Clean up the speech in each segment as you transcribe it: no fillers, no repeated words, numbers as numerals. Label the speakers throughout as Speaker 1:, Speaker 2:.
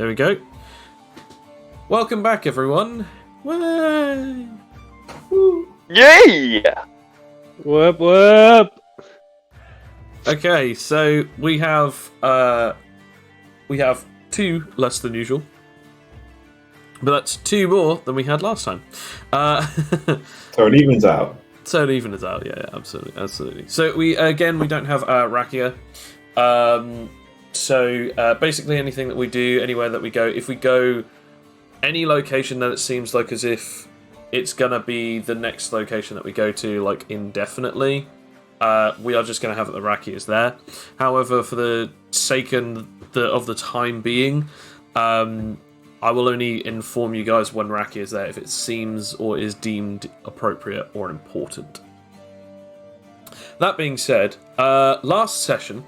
Speaker 1: There we go. Welcome back, everyone. Way.
Speaker 2: Yay!
Speaker 3: Whoop.
Speaker 1: Okay, so we have two less than usual, but that's two more than we had last time.
Speaker 4: So it evens out.
Speaker 1: So it evens out. Yeah, absolutely. So we don't have Rakia. So basically, anything that we do, anywhere that we go, if we go any location that it seems like as if it's gonna be the next location that we go to, like indefinitely, we are just gonna have the Rakias there. However, for the sake of the time being, I will only inform you guys when Rakia is there if it seems or is deemed appropriate or important. That being said, last session,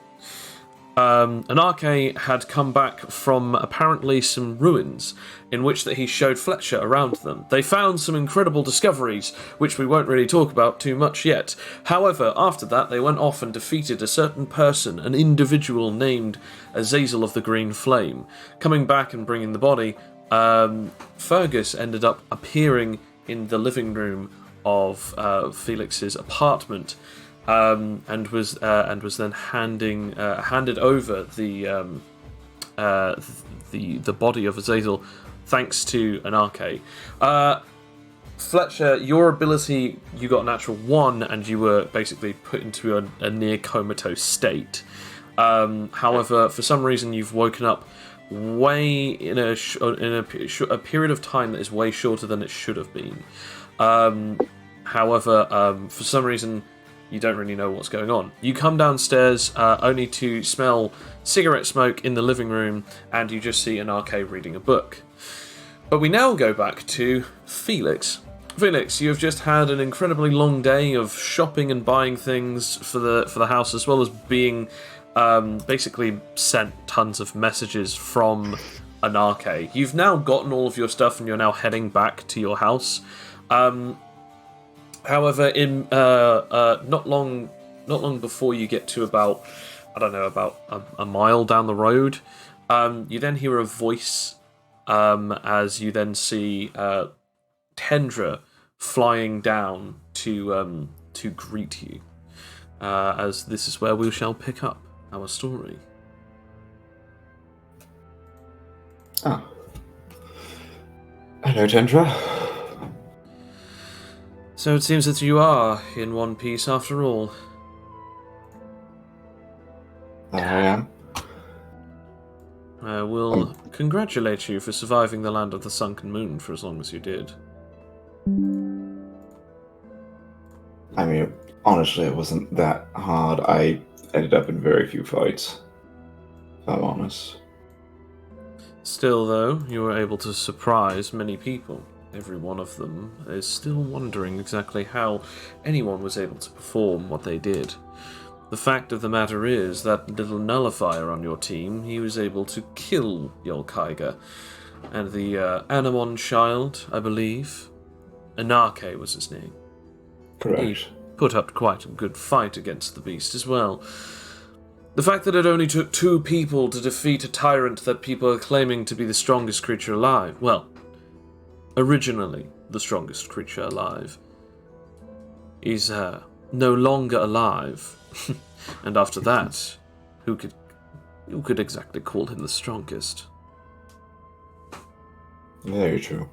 Speaker 1: Anarche had come back from apparently some ruins in which that he showed Fletcher around them. They found some incredible discoveries, which we won't really talk about too much yet. However, after that, they went off and defeated a certain person, an individual named Azazel of the Green Flame. Coming back and bringing the body, Fergus ended up appearing in the living room of Felix's apartment. And was then handed over the body of Azazel, thanks to Anarche. Fletcher, your ability, you got a natural 1, and you were basically put into a near comatose state. However, for some reason, you've woken up way in a period of time that is way shorter than it should have been. However, for some reason, you don't really know what's going on. You come downstairs only to smell cigarette smoke in the living room, and you just see Anarche reading a book. But we now go back to Felix. Felix, you have just had an incredibly long day of shopping and buying things for the house, as well as being basically sent tons of messages from Anarche. You've now gotten all of your stuff, and you're now heading back to your house. However, in not long before you get to about a mile down the road, you then hear a voice as you then see Tendra flying down to greet you. As this is where we shall pick up our story.
Speaker 4: Oh. Hello, Tendra.
Speaker 1: So it seems that you are in one piece after all.
Speaker 4: I am.
Speaker 1: I will congratulate you for surviving the land of the sunken moon for as long as you did.
Speaker 4: I mean, honestly, it wasn't that hard. I ended up in very few fights, if I'm honest.
Speaker 1: Still, though, you were able to surprise many people. Every one of them is still wondering exactly how anyone was able to perform what they did. The fact of the matter is that little nullifier on your team, he was able to kill Yolkaiga. And the Anemon child, I believe, Anarche was his name.
Speaker 4: Correct.
Speaker 1: He put up quite a good fight against the beast as well. The fact that it only took 2 people to defeat a tyrant that people are claiming to be the strongest creature alive, well, originally the strongest creature alive, is no longer alive. And after that, who could exactly call him the strongest?
Speaker 4: Very true.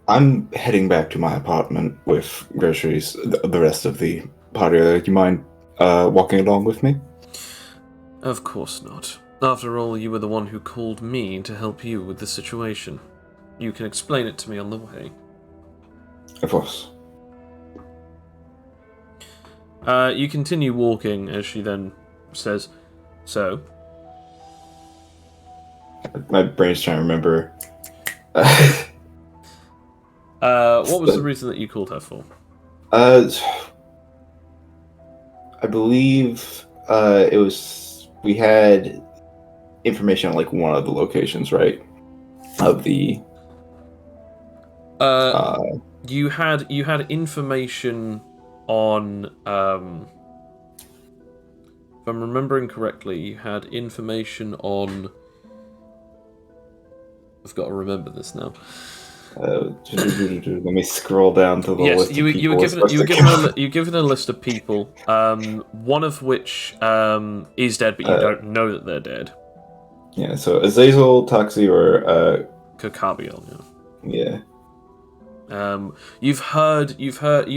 Speaker 4: I'm heading back to my apartment with groceries. The rest of the party. Do you mind walking along with me?
Speaker 1: Of course not. After all, you were the one who called me to help you with the situation. You can explain it to me on the way.
Speaker 4: Of course.
Speaker 1: You continue walking as she then says, so?
Speaker 4: My brain's trying to remember.
Speaker 1: What was the reason that you called her for?
Speaker 4: I believe it was, we had information on like one of the locations, right? Of the
Speaker 1: you had information on if I'm remembering correctly, you had information on I've got to remember this now.
Speaker 4: Let me scroll down to the
Speaker 1: Yes,
Speaker 4: list of people.
Speaker 1: you were given a list of people, one of which is dead, but you don't know that they're dead.
Speaker 4: Yeah, so Azazel, Toxie, or
Speaker 1: Kokabiel,
Speaker 4: yeah.
Speaker 1: You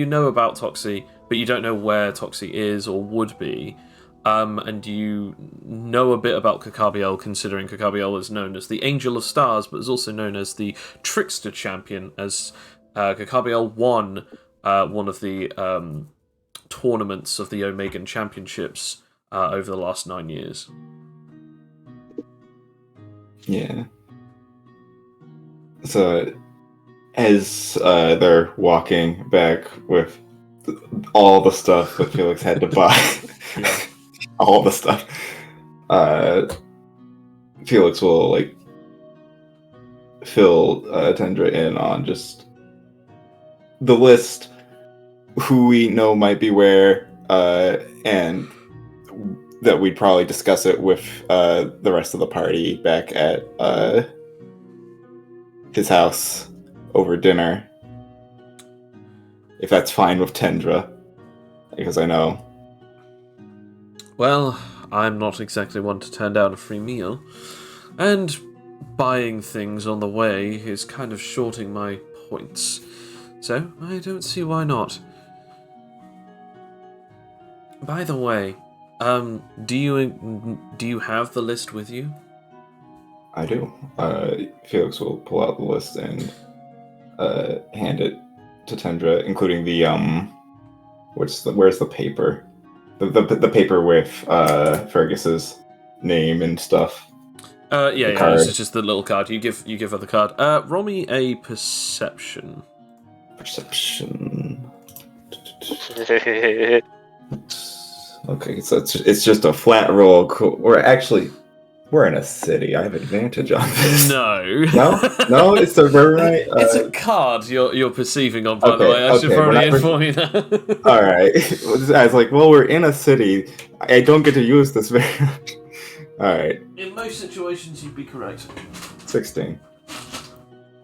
Speaker 1: know about Toxie, but you don't know where Toxie is or would be. And you know a bit about Kokabiel, considering Kokabiel is known as the Angel of Stars, but is also known as the Trickster Champion, as Kokabiel won one of the tournaments of the Omegan Championships over the last 9 years.
Speaker 4: Yeah. So, as they're walking back with all the stuff that Felix had to buy, all the stuff, Felix will fill Tendra in on just the list, who we know might be where, and that we'd probably discuss it with the rest of the party back at his house over dinner. If that's fine with Tendra, because I know.
Speaker 1: Well, I'm not exactly one to turn down a free meal, and buying things on the way is kind of shorting my points, so I don't see why not. By the way, do you have the list with you?
Speaker 4: I do. Felix will pull out the list and hand it to Tendra, including the where's the paper? The paper with Fergus's name and stuff.
Speaker 1: This is just the little card. You give her the card. Roll me a perception.
Speaker 4: Perception. Okay, so it's just a flat roll. Cool. We're in a city. I have advantage on this.
Speaker 1: No.
Speaker 4: No, it's a right.
Speaker 1: It's a card you're perceiving on. By the way, I should probably inform you that.
Speaker 4: All right. I was like, well, we're in a city. I don't get to use this very much. All right.
Speaker 1: In most situations, you'd be correct.
Speaker 4: 16.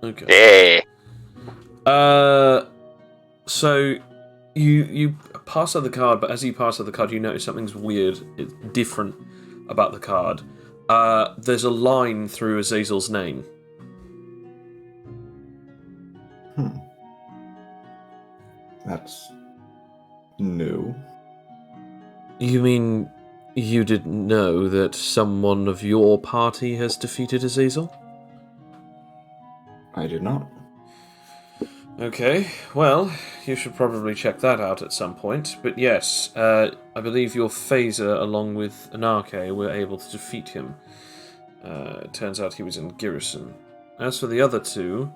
Speaker 1: Okay. So you pass out the card, but as you pass out the card, you notice something's weird. It's different about the card. There's a line through Azazel's name.
Speaker 4: That's new.
Speaker 1: You mean you didn't know that someone of your party has defeated Azazel?
Speaker 4: I did not.
Speaker 1: Okay, well, you should probably check that out at some point. But yes, I believe your phaser, along with Anarche, were able to defeat him. It turns out he was in garrison. As for the other two,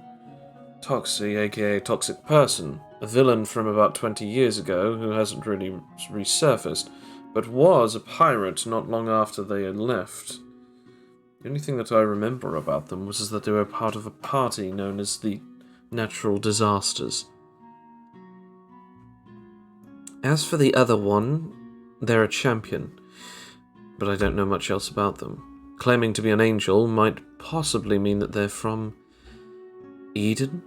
Speaker 1: Toxie, aka Toxic Person, a villain from about 20 years ago who hasn't really resurfaced, but was a pirate not long after they had left. The only thing that I remember about them was that they were part of a party known as the Natural Disasters. As for the other one, they're a champion, but I don't know much else about them. Claiming to be an angel might possibly mean that they're from Eden?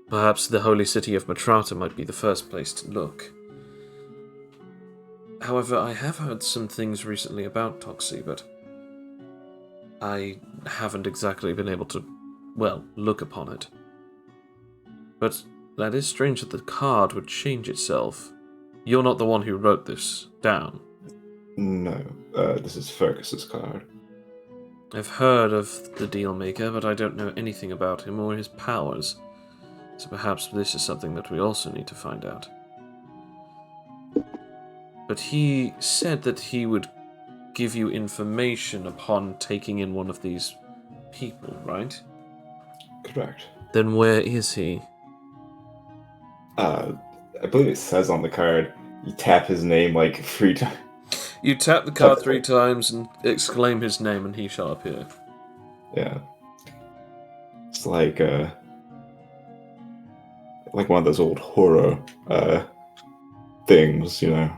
Speaker 1: Perhaps the holy city of Matrata might be the first place to look. However, I have heard some things recently about Toxie, but I haven't exactly been able to, look upon it. But that is strange that the card would change itself. You're not the one who wrote this down.
Speaker 4: No, this is Fergus's card.
Speaker 1: I've heard of the Dealmaker, but I don't know anything about him or his powers. So perhaps this is something that we also need to find out. But he said that he would give you information upon taking in one of these people, right?
Speaker 4: Correct.
Speaker 1: Then where is he?
Speaker 4: I believe it says on the card, you tap his name 3 times.
Speaker 1: You tap the card 3 times and exclaim his name and he shall appear.
Speaker 4: Yeah. It's like one of those old horror things, you know.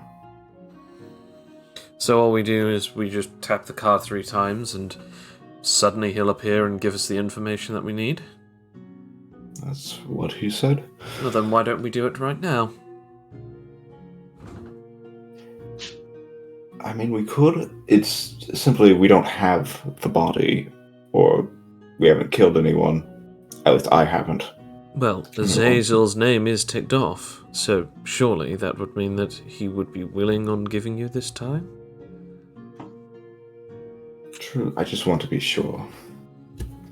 Speaker 1: So all we do is we just tap the card 3 times and suddenly he'll appear and give us the information that we need?
Speaker 4: That's what he said.
Speaker 1: Well, then why don't we do it right now?
Speaker 4: I mean, we could. It's simply we don't have the body, or we haven't killed anyone. At least I haven't.
Speaker 1: Well, Azazel's name is ticked off, so surely that would mean that he would be willing on giving you this time?
Speaker 4: True. I just want to be sure.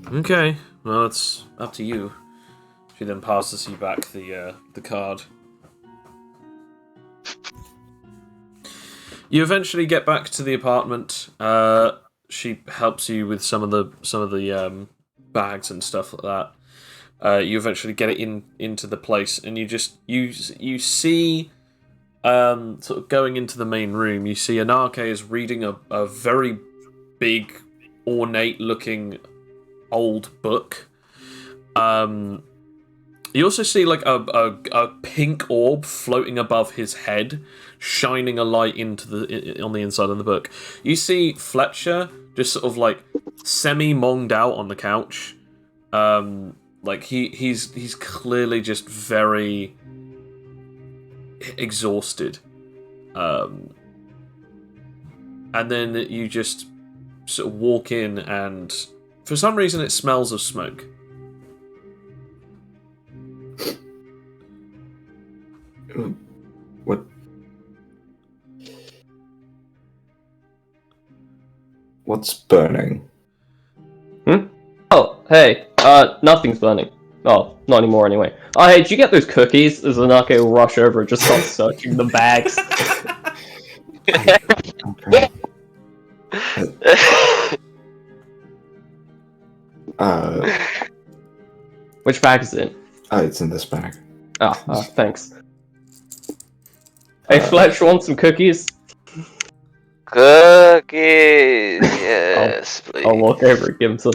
Speaker 1: Okay, well, it's up to you. She then passes you back the card. You eventually get back to the apartment. She helps you with some of the bags and stuff like that. You eventually get it into the place, and you see sort of going into the main room. You see Anarke is reading a very big, ornate-looking old book. You also see like a pink orb floating above his head, shining a light on the inside of the book. You see Fletcher just sort of like semi-monged out on the couch. Like he's clearly just very exhausted. And then you just sort of walk in, and for some reason it smells of smoke.
Speaker 4: What? What's burning?
Speaker 2: Oh, hey. Nothing's burning. Oh, not anymore anyway. Oh, hey, did you get those cookies? As Anake will rush over and just start searching the bags.
Speaker 4: Okay.
Speaker 2: Which bag is it?
Speaker 4: It's in this bag.
Speaker 2: Thanks. Hey, Fletch, want some cookies?
Speaker 3: Cookies, yes, please.
Speaker 2: I'll walk over and give him some.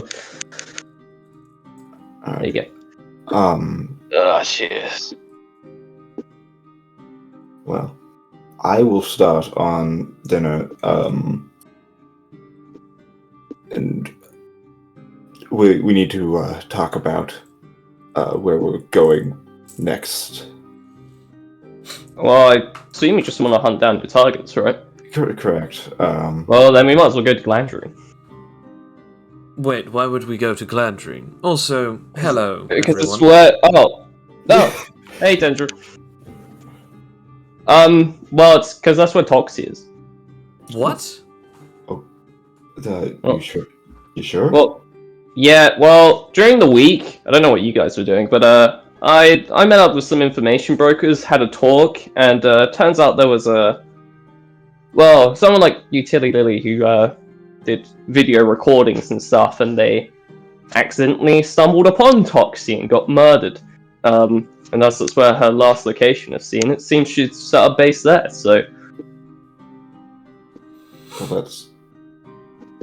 Speaker 4: Alright.
Speaker 2: There you go.
Speaker 3: Oh, cheers.
Speaker 4: Well, I will start on dinner. And we need to talk about where we're going next.
Speaker 2: Well, I assume you just want to hunt down your targets, right?
Speaker 4: Correct.
Speaker 2: Well, then we might as well go to Glandry.
Speaker 1: Wait, why would we go to Glandry? Also, hello,
Speaker 2: Because
Speaker 1: everyone.
Speaker 2: it's where. Oh, hey, Dendra. Well, it's because that's where Toxie is.
Speaker 1: What?
Speaker 4: You sure? You sure?
Speaker 2: Well, yeah. Well, during the week, I don't know what you guys were doing, but I met up with some information brokers, had a talk, and turns out there was someone like Utility Lily who did video recordings and stuff, and they accidentally stumbled upon Toxie and got murdered. And that's where her last location is seen. It seems she'd set up base there, so...
Speaker 4: Well, that's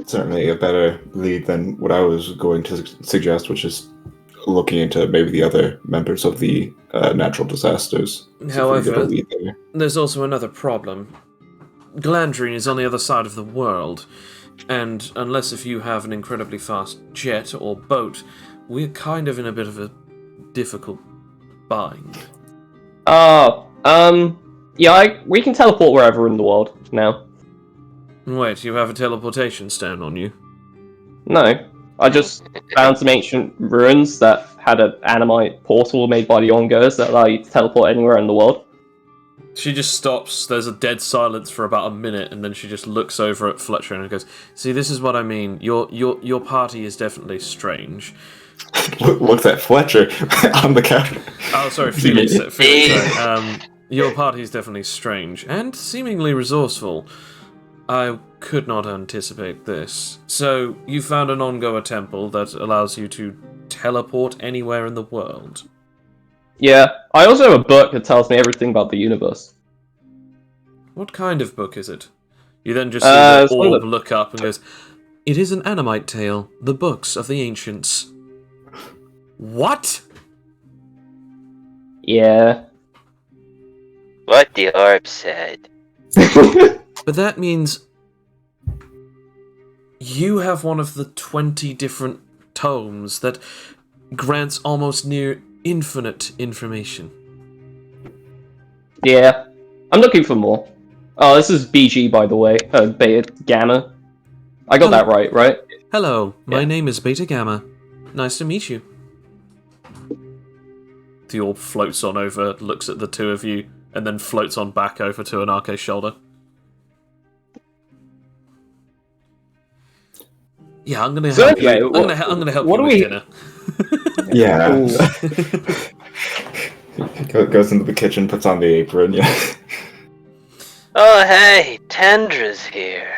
Speaker 4: certainly a better lead than what I was going to suggest, which is looking into maybe the other members of the natural disasters.
Speaker 1: However, there's also another problem. Glandrine is on the other side of the world, and unless if you have an incredibly fast jet or boat, we're kind of in a bit of a difficult bind.
Speaker 2: Yeah, we can teleport wherever in the world now.
Speaker 1: Wait, you have a teleportation stone on you?
Speaker 2: No, I just found some ancient ruins that had an animite portal made by the Ongos that allow you to teleport anywhere in the world.
Speaker 1: She just stops, there's a dead silence for about a minute, and then she just looks over at Fletcher and goes, "See, this is what I mean. Your party is definitely strange."
Speaker 4: Looks at Fletcher on the couch.
Speaker 1: Oh, sorry, Felix, sorry. Your party is definitely strange, and seemingly resourceful. I could not anticipate this. So, you found an Ongoa temple that allows you to teleport anywhere in the world.
Speaker 2: Yeah, I also have a book that tells me everything about the universe.
Speaker 1: What kind of book is it? You then just see the
Speaker 2: it's one of
Speaker 1: orb
Speaker 2: the-
Speaker 1: look up and goes, "It is an Animite tale, the books of the ancients." What?
Speaker 2: Yeah.
Speaker 3: What the orb said.
Speaker 1: But that means... You have one of the 20 different tomes that grants almost near infinite information.
Speaker 2: Yeah, I'm looking for more. Oh, this is BG, by the way. Beta Gamma. I got that right?
Speaker 1: Hello, my
Speaker 2: Yeah.
Speaker 1: name is Beta Gamma. Nice to meet you. The orb floats on over, looks at the two of you, and then floats on back over to Anarke's shoulder. Yeah, I'm gonna help
Speaker 2: anyway,
Speaker 1: you. I'm gonna help
Speaker 2: what
Speaker 1: you
Speaker 2: do
Speaker 1: with
Speaker 2: we-
Speaker 1: dinner.
Speaker 4: Yeah.
Speaker 2: Ooh.
Speaker 4: Goes into the kitchen, puts on the apron. Yeah.
Speaker 3: Oh, hey, Tendra's here.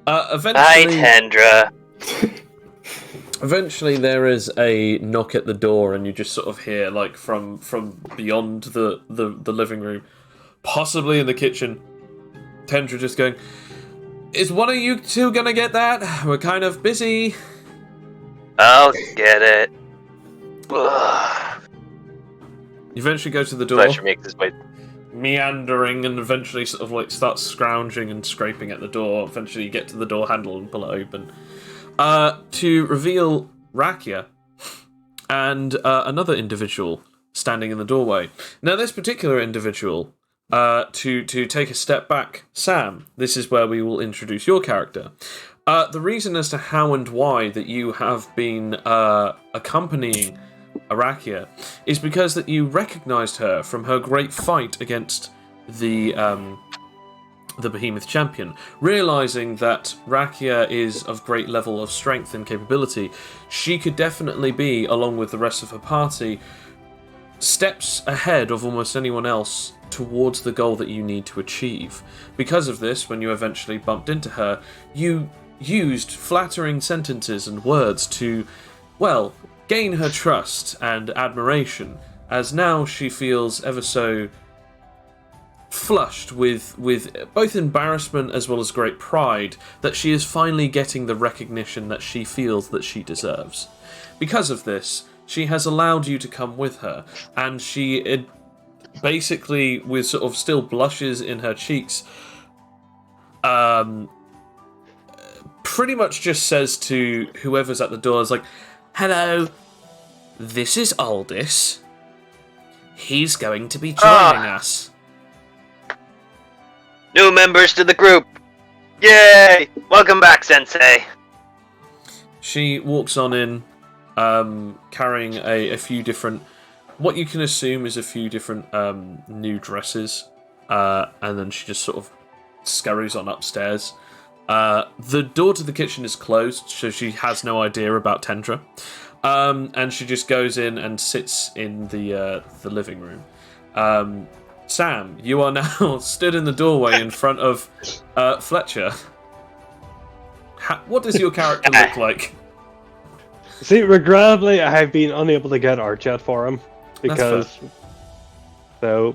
Speaker 3: Hi,
Speaker 1: Eventually,
Speaker 3: Tendra.
Speaker 1: eventually, there is a knock at the door, and you just sort of hear, like from beyond the living room, possibly in the kitchen, Tendra just going, "Is one of you two gonna get that? We're kind of busy."
Speaker 3: I'll get it. Ugh.
Speaker 1: You eventually go to the door,
Speaker 3: Fletcher makes his way.
Speaker 1: meandering, and eventually sort of like starts scrounging and scraping at the door. Eventually, you get to the door handle and pull it open. To reveal Rakia and another individual standing in the doorway. Now, this particular individual, to take a step back, Sam, this is where we will introduce your character. The reason as to how and why that you have been accompanying Arakia is because that you recognised her from her great fight against the Behemoth champion. Realising that Rakia is of great level of strength and capability, she could definitely be, along with the rest of her party, steps ahead of almost anyone else towards the goal that you need to achieve. Because of this, when you eventually bumped into her, you used flattering sentences and words to, well, gain her trust and admiration, as now she feels ever so flushed with both embarrassment as well as great pride that she is finally getting the recognition that she feels that she deserves. Because of this, she has allowed you to come with her, and she basically, with sort of still blushes in her cheeks, pretty much just says to whoever's at the door, is like, "Hello, this is Aldous. He's going to be joining us."
Speaker 3: New members to the group. Yay! Welcome back, Sensei.
Speaker 1: She walks on in, carrying a few different, what you can assume is a few different new dresses, and then she just sort of scurries on upstairs. The door to the kitchen is closed, so she has no idea about Tendra, and she just goes in and sits in the living room. Sam, you are now stood in the doorway in front of Fletcher. What does your character look like?
Speaker 5: See, regrettably, I have been unable to get art yet for him because, so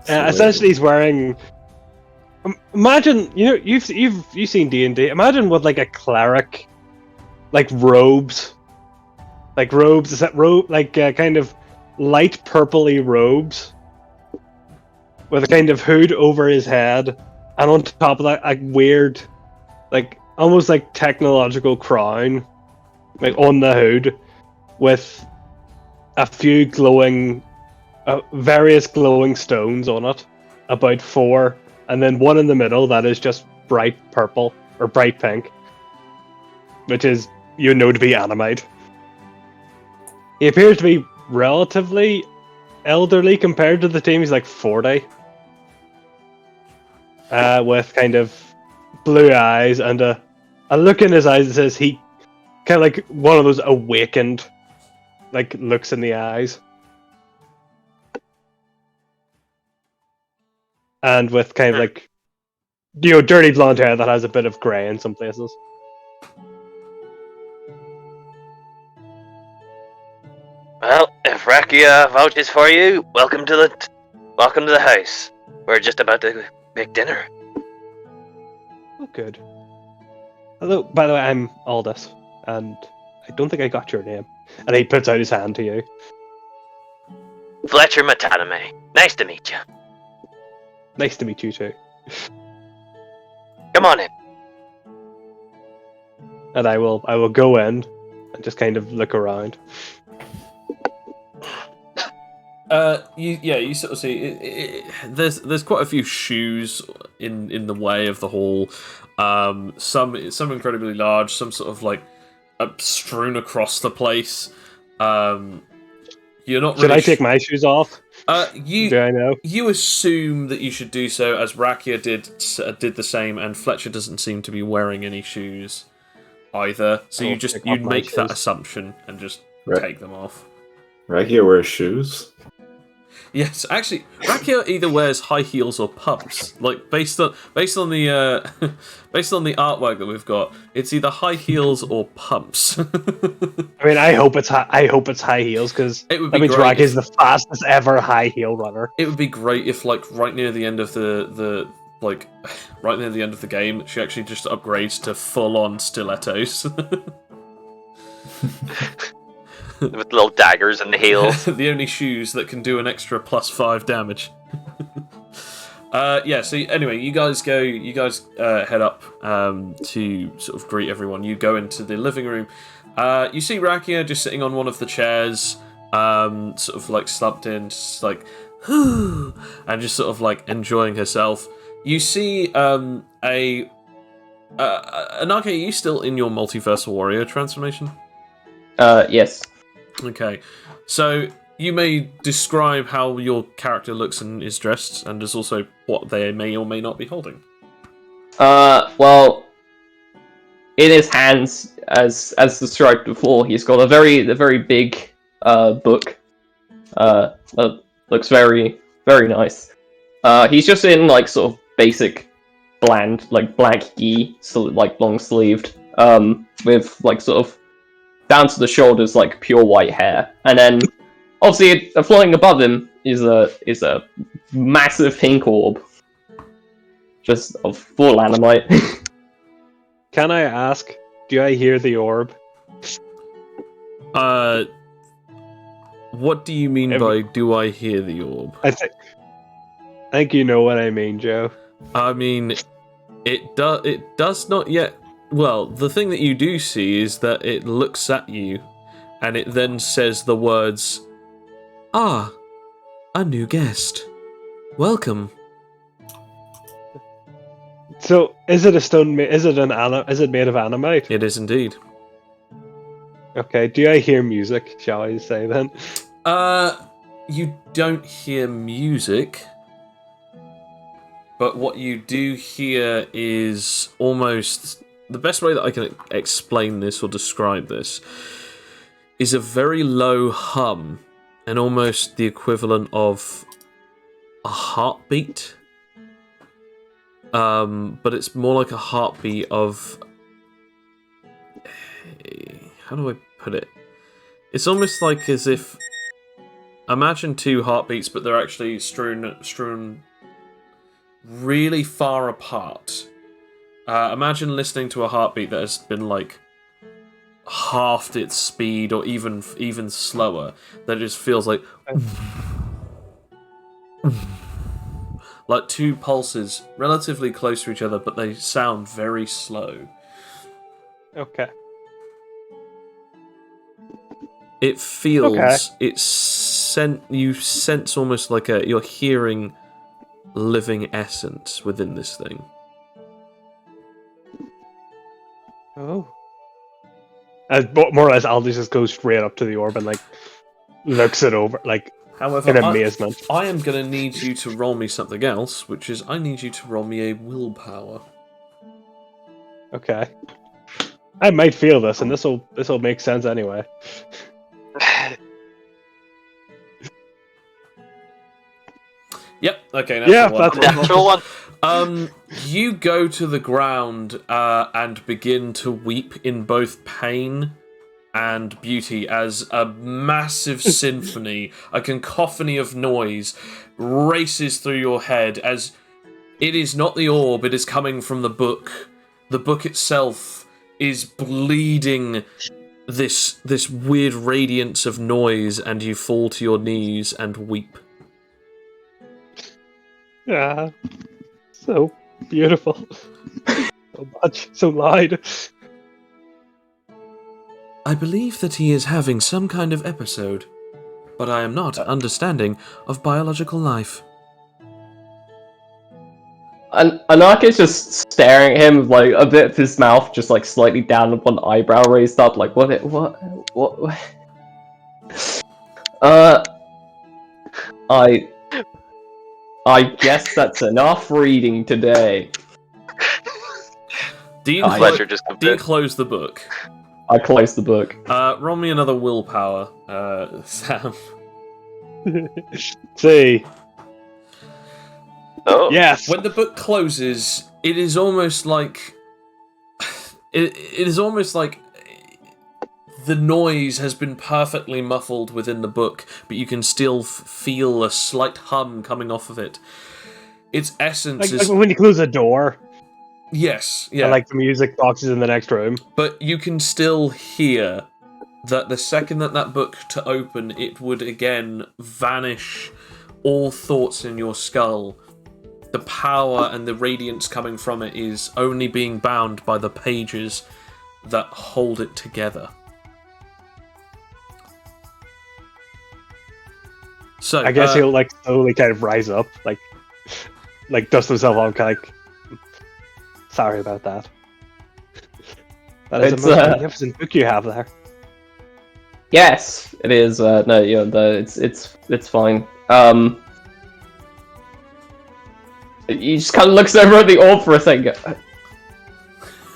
Speaker 5: essentially, he's wearing. Imagine, you've seen D&D. Imagine with like a cleric, like robes, Is that robe like kind of light purpley robes with a kind of hood over his head, and on top of that, a weird, like almost like technological crown, like on the hood, with a few glowing, various glowing stones on it, about 4, and then one in the middle that is just bright purple or bright pink, which is to be Animite. He appears to be relatively elderly compared to the team. He's like 40. With kind of blue eyes and a look in his eyes that says he kind of like one of those awakened like looks in the eyes. And with kind of like dirty blonde hair that has a bit of grey in some places.
Speaker 3: Well, if Rakia vouches for you, welcome to the house. We're just about to make dinner.
Speaker 5: Oh, good. Hello, by the way, I'm Aldous, and I don't think I got your name. And he puts out his hand to you.
Speaker 3: Fletcher Mataname. Nice to meet you.
Speaker 5: Nice to meet you too.
Speaker 3: Come on in.
Speaker 5: And I will go in and just kind of look around.
Speaker 1: You sort of see there's quite a few shoes in the way of the hall. Some incredibly large, some sort of like strewn across the place. You're not.
Speaker 5: Should
Speaker 1: really
Speaker 5: I take my shoes off? Do I know?
Speaker 1: You assume that you should do so, as Rakia did the same, and Fletcher doesn't seem to be wearing any shoes either. So
Speaker 5: I'll
Speaker 1: you'd
Speaker 5: take off my
Speaker 1: make that
Speaker 5: shoes.
Speaker 1: assumption and just take them off.
Speaker 4: Rakia wears shoes.
Speaker 1: Yes, actually, Rakia either wears high heels or pumps. Like based on the based on the artwork that we've got, it's either high heels or pumps.
Speaker 5: I mean, I hope it's high heels because
Speaker 1: It would
Speaker 5: that
Speaker 1: be
Speaker 5: means
Speaker 1: great
Speaker 5: Rack is the fastest ever high heel runner.
Speaker 1: It would be great if, like, right near the end of the right near the end of the game, she actually just upgrades to full-on stilettos.
Speaker 3: With little daggers in the heels.
Speaker 1: The only shoes that can do an extra +5 damage. So anyway, you guys head up to sort of greet everyone. You go into the living room. You see Rakia just sitting on one of the chairs, sort of like slumped in, just like, and just sort of like enjoying herself. You see Anake, are you still in your multiversal warrior transformation?
Speaker 2: Yes.
Speaker 1: Okay, so you may describe how your character looks and is dressed, and as also what they may or may not be holding.
Speaker 2: Well, in his hands, as described before, he's got a very big book. Looks very nice. He's just in like sort of basic, bland, like black gi, so like long sleeved, with like sort of down to the shoulders, like pure white hair, and then obviously floating above him is a massive pink orb, just of full animite.
Speaker 5: Can I ask? Do I hear the orb?
Speaker 1: What do you mean by "do I hear the orb"?
Speaker 5: I think you know what I mean, Joe.
Speaker 1: I mean, it does not yet. Well, the thing that you do see is that it looks at you, and it then says the words, "Ah, a new guest. Welcome."
Speaker 5: So, is it a stone? Is it made of animite?
Speaker 1: It is indeed.
Speaker 5: Okay. Do I hear music? Shall I say then?
Speaker 1: You don't hear music, but what you do hear is almost the best way that I can explain this or describe this is a very low hum, and almost the equivalent of a heartbeat. But it's more like a heartbeat of, how do I put it? It's almost like as if, imagine two heartbeats, but they're actually strewn really far apart. Imagine listening to a heartbeat that has been like halved its speed, or even slower. That just feels like like two pulses relatively close to each other, but they sound very slow.
Speaker 5: Okay.
Speaker 1: It feels
Speaker 5: Okay.
Speaker 1: You sense almost like you're hearing living essence within this thing.
Speaker 5: Oh. But more or less, Aldous just goes straight up to the orb and like looks it over, like
Speaker 1: However,
Speaker 5: in amazement.
Speaker 1: I am going to need you to roll me something else, which is I need you to roll me a willpower.
Speaker 5: Okay. I might feel this, and this will make sense anyway.
Speaker 1: Yep. Okay.
Speaker 5: Yeah,
Speaker 1: That's the one.
Speaker 3: Natural one.
Speaker 1: You go to the ground and begin to weep in both pain and beauty as a massive symphony, a cacophony of noise, races through your head as it is not the orb, it is coming from the book. The book itself is bleeding this weird radiance of noise, and you fall to your knees and weep.
Speaker 5: Yeah. So Beautiful. So much, so loud.
Speaker 1: I believe that he is having some kind of episode, but I am not understanding of biological life.
Speaker 2: And Anarcha's just staring at him with like a bit of his mouth just like slightly down and one eyebrow raised up, like what? I guess that's enough reading today.
Speaker 1: Do you,
Speaker 3: Fletcher just a
Speaker 1: do you
Speaker 3: bit.
Speaker 1: close the book?
Speaker 2: I closed the book.
Speaker 1: Roll me another willpower, Sam.
Speaker 5: See.
Speaker 3: Oh,
Speaker 5: Yes.
Speaker 1: When the book closes, it is almost like it is almost like the noise has been perfectly muffled within the book, but you can still feel a slight hum coming off of it. Its essence
Speaker 5: Like
Speaker 1: is
Speaker 5: when you close a door,
Speaker 1: yes, yeah,
Speaker 5: and like the music box is in the next room.
Speaker 1: but you can still hear that the second that book to open, it would again vanish all thoughts in your skull. The power and the radiance coming from it is only being bound by the pages that hold it together. So
Speaker 5: I guess he'll like slowly kind of rise up, like dust himself off, kind of like. Sorry about that. That is
Speaker 2: It's,
Speaker 5: a most magnificent book you have there.
Speaker 2: Yes, it is. No, yeah, it's fine. He just kind of looks over at the orb for a second.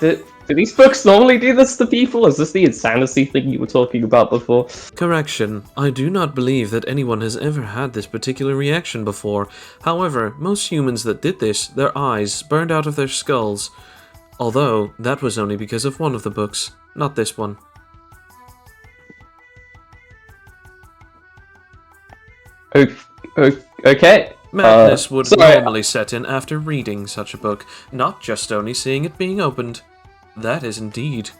Speaker 2: Do these books normally do this to people? Is this the insanity thing you were talking about before?
Speaker 1: Correction, I do not believe that anyone has ever had this particular reaction before. However, most humans that did this, their eyes burned out of their skulls. Although, that was only because of one of the books, not this one.
Speaker 2: Okay.
Speaker 1: Madness would
Speaker 2: sorry.
Speaker 1: normally set in after reading such a book, not just only seeing it being opened. That is indeed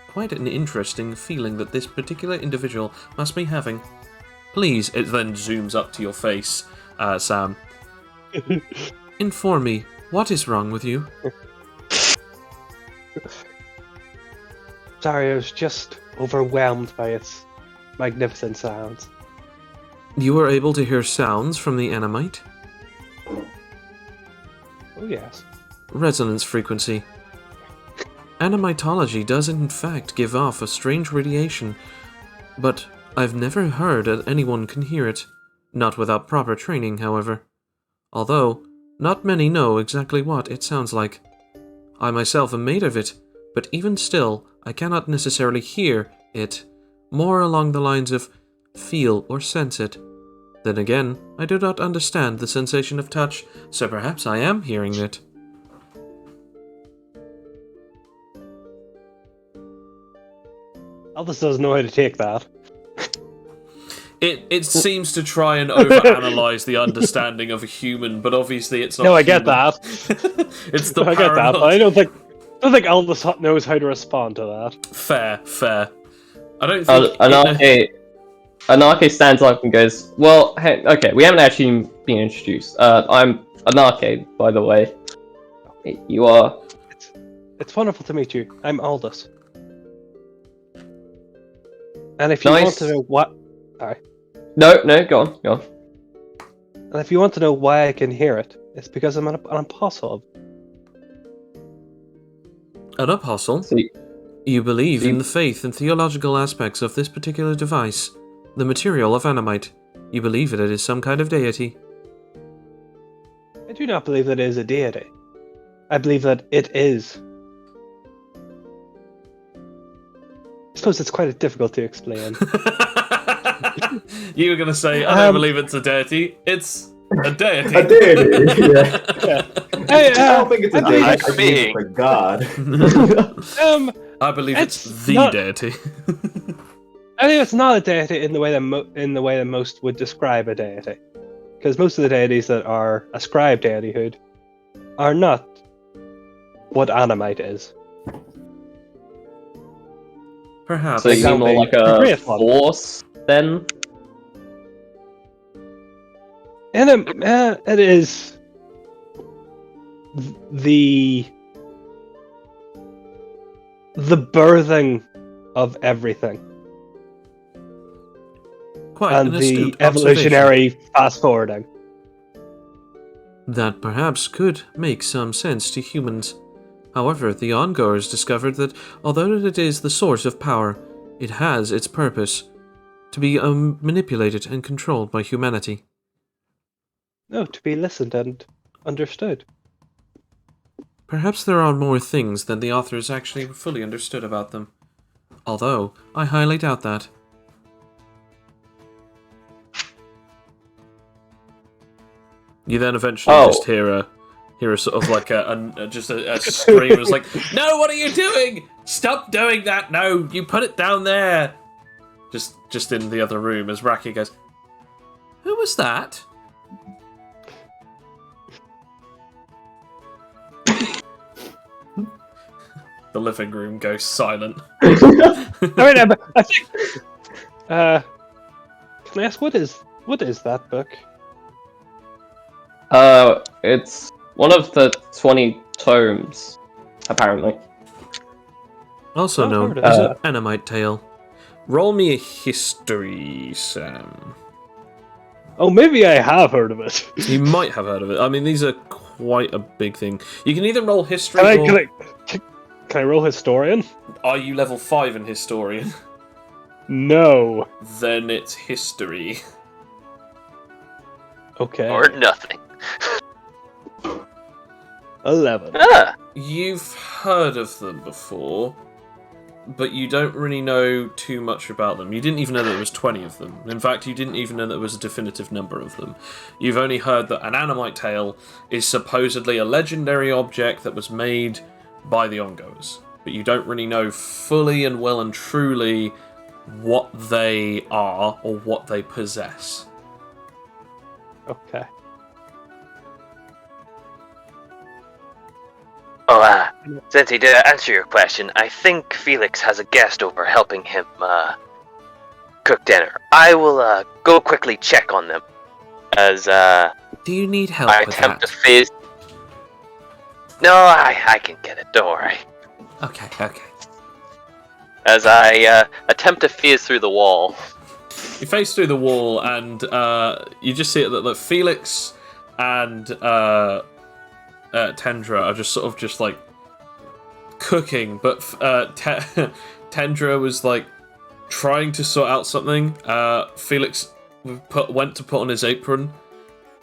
Speaker 1: quite an interesting feeling that this particular individual must be having. Please, it then zooms up to your face, Sam. Inform me, what is wrong with you?
Speaker 5: Sorry, I was just overwhelmed by its magnificent sounds.
Speaker 1: You were able to hear sounds from the Animite?
Speaker 5: Oh yes.
Speaker 1: Resonance frequency. Animitology does in fact give off a strange radiation, but I've never heard that anyone can hear it. Not without proper training, however. Although, not many know exactly what it sounds like. I myself am made of it, but even still, I cannot necessarily hear it. More along the lines of feel or sense it. Then again, I do not understand the sensation of touch, so perhaps I am hearing it.
Speaker 5: Aldous doesn't know how to take that.
Speaker 1: It seems to try and overanalyze the understanding of a human, but obviously it's not.
Speaker 5: No, I get
Speaker 1: human.
Speaker 5: that.
Speaker 1: It's the
Speaker 5: I get that,
Speaker 1: paradox.
Speaker 5: but I don't think Aldous knows how to respond to that.
Speaker 1: Fair. I don't think.
Speaker 2: Anarche stands up and goes, well, hey, okay, we haven't actually been introduced. I'm Anarche, by the way. You are...
Speaker 5: It's wonderful to meet you. I'm Aldous. And if you
Speaker 2: Nice.
Speaker 5: want to know what... Sorry.
Speaker 2: No, go on.
Speaker 5: And if you want to know why I can hear it, it's because I'm an apostle.
Speaker 1: An apostle?
Speaker 2: See,
Speaker 1: You believe
Speaker 2: See-
Speaker 1: in the faith and theological aspects of this particular device, the material of Animite. You believe that it is some kind of deity.
Speaker 5: I do not believe that it is a deity. I believe that it is. I suppose it's quite difficult to explain.
Speaker 1: You were going to say, I don't believe it's a deity. It's a deity.
Speaker 4: A deity, yeah.
Speaker 5: Hey,
Speaker 4: I don't think it's a deity. I think
Speaker 3: being.
Speaker 4: it's a god.
Speaker 1: I believe it's the
Speaker 5: not-
Speaker 1: deity.
Speaker 5: I think it's not a deity in the way that most would describe a deity, because most of the deities that are ascribed deityhood are not what Animite is.
Speaker 1: Perhaps.
Speaker 2: so you mean more like
Speaker 5: The
Speaker 2: a
Speaker 5: greatest one.
Speaker 2: force, then?
Speaker 5: And it is. the birthing of everything
Speaker 1: Quite
Speaker 5: and
Speaker 1: an
Speaker 5: the
Speaker 1: astute observation.
Speaker 5: evolutionary fast forwarding.
Speaker 1: That perhaps could make some sense to humans. However, the ongoers discovered that although it is the source of power, it has its purpose to be manipulated and controlled by humanity.
Speaker 5: No, to be listened and understood.
Speaker 1: Perhaps there are more things than the authors actually fully understood about them. Although, I highly doubt that. You then eventually just hear a sort of like a scream. It's like, no, what are you doing? Stop doing that! No, you put it down there. Just in the other room as Raki goes, who was that? The living room goes silent.
Speaker 5: I mean, I think. Can I ask what is that book?
Speaker 2: It's one of the 20 tomes, apparently.
Speaker 1: Also
Speaker 5: I've
Speaker 1: known
Speaker 5: heard of
Speaker 1: as
Speaker 5: it.
Speaker 1: an AnimiteTale. Roll me a history, Sam.
Speaker 5: Oh, maybe I have heard of it.
Speaker 1: You might have heard of it. I mean, these are quite a big thing. You can either roll history
Speaker 5: Can I roll historian?
Speaker 1: Are you level 5 in historian?
Speaker 5: No.
Speaker 1: Then it's history.
Speaker 5: Okay.
Speaker 3: Or nothing.
Speaker 5: 11.
Speaker 3: Ah,
Speaker 1: You've heard of them before, but you don't really know too much about them. You didn't even know that there was 20 of them. In fact, you didn't even know there was a definitive number of them. You've only heard that an AnimiteTale is supposedly a legendary object that was made by the ongoers. But you don't really know fully and well and truly what they are or what they possess.
Speaker 5: Okay.
Speaker 3: oh, since he did answer your question, I think Felix has a guest over helping him cook dinner. I will go quickly check on them as
Speaker 1: Do you need help
Speaker 3: I
Speaker 1: with
Speaker 3: attempt
Speaker 1: that?
Speaker 3: to fizz. No, I can get it. Don't worry.
Speaker 1: Okay.
Speaker 3: As I attempt to fizz through the wall.
Speaker 1: You face through the wall, and you just see it that Felix and Tendra are just like cooking, but Tendra was like trying to sort out something. Felix went to put on his apron,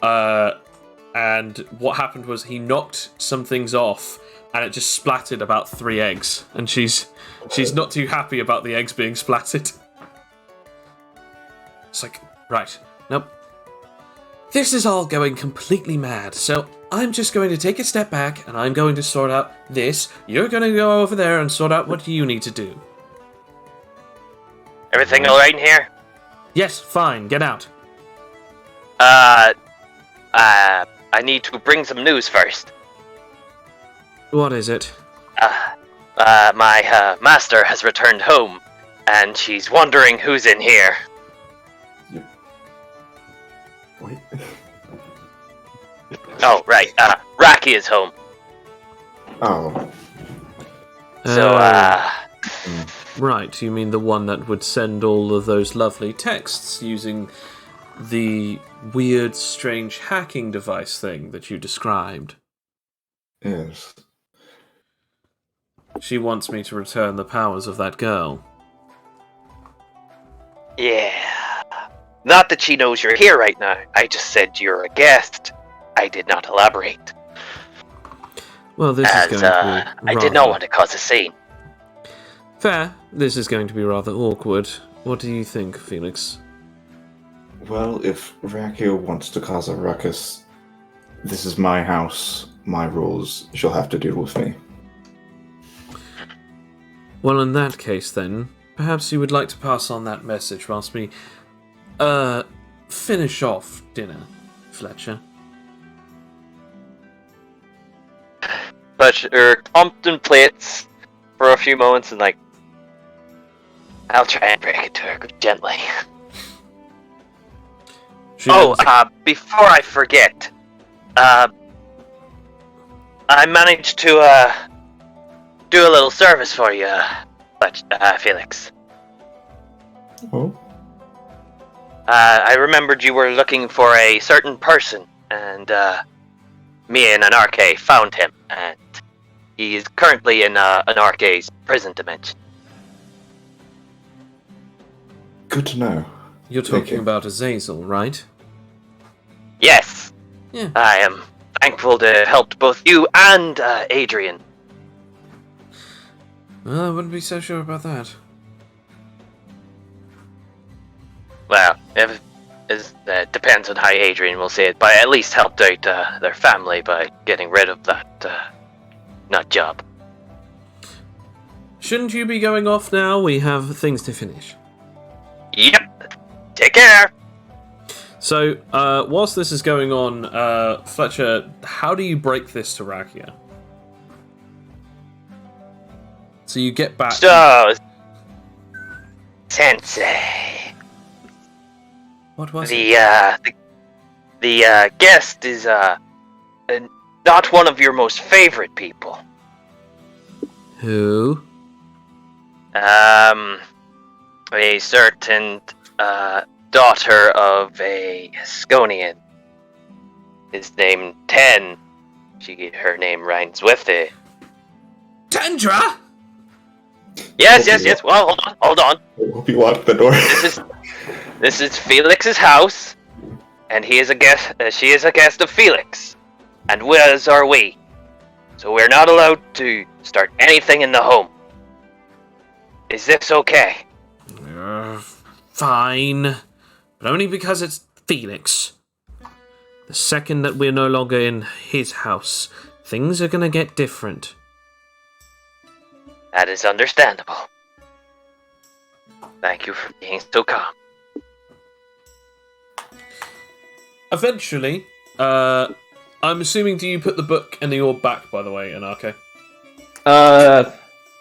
Speaker 1: and what happened was he knocked some things off, and it just splattered about 3 eggs, and she's not too happy about the eggs being splattered. It's like, right, nope. This is all going completely mad, so I'm just going to take a step back and I'm going to sort out this. You're going to go over there and sort out what you need to do.
Speaker 3: Everything alright in here?
Speaker 1: Yes, fine, get out.
Speaker 3: I need to bring some news first.
Speaker 1: What is it?
Speaker 3: My master has returned home, and she's wondering who's in here.
Speaker 4: Wait.
Speaker 3: Oh, right, Raki is home.
Speaker 4: Oh.
Speaker 3: So,
Speaker 1: Right, you mean the one that would send all of those lovely texts using the weird, strange hacking device thing that you described.
Speaker 4: Yes.
Speaker 1: She wants me to return the powers of that girl.
Speaker 3: yeah. Not that she knows you're here right now. I just said you're a guest. I did not elaborate.
Speaker 1: Well, this is going to be
Speaker 3: I did not want to cause a scene.
Speaker 1: Fair. This is going to be rather awkward. What do you think, Felix?
Speaker 4: Well, if Rakio wants to cause a ruckus, this is my house, my rules. She'll have to deal with me.
Speaker 1: Well, in that case, then, perhaps you would like to pass on that message whilst we, finish off dinner, Fletcher.
Speaker 3: Fletcher contemplates for a few moments and I'll try and break it to her gently.
Speaker 1: She
Speaker 3: Oh,
Speaker 1: then-
Speaker 3: before I forget, I managed to do a little service for you, Felix.
Speaker 4: Oh,
Speaker 3: I remembered you were looking for a certain person, and me and Anarche found him, and he is currently in Anarche's prison dimension.
Speaker 4: good to know.
Speaker 1: You're
Speaker 4: Thank
Speaker 1: talking
Speaker 4: you.
Speaker 1: about Azazel, right?
Speaker 3: Yes,
Speaker 1: Yeah.
Speaker 3: I am thankful to help both you and Adrian.
Speaker 1: Well, I wouldn't be so sure about that.
Speaker 3: Well, it depends on how Adrian will say it, but I at least helped out their family by getting rid of that nut job.
Speaker 1: Shouldn't you be going off now? We have things to finish.
Speaker 3: Yep. Take care.
Speaker 1: So, whilst this is going on, Fletcher, how do you break this to Rakia? So you get back.
Speaker 3: So, Sensei,
Speaker 1: What was it?
Speaker 3: the guest is not one of your most favorite people.
Speaker 1: Who?
Speaker 3: A certain daughter of a Asconian is named Ten. Her name rhymes with it.
Speaker 1: Tendra?
Speaker 3: Yes. Well, hold on.
Speaker 4: I hope you locked the door.
Speaker 3: This is Felix's house, and he is a guest. She is a guest of Felix, and as are we. So we're not allowed to start anything in the home. Is this okay?
Speaker 1: Fine. But only because it's Felix. The second that we're no longer in his house, things are gonna get different.
Speaker 3: That is understandable. Thank you for being so calm.
Speaker 1: Eventually, I'm assuming, do you put the book and the orb back, by the way, Anarcho?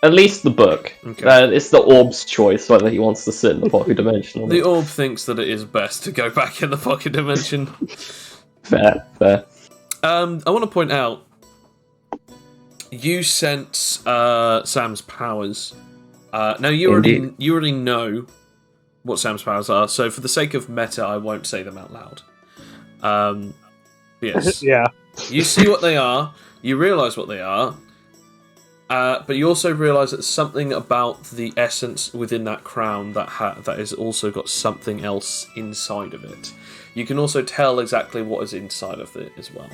Speaker 2: At least the book.
Speaker 1: Okay.
Speaker 2: It's the orb's choice whether he wants to sit in the pocket dimension or
Speaker 1: The
Speaker 2: not.
Speaker 1: orb thinks that it is best to go back in the pocket dimension.
Speaker 2: Fair.
Speaker 1: I want to point out, you sense Sam's powers. Now you already know what Sam's powers are, so for the sake of meta, I won't say them out loud. Yes.
Speaker 5: Yeah.
Speaker 1: You see what they are, you realise what they are, but you also realise that something about the essence within that crown that has also got something else inside of it. You can also tell exactly what is inside of it as well.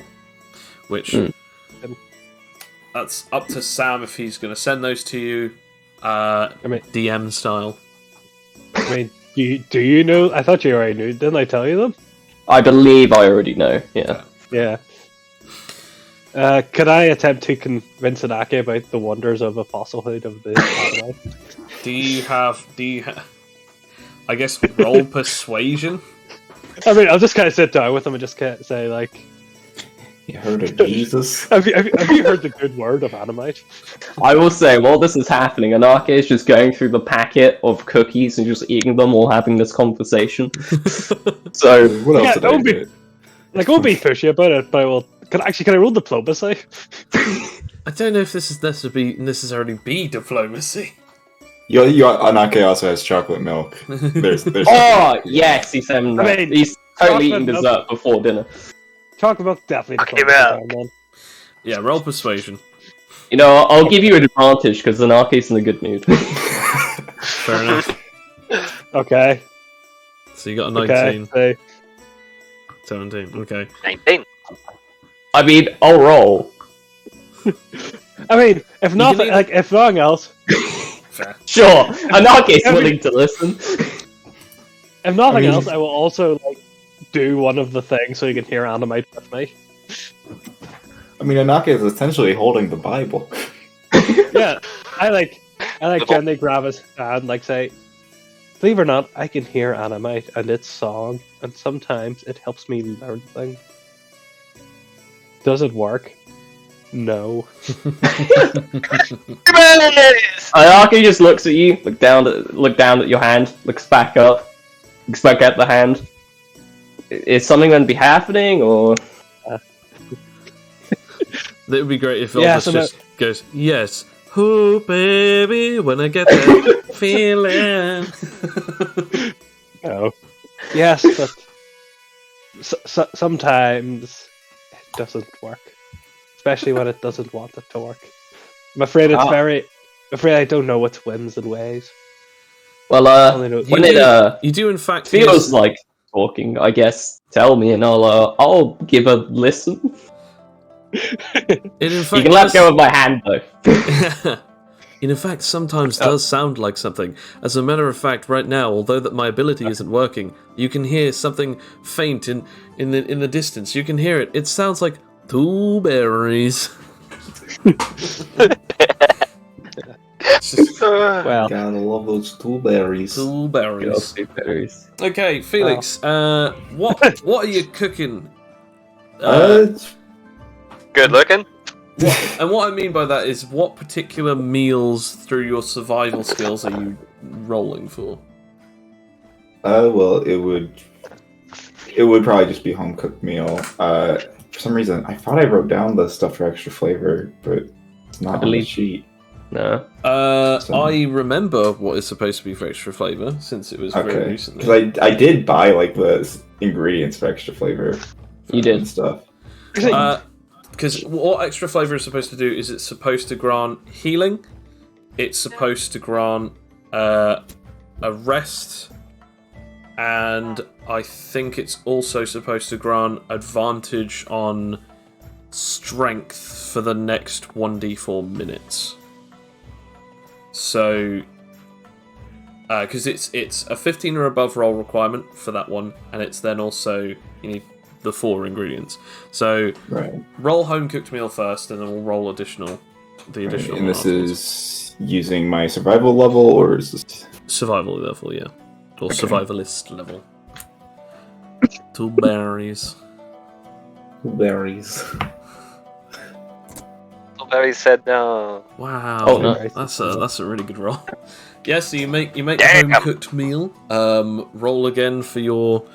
Speaker 1: Which, that's up to Sam if he's going to send those to you, DM style.
Speaker 5: I mean, do you know? I thought you already knew. Didn't I tell you them?
Speaker 2: I believe I already know, yeah.
Speaker 5: Yeah. Could I attempt to convince Anake about the wonders of a fossilhood of the satellite?
Speaker 1: Do you have, I guess, roll persuasion?
Speaker 5: I mean, I'll just kind of sit down with them and just kind of say, like,
Speaker 4: You heard of Jesus?
Speaker 5: have you heard the good word of Animite?
Speaker 2: I will say, while this is happening, Anarche is just going through the packet of cookies and just eating them while having this conversation. So,
Speaker 4: What else
Speaker 5: Yeah,
Speaker 4: did
Speaker 5: don't
Speaker 4: I
Speaker 5: be-
Speaker 4: do?
Speaker 5: Like, I won't be pushy about it, but I will. Can I roll diplomacy?
Speaker 1: I don't know if this is necessarily be diplomacy.
Speaker 4: Anake also has chocolate milk. There's
Speaker 2: oh, yes, he's having
Speaker 5: I
Speaker 2: that.
Speaker 5: mean,
Speaker 2: He's totally
Speaker 5: chocolate
Speaker 2: eating
Speaker 5: milk-
Speaker 2: dessert before dinner.
Speaker 5: Talk about definitely
Speaker 3: Okay,
Speaker 5: diplomacy.
Speaker 3: well.
Speaker 5: Then.
Speaker 1: Yeah, roll persuasion.
Speaker 2: You know, I'll give you an advantage because Anarche's in a good mood.
Speaker 1: Fair enough.
Speaker 5: Okay.
Speaker 1: So you got a 19,
Speaker 5: Okay.
Speaker 1: 17, okay.
Speaker 3: 19.
Speaker 2: I mean, I'll roll.
Speaker 5: I mean, if nothing,
Speaker 1: either-
Speaker 5: if nothing else,
Speaker 1: Fair.
Speaker 2: Sure, Anarche's willing to listen.
Speaker 5: if nothing
Speaker 4: I mean-
Speaker 5: else, I will also like do one of the things so you can hear Animite with me.
Speaker 4: I mean, Anake is essentially holding the Bible.
Speaker 5: Yeah, I like gently grab his hand, like say, believe it or not, I can hear Animite and its song, and sometimes it helps me learn things. Does it work? No.
Speaker 2: Anarche just looks at you, look down at your hand, looks back up, looks back at the hand. Is something going to be happening, or
Speaker 1: It would be great if
Speaker 5: Yeah,
Speaker 1: Elvis just goes, yes, oh baby, when I get that feeling.
Speaker 5: Oh. Yes, but sometimes it doesn't work. Especially when it doesn't want it to work. I'm afraid it's I'm afraid I don't know its whims and ways.
Speaker 2: Well,
Speaker 5: Only know-
Speaker 2: when it
Speaker 1: You do in fact
Speaker 2: feels like talking, I guess, tell me and I'll give a listen.
Speaker 1: it in fact
Speaker 2: You can let go of my hand though.
Speaker 1: It in fact sometimes does sound like something. As a matter of fact, right now, although that my ability isn't working, you can hear something faint in the distance. You can hear it. It sounds like two berries.
Speaker 5: well,
Speaker 4: Gotta love those two berries.
Speaker 1: Two berries.
Speaker 2: Berries.
Speaker 1: Okay, Felix. What are you cooking?
Speaker 3: Good looking.
Speaker 1: And what I mean by that is, what particular meals through your survival skills are you rolling for?
Speaker 4: Well, it would probably just be home cooked meal. For some reason, I thought I wrote down the stuff for extra flavor, but it's not on the sheet.
Speaker 2: No.
Speaker 1: I remember what is supposed to be for extra flavor, since it was very recently.
Speaker 4: Because I did buy like the ingredients for extra flavor.
Speaker 2: You did
Speaker 4: and stuff.
Speaker 1: Because what extra flavor is supposed to do is it's supposed to grant healing, it's supposed to grant a rest, and I think it's also supposed to grant advantage on strength for the next 1d4 minutes. So, because it's a 15 or above roll requirement for that one, and it's then also, you need the 4 ingredients. So, roll home cooked meal first, and then we'll roll the additional.
Speaker 4: And this is using my survival level, or is this
Speaker 1: survival level? Yeah, or survivalist level. 2 berries.
Speaker 4: 2 berries.
Speaker 3: Barry said no.
Speaker 1: Wow.
Speaker 2: Oh, nice.
Speaker 1: That's a really good roll. Yeah, so you make a home cooked meal. Roll again for your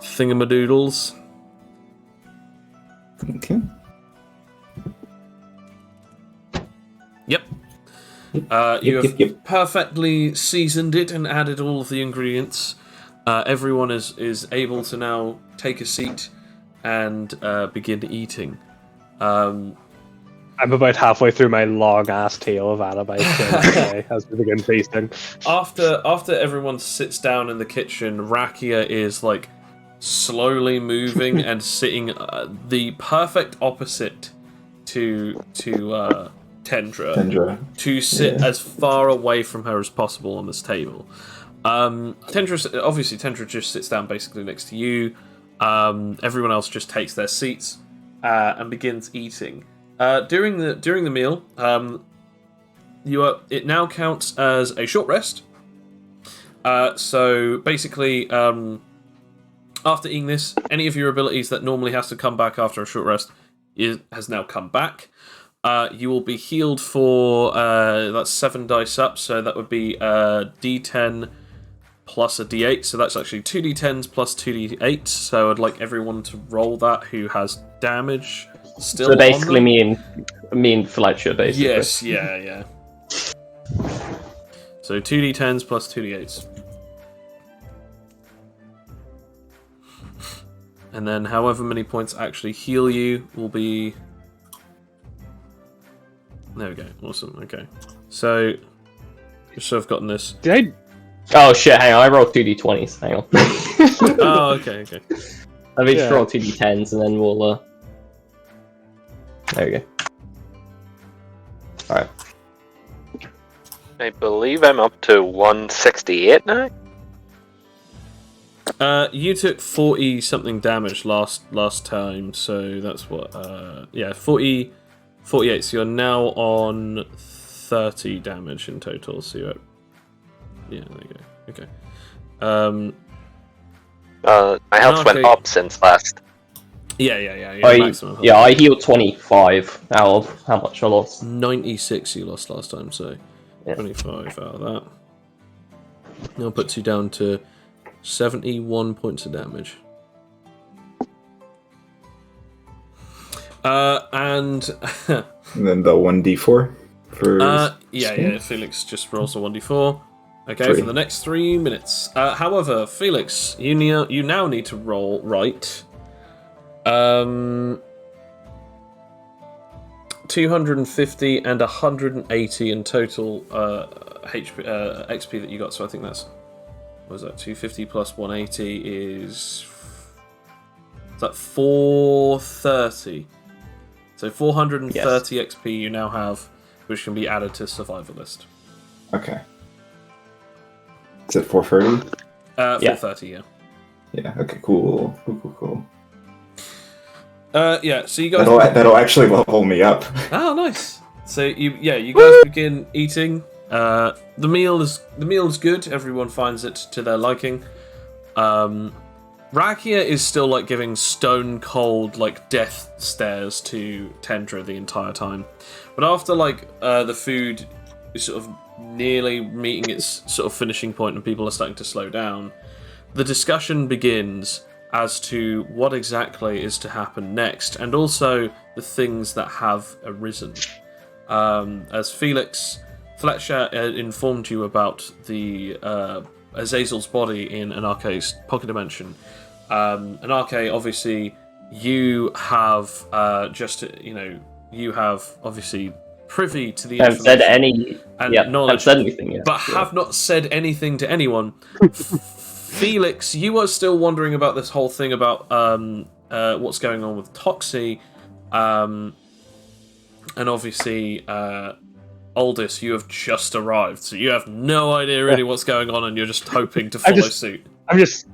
Speaker 1: thingamadoodles.
Speaker 4: Okay.
Speaker 1: Yep. You have perfectly seasoned it and added all of the ingredients. Everyone is able to now take a seat and begin eating.
Speaker 5: I'm about halfway through my long-ass tale of Animite as we begin feasting.
Speaker 1: After everyone sits down in the kitchen, Rakia is like slowly moving and sitting the perfect opposite to Tendra. To sit as far away from her as possible on this table. Tendra just sits down basically next to you. Everyone else just takes their seats and begins eating. During the meal, it now counts as a short rest. So basically, after eating this, any of your abilities that normally has to come back after a short rest has now come back. You will be healed for that's 7 dice up, so that would be D10 plus a D8. So that's actually 2D10s plus 2D8. So I'd like everyone to roll that who has damage. Still
Speaker 2: so basically me and Fletcher, basically.
Speaker 1: Yes, yeah. So 2d10s plus 2d8s. And then however many points actually heal you will be... There we go, awesome, okay. So, just so I've gotten this...
Speaker 2: Oh shit, hang on, I rolled 2d20s, hang on.
Speaker 1: Oh, okay.
Speaker 2: Let me just roll 2d10s and then we'll... There we go. Alright.
Speaker 3: I believe I'm up to 168 now.
Speaker 1: You took 40 something damage last time, so that's what 48, so you're now on 30 damage in total, so you're at... Yeah, there you go. Okay.
Speaker 3: My health went up since last.
Speaker 1: Yeah.
Speaker 2: I healed 25 out of how much I lost.
Speaker 1: 96 you lost last time, so 25 out of that. Now puts you down to 71 points of damage. And
Speaker 4: And then the 1d4 for.
Speaker 1: yeah, Felix just rolls a 1d4. Okay,
Speaker 4: 3.
Speaker 1: for the next 3 minutes. However, Felix, you now need to roll right. 250 and 180 in total XP that you got. So I think that's, what was that? 250 plus 180 is that 430. So 430 XP you now have, which can be added to Survivalist.
Speaker 4: Okay. Is it 430?
Speaker 1: 430, yeah.
Speaker 4: Yeah. Okay. Cool. Cool.
Speaker 1: Yeah. So you guys.
Speaker 4: That'll actually level me up.
Speaker 1: Oh, nice. So you guys begin eating. The meal is good. Everyone finds it to their liking. Rakia is still like giving stone cold like death stares to Tendra the entire time. But after the food is sort of nearly meeting its sort of finishing point and people are starting to slow down, the discussion begins as to what exactly is to happen next, and also the things that have arisen. As Fletcher informed you about the Azazel's body in Anarche's pocket dimension. Anarche, obviously, you have you have obviously privy to the information.
Speaker 2: Haven't said any.
Speaker 1: And knowledge,
Speaker 2: haven't said anything yet.
Speaker 1: but have not said anything to anyone. Felix, you are still wondering about this whole thing about what's going on with Toxie, and obviously, Aldous, you have just arrived, so you have no idea really what's going on, and you're just hoping to follow suit.
Speaker 5: I'm just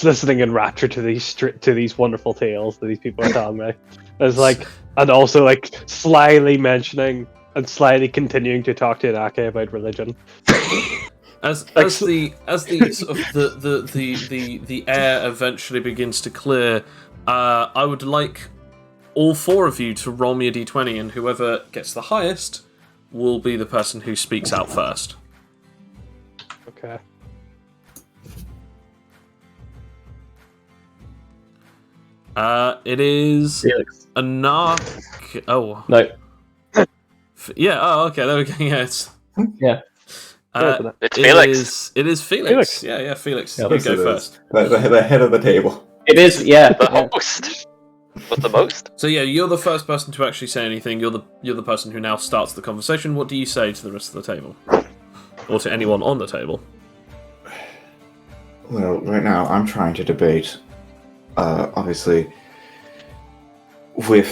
Speaker 5: listening in rapture to these wonderful tales that these people are telling me. And also slyly mentioning and slyly continuing to talk to Anake about religion.
Speaker 1: As the sort of the air eventually begins to clear, I would like all 4 of you to roll me a d20, and whoever gets the highest will be the person who speaks out first.
Speaker 5: Okay.
Speaker 1: It is
Speaker 2: Felix.
Speaker 1: Anarch. Oh
Speaker 2: No.
Speaker 1: yeah. Oh, okay. There we go. Yeah, it's
Speaker 3: It's Felix.
Speaker 1: It is Felix.
Speaker 5: Felix.
Speaker 1: Yeah, Felix.
Speaker 2: Yeah,
Speaker 1: You
Speaker 4: Yes,
Speaker 1: go
Speaker 4: it is.
Speaker 1: first.
Speaker 4: The head of the table.
Speaker 2: It is, yeah.
Speaker 3: The host. With the most.
Speaker 1: So yeah, you're the first person to actually say anything. You're the person who now starts the conversation. What do you say to the rest of the table, or to anyone on the table?
Speaker 4: Well, right now I'm trying to debate. Obviously, with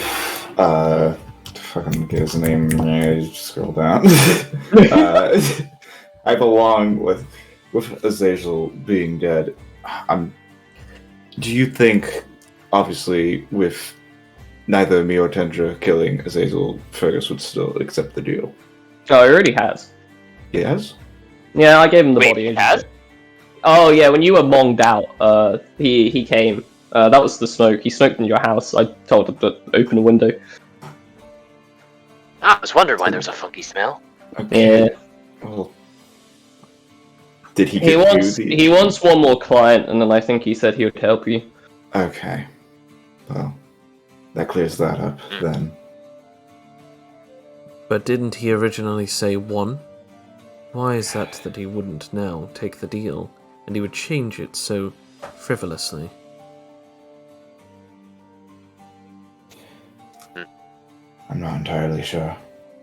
Speaker 4: fucking get his name. Scroll down. I belong with Azazel being dead. Do you think, obviously, with neither me or Tendra killing Azazel, Fergus would still accept the deal?
Speaker 2: Oh, he already has.
Speaker 4: Yes.
Speaker 2: Yeah, I gave him the
Speaker 3: Wait,
Speaker 2: body.
Speaker 3: he has?
Speaker 2: Oh yeah, when you were monged out, he came. That was the smoke. He smoked in your house. I told him to open a window.
Speaker 3: I was wondering why there's a funky smell.
Speaker 4: Okay.
Speaker 2: Yeah.
Speaker 4: Well, did he?
Speaker 2: He
Speaker 4: give
Speaker 2: wants
Speaker 4: you the...
Speaker 2: he wants one more client, and then I think he said he would help you.
Speaker 4: Okay. Well, that clears that up then.
Speaker 1: But didn't he originally say 1? Why is that he wouldn't now take the deal, and he would change it so frivolously?
Speaker 4: I'm not entirely sure.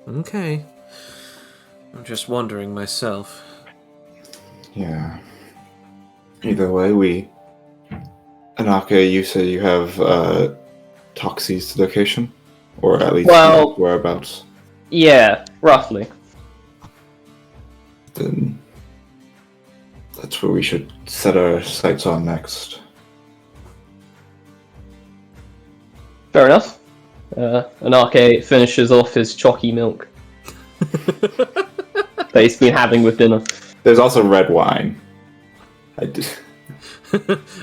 Speaker 1: Okay. I'm just wondering myself.
Speaker 4: Yeah. Either way, Anaka, you said you have Toxie's location? Or at least
Speaker 2: Well-
Speaker 4: whereabouts?
Speaker 2: Yeah, roughly.
Speaker 4: Then that's where we should set our sights on next.
Speaker 2: Fair enough. Anarche finishes off his chalky milk that he's been having with dinner.
Speaker 4: There's also red wine. I did.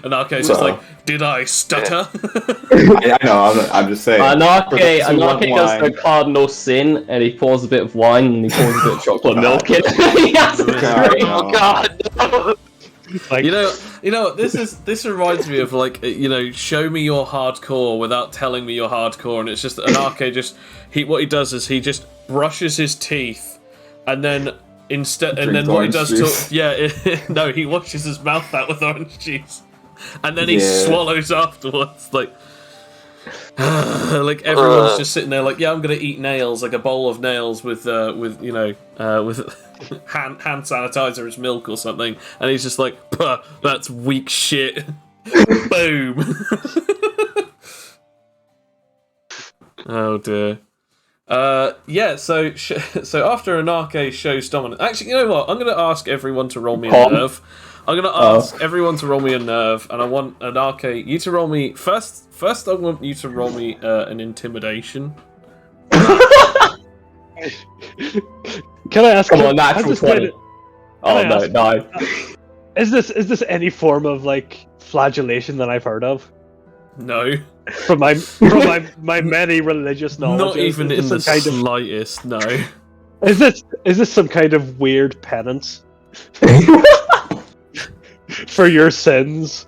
Speaker 1: And Arcade's just
Speaker 4: So-
Speaker 1: like, did I stutter?
Speaker 4: I know. I'm just saying.
Speaker 2: Anarche
Speaker 4: For those who
Speaker 2: does
Speaker 4: want
Speaker 2: the
Speaker 4: wine-
Speaker 2: cardinal sin, and he pours a bit of wine and he pours a bit of chocolate milk in. He has a
Speaker 4: God,
Speaker 2: drink.
Speaker 4: no.
Speaker 3: Oh god, no!
Speaker 5: Like,
Speaker 1: You know what? This reminds me of like show me your hardcore without telling me you're hardcore, and it's just an arcade. What he does is he just brushes his teeth, and then what he does no, he washes his mouth out with orange juice, and then he swallows afterwards. Like everyone's just sitting there, like, yeah, I'm gonna eat nails, like a bowl of nails with hand sanitizer as milk or something, and he's just like, puh, that's weak shit. Boom. Oh dear. So after an arcade shows dominance, actually, you know what? I'm gonna ask everyone to roll me a nerve. I'm gonna ask everyone to roll me a nerve, and I want an arcade. You to roll me first. First, I want you to roll me an intimidation.
Speaker 5: can I ask?
Speaker 2: Come on, natural 20. Oh no,
Speaker 5: ask,
Speaker 2: no.
Speaker 5: Is this any form of like flagellation that I've heard of?
Speaker 1: No.
Speaker 5: From my many religious knowledge.
Speaker 1: Not even in the slightest. No.
Speaker 5: Is this some kind of weird penance for your sins?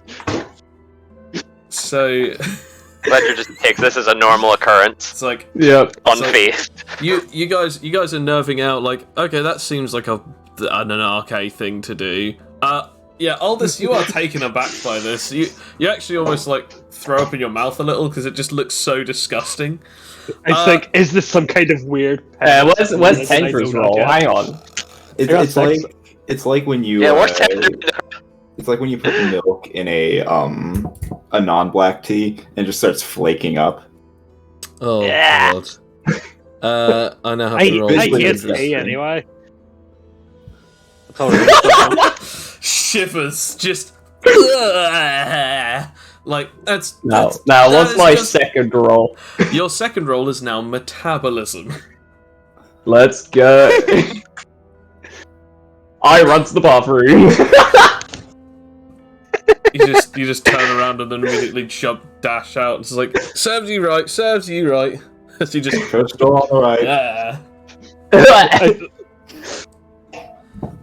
Speaker 1: So.
Speaker 3: Ledger just takes this as a normal occurrence.
Speaker 1: It's like,
Speaker 3: unfazed.
Speaker 1: You guys are nerving out. Like, okay, that seems like an arcade thing to do. Yeah, Aldous, you are taken aback by this. You actually almost like throw up in your mouth a little because it just looks so disgusting.
Speaker 5: I think, is this some kind of weird?
Speaker 2: Where's Tendra's roll? Hang on.
Speaker 4: It's like when you.
Speaker 3: Yeah, where's Tendra?
Speaker 4: It's like when you put milk in a non-black tea and it just starts flaking up.
Speaker 1: Oh God. I know how to roll.
Speaker 5: I hate tea anyway.
Speaker 1: Shivers, just like that's
Speaker 2: now. What's my second roll?
Speaker 1: Your second roll is now metabolism.
Speaker 2: Let's go. I run to the bathroom.
Speaker 1: You just turn around and then immediately dash out. It's like, serves you right. As you just
Speaker 4: first door on the right.
Speaker 1: Yeah.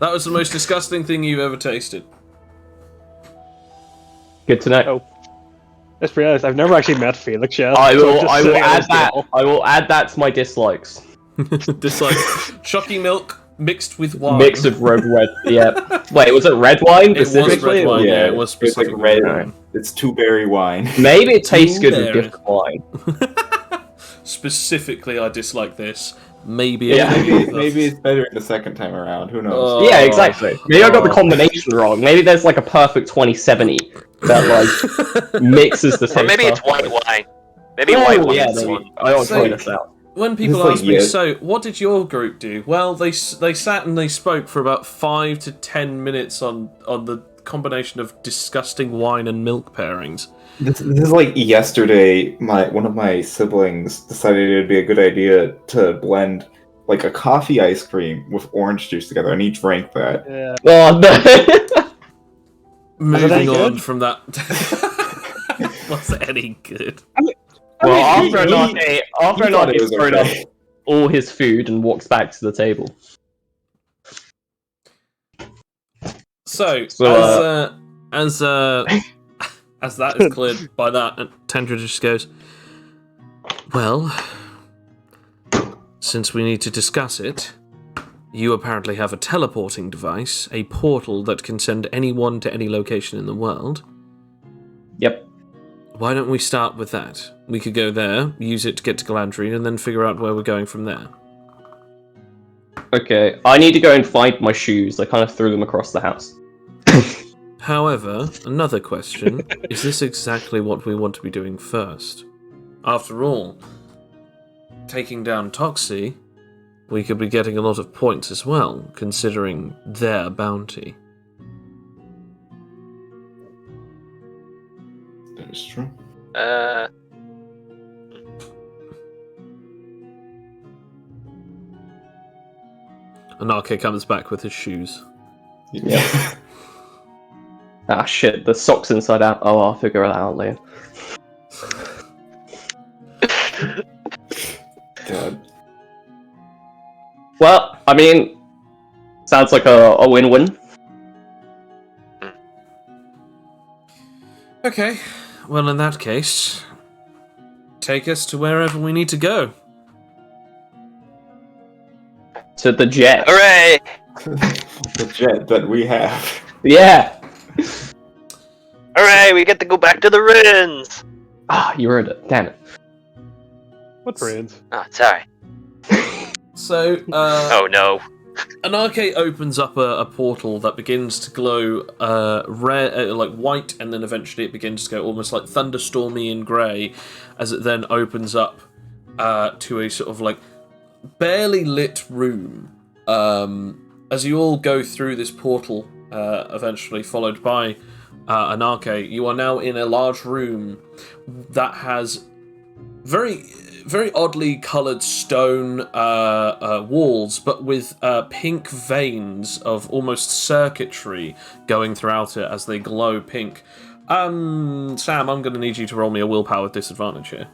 Speaker 1: That was the most disgusting thing you've ever tasted.
Speaker 2: Good to know.
Speaker 5: Let's be honest, I've never actually met Felix yet.
Speaker 2: I will add that to my dislikes.
Speaker 1: Dislikes. Chalky milk mixed with wine.
Speaker 2: Mixed with red. Yeah. Wait, was it red wine?
Speaker 1: It was red wine. Yeah, it was specifically
Speaker 4: like red. It's 2-berry wine.
Speaker 2: Maybe it tastes good with different wine.
Speaker 1: Specifically, I dislike this. Maybe
Speaker 4: it's better the second time around. Who knows?
Speaker 2: Yeah, exactly. Maybe I got the combination wrong. Maybe there's like a perfect 2070 that like mixes the taste.
Speaker 3: Or maybe it's white wine. Maybe white wine.
Speaker 2: Yeah, I don't try this out.
Speaker 1: When people ask me, so what did your group do? Well, they sat and they spoke for about 5 to 10 minutes on the combination of disgusting wine and milk pairings.
Speaker 4: This is like yesterday. One of my siblings decided it would be a good idea to blend like a coffee ice cream with orange juice together, and he drank that.
Speaker 5: Yeah.
Speaker 2: Oh no!
Speaker 1: Moving on from that, was it any good?
Speaker 2: Well, after an arcade, he's thrown up all his food and walks back to the table.
Speaker 1: So as that is cleared by that, and Tendra just goes, well, since we need to discuss it, you apparently have a teleporting device, a portal that can send anyone to any location in the world.
Speaker 2: Yep.
Speaker 1: Why don't we start with that? We could go there, use it to get to Galadriel, and then figure out where we're going from there.
Speaker 2: Okay, I need to go and find my shoes. I kind of threw them across the house.
Speaker 1: However, another question, is this exactly what we want to be doing first? After all, taking down Toxie, we could be getting a lot of points as well, considering their bounty.
Speaker 4: That is true.
Speaker 1: Anarche comes back with his shoes.
Speaker 4: Yeah.
Speaker 2: Ah shit, the sock's inside out. Oh, I'll figure it out later.
Speaker 4: God.
Speaker 2: Well, I mean, sounds like a win-win.
Speaker 1: Okay, well, in that case, take us to wherever we need to go.
Speaker 2: To the jet.
Speaker 3: Hooray!
Speaker 4: The jet that we have.
Speaker 2: Yeah.
Speaker 3: Hooray! We get to go back to the ruins.
Speaker 2: Ah, you ruined it. Damn it.
Speaker 5: What brains?
Speaker 3: Oh, sorry.
Speaker 1: So,
Speaker 3: Oh no.
Speaker 1: Anarche opens up a portal that begins to glow red, like white, and then eventually it begins to go almost like thunderstormy and grey, as it then opens up to a sort of like barely lit room. As you all go through this portal, eventually followed by Anarche, you are now in a large room that has very, very oddly coloured stone walls, but with pink veins of almost circuitry going throughout it as they glow pink. Sam, I'm going to need you to roll me a willpower with disadvantage here.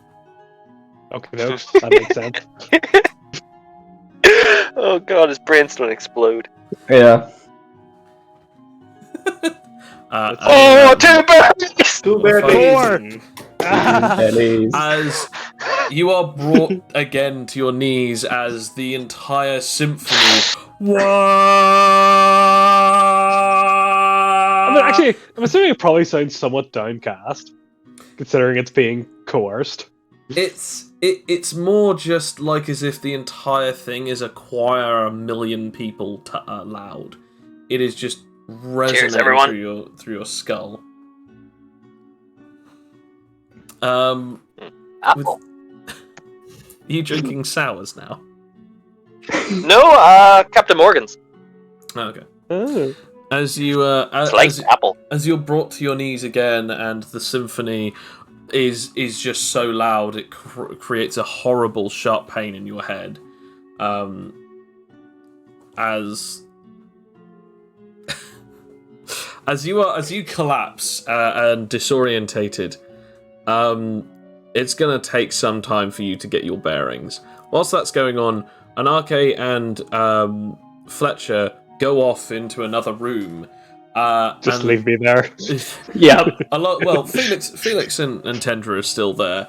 Speaker 5: Okay, no, that makes sense.
Speaker 3: Oh god, his brain's gonna explode.
Speaker 2: Yeah.
Speaker 3: Oh, two birds!
Speaker 4: Too bad.
Speaker 5: Four!
Speaker 1: As you are brought again to your knees as the entire symphony.
Speaker 5: I mean, actually, I'm assuming it probably sounds somewhat downcast, considering it's being coerced.
Speaker 1: It's more just like as if the entire thing is a choir, a million people loud. It is just resonating
Speaker 3: everyone.
Speaker 1: through your skull.
Speaker 3: Apple.
Speaker 1: You drinking sours now?
Speaker 3: No, Captain Morgan's.
Speaker 1: Okay.
Speaker 5: Oh.
Speaker 1: As you
Speaker 3: It's like apple.
Speaker 1: as you're brought to your knees again, and the symphony is just so loud it creates a horrible sharp pain in your head. As you collapse and disorientated, it's gonna take some time for you to get your bearings. Whilst that's going on, Anarche and Fletcher go off into another room.
Speaker 5: Just leave me there.
Speaker 2: Yeah.
Speaker 1: Well, Felix and Tendra are still there.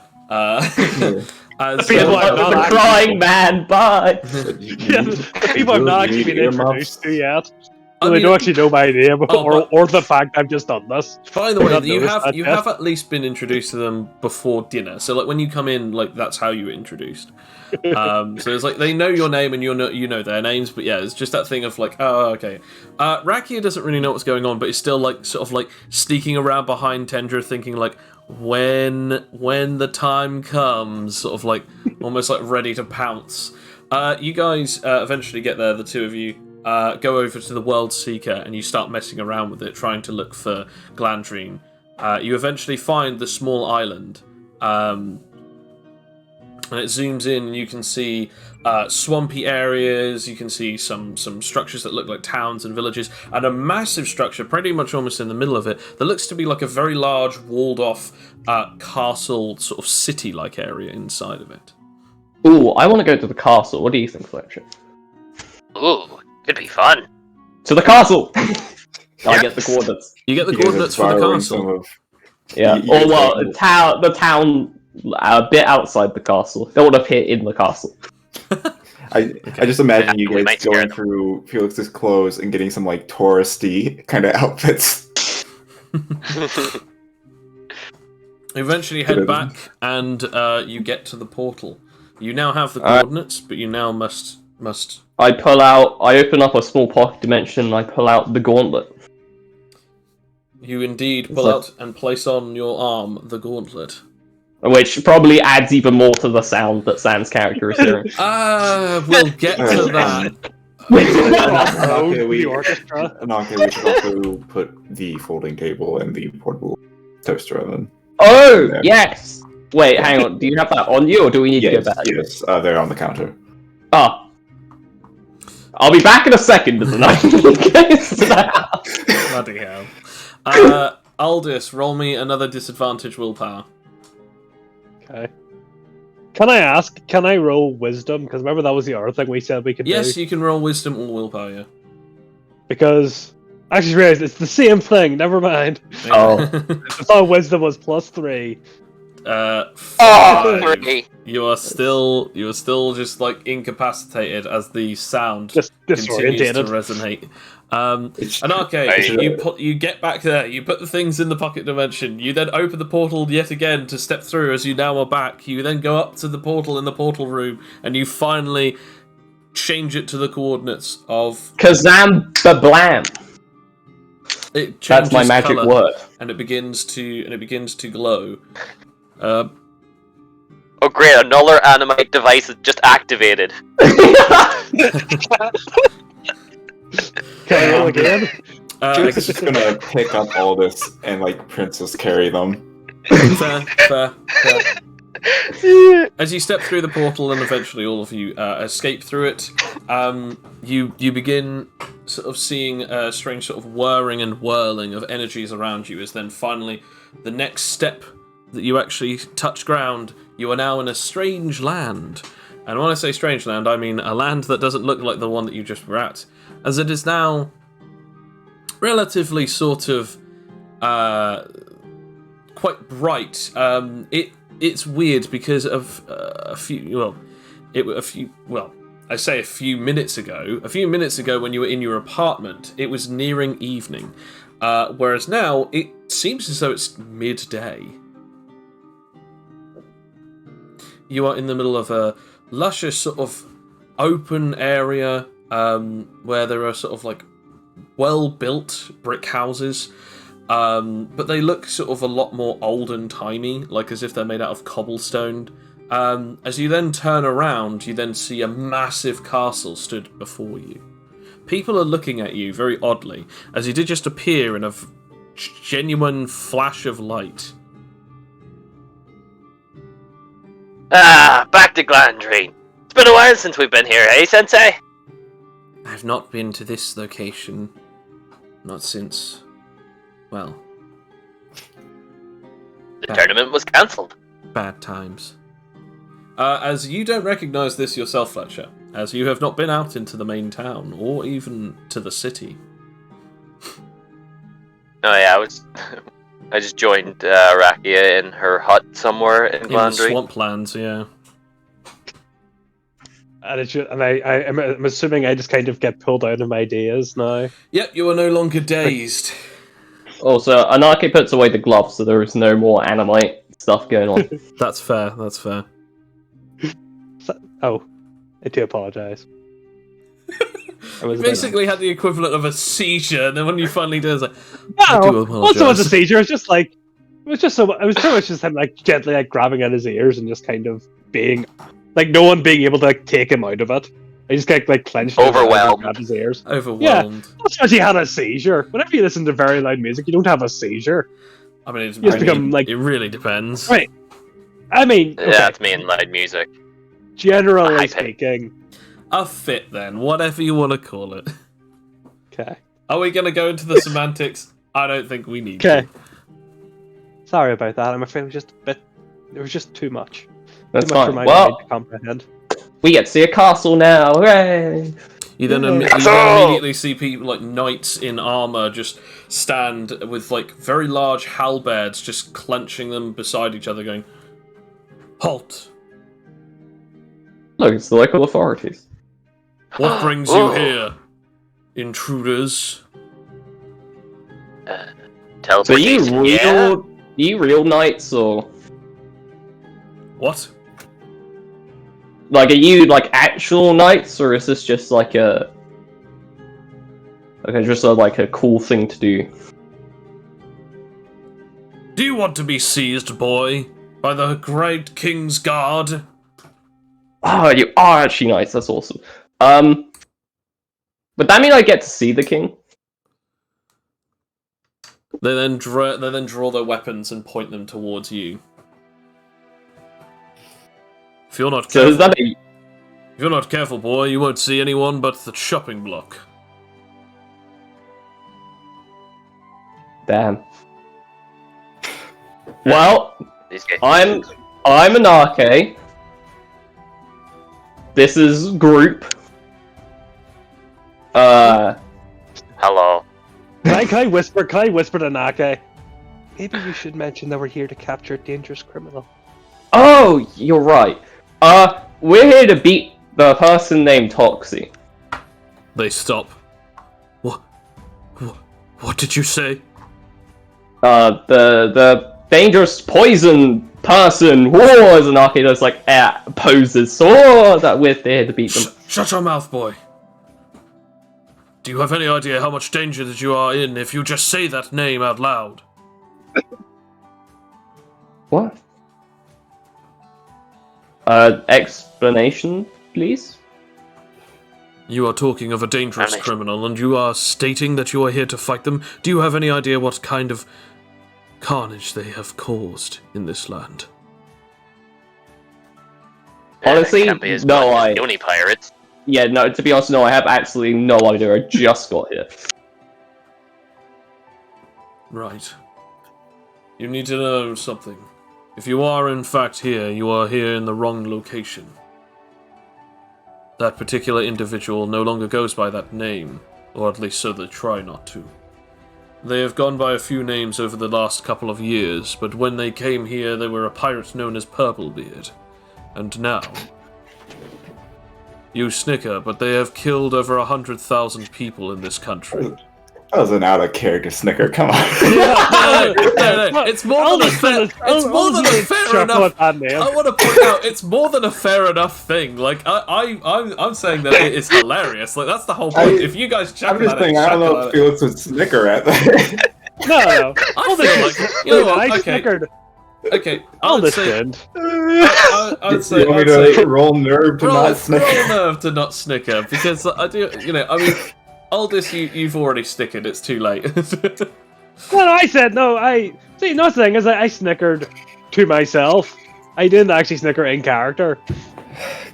Speaker 1: As
Speaker 5: People
Speaker 2: Like
Speaker 5: I'm not
Speaker 2: the
Speaker 5: actually-
Speaker 2: crying man, bye.
Speaker 5: Yeah, the people I've not actually been introduced to yet.
Speaker 1: I
Speaker 5: So they
Speaker 1: mean-
Speaker 5: don't actually know my name,
Speaker 1: Oh,
Speaker 5: or the fact I've just done this.
Speaker 1: By the way,
Speaker 5: I've
Speaker 1: you
Speaker 5: noticed
Speaker 1: have
Speaker 5: that,
Speaker 1: you
Speaker 5: yes.
Speaker 1: have at least been introduced to them before dinner. So like when you come in, like that's how you were introduced. So it's like they know your name and you know their names, but yeah, it's just that thing of like, oh okay. Rakia doesn't really know what's going on, but is still like sort of like sneaking around behind Tendra, thinking like when the time comes, sort of like almost like ready to pounce. You guys eventually get there, the two of you. Go over to the World Seeker and you start messing around with it, trying to look for Glandrine. You eventually find the small island, and it zooms in and you can see swampy areas, you can see some structures that look like towns and villages, and a massive structure, pretty much almost in the middle of it, that looks to be like a very large walled-off castle, sort of city-like area inside of it.
Speaker 2: Ooh, I want to go to the castle. What do you think, Fletcher?
Speaker 3: Ooh, could be fun.
Speaker 2: To the castle! I get the coordinates.
Speaker 1: You get the
Speaker 4: You guys are
Speaker 1: coordinates for the
Speaker 4: borrowing
Speaker 1: castle.
Speaker 4: some of-
Speaker 2: Yeah.
Speaker 4: You-
Speaker 2: Or
Speaker 4: you-
Speaker 2: well, the town a bit outside the castle. Don't want to appear in the castle.
Speaker 4: I just imagine you
Speaker 3: We might
Speaker 4: guys
Speaker 3: scare
Speaker 4: going
Speaker 3: them.
Speaker 4: through Felix's clothes and getting some like touristy kind of outfits.
Speaker 1: You eventually head back and you get to the portal. You now have the coordinates, but you now must.
Speaker 2: I open up a small pocket dimension and I pull out the gauntlet.
Speaker 1: You indeed pull out and place on your arm the gauntlet.
Speaker 2: Which probably adds even more to the sound that Sam's character is hearing.
Speaker 1: We'll get to that.
Speaker 4: Okay,
Speaker 5: The orchestra.
Speaker 4: Okay, we should also put the folding table and the portable toaster oven.
Speaker 2: Oh,
Speaker 4: Yeah.
Speaker 2: yes! Wait, hang on. Do you have that on you, or do we need to
Speaker 4: Yes,
Speaker 2: go back?
Speaker 4: yes, they're on the counter.
Speaker 2: Ah. I'll be back in a second, isn't I?
Speaker 1: Bloody hell. Aldous, roll me another disadvantage willpower.
Speaker 5: Okay. Can I ask? Can I roll wisdom? Because remember that was the other thing we said we could
Speaker 1: Yes,
Speaker 5: do.
Speaker 1: you can roll wisdom or willpower, yeah.
Speaker 5: Because I just realized it's the same thing. Never mind.
Speaker 2: Oh.
Speaker 5: I thought wisdom was +3.
Speaker 3: Oh,
Speaker 1: 5.
Speaker 3: 3.
Speaker 1: You are still just like incapacitated as the sound
Speaker 5: Just
Speaker 1: continues to
Speaker 5: disorientated.
Speaker 1: resonate.
Speaker 4: It's-
Speaker 1: Anarche, you get back there, you put the things in the pocket dimension, you then open the portal yet again to step through as you now are back, you then go up to the portal in the portal room, and you finally change it to the coordinates of...
Speaker 2: Kazam Bablam.
Speaker 1: It
Speaker 2: That's my
Speaker 1: changes
Speaker 2: magic
Speaker 1: colour,
Speaker 2: word.
Speaker 1: and it begins to glow.
Speaker 3: Oh great, another animate device is just activated.
Speaker 5: Can I roll again?
Speaker 4: Felix is just gonna pick up all this and like princess carry them.
Speaker 1: Fair. As you step through the portal and eventually all of you escape through it, you begin sort of seeing a strange sort of whirring and whirling of energies around you as then finally the next step that you actually touch ground, you are now in a strange land. And when I say strange land, I mean a land that doesn't look like the one that you just were at, as it is now relatively sort of quite bright. It's weird because of a few minutes ago when you were in your apartment, it was nearing evening, whereas now it seems as though it's midday. You are in the middle of a luscious sort of open area where there are sort of like well-built brick houses, but they look sort of a lot more old and timey, like as if they're made out of cobblestone. As you then turn around, you then see a massive castle stood before you. People are looking at you very oddly, as you did just appear in a genuine flash of light.
Speaker 3: Ah, back to Glandrine. It's been a while since we've been here, eh, Sensei?
Speaker 1: I've not been to this location, not since, well...
Speaker 3: The tournament was cancelled.
Speaker 1: Bad times. As you don't recognise this yourself, Fletcher, as you have not been out into the main town, or even to the city.
Speaker 3: Oh yeah, I just joined Rakia in her hut somewhere in
Speaker 1: In the
Speaker 3: Glandrine.
Speaker 1: swamplands, yeah.
Speaker 5: And I'm assuming I just kind of get pulled out of my daze now.
Speaker 1: Yep, you are no longer dazed.
Speaker 2: Also, Anarchy puts away the gloves, so there is no more animite stuff going on.
Speaker 1: That's fair.
Speaker 5: Oh, I do apologise.
Speaker 1: You basically had the equivalent of a seizure, and then when you finally do, it's like, I do
Speaker 5: No,
Speaker 1: apologise.
Speaker 5: also was a seizure. It was pretty much just him like gently like grabbing at his ears and just kind of being like no one being able to like take him out of it. I just get like clenched,
Speaker 3: Overwhelmed.
Speaker 5: grabbed his ears.
Speaker 1: Overwhelmed.
Speaker 5: That's why he had a seizure. Whenever you listen to very loud music, you don't have a seizure.
Speaker 1: I mean,
Speaker 5: You just become like.
Speaker 1: it really depends.
Speaker 5: Right. I mean, okay,
Speaker 3: Yeah, it's me and loud music.
Speaker 5: generally
Speaker 3: Hype it.
Speaker 5: speaking.
Speaker 1: A fit, then. Whatever you want to call it.
Speaker 5: Okay.
Speaker 1: Are we going to go into the semantics? I don't think we need
Speaker 5: Okay.
Speaker 1: to.
Speaker 5: Sorry about that. I'm afraid it was just a bit. It was just too much.
Speaker 2: That's
Speaker 5: Too much for
Speaker 2: fine.
Speaker 5: my
Speaker 2: Well,
Speaker 5: mind to comprehend.
Speaker 2: we get to see a castle now. Hooray!
Speaker 1: You then,
Speaker 5: Yeah.
Speaker 1: you then
Speaker 3: Castle!
Speaker 1: immediately see people like knights in armor just stand with like very large halberds, just clenching them beside each other, going, "Halt!
Speaker 2: Look, it's the local authorities.
Speaker 1: What brings you here, intruders?"
Speaker 2: So are
Speaker 3: Teleportation, yeah?
Speaker 2: you real knights, or
Speaker 1: What?
Speaker 2: like are you like actual knights, or is this just like a cool thing to do?
Speaker 1: Do you want to be seized, boy, by the great king's guard?
Speaker 2: Oh, you are actually knights. That's awesome. Would that mean I get to see the king?
Speaker 1: They then draw their weapons and point them towards you. If you're not
Speaker 2: So
Speaker 1: careful,
Speaker 2: is that a
Speaker 1: if you're not careful, boy, you won't see anyone but the shopping block.
Speaker 2: damn? Well,
Speaker 3: These guys-
Speaker 2: I'm an Arche. This is group.
Speaker 3: Hello.
Speaker 5: Can I whisper to Nake? Maybe you should mention that we're here to capture a dangerous criminal.
Speaker 2: Oh, you're right. We're here to beat the person named Toxie.
Speaker 1: They stop. What did you say?
Speaker 2: The dangerous poison person. Whoa, as Anaki does like poses. So that we're here to beat them.
Speaker 1: Shut your mouth, boy. Do you have any idea how much danger that you are in if you just say that name out loud?
Speaker 2: What? Explanation, please?
Speaker 1: You are talking of a dangerous criminal, and you are stating that you are here to fight them. Do you have any idea what kind of carnage they have caused in this land?
Speaker 2: Honestly,
Speaker 3: can't be as
Speaker 2: no,
Speaker 3: bad as the only pirates.
Speaker 2: Yeah, no, to be honest, no, I have absolutely no idea. I just got here.
Speaker 1: Right. You need to know something. If you are in fact here, you are here in the wrong location. That particular individual no longer goes by that name, or at least so they try not to. They have gone by a few names over the last couple of years, but when they came here, they were a pirate known as Purplebeard. And now... You snicker, but they have killed over 100,000 people in this country.
Speaker 4: That was an out of character snicker. Come on.
Speaker 1: No. It's more than a fair. It's more than a fair enough. I want to point out, it's more than a fair enough thing. Like I'm saying that it is hilarious. Like that's the whole point. If you guys chuckle
Speaker 4: I'm just
Speaker 1: at
Speaker 4: saying,
Speaker 1: it,
Speaker 4: I don't know if Felix would snicker at that.
Speaker 5: No.
Speaker 1: I feel like you know what?
Speaker 5: I
Speaker 1: Okay,
Speaker 5: snickered.
Speaker 1: okay. I
Speaker 5: I'll
Speaker 1: would say.
Speaker 5: defend.
Speaker 1: I'd say.
Speaker 4: You want
Speaker 1: I'd
Speaker 4: me
Speaker 1: say.
Speaker 4: to roll nerve to not snicker?
Speaker 1: Roll nerve to not snicker because I do. You know, I mean. Aldous, you've already snickered. It's too late.
Speaker 5: Well, I said no. See. No thing is, I snickered to myself. I didn't actually snicker in character.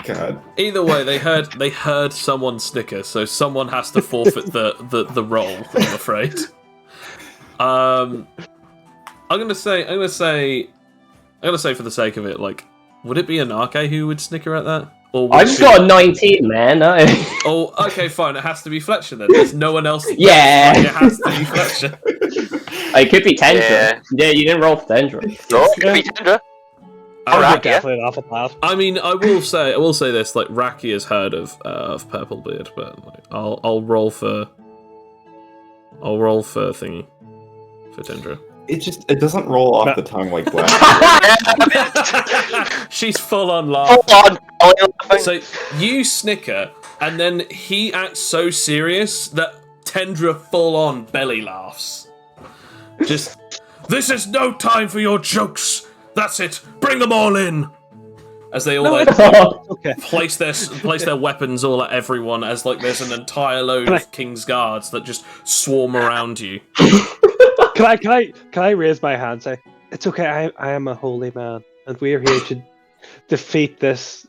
Speaker 4: God.
Speaker 1: Either way, they heard someone snicker, so someone has to forfeit the role. I'm afraid. I'm gonna say for the sake of it, like, would it be Anake who would snicker at that? Or would
Speaker 2: I
Speaker 1: it
Speaker 2: just
Speaker 1: be...
Speaker 2: got a 19, man.
Speaker 1: Oh, okay, fine. It has to be Fletcher then. There's no one else.
Speaker 2: Yeah.
Speaker 1: Like, it has to be Fletcher.
Speaker 2: It could be Tendra.
Speaker 3: Yeah.
Speaker 2: Yeah, you didn't roll for Tendra.
Speaker 3: Oh, it could be Tendra.
Speaker 5: I'm
Speaker 3: Rakia.
Speaker 5: definitely off a path.
Speaker 1: I mean, I will say this. Like, Rakia has heard of Purplebeard, but like, I'll roll for thingy for Tendra.
Speaker 4: It doesn't roll off the tongue like black.
Speaker 1: She's full on laugh.
Speaker 3: Hold on.
Speaker 1: So you snicker, and then he acts so serious that Tendra full on belly laughs. Just, this is no time for your jokes. That's it. Bring them all in. As they all
Speaker 5: Okay.
Speaker 1: place their weapons all at everyone, as like there's an entire load of King's Guards that just swarm around you.
Speaker 5: Can I raise my hand and say, it's okay, I am a holy man, and we are here to defeat this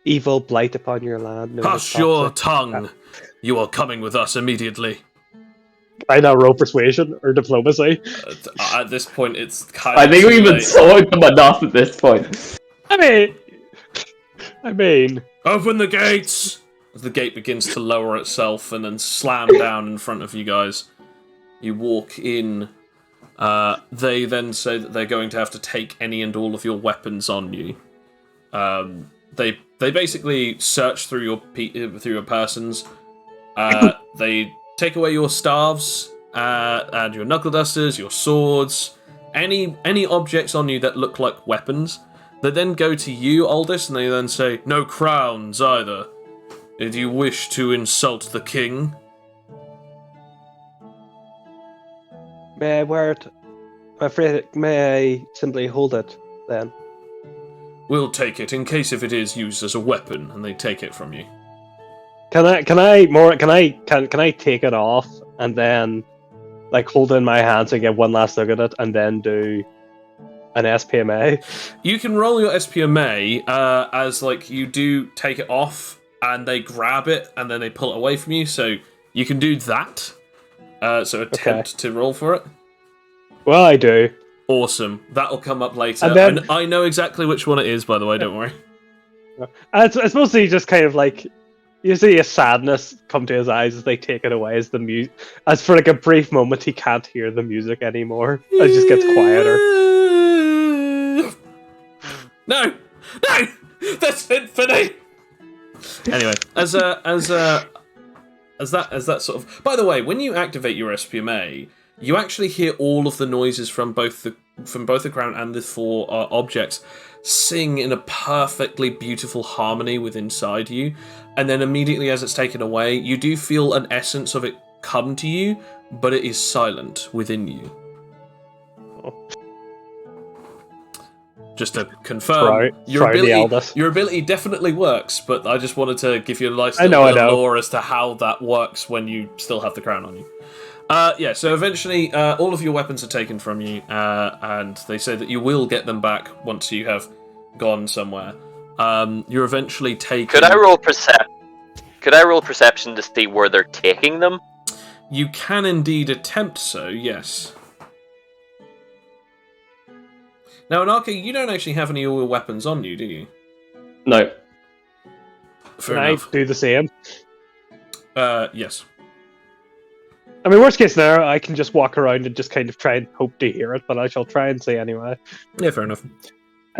Speaker 5: evil blight upon your land. known as
Speaker 1: Hush your
Speaker 5: Toxic."
Speaker 1: tongue. You are coming with us immediately.
Speaker 5: I now roll persuasion or diplomacy.
Speaker 1: At this point, it's kind of
Speaker 2: I think
Speaker 1: too
Speaker 2: we've been
Speaker 1: late.
Speaker 2: sawing them enough at this point.
Speaker 5: I mean,
Speaker 1: Open the gates! As the gate begins to lower itself and then slam down in front of you guys. You walk in. They then say that they're going to have to take any and all of your weapons on you. They basically search through your persons. They take away your staves and your knuckle dusters, your swords, any objects on you that look like weapons. They then go to you, Aldous, and they then say, "No crowns either. Did you wish to insult the king?"
Speaker 5: may I wear it? I'm afraid, may I simply hold it then?
Speaker 1: We'll take it in case if it is used as a weapon, and they take it from you.
Speaker 5: Can I take it off and then like hold it in my hands and get one last look at it and then do an SPMA?
Speaker 1: You can roll your SPMA as like you do take it off, and they grab it and then they pull it away from you. So you can do that. So attempt to roll for it.
Speaker 5: Well, I do.
Speaker 1: Awesome. That'll come up later.
Speaker 5: And then-
Speaker 1: And I know exactly which one it is, by the way. Don't worry.
Speaker 5: It's mostly just kind of like, You see a sadness come to his eyes as they take it away. As for like a brief moment, he can't hear the music anymore. It just gets quieter.
Speaker 1: No, that's symphony. Anyway, as that sort of. By the way, when you activate your SPMA, you actually hear all of the noises from both the ground and the four objects sing in a perfectly beautiful harmony within inside you, and then immediately as it's taken away, you do feel an essence of it come to you, but it is silent within you.
Speaker 5: Oh.
Speaker 1: Just to confirm, your ability definitely works, but I just wanted to give you a nice little bit of lore as to how that works when you still have the crown on you. So eventually all of your weapons are taken from you, and they say that you will get them back once you have gone somewhere. You're eventually taken...
Speaker 3: Could I roll perception to see where they're taking them?
Speaker 1: You can indeed attempt so, yes. Now, Anarchy, you don't actually have any of your weapons on you, do you?
Speaker 2: No.
Speaker 5: Can I do the same?
Speaker 1: Yes.
Speaker 5: I mean, worst case scenario, I can just walk around and just kind of try and hope to hear it, but I shall try and see anyway.
Speaker 1: Yeah, fair enough.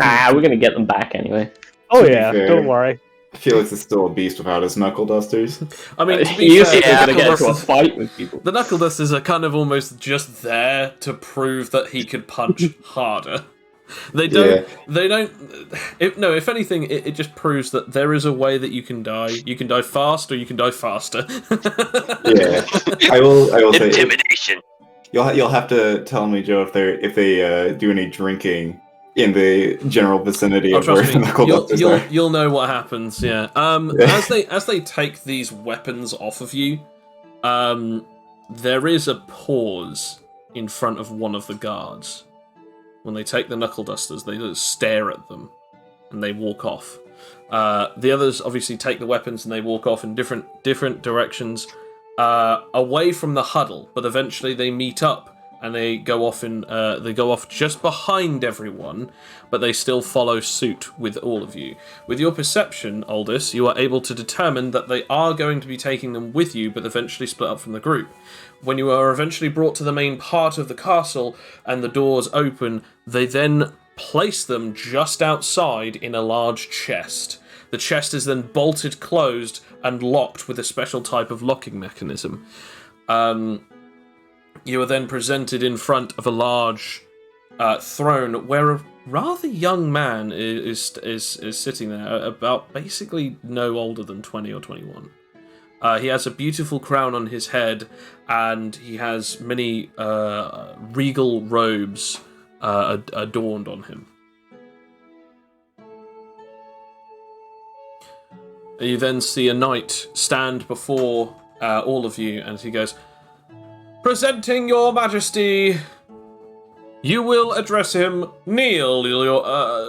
Speaker 2: We're gonna get them back anyway.
Speaker 5: Oh yeah, don't worry.
Speaker 4: Felix is still a beast without his knuckle dusters.
Speaker 1: I mean, to be fair,
Speaker 2: gonna get into a fight with people.
Speaker 1: The knuckle dusters are kind of almost just there to prove that he could punch harder. They don't. Yeah. They don't. If anything, it just proves that there is a way that you can die. You can die fast, or you can die faster.
Speaker 4: Yeah, I will say
Speaker 3: intimidation.
Speaker 4: You'll have to tell me, Joe, if they do any drinking in the general vicinity of where the knuckle dusters are.
Speaker 1: You'll know what happens. Yeah. As they take these weapons off of you, there is a pause in front of one of the guards. When they take the knuckle dusters, they just stare at them, and they walk off. The others obviously take the weapons and they walk off in different directions, away from the huddle. But eventually they meet up and they go off just behind everyone, but they still follow suit with all of you. With your perception, Aldous, you are able to determine that they are going to be taking them with you, but eventually split up from the group. When you are eventually brought to the main part of the castle and the doors open, they then place them just outside in a large chest. The chest is then bolted closed and locked with a special type of locking mechanism. You are then presented in front of a large throne where a rather young man is sitting there, about basically no older than 20 or 21. He has a beautiful crown on his head, and he has many regal robes adorned on him. You then see a knight stand before all of you, and he goes, "Presenting your majesty, you will address him. Kneel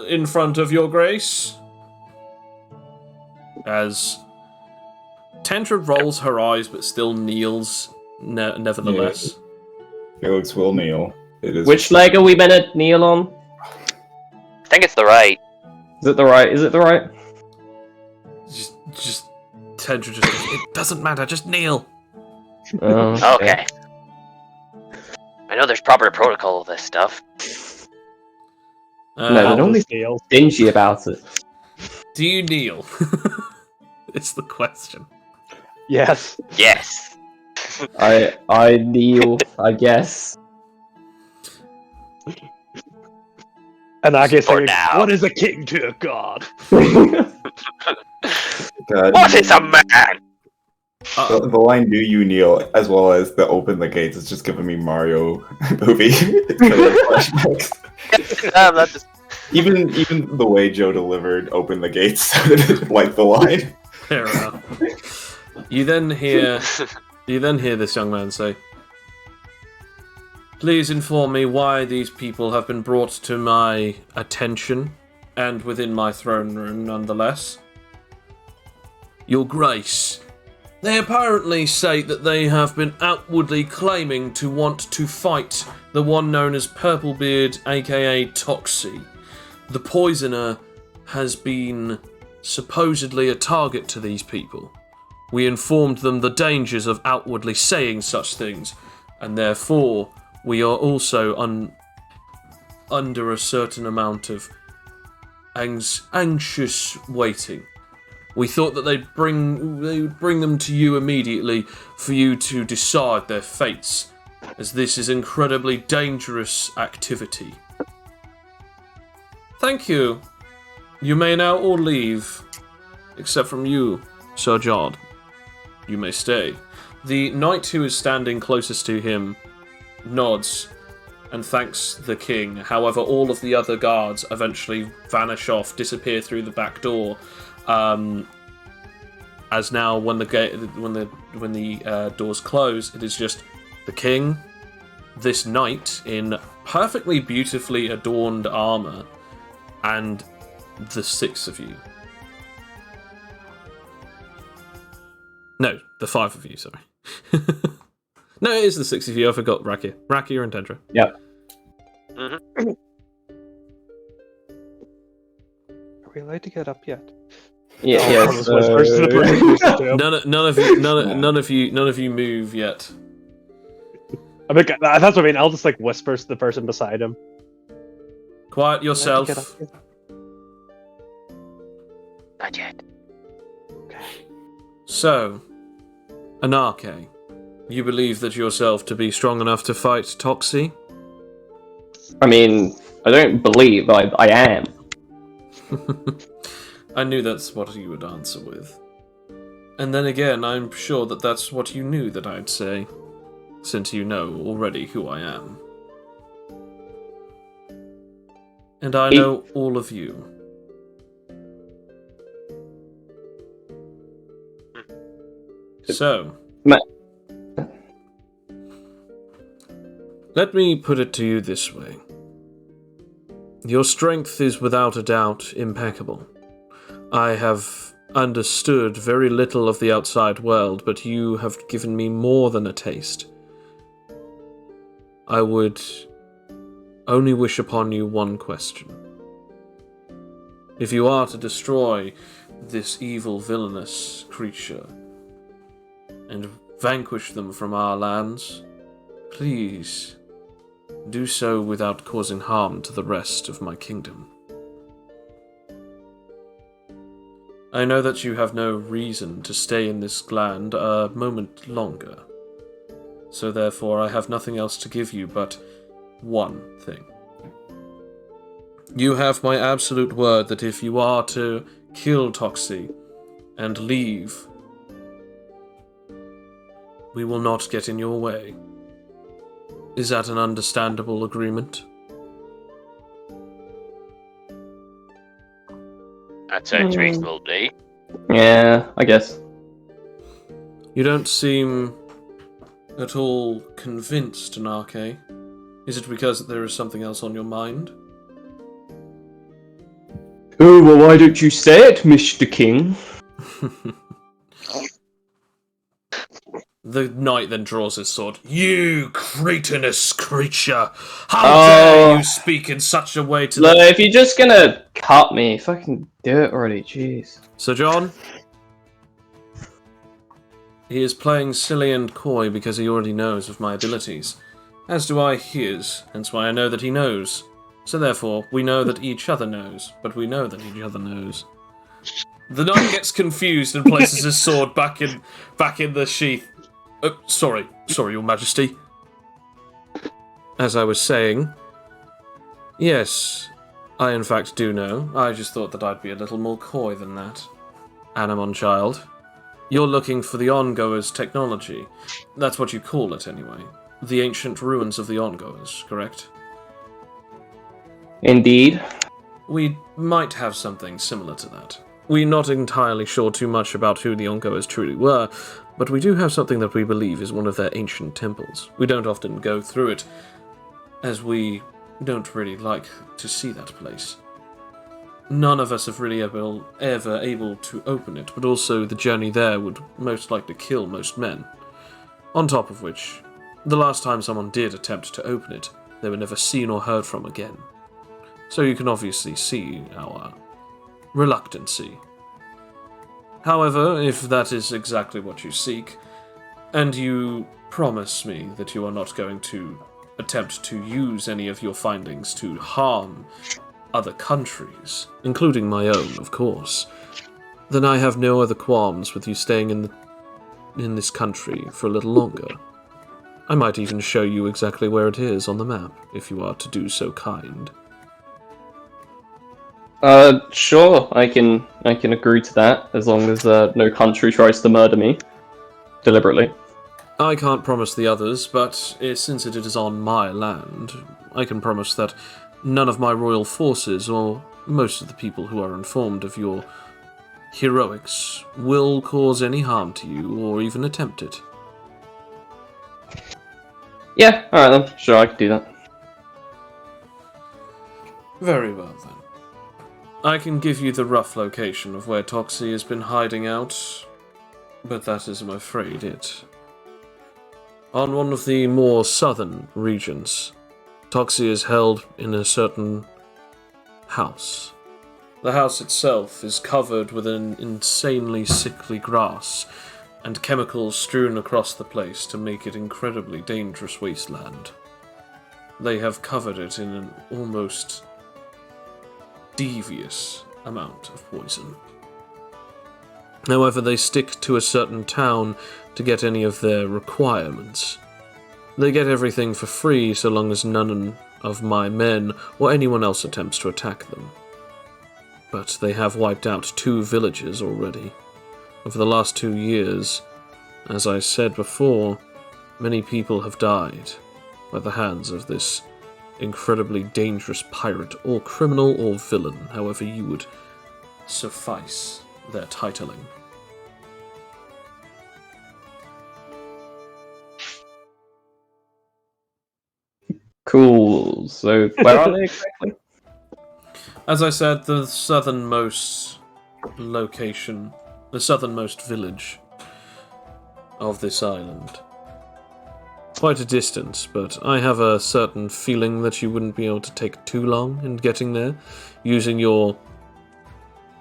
Speaker 1: in front of your grace." As Tendra rolls her eyes, but still kneels, nevertheless.
Speaker 4: Felix will kneel. It is.
Speaker 2: Which leg are we meant to kneel on?
Speaker 3: I think it's the right.
Speaker 2: Is it the right?
Speaker 1: Just Tendra just goes, "It doesn't matter, just kneel."
Speaker 3: Okay. I know there's proper protocol of this stuff.
Speaker 2: No, they're normally stingy about it.
Speaker 1: Do you kneel? It's the question.
Speaker 5: Yes.
Speaker 3: Yes.
Speaker 2: I kneel, I guess.
Speaker 5: And I guess
Speaker 3: For now.
Speaker 5: What is a king to a god?
Speaker 4: God.
Speaker 3: What is a man?
Speaker 4: The line "Do you kneel?" as well as the "Open the gates" is just giving me Mario movie flashbacks.
Speaker 3: That just...
Speaker 4: Even the way Joe delivered "Open the gates" sounded like the line.
Speaker 1: Fair enough. You then hear this young man say, "Please inform me why these people have been brought to my attention, and within my throne room nonetheless." "Your Grace, they apparently say that they have been outwardly claiming to want to fight the one known as Purplebeard, aka Toxie. The poisoner has been supposedly a target to these people. We informed them the dangers of outwardly saying such things, and therefore we are also under a certain amount of anxious waiting. We thought that they would bring them to you immediately for you to decide their fates, as this is incredibly dangerous activity. Thank you. You may now all leave, except from you, Sir John. You may stay. The knight who is standing closest to him nods and thanks the king. However, all of the other guards eventually vanish off, disappear through the back door. As now, when the doors close, it is just the king, this knight in perfectly beautifully adorned armor, and the 6 of you. No, the 5 of you. Sorry. No, it is the 6 of you. I forgot Rakia. Rakia and Tendra.
Speaker 2: Yep.
Speaker 3: Mm-hmm.
Speaker 5: Are we allowed to get up yet?
Speaker 2: Yeah.
Speaker 5: Oh,
Speaker 2: Yeah.
Speaker 5: this whispers to the person who's still up.
Speaker 1: None of you move yet.
Speaker 5: I mean, that's what I mean. I'll just like whisper to the person beside him.
Speaker 1: Quiet
Speaker 5: Are we allowed to get
Speaker 1: yourself.
Speaker 5: up yet?
Speaker 3: Not yet.
Speaker 1: So, Anarche, you believe that yourself to be strong enough to fight Toxie?
Speaker 2: I mean, I don't believe I am.
Speaker 1: I knew that's what you would answer with. And then again, I'm sure that that's what you knew that I'd say, since you know already who I am. And I know all of you. So, let me put it to you this way. Your strength is without a doubt impeccable. I have understood very little of the outside world, but you have given me more than a taste. I would only wish upon you one question. If you are to destroy this evil, villainous creature and vanquish them from our lands, please do so without causing harm to the rest of my kingdom. I know that you have no reason to stay in this land a moment longer, so therefore I have nothing else to give you but one thing. You have my absolute word that if you are to kill Toxie and leave, we will not get in your way. Is that an understandable agreement?
Speaker 3: That sounds reasonable, Lee.
Speaker 2: Yeah, I guess.
Speaker 1: You don't seem at all convinced, Anarche. Is it because there is something else on your mind?
Speaker 2: Oh, well, why don't you say it, Mr. King?
Speaker 1: The knight then draws his sword. You cretinous creature! How dare you speak in such a way to
Speaker 2: Look,
Speaker 1: the...
Speaker 2: if you're just gonna cut me, fucking do it already, jeez.
Speaker 1: Sir John? He is playing silly and coy because he already knows of my abilities. As do I his, hence why I know that he knows. So therefore, we know that each other knows, but we know that each other knows. The knight gets confused and places his sword back in the sheath. Sorry, your majesty. As I was saying, yes, I in fact do know. I just thought that I'd be a little more coy than that. Animon child. You're looking for the ongoers technology. That's what you call it anyway. The ancient ruins of the ongoers, correct?
Speaker 2: Indeed.
Speaker 1: We might have something similar to that. We're not entirely sure too much about who the ongoers truly were, but we do have something that we believe is one of their ancient temples. We don't often go through it, as we don't really like to see that place. None of us have really ever able to open it, but also the journey there would most likely kill most men. On top of which, the last time someone did attempt to open it, they were never seen or heard from again. So you can obviously see our reluctancy. However, if that is exactly what you seek, and you promise me that you are not going to attempt to use any of your findings to harm other countries, including my own, of course, then I have no other qualms with you staying in this country for a little longer. I might even show you exactly where it is on the map, if you are to do so kind.
Speaker 2: Sure, I can agree to that, as long as no country tries to murder me deliberately.
Speaker 1: I can't promise the others, but since it is on my land, I can promise that none of my royal forces, or most of the people who are informed of your heroics, will cause any harm to you, or even attempt it.
Speaker 2: Yeah, alright then. Sure, I can do that.
Speaker 1: Very well, then. I can give you the rough location of where Toxie has been hiding out, but that is, I'm afraid, it. On one of the more southern regions, Toxie is held in a certain house. The house itself is covered with an insanely sickly grass and chemicals strewn across the place to make it incredibly dangerous wasteland. They have covered it in an almost devious amount of poison. However, they stick to a certain town to get any of their requirements. They get everything for free so long as none of my men or anyone else attempts to attack them. But they have wiped out 2 villages already. Over the last 2 years, as I said before, many people have died by the hands of this incredibly dangerous pirate or criminal or villain, however you would suffice their titling.
Speaker 2: Cool. So, where are they exactly?
Speaker 1: As I said, the southernmost location, the southernmost village of this island. Quite a distance, but I have a certain feeling that you wouldn't be able to take too long in getting there, using your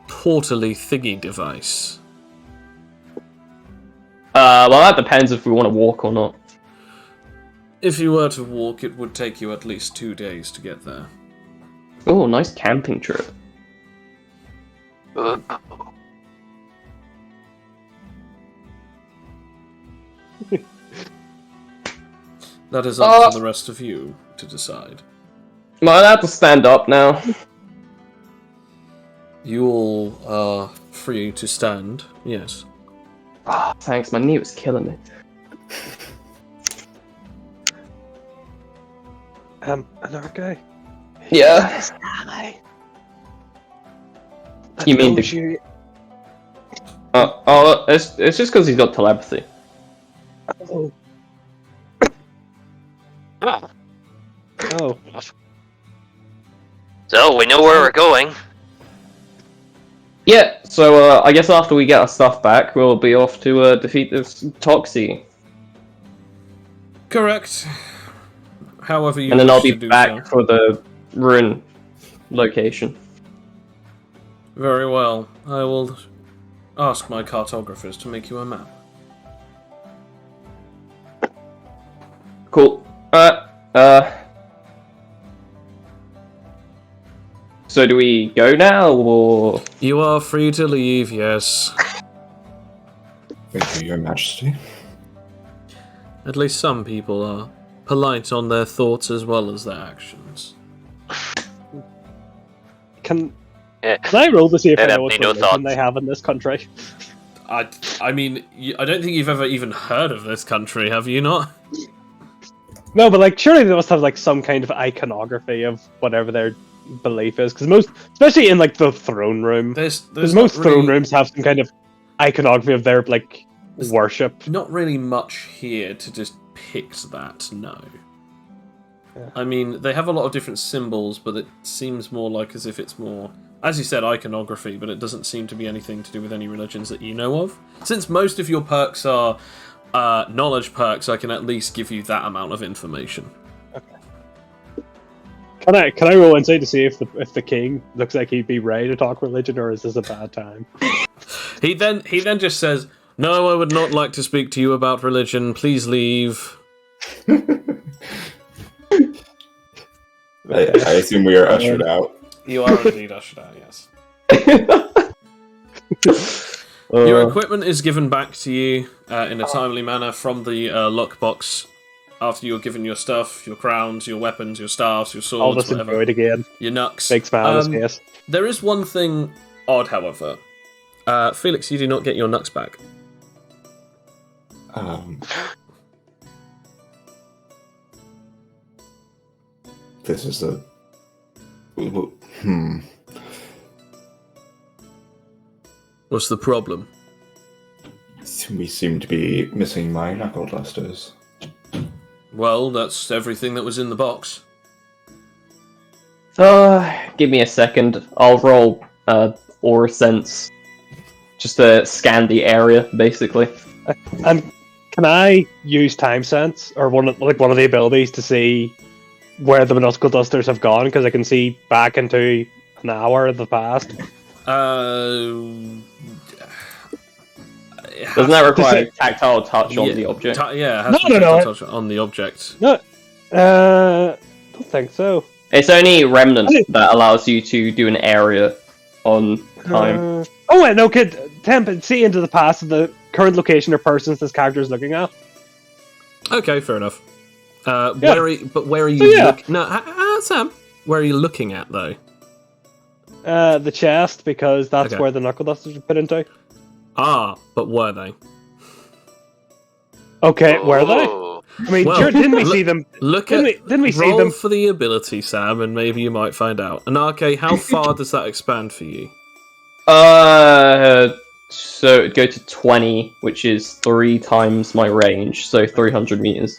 Speaker 1: portally thingy device.
Speaker 2: Well, that depends if we want to walk or not.
Speaker 1: If you were to walk, it would take you at least 2 days to get there.
Speaker 2: Oh, nice camping trip.
Speaker 1: That is up to the rest of you to decide.
Speaker 2: Am I allowed to stand up now?
Speaker 1: You all are free to stand, yes.
Speaker 2: Ah, thanks, my knee was killing me.
Speaker 5: Another guy.
Speaker 2: Yeah. You mean the...
Speaker 5: you?
Speaker 2: it's just because he's got telepathy.
Speaker 5: Oh. Oh.
Speaker 3: So, we know where we're going.
Speaker 2: Yeah, so I guess after we get our stuff back, we'll be off to defeat this Toxie.
Speaker 1: Correct. However you
Speaker 2: And then I'll
Speaker 1: wish
Speaker 2: be
Speaker 1: to do
Speaker 2: back
Speaker 1: so.
Speaker 2: for the ruin location.
Speaker 1: Very well. I will ask my cartographers to make you a map.
Speaker 2: Cool. So do we go now, or...?
Speaker 1: You are free to leave, yes.
Speaker 4: Thank you, Your Majesty.
Speaker 1: At least some people are polite on their thoughts as well as their actions.
Speaker 5: Can
Speaker 3: Yeah.
Speaker 5: I roll to see if I
Speaker 3: They'd
Speaker 5: know
Speaker 3: have
Speaker 5: what
Speaker 3: no
Speaker 5: religion
Speaker 3: thoughts.
Speaker 5: they have in this country?
Speaker 1: I mean, I don't think you've ever even heard of this country, have you not?
Speaker 5: No, but like, surely they must have like some kind of iconography of whatever their belief is, because especially in like the throne room,
Speaker 1: There's
Speaker 5: because
Speaker 1: not
Speaker 5: most
Speaker 1: really,
Speaker 5: throne rooms have some kind of iconography of their like
Speaker 1: There's-
Speaker 5: worship.
Speaker 1: Not really much here to depict that, no.
Speaker 5: Yeah.
Speaker 1: I mean, they have a lot of different symbols, but it seems more like as if it's more, as you said, iconography, but it doesn't seem to be anything to do with any religions that you know of. Since most of your perks are knowledge perks, I can at least give you that amount of information.
Speaker 5: Can I roll insight to see if the king looks like he'd be ready to talk religion, or is this a bad time?
Speaker 1: He then just says, "No, I would not like to speak to you about religion. Please leave."
Speaker 4: I assume we are ushered out.
Speaker 1: You are indeed ushered out, yes. Your equipment is given back to you in a timely manner from the lockbox after you're given your stuff, your crowns, your weapons, your staffs, your
Speaker 5: All
Speaker 1: swords,
Speaker 5: this
Speaker 1: whatever.
Speaker 5: enjoyed again.
Speaker 1: Your knucks.
Speaker 5: Big smile on his face.
Speaker 1: There is one thing odd, however. Felix, you do not get your knucks back.
Speaker 4: This is a...
Speaker 1: What's the problem?
Speaker 4: We seem to be missing my knuckle dusters.
Speaker 1: Well, that's everything that was in the box.
Speaker 2: Give me a second. I'll roll Aura Sense. Just to scan the area, basically.
Speaker 5: And can I use Time Sense, or one of the abilities, to see where the knuckle dusters have gone? Because I can see back into an hour of the past.
Speaker 2: Doesn't that require tactile touch on the object?
Speaker 1: No. Touch on the object.
Speaker 5: No, don't think so.
Speaker 2: It's only Remnant that allows you to do an area on time.
Speaker 5: Oh wait, no, kid. See into the past of the current location or persons this character is looking at.
Speaker 1: Okay, fair enough. Where are you? Sam. Where are you looking at though?
Speaker 5: The chest, because that's where the knuckle dusters are put into.
Speaker 1: Ah, but were they?
Speaker 5: Okay, were they? I mean,
Speaker 1: Well,
Speaker 5: didn't we see them? Didn't we see
Speaker 1: roll
Speaker 5: them?
Speaker 1: for the ability, Sam, and maybe you might find out. And okay, how far does that expand for you?
Speaker 2: So it'd go to 20, which is 3 times my range, so 300 meters.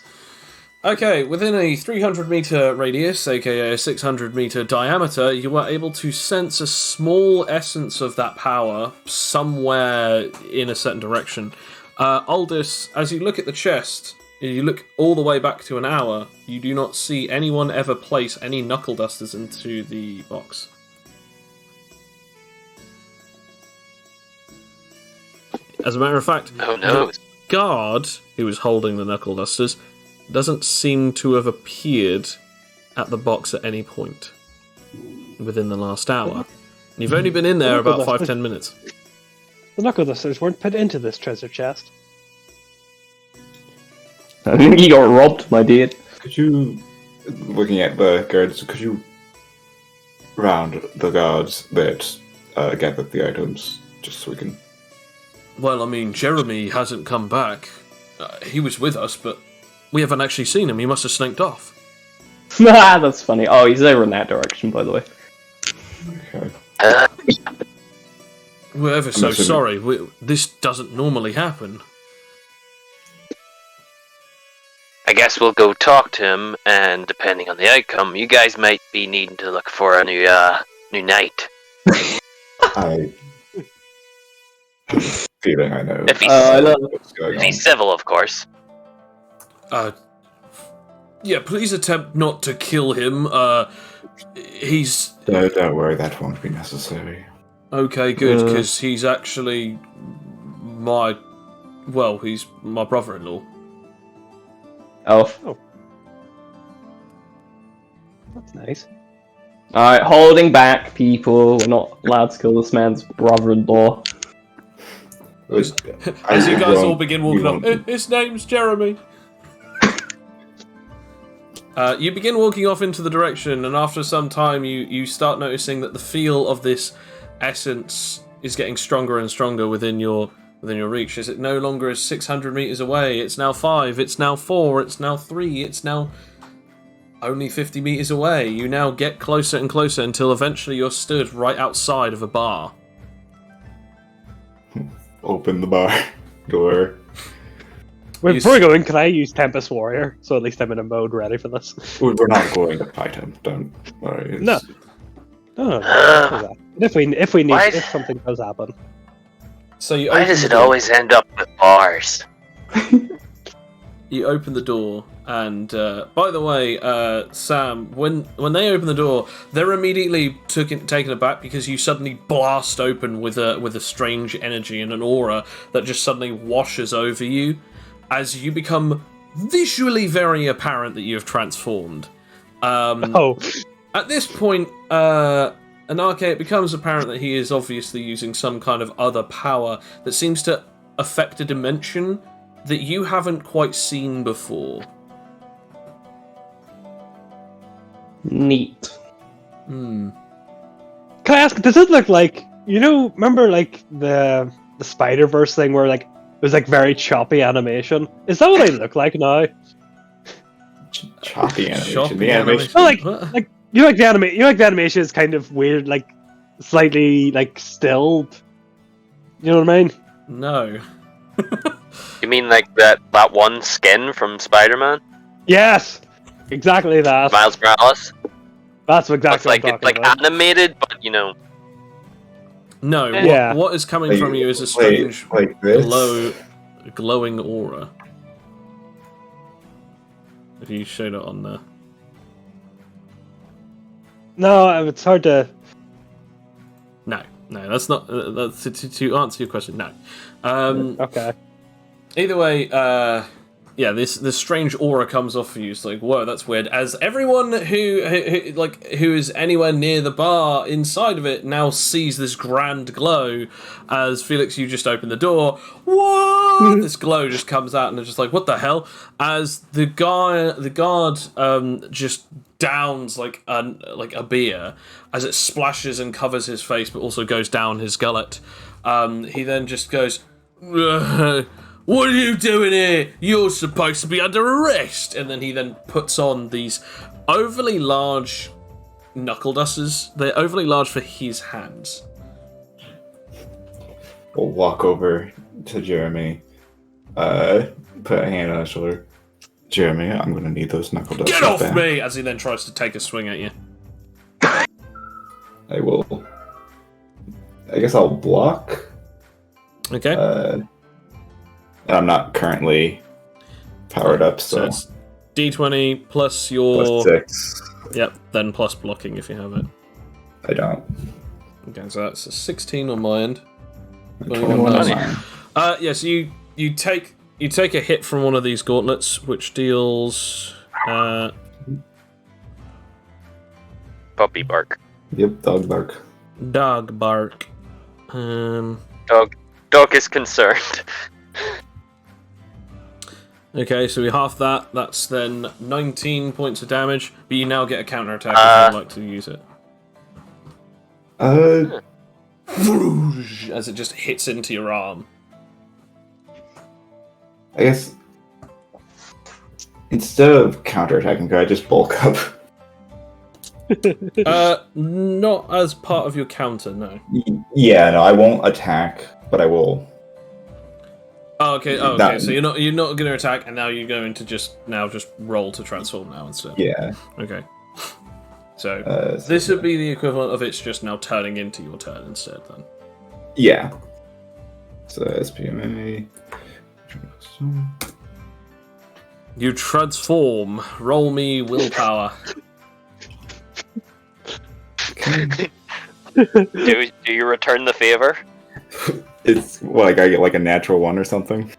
Speaker 1: Okay, within a 300-meter radius, aka a 600-meter diameter, you are able to sense a small essence of that power somewhere in a certain direction. Aldous, as you look at the chest, you look all the way back to an hour, you do not see anyone ever place any knuckle dusters into the box. As a matter of fact, the guard who was holding the knuckle dusters doesn't seem to have appeared at the box at any point within the last hour. And you've only been in there about 5-10 minutes.
Speaker 5: The knuckle dusters weren't put into this treasure chest.
Speaker 2: I think you got robbed, my dear.
Speaker 4: Could you, looking at the guards, could you round the guards that gathered the items, just so we can...
Speaker 1: Well, I mean, Jeremy hasn't come back. He was with us, but we haven't actually seen him. He must have sneaked off.
Speaker 2: That's funny. Oh, he's over in that direction, by the way.
Speaker 4: Okay.
Speaker 1: We're ever so sorry. This doesn't normally happen.
Speaker 3: I guess we'll go talk to him, and depending on the outcome, you guys might be needing to look for a new knight.
Speaker 4: I have a feeling I know.
Speaker 3: If he's civil, of course.
Speaker 1: Yeah, please attempt not to kill him. He's...
Speaker 4: No, don't worry, that won't be necessary.
Speaker 1: Okay, good, because he's actually he's my brother-in-law.
Speaker 2: Oh.
Speaker 5: That's nice.
Speaker 2: Alright, holding back, people. We're not allowed to kill this man's brother-in-law.
Speaker 1: As you guys all begin walking up, his name's Jeremy. You begin walking off into the direction, and after some time you start noticing that the feel of this essence is getting stronger and stronger within your reach. As it no longer is 600 meters away, it's now 5, it's now 4, it's now 3, it's now only 50 meters away. You now get closer and closer until eventually you're stood right outside of a bar.
Speaker 4: Open the bar door.
Speaker 5: Wait, before we go in, can I use Tempest Warrior? So at least I'm in a mode ready for this.
Speaker 4: We're not going to fight him. Don't worry.
Speaker 5: No. If something does happen.
Speaker 1: So
Speaker 3: Why does it always end up with bars?
Speaker 1: You open the door, And by the way, Sam, when they open the door, they're immediately taken aback because you suddenly blast open with a strange energy and an aura that just suddenly washes over you, as you become visually very apparent that you have transformed. At this point, Anarche, it becomes apparent that he is obviously using some kind of other power that seems to affect a dimension that you haven't quite seen before.
Speaker 2: Neat.
Speaker 5: Can I ask, does it look like, remember like the Spider-Verse thing where like it was like very choppy animation? Is that what I look like now?
Speaker 4: Choppy animation.
Speaker 1: Choppy
Speaker 4: The animation.
Speaker 5: No, like the animation is kind of weird, like slightly like stilled. You know what I mean?
Speaker 1: No.
Speaker 3: You mean like that one skin from Spider-Man?
Speaker 5: Yes, exactly that.
Speaker 3: Miles Morales?
Speaker 5: That's exactly
Speaker 3: Looks like
Speaker 5: what I'm
Speaker 3: it's like
Speaker 5: talking about.
Speaker 3: animated, but
Speaker 1: No,
Speaker 5: Yeah.
Speaker 1: what is coming from you is a strange
Speaker 4: like this.
Speaker 1: glowing aura. If you showed it on there.
Speaker 5: No, it's hard to.
Speaker 1: No, that's not. That's to answer your question. No.
Speaker 5: Okay.
Speaker 1: Either way, this strange aura comes off of you. It's like, whoa, that's weird. As everyone who is anywhere near the bar inside of it now sees this grand glow. As Felix, you just open the door. What? This glow just comes out, and they're just like, what the hell? As the guard just downs like a beer as it splashes and covers his face, but also goes down his gullet. He then just goes, what are you doing here? You're supposed to be under arrest. And then he then puts on these overly large knuckle dusters. They're overly large for his hands.
Speaker 4: We'll walk over to Jeremy, put a hand on his shoulder. Jeremy, I'm gonna need those knuckle dusters
Speaker 1: Get off
Speaker 4: back.
Speaker 1: me! As he then tries to take a swing at you.
Speaker 4: I will. I guess I'll block.
Speaker 1: Okay.
Speaker 4: And I'm not currently powered up,
Speaker 1: So
Speaker 4: so
Speaker 1: it's D20 plus your...
Speaker 4: plus 6.
Speaker 1: Yep, then plus blocking if you have it.
Speaker 4: I don't.
Speaker 1: Okay, so that's a 16 on my end.
Speaker 4: 21
Speaker 1: nice.
Speaker 4: on mine.
Speaker 1: So you take a hit from one of these gauntlets, which deals...
Speaker 3: puppy bark.
Speaker 4: Yep, dog bark.
Speaker 1: dog bark.
Speaker 3: Dog is concerned.
Speaker 1: Okay, so we half that. That's then 19 points of damage, but you now get a counterattack if you'd like to use it. As it just hits into your arm.
Speaker 4: I guess instead of counterattacking, could I just bulk up?
Speaker 1: Not as part of your counter, no.
Speaker 4: Yeah, no, I won't attack, but I will.
Speaker 1: Oh, okay.
Speaker 4: That-
Speaker 1: So you're not going to attack, and now you're going to just roll to transform now instead.
Speaker 4: Yeah.
Speaker 1: Okay. So
Speaker 4: So
Speaker 1: this would be the equivalent of it's just now turning into your turn instead. Then.
Speaker 4: Yeah. So SPMA.
Speaker 1: You transform. Roll me willpower.
Speaker 3: Do you return the favor?
Speaker 4: It's like I get like a natural 1 or something.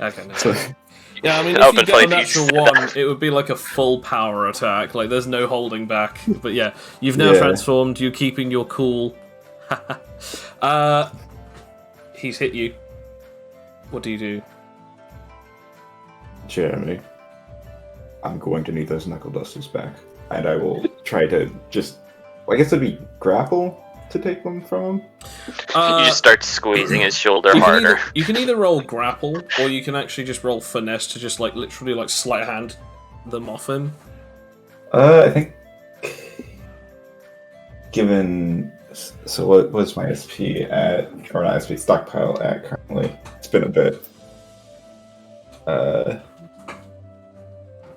Speaker 1: Okay. No.
Speaker 4: So,
Speaker 1: Yeah, I mean, if
Speaker 3: Open
Speaker 1: you get a
Speaker 3: play
Speaker 1: natural
Speaker 3: piece.
Speaker 1: 1, it would be like a full power attack. Like, there's no holding back. But yeah, you've now
Speaker 4: Yeah.
Speaker 1: transformed. You're keeping your cool. He's hit you. What do you do?
Speaker 4: Jeremy, I'm going to need those knuckle dusters back, and I will try to just. I guess it'd be grapple to take them from him.
Speaker 3: You just start squeezing his shoulder
Speaker 1: You can
Speaker 3: harder.
Speaker 1: you can either roll grapple, or you can actually just roll finesse to just like literally like sleight of hand them off him.
Speaker 4: I think. Given. So what's my SP at, or not SP, stockpile at currently? It's been a bit.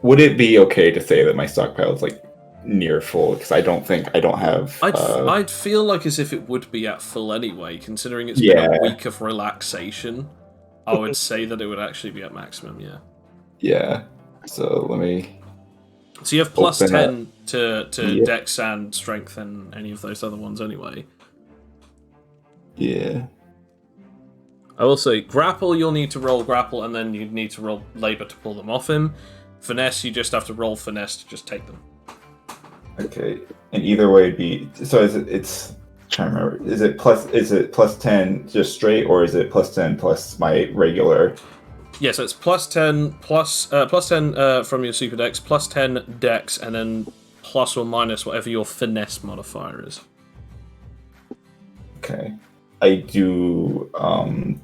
Speaker 4: Would it be okay to say that my stockpile is like near full? Because I don't have.
Speaker 1: I'd feel like as if it would be at full anyway, considering it's been a
Speaker 4: Yeah.
Speaker 1: week of relaxation. I would say that it would actually be at maximum. Yeah.
Speaker 4: Yeah. So let me.
Speaker 1: So you have plus
Speaker 4: Open
Speaker 1: 10 to
Speaker 4: Yep.
Speaker 1: Dex and Strength and any of those other ones anyway.
Speaker 4: Yeah.
Speaker 1: I will say, grapple, you'll need to roll grapple, and then you need to roll labor to pull them off him. Finesse, you just have to roll finesse to just take them.
Speaker 4: Okay. And either way, it'd be. So is it? It's. Trying to remember. Is it plus 10 just straight, or is it plus 10 plus my regular?
Speaker 1: Yeah, so it's plus 10 from your super dex, plus 10 dex, and then plus or minus whatever your finesse modifier is.
Speaker 4: Okay. I do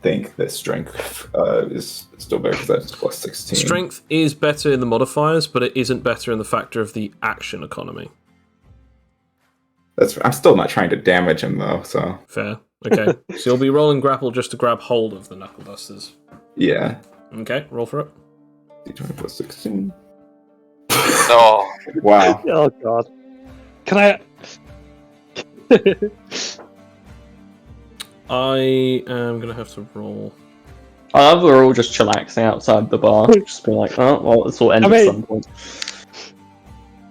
Speaker 4: think that strength is still better because that's plus 16.
Speaker 1: Strength is better in the modifiers, but it isn't better in the factor of the action economy.
Speaker 4: I'm still not trying to damage him though, so.
Speaker 1: Fair. Okay. So you'll be rolling grapple just to grab hold of the knuckle dusters.
Speaker 4: Yeah.
Speaker 1: Okay, roll for it.
Speaker 4: D20 plus 16.
Speaker 3: Oh,
Speaker 4: Wow.
Speaker 5: Oh god. Can I?
Speaker 1: I am gonna have to roll.
Speaker 2: I love we're all just chillaxing outside the bar, just being like, oh, well, this will end
Speaker 5: I
Speaker 2: at
Speaker 5: mean-
Speaker 2: some point.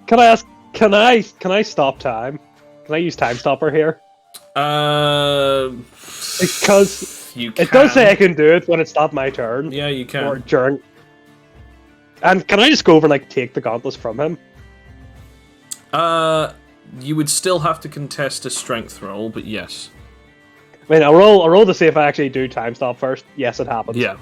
Speaker 5: Can I ask? Can I stop time? Can I use time stopper here? Because
Speaker 1: you can.
Speaker 5: it does say I can do it when it's not my turn
Speaker 1: Yeah, you can.
Speaker 5: or during. And can I just go over and like take the gauntlets from him?
Speaker 1: You would still have to contest a strength roll, but yes.
Speaker 5: I mean, I'll roll to see if I actually do time stop first. Yes, it happens.
Speaker 1: Yeah.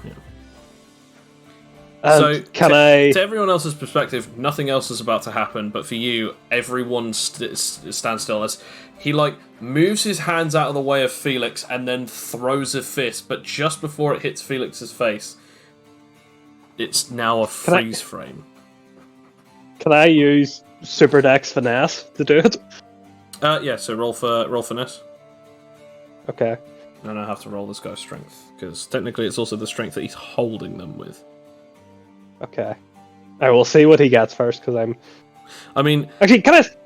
Speaker 5: And
Speaker 1: So,
Speaker 5: can I?
Speaker 1: To everyone else's perspective, nothing else is about to happen, but for you, everyone stands still as he, moves his hands out of the way of Felix and then throws a fist, but just before it hits Felix's face, it's now a freeze frame.
Speaker 5: Can I use Super Dex Finesse to do it?
Speaker 1: Yeah, so roll finesse.
Speaker 5: Okay.
Speaker 1: And I have to roll this guy's strength, because technically it's also the strength that he's holding them with.
Speaker 5: Okay. I will see what he gets first, because I'm...
Speaker 1: I mean...
Speaker 5: Actually,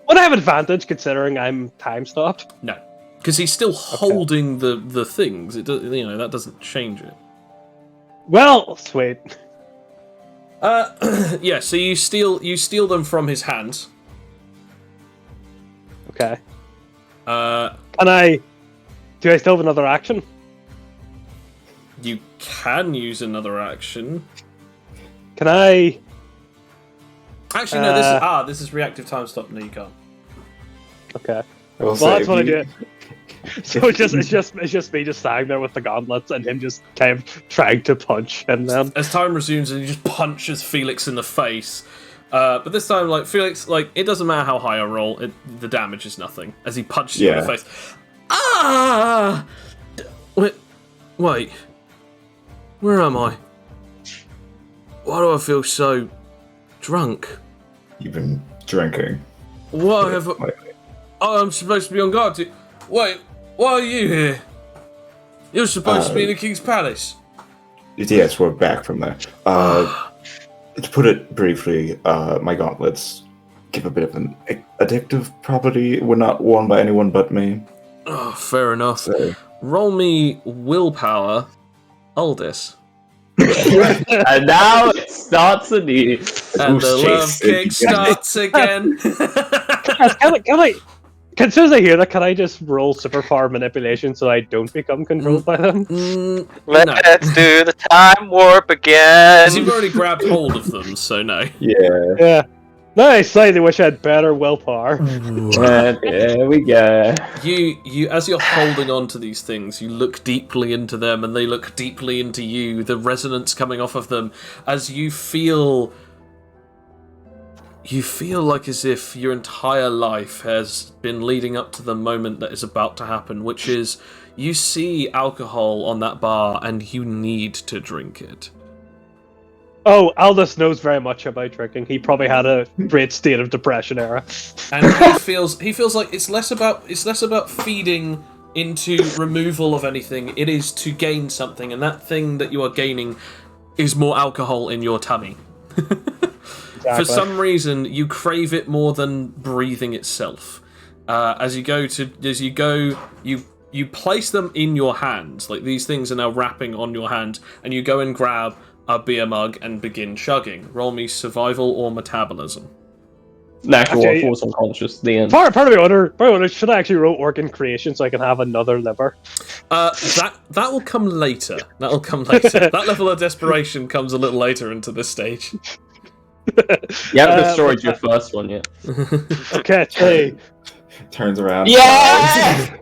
Speaker 5: would I have advantage considering I'm time stopped?
Speaker 1: No. Because he's still holding the things. It does, that doesn't change it.
Speaker 5: Well, sweet.
Speaker 1: Yeah, so you steal them from his hands.
Speaker 5: Okay.
Speaker 1: Do
Speaker 5: I still have another action?
Speaker 1: You can use another action.
Speaker 5: Can I...
Speaker 1: Actually, no, this is reactive time stop. No, you can't.
Speaker 5: Okay.
Speaker 4: I will
Speaker 5: Well,
Speaker 4: say,
Speaker 5: that's what I
Speaker 4: if you-
Speaker 5: do. So it's just me just standing there with the gauntlets and him just kind of trying to punch him then.
Speaker 1: As time resumes, and he just punches Felix in the face. But this time, Felix, it doesn't matter how high I roll, the damage is nothing. As he punches you in the face. Ah! Wait. Where am I? Why do I feel so drunk?
Speaker 4: You've been drinking.
Speaker 1: What have I...
Speaker 4: Wait.
Speaker 1: Oh, I'm supposed to be on guard. Wait, why are you here? You're supposed to be in the King's Palace.
Speaker 4: Yes, we're back from there. To put it briefly, my gauntlets give a bit of an addictive property. Were not worn by anyone but me.
Speaker 1: Oh, fair enough.
Speaker 4: So,
Speaker 1: Roll me willpower, Aldous.
Speaker 2: And now it starts anew.
Speaker 1: And the
Speaker 4: Goose
Speaker 1: love
Speaker 4: chase.
Speaker 1: kick starts again.
Speaker 5: Can I... As soon as I hear that, can I just roll superpower manipulation so I don't become controlled by them?
Speaker 1: No.
Speaker 3: let's do the time warp again.
Speaker 1: Because you've already grabbed hold of them, so no.
Speaker 4: yeah.
Speaker 5: Yeah. I slightly wish I had better willpower.
Speaker 2: And there we go.
Speaker 1: You, as you're holding on to these things, you look deeply into them, and they look deeply into you. The resonance coming off of them, as you feel like as if your entire life has been leading up to the moment that is about to happen, which is you see alcohol on that bar, and you need to drink it.
Speaker 5: Oh, Aldous knows very much about drinking. He probably had a great state of depression era.
Speaker 1: And he feels like it's less about feeding into removal of anything. It is to gain something, and that thing that you are gaining is more alcohol in your tummy. For some reason, you crave it more than breathing itself. As you place them in your hands. Like, these things are now wrapping on your hand, and you go and grab a beer mug and begin chugging. Roll me survival or metabolism.
Speaker 2: Natural
Speaker 5: Okay.
Speaker 2: or force unconscious. The end.
Speaker 5: Part of me wonder, should I actually roll organ creation so I can have another liver?
Speaker 1: That will come later. That'll come later. That level of desperation comes a little later into this stage.
Speaker 2: You haven't destroyed your first one yet.
Speaker 5: Okay, hey.
Speaker 4: Turns around.
Speaker 2: Yeah!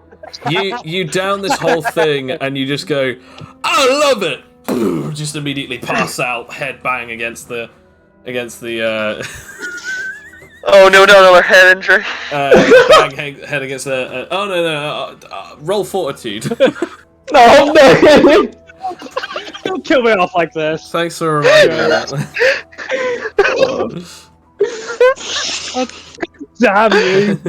Speaker 1: You down this whole thing and you just go, I love it. Just immediately pass out, head bang against the
Speaker 3: Oh no, our head injury.
Speaker 1: bang head against the. Oh no! Roll fortitude.
Speaker 2: No, no!
Speaker 5: Don't kill me off like this.
Speaker 1: Thanks for reminding me of that.
Speaker 5: Damn you.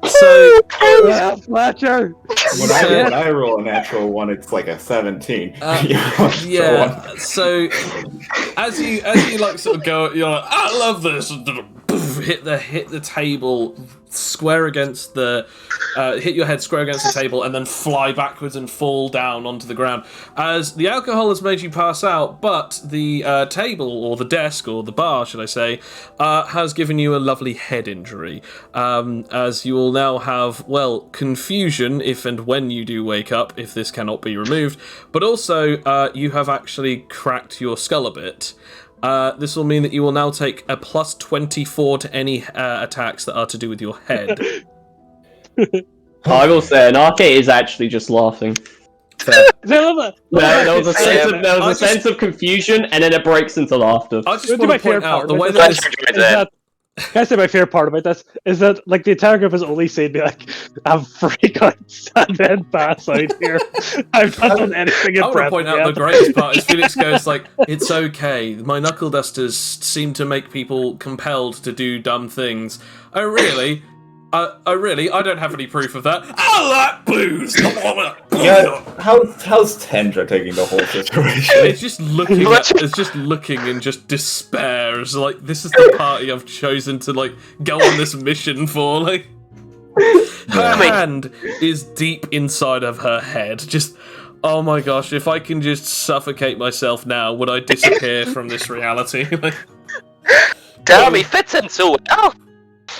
Speaker 1: So,
Speaker 5: Fletcher.
Speaker 4: When I roll a natural one, it's like a 17.
Speaker 1: yeah. So as you like sort of go, you're like, I love this. Hit the table square against the hit your head square against the table and then fly backwards and fall down onto the ground as the alcohol has made you pass out, but the table or the desk or the bar, should I say, has given you a lovely head injury, as you will now have, well, confusion if and when you do wake up, if this cannot be removed, but also you have actually cracked your skull a bit. This will mean that you will now take a plus 24 to any attacks that are to do with your head.
Speaker 2: I will say, Anarche is actually just laughing.
Speaker 1: Fair.
Speaker 2: There was a sense of confusion, and then it breaks into laughter.
Speaker 1: I just want to point out the way
Speaker 5: that can I say my favorite part about this is that like the entire group has only seen me like I'm freak out and then pass out here. I've not done anything.
Speaker 1: I want to point out the greatest part is Felix goes like, "It's okay. My knuckle dusters seem to make people compelled to do dumb things." Oh really? I don't have any proof of that. I like booze. Come on.
Speaker 4: Yeah, how's Tendra taking the whole situation?
Speaker 1: It's just looking in just despair. It's like, this is the party I've chosen to like go on this mission for. Like, her hand is deep inside of her head. Just, oh my gosh, if I can just suffocate myself now, would I disappear from this reality?
Speaker 3: Damn, he fits in so well.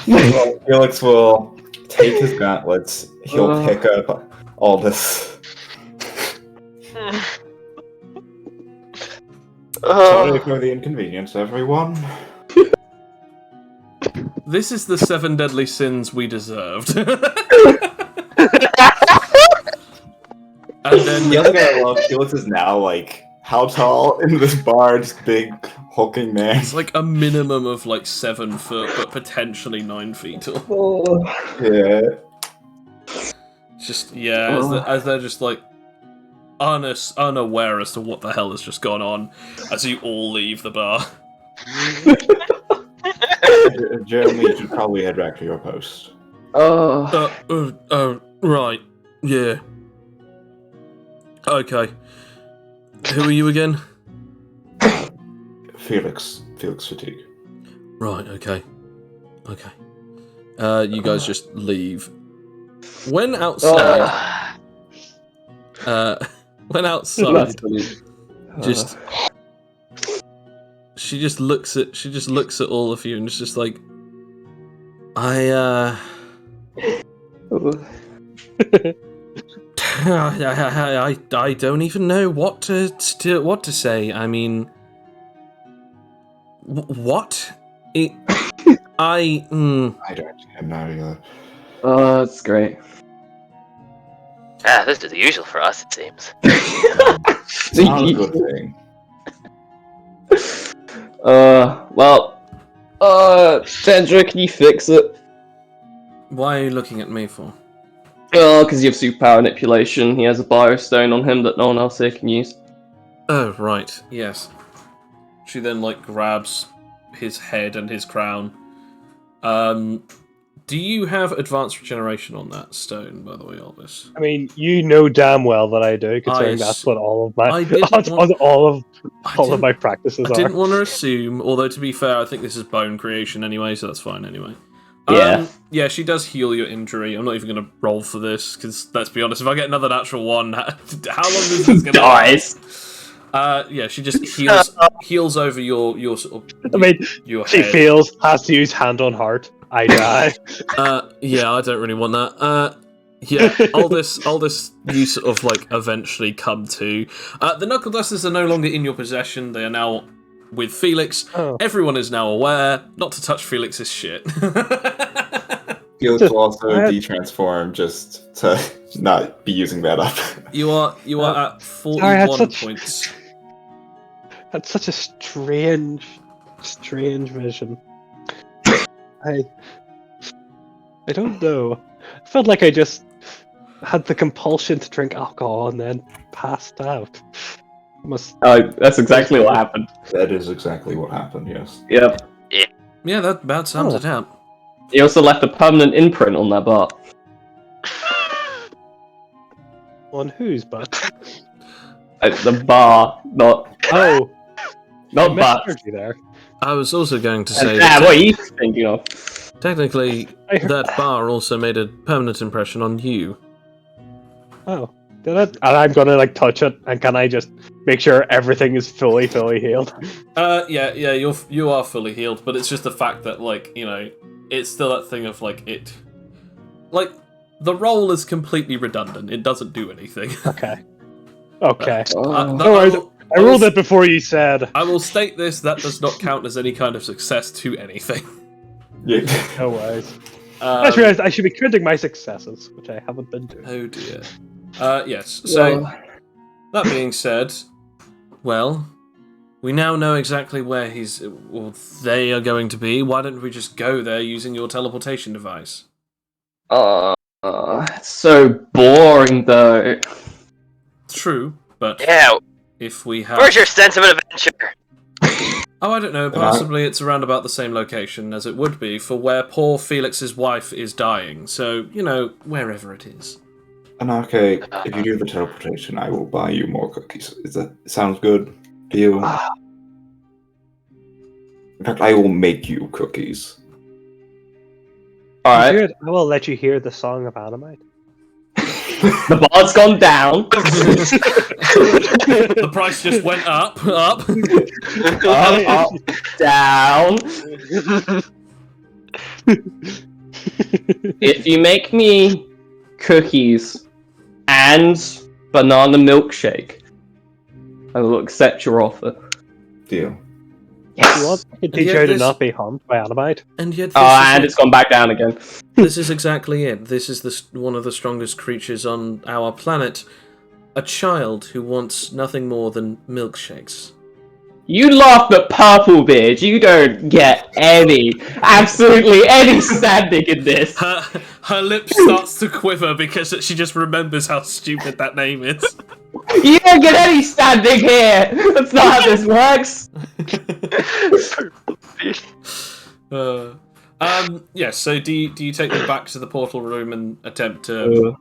Speaker 4: Well, Felix will take his gauntlets. He'll pick up all this. Sorry for the inconvenience, everyone.
Speaker 1: This is the 7 deadly sins we deserved. And then
Speaker 4: The other thing I love, Felix is now like, how tall in this bar? Just big, hulking man.
Speaker 1: it's like a minimum of like 7 foot, but potentially 9 feet tall.
Speaker 4: Yeah.
Speaker 1: Just, yeah, as they're just like unaware as to what the hell has just gone on as you all leave the bar.
Speaker 4: Jeremy, you should probably head back to your post.
Speaker 1: Right. Yeah. Okay. Who are you again?
Speaker 4: Felix Fatigue.
Speaker 1: Right, okay. You guys just leave. When outside... just... She just looks at all of you and it's just like... I don't even know what to say. I mean, what? I
Speaker 4: don't have no idea.
Speaker 2: Oh, that's great.
Speaker 3: This is the usual for us, it seems.
Speaker 4: It's not a good thing.
Speaker 2: Tendra, can you fix it?
Speaker 1: Why are you looking at me for?
Speaker 2: Oh, because you have superpower manipulation. He has a biostone on him that no one else here can use.
Speaker 1: Oh, right. Yes. She then like grabs his head and his crown. Do you have advanced regeneration on that stone, by the way, Elvis?
Speaker 5: I mean, you know damn well that I do, considering that's what all of my all of my practices
Speaker 1: I didn't
Speaker 5: are.
Speaker 1: want to assume, although to be fair, I think this is bone creation anyway, so that's fine anyway. Yeah, she does heal your injury. I'm not even going to roll for this, because let's be honest, if I get another natural one, how long is this going to last? Yeah, she just heals over your sort of.
Speaker 5: I mean,
Speaker 1: your
Speaker 5: she
Speaker 1: head.
Speaker 5: has to use hand on heart. I die.
Speaker 1: Yeah, I don't really want that. Yeah, Aldous, you sort of like eventually come to. The Knuckle Dusters are no longer in your possession. They are now with Felix.
Speaker 5: Oh.
Speaker 1: Everyone is now aware not to touch Felix's shit.
Speaker 4: Felix will also de-transform just to not be using that up.
Speaker 1: You are at 41 points.
Speaker 5: That's such a strange vision. I don't know. I felt like I just had the compulsion to drink alcohol and then passed out.
Speaker 2: That's exactly what happened.
Speaker 4: That is exactly what happened, yes.
Speaker 2: Yep.
Speaker 1: Yeah, that about sums it up.
Speaker 2: He also left a permanent imprint on that bar.
Speaker 5: On whose butt?
Speaker 2: The bar, not butt.
Speaker 5: Energy there.
Speaker 1: I was also going to say
Speaker 2: What are you thinking of?
Speaker 1: technically that bar also made a permanent impression on you.
Speaker 5: Oh, did it? And I'm gonna like touch it, and can I just make sure everything is fully healed?
Speaker 1: Yeah, you are fully healed, but it's just the fact that it's still that thing of the roll is completely redundant. It doesn't do anything.
Speaker 5: Okay. I rolled it before you said.
Speaker 1: I will state this: that does not count as any kind of success to anything.
Speaker 4: Yeah.
Speaker 5: No worries. I just realized I should be counting my successes, which I haven't been doing.
Speaker 1: Oh dear. Yes. So that being said, well, we now know exactly where they are going to be. Why don't we just go there using your teleportation device?
Speaker 2: It's so boring though.
Speaker 1: True, but if we have...
Speaker 3: Where's your sense of an adventure?
Speaker 1: Oh, I don't know. Possibly it's around about the same location as it would be for where poor Felix's wife is dying. So, wherever it is.
Speaker 4: Anarche, if you do the teleportation, I will buy you more cookies. Sounds good to you? In fact, I will make you cookies.
Speaker 2: Alright.
Speaker 5: I will let you hear the song of Animite.
Speaker 2: The bar's gone down.
Speaker 1: The price just went up.
Speaker 2: Up, down. If you make me cookies and banana milkshake, I will accept your offer.
Speaker 4: Deal.
Speaker 5: Yes. You want to teach her to not be harmed by Animite?
Speaker 1: And yet,
Speaker 2: it's gone back down again.
Speaker 1: This is exactly it. This is one of the strongest creatures on our planet. A child who wants nothing more than milkshakes.
Speaker 2: You laugh at Purplebeard. You don't get absolutely any standing in this.
Speaker 1: Her lip starts to quiver because she just remembers how stupid that name is.
Speaker 2: You don't get any standing here. That's not how this works.
Speaker 1: Yes. So do you take them back to the portal room and attempt to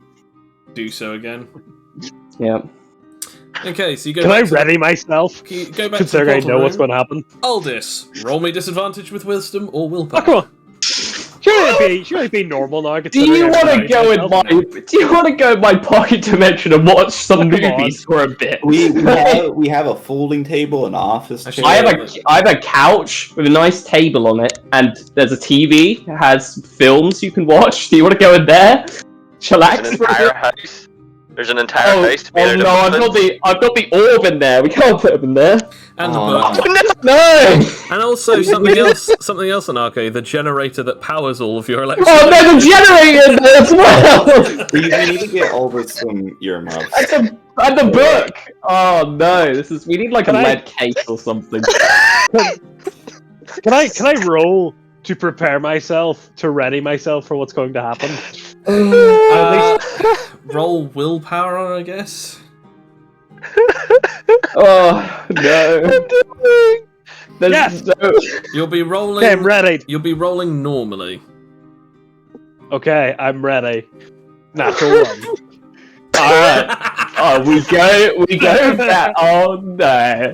Speaker 1: do so again?
Speaker 2: Yeah.
Speaker 1: Okay, so you go.
Speaker 5: Can I ready myself?
Speaker 1: Go back
Speaker 5: considering
Speaker 1: to the
Speaker 5: I know what's going to happen.
Speaker 1: Aldous, roll me disadvantage with wisdom or willpower.
Speaker 5: Oh, come on. Should I be normal now?
Speaker 2: Do you want to go in my pocket dimension and watch some movies for a bit?
Speaker 4: We have a folding table, an office chair.
Speaker 2: I have a couch with a nice table on it, and there's a TV. It has films you can watch. Do you want to go in there? Chillax.
Speaker 3: An entire house. There's an entire house.
Speaker 2: Oh no! I've got the orb in there. We can't put him in there.
Speaker 1: And the book.
Speaker 2: No.
Speaker 1: And also something else, Anarche, the generator that powers all of your electricity.
Speaker 2: Oh, there's a generator in there as well!
Speaker 4: We need to get over some earmuffs.
Speaker 2: And the book! Oh no, we need like a lead case or something.
Speaker 5: Can I roll to prepare myself, to ready myself for what's going to happen?
Speaker 1: Roll willpower, I guess.
Speaker 2: Oh no!
Speaker 5: Yes!
Speaker 1: You'll be rolling.
Speaker 5: Okay, I'm ready.
Speaker 1: You'll be rolling normally.
Speaker 5: Okay, I'm ready. Natural one.
Speaker 2: Alright. Oh, we go back. Oh no.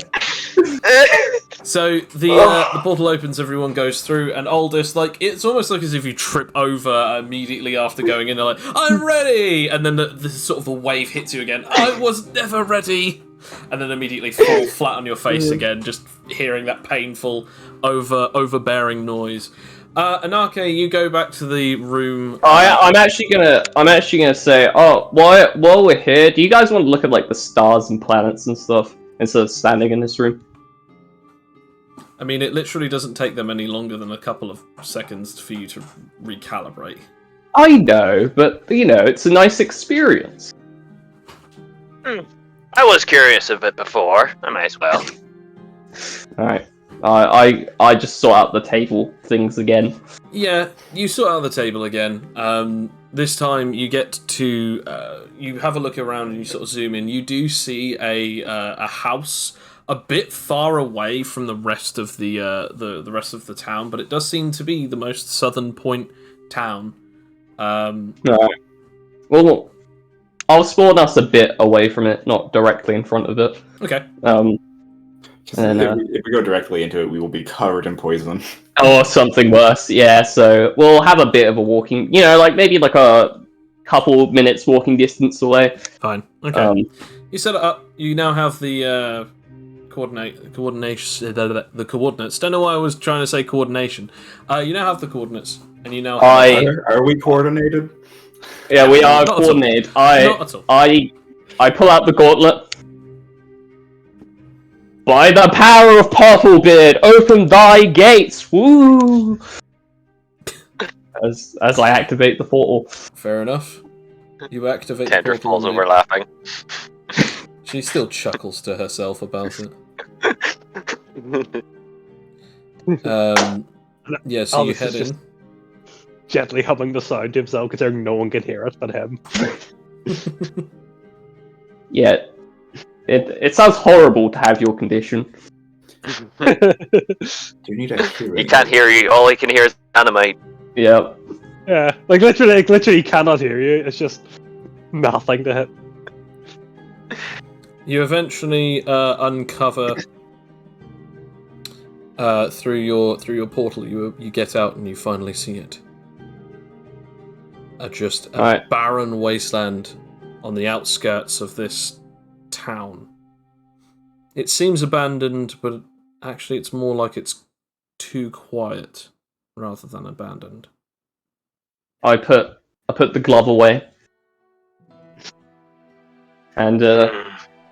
Speaker 1: So the portal opens, everyone goes through, and Aldous, like, it's almost like as if you trip over immediately after going in. They're like, "I'm ready," and then the sort of a wave hits you again. "I was never ready," and then immediately fall flat on your face again, just hearing that painful, overbearing noise. Anake, you go back to the room.
Speaker 2: I'm actually gonna say, while we're here, do you guys want to look at like the stars and planets and stuff instead of standing in this room?
Speaker 1: I mean, it literally doesn't take them any longer than a couple of seconds for you to recalibrate.
Speaker 2: I know, but it's a nice experience.
Speaker 3: I was curious of it before. I might as well.
Speaker 2: All right. I just sort out the table things again.
Speaker 1: Yeah, you sort out the table again. This time you get to you have a look around and you sort of zoom in. You do see a house a bit far away from the rest of the rest of the town, but it does seem to be the most southern point town.
Speaker 2: Right. Well, I'll spawn us a bit away from it, not directly in front of it.
Speaker 1: Okay.
Speaker 4: If we go directly into it, we will be covered in poison.
Speaker 2: Or something worse, yeah. So we'll have a bit of a walking, like maybe like a couple minutes walking distance away.
Speaker 1: Fine. Okay. You set it up. You now have the coordination. The coordinates. Don't know why I was trying to say coordination. You now have the coordinates, and you now have
Speaker 4: Are we coordinated?
Speaker 2: Yeah, we are
Speaker 1: Not
Speaker 2: coordinated.
Speaker 1: Not at all.
Speaker 2: I pull out the gauntlet. By the power of Purplebeard, open thy gates! Woo! As I activate the portal.
Speaker 1: Fair enough. You activate the
Speaker 3: Tendra
Speaker 1: portal.
Speaker 3: falls over laughing.
Speaker 1: She still chuckles to herself about it. Yeah, so you
Speaker 5: Aldous
Speaker 1: head
Speaker 5: is just
Speaker 1: in.
Speaker 5: gently humming the sound to himself, considering no one can hear it but him.
Speaker 2: Yeah. It sounds horrible to have your condition.
Speaker 4: Do you need a hero?
Speaker 3: He can't hear you. All he can hear is Animite.
Speaker 2: Yep.
Speaker 5: Yeah, literally, he cannot hear you. It's just nothing to him.
Speaker 1: You eventually uncover through your portal. You get out and you finally see it. Just a
Speaker 2: Right.
Speaker 1: barren wasteland on the outskirts of this town. It seems abandoned, but actually it's more like it's too quiet rather than abandoned.
Speaker 2: I put the glove away. And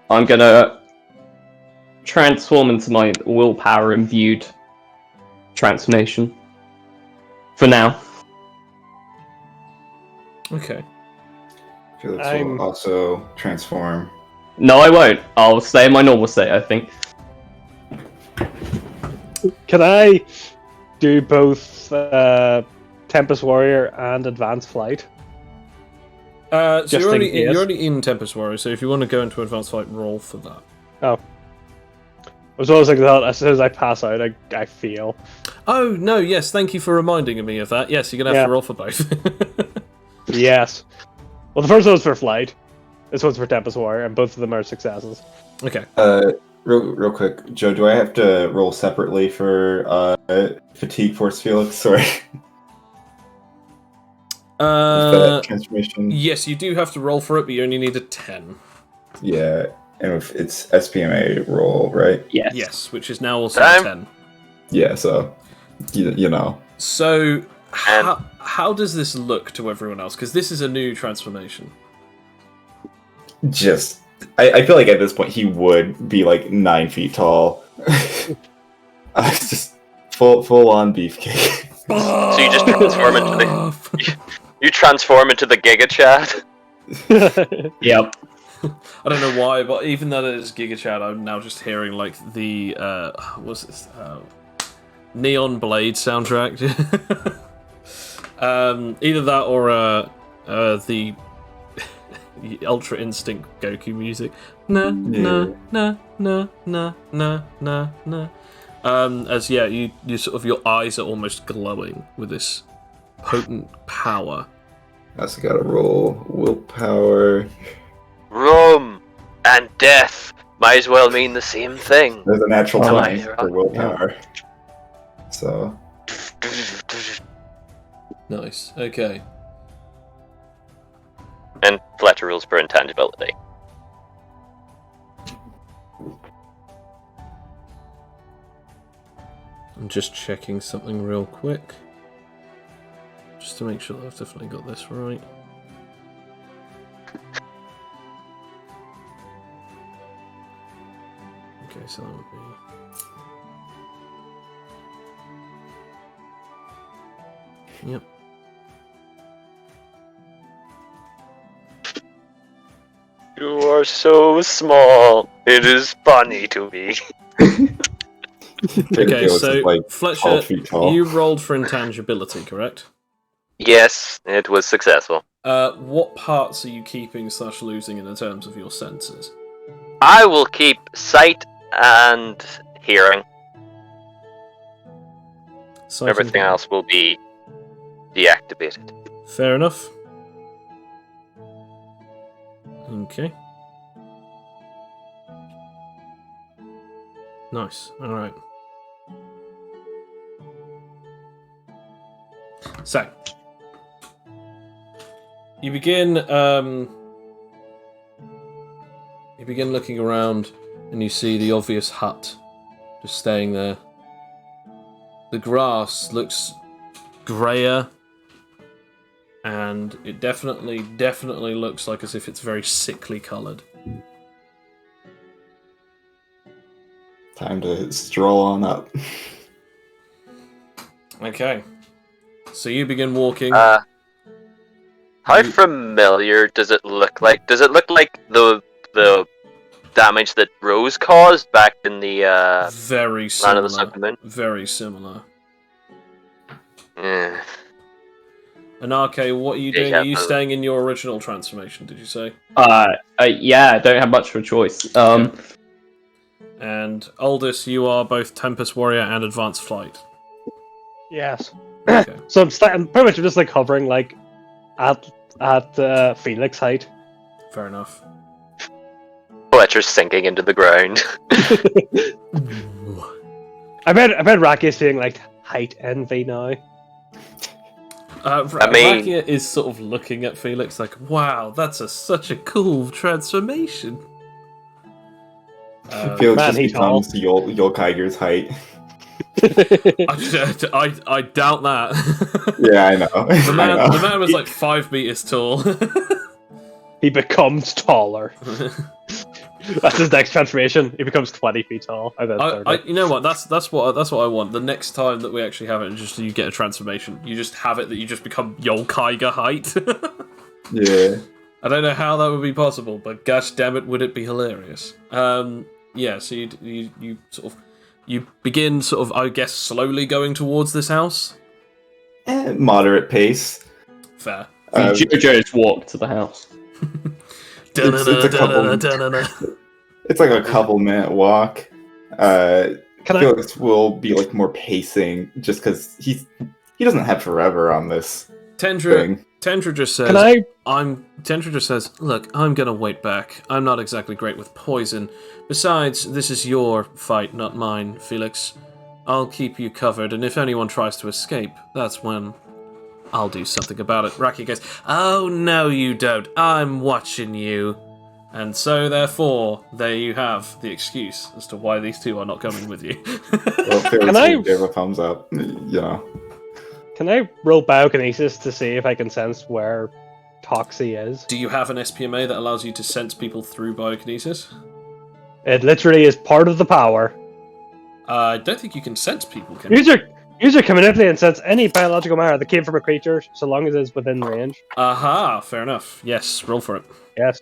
Speaker 2: I'm gonna transform into my willpower imbued transformation. For now.
Speaker 1: Okay.
Speaker 4: Felix will also transform.
Speaker 2: No, I won't. I'll stay in my normal state, I think.
Speaker 5: Can I do both Tempest Warrior and Advanced Flight?
Speaker 1: So
Speaker 5: Just
Speaker 1: you're
Speaker 5: in
Speaker 1: already,
Speaker 5: case.
Speaker 1: you're already in Tempest Warrior, so if you want to go into Advanced Fight, roll for that.
Speaker 5: Oh. I was always like that, as soon as I pass out, I feel.
Speaker 1: Oh, no, yes, thank you for reminding me of that. Yes, you're going to have to roll for both.
Speaker 5: Yes. Well, the first one's for Flight. This one's for Tempest Warrior, and both of them are successes.
Speaker 1: Okay.
Speaker 4: Real quick, Joe, do I have to roll separately for Fatigue Force Felix? Sorry. That transformation.
Speaker 1: Yes, you do have to roll for it, but you only need a 10.
Speaker 4: Yeah, and if it's SPMA roll, right?
Speaker 2: Yes.
Speaker 1: Yes, which is now also
Speaker 3: Time.
Speaker 1: 10.
Speaker 4: Yeah, so you know.
Speaker 1: So, how does this look to everyone else? Because this is a new transformation.
Speaker 4: Just, I feel like at this point he would be like 9 feet tall. It's just full on beefcake.
Speaker 3: So you just transform into the you transform into the Giga Chad.
Speaker 2: Yep.
Speaker 1: I don't know why, but even though it's Giga Chad, I'm now just hearing like the what's this? Neon Blade soundtrack. Either that or the Ultra Instinct Goku music. Na na na na na na na na. As you sort of your eyes are almost glowing with this potent power.
Speaker 4: I also gotta roll willpower.
Speaker 3: Rum and death might as well mean the same thing.
Speaker 4: There's a natural
Speaker 2: Oh,
Speaker 4: time
Speaker 3: yeah.
Speaker 4: for willpower. So
Speaker 1: Nice. Okay.
Speaker 3: And Fletcher rules for intangibility.
Speaker 1: I'm just checking something real quick. Just to make sure that I've definitely got this right. Okay, so that would be... Yep.
Speaker 3: You are so small. It is funny to me.
Speaker 1: Okay,
Speaker 4: Felix is
Speaker 1: so
Speaker 4: like 12
Speaker 1: Fletcher,
Speaker 4: feet tall.
Speaker 1: you rolled for intangibility, correct?
Speaker 3: Yes, it was successful.
Speaker 1: What parts are you keeping / losing in terms of your senses?
Speaker 3: I will keep sight and hearing.
Speaker 1: Sight and
Speaker 3: Everything
Speaker 1: hearing.
Speaker 3: else will be deactivated.
Speaker 1: Fair enough. Okay. Nice. Alright. So, you begin looking around and you see the obvious hut just staying there. The grass looks grayer, and it definitely looks like as if it's very sickly coloured.
Speaker 4: Time to stroll on up.
Speaker 1: Okay. So you begin walking.
Speaker 3: How familiar does it look like? Does it look like the damage that Rose caused back in the
Speaker 1: Very
Speaker 3: Land of the
Speaker 1: similar.
Speaker 3: Sunken Moon?
Speaker 1: Very similar.
Speaker 3: Eh.
Speaker 1: And RK, what are you doing? Are you staying in your original transformation, did you say?
Speaker 2: Yeah, I don't have much of a choice.
Speaker 1: And Aldous, you are both Tempest Warrior and Advanced Flight.
Speaker 5: Yes.
Speaker 1: Okay.
Speaker 5: So I'm pretty much just like hovering like at Felix height.
Speaker 1: Fair enough.
Speaker 3: Fletcher's sinking into the ground.
Speaker 5: I bet Raki is feeling like height envy now.
Speaker 1: Rakia is sort of looking at Felix like, wow, that's such a cool transformation.
Speaker 4: Felix
Speaker 5: man,
Speaker 4: just
Speaker 5: he's
Speaker 4: becomes Yolkiger's height.
Speaker 1: I doubt that.
Speaker 4: Yeah, I know.
Speaker 1: The
Speaker 4: I know.
Speaker 1: man was like 5 meters tall.
Speaker 5: He becomes taller. That's his next transformation. He becomes 20 feet tall. And then 30.
Speaker 1: You know what? That's what I want. The next time that we actually have it, just you get a transformation. You just have it that you just become Yolkiger height.
Speaker 4: Yeah.
Speaker 1: I don't know how that would be possible, but gosh damn it, would it be hilarious? Yeah. So you sort of begin sort of, I guess, slowly going towards this house.
Speaker 4: Moderate pace.
Speaker 1: Fair.
Speaker 2: Jojo's walk to the house.
Speaker 4: It's like a couple-minute walk. Felix will be like more pacing just because he doesn't have forever on this thing.
Speaker 1: Tendra just says, Tendra just says, look, I'm gonna wait back. I'm not exactly great with poison. Besides, this is your fight, not mine, Felix. I'll keep you covered, and if anyone tries to escape, that's when I'll do something about it. Raki goes, oh, no you don't. I'm watching you. And so, therefore, there you have the excuse as to why these two are not coming with you.
Speaker 4: Well, Felix will give a thumbs up, you know.
Speaker 5: Can I roll biokinesis to see if I can sense where Toxie is?
Speaker 1: Do you have an SPMA that allows you to sense people through biokinesis?
Speaker 5: It literally is part of the power.
Speaker 1: I don't think you can sense people, can you?
Speaker 5: User can manipulate and sense any biological matter that came from a creature, so long as it's within range.
Speaker 1: Aha, fair enough. Yes, roll for it.
Speaker 5: Yes.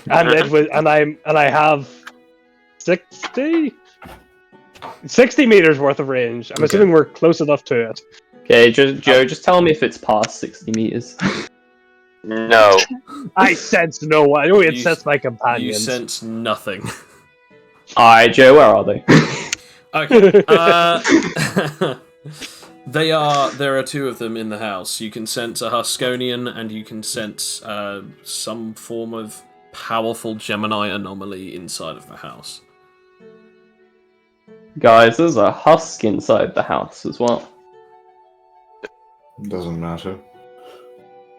Speaker 5: And I have 60 meters worth of range. I'm assuming we're close enough to it.
Speaker 2: Okay, Joe, just tell me if it's past 60 meters.
Speaker 3: No.
Speaker 5: I sense no one. I only sense my companions.
Speaker 1: You sense nothing.
Speaker 2: Alright, Joe, where are they?
Speaker 1: Okay. There are two of them in the house. You can sense a Huskonian, and you can sense some form of powerful Gemini anomaly inside of the house.
Speaker 2: Guys, there's a husk inside the house as well.
Speaker 4: Doesn't matter.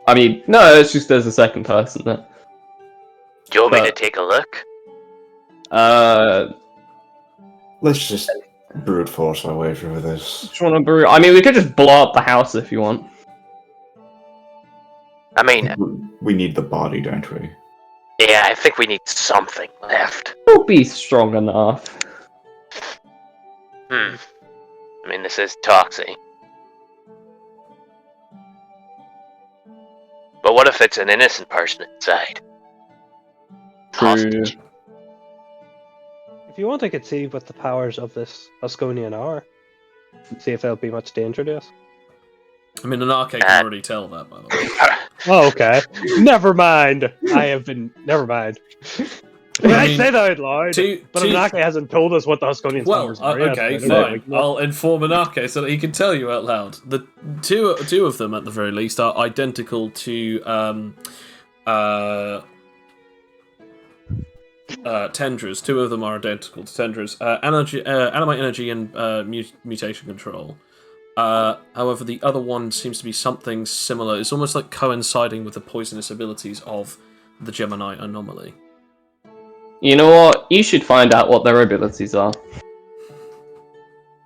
Speaker 2: I mean, no, it's just there's a second person there.
Speaker 3: Do you want me to
Speaker 2: But-
Speaker 3: take a look?
Speaker 4: Let's just brute force our way through this.
Speaker 2: Just want to brew. I mean, we could just blow up the house if you want.
Speaker 3: I mean,
Speaker 4: We need the body, don't we?
Speaker 3: yeah, I think we need something left.
Speaker 2: It'll be strong enough.
Speaker 3: I mean, this is Toxie. But what if it's an innocent person inside?
Speaker 2: True.
Speaker 3: Hostage.
Speaker 5: If you want, I could see what the powers of this Asconian are. See if there'll be much danger to us.
Speaker 1: I mean, Anarche can already tell that, by the way.
Speaker 5: Oh, okay. Never mind. Never mind. I
Speaker 1: I mean,
Speaker 5: say that out loud, but
Speaker 1: two-
Speaker 5: Anake hasn't told us what the Asconian
Speaker 1: Well,
Speaker 5: powers are. yet,
Speaker 1: okay,
Speaker 5: so I don't know.
Speaker 1: fine. I'll inform Anarche so that he can tell you out loud. The two of them, at the very least, are identical to Tendra's. Two of them are identical to Tendra's. Animite energy and mutation control. However, the other one seems to be something similar. It's almost like coinciding with the poisonous abilities of the Gemini anomaly.
Speaker 2: You know what? You should find out what their abilities are.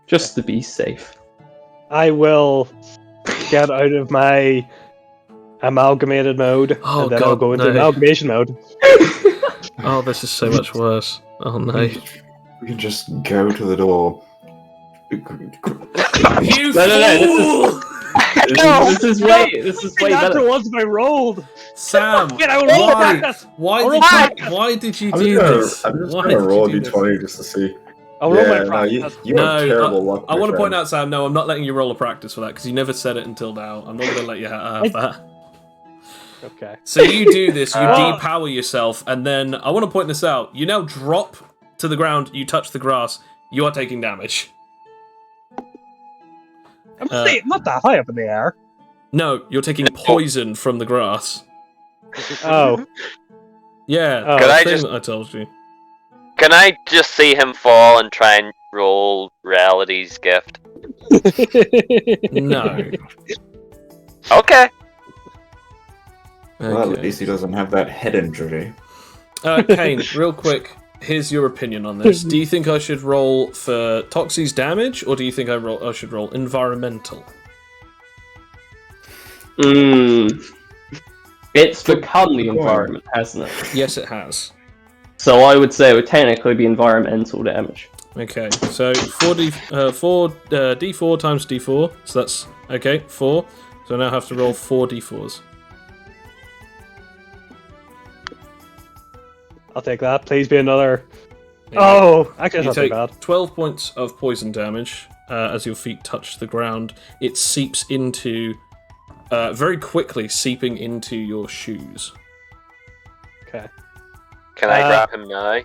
Speaker 2: Just to be safe.
Speaker 5: I will get out of my amalgamated mode,
Speaker 1: Oh,
Speaker 5: and then I'll
Speaker 1: God,
Speaker 5: go into
Speaker 1: no.
Speaker 5: amalgamation mode.
Speaker 1: Oh, this is so much worse. Oh no.
Speaker 4: We can just go to the door.
Speaker 1: You
Speaker 2: No,
Speaker 1: fool!
Speaker 2: This is way
Speaker 5: That's
Speaker 2: better.
Speaker 5: the ones I rolled.
Speaker 1: Sam,
Speaker 5: Get out of roll practice.
Speaker 1: why did you do this?
Speaker 4: I'm just
Speaker 1: Why
Speaker 4: gonna
Speaker 1: did
Speaker 4: roll a
Speaker 1: you do
Speaker 4: d20
Speaker 1: this?
Speaker 4: just to see.
Speaker 5: I'll roll my
Speaker 4: No,
Speaker 5: practice.
Speaker 4: you have terrible luck.
Speaker 1: I want to point out, Sam, no, I'm not letting you roll a practice for that, because you never said it until now. I'm not going to let you have that.
Speaker 5: Okay.
Speaker 1: So you do this, you
Speaker 5: Oh.
Speaker 1: depower yourself, and then, I want to point this out, you now drop to the ground, you touch the grass, you are taking damage.
Speaker 5: I'm not that high up in the air.
Speaker 1: No, you're taking poison from the grass.
Speaker 5: Oh.
Speaker 1: Yeah,
Speaker 5: Oh.
Speaker 1: the
Speaker 3: Could I
Speaker 1: thing
Speaker 3: just-
Speaker 1: that I told you.
Speaker 3: Can I just see him fall and try and roll reality's gift?
Speaker 1: No.
Speaker 3: Okay.
Speaker 4: Well, at
Speaker 1: Okay.
Speaker 4: least he doesn't have that head injury.
Speaker 1: Kane, real quick, here's your opinion on this. Do you think I should roll for Toxie's damage, or do you think I should roll environmental?
Speaker 2: It's become the environment, hasn't it?
Speaker 1: Yes, it has.
Speaker 2: So I would say it would technically be environmental damage.
Speaker 1: Okay, so 4d4 times d4, so that's, okay, 4. So I now have to roll 4 d4s.
Speaker 5: I'll take that. Please be another.
Speaker 1: Yeah.
Speaker 5: Oh, actually,
Speaker 1: You
Speaker 5: it's not
Speaker 1: take
Speaker 5: too bad.
Speaker 1: 12 points of poison damage as your feet touch the ground. It seeps into, very quickly seeping into your shoes.
Speaker 5: Okay.
Speaker 3: Can I grab him now?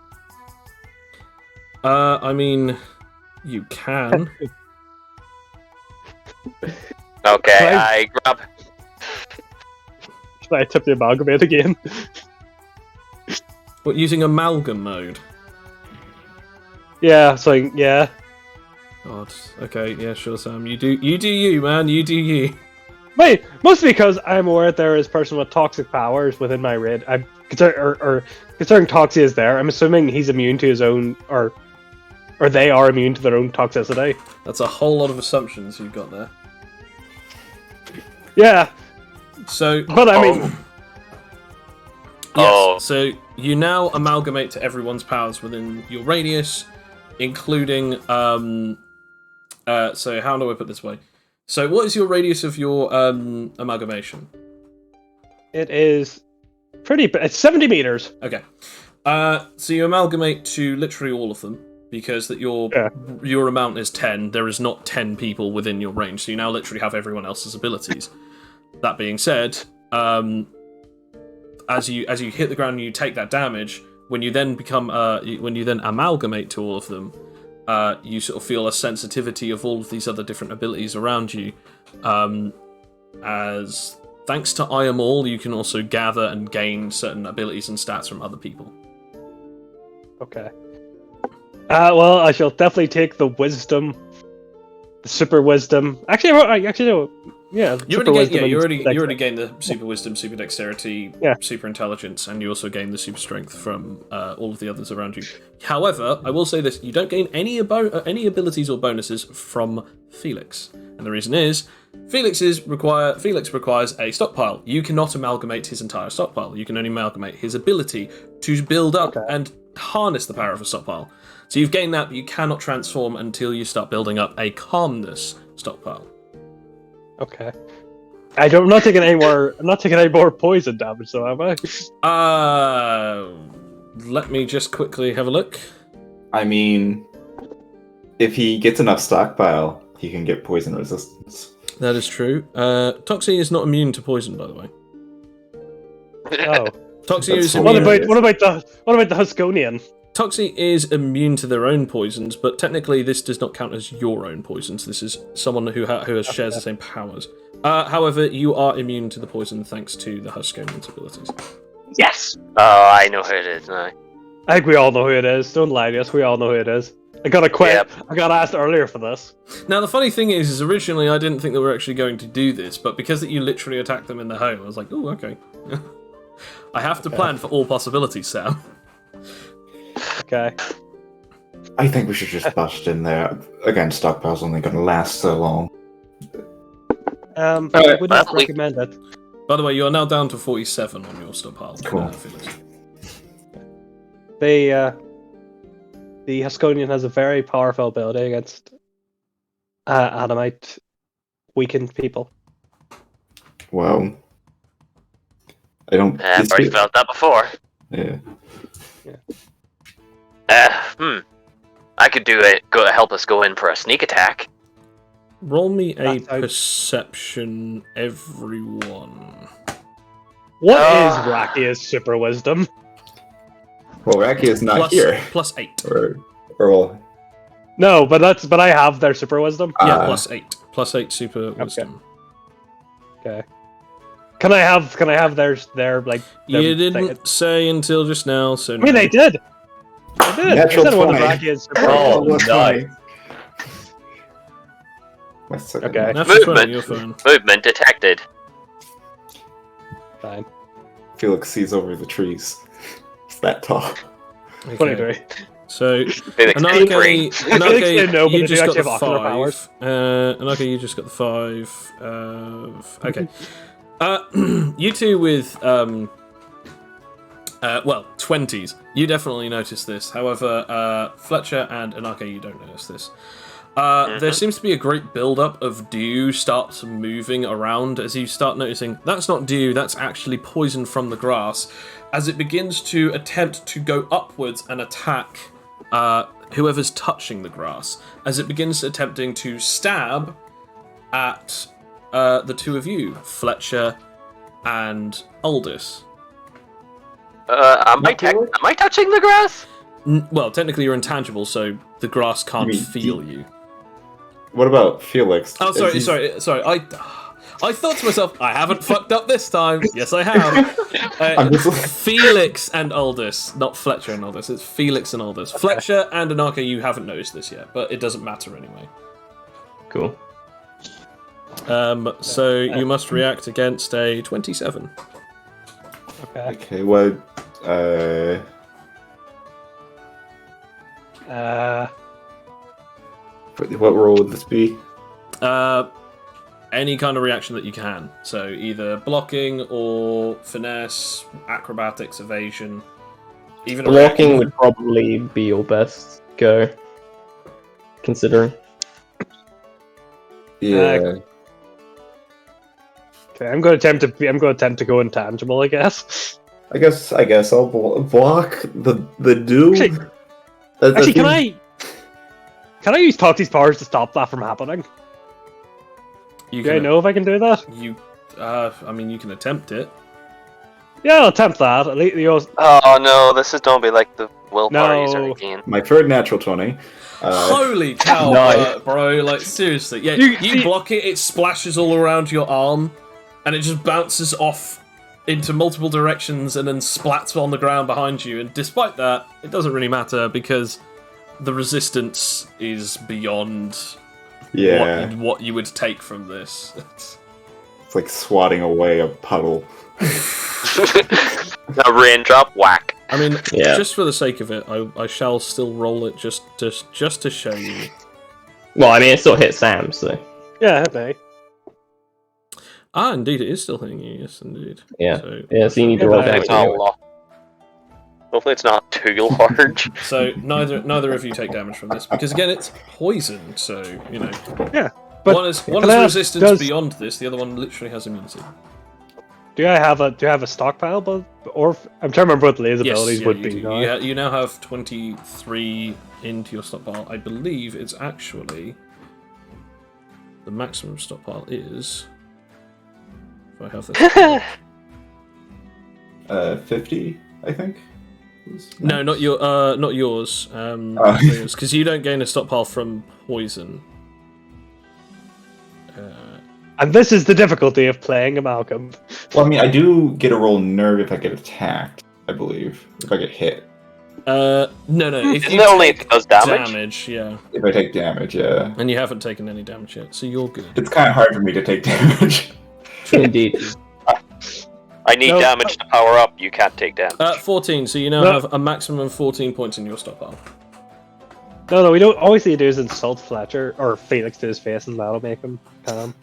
Speaker 1: I mean, you can.
Speaker 3: Okay,
Speaker 5: Can
Speaker 3: I grab.
Speaker 5: Should I tip the amalgamate again?
Speaker 1: What, using amalgam mode?
Speaker 5: Yeah, so yeah.
Speaker 1: God. Okay, yeah, sure, Sam. You do you, man. You do you.
Speaker 5: Wait, mostly because I'm aware that there is a person with toxic powers within my raid. I'm considering Toxie is there. I'm assuming he's immune to his own, or they are immune to their own toxicity.
Speaker 1: That's a whole lot of assumptions you've got there.
Speaker 5: Yeah,
Speaker 1: So,
Speaker 5: but I mean,
Speaker 1: yes,
Speaker 3: Oh.
Speaker 1: so you now amalgamate to everyone's powers within your radius, including, so how do I put this way? So what is your radius of your, amalgamation?
Speaker 5: it is it's 70 meters.
Speaker 1: Okay. So you amalgamate to literally all of them, because that your amount is 10, there is not 10 people within your range, so you now literally have everyone else's abilities. That being said, as you hit the ground and you take that damage, when you then amalgamate to all of them, you sort of feel a sensitivity of all of these other different abilities around you, as thanks to I Am All, you can also gather and gain certain abilities and stats from other people.
Speaker 5: Okay. Well, I shall definitely take the wisdom, the super wisdom. Actually, no. Yeah,
Speaker 1: You
Speaker 5: super wisdom.
Speaker 1: you
Speaker 5: and
Speaker 1: already gained the super wisdom, super dexterity,
Speaker 5: Yeah.
Speaker 1: super intelligence, and you also gain the super strength from all of the others around you. However, I will say this: you don't gain any abilities or bonuses from Felix, and the reason is Felix requires a stockpile. You cannot amalgamate his entire stockpile. You can only amalgamate his ability to build up and harness the power of a stockpile. So you've gained that, but you cannot transform until you start building up a calmness stockpile.
Speaker 5: Okay. I'm not taking any more poison damage, though, am I?
Speaker 1: Let me just quickly have a look.
Speaker 4: I mean, if he gets enough stockpile, he can get poison resistance.
Speaker 1: That is true. Toxie is not immune to poison, by the way.
Speaker 5: Oh.
Speaker 1: Toxie is
Speaker 4: What
Speaker 1: immune.
Speaker 5: What about the Huskonian?
Speaker 1: Toxie is immune to their own poisons, but technically this does not count as your own poisons. This is someone who shares the same powers. However, you are immune to the poison thanks to the Huskonian's abilities.
Speaker 5: Yes.
Speaker 3: Oh, I know who it is now.
Speaker 5: I think we all know who it is. Don't lie to us. We all know who it is. I got
Speaker 3: Yep.
Speaker 5: I got asked earlier for this.
Speaker 1: Now, the funny thing is originally I didn't think that we were actually going to do this, but because that you literally attacked them in the home, I was like, oh, okay. I have to plan for all possibilities, Sam.
Speaker 5: Okay.
Speaker 4: I think we should just bust in there. Again, stockpile's only going to last so long.
Speaker 5: I
Speaker 2: Alright,
Speaker 5: would not
Speaker 3: well, we-
Speaker 5: recommend it.
Speaker 1: By the way, you are now down to 47 on your stockpile.
Speaker 4: Cool.
Speaker 1: Felix.
Speaker 5: The Huskonian has a very powerful ability against Animite weakened people.
Speaker 4: Well, I don't.
Speaker 3: I've already felt that before.
Speaker 4: Yeah.
Speaker 3: I could do it. Help us go in for a sneak attack.
Speaker 1: Roll me a
Speaker 5: That sounds-
Speaker 1: perception, everyone.
Speaker 5: What is
Speaker 3: Ah.
Speaker 5: Rakia's super wisdom?
Speaker 4: Well, Raki is not
Speaker 1: Plus-
Speaker 4: here.
Speaker 1: plus 8.
Speaker 4: Or well,
Speaker 5: No, but I have their super wisdom.
Speaker 1: Yeah,
Speaker 4: Uh,
Speaker 1: plus 8. Plus 8 super wisdom.
Speaker 5: Okay. Can I have their like?
Speaker 1: You didn't say until just now, so
Speaker 5: I mean, they did. They did.
Speaker 4: Natural
Speaker 5: I said one of
Speaker 4: 20.
Speaker 5: Rakia's super
Speaker 2: Oh,
Speaker 5: wisdom.
Speaker 2: nice.
Speaker 4: My second
Speaker 5: Okay.
Speaker 4: one.
Speaker 1: Natural 20,
Speaker 3: Movement.
Speaker 1: you're fine.
Speaker 3: Movement detected.
Speaker 5: Fine.
Speaker 4: Felix sees over the trees. It's that tall.
Speaker 1: Okay.
Speaker 5: 23.
Speaker 1: So,
Speaker 3: Felix,
Speaker 1: Anarchy,
Speaker 5: Felix didn't know, but
Speaker 1: you
Speaker 5: they
Speaker 1: just
Speaker 5: do
Speaker 1: got the
Speaker 5: actually have ocular
Speaker 1: 5.
Speaker 5: powers.
Speaker 1: Anarchy, you just got the 5. Okay. You two with, 20s. You definitely notice this. However, Fletcher and Anarchy, you don't notice this. There seems to be a great build-up of dew starts moving around as you start noticing that's not dew, that's actually poison from the grass, as it begins to attempt to go upwards and attack whoever's touching the grass, as it begins attempting to stab at the two of you, Fletcher and Aldous.
Speaker 3: am I touching the grass?
Speaker 1: Well, technically you're intangible, so the grass can't
Speaker 4: You mean
Speaker 1: feel you.
Speaker 4: What about Felix?
Speaker 1: Oh,
Speaker 4: Is he-
Speaker 1: sorry. I thought to myself, I haven't fucked up this time. Yes, I have.
Speaker 4: I'm just-
Speaker 1: Felix and Aldous, not Fletcher and Aldous. It's Felix and Aldous. Fletcher and Anarcha, you haven't noticed this yet, but it doesn't matter anyway.
Speaker 2: Cool.
Speaker 1: So you must react against a 27.
Speaker 5: Okay.
Speaker 4: Okay, what? What role would this be?
Speaker 1: Any kind of reaction that you can. So either blocking or finesse, acrobatics, evasion. Even a
Speaker 2: Blocking would probably be your best go, considering.
Speaker 4: Yeah.
Speaker 5: Okay, I'm going to attempt to go intangible, I guess.
Speaker 4: I guess I'll block the dew.
Speaker 5: Actually, can I use Toxie's powers to stop that from happening?
Speaker 1: You
Speaker 5: Do I know if I can do that?
Speaker 1: I mean, you can attempt it.
Speaker 5: Yeah, I'll attempt that. At least,
Speaker 3: Oh no, don't be like the willpower user
Speaker 5: No.
Speaker 3: again.
Speaker 4: My third natural 20.
Speaker 1: Holy cow,
Speaker 2: Nice.
Speaker 1: bro! Like seriously, yeah.
Speaker 5: You
Speaker 1: You
Speaker 5: see-
Speaker 1: block it, it splashes all around your arm, and it just bounces off into multiple directions and then splats on the ground behind you. And despite that, it doesn't really matter because the resistance is beyond what you would take from this.
Speaker 4: It's like swatting away a puddle.
Speaker 3: A raindrop whack.
Speaker 1: I mean,
Speaker 2: Yeah.
Speaker 1: just for the sake of it, I shall still roll it just to show you.
Speaker 2: Well, I mean, it still hit Sam, so
Speaker 5: Yeah, okay.
Speaker 1: Ah, indeed, it is still hitting you. Yes, indeed.
Speaker 2: yeah.
Speaker 1: So,
Speaker 2: Yeah, so you need to roll
Speaker 3: Hopefully
Speaker 2: damage.
Speaker 3: it's not a
Speaker 2: Anyway.
Speaker 3: lot. Hopefully it's not too large.
Speaker 1: so neither of you take damage from this because again, it's poison. So you know,
Speaker 5: Yeah. But
Speaker 1: one is
Speaker 5: can I ask,
Speaker 1: resistance beyond this. The other one literally has immunity.
Speaker 5: do I have a stockpile? But or I'm trying to remember what Leia's abilities
Speaker 1: yeah,
Speaker 5: would
Speaker 1: you
Speaker 5: be.
Speaker 1: do.
Speaker 5: Now.
Speaker 1: You now have 23 into your stockpile. I believe it's actually the maximum stockpile is. If I have this.
Speaker 4: 50, I think.
Speaker 1: No, not yours. Because you don't gain a stockpile from poison.
Speaker 5: And this is the difficulty of playing Amalgam.
Speaker 4: Well, I mean, I do get a roll nerve if I get attacked, I believe. If I get hit.
Speaker 1: No. If
Speaker 3: Isn't
Speaker 1: you
Speaker 3: it only if
Speaker 1: take
Speaker 3: it does damage?
Speaker 1: yeah.
Speaker 4: If I take damage, yeah.
Speaker 1: And you haven't taken any damage yet, so you're good.
Speaker 4: It's kind of hard for me to take damage.
Speaker 2: Indeed.
Speaker 3: I need
Speaker 5: No.
Speaker 3: damage to power up. You can't take damage.
Speaker 1: 14, so you now
Speaker 5: No.
Speaker 1: have a maximum of 14 points in your stockpile.
Speaker 5: No, we don't. Always need to do is insult Fletcher or Felix to his face, and that'll make him calm.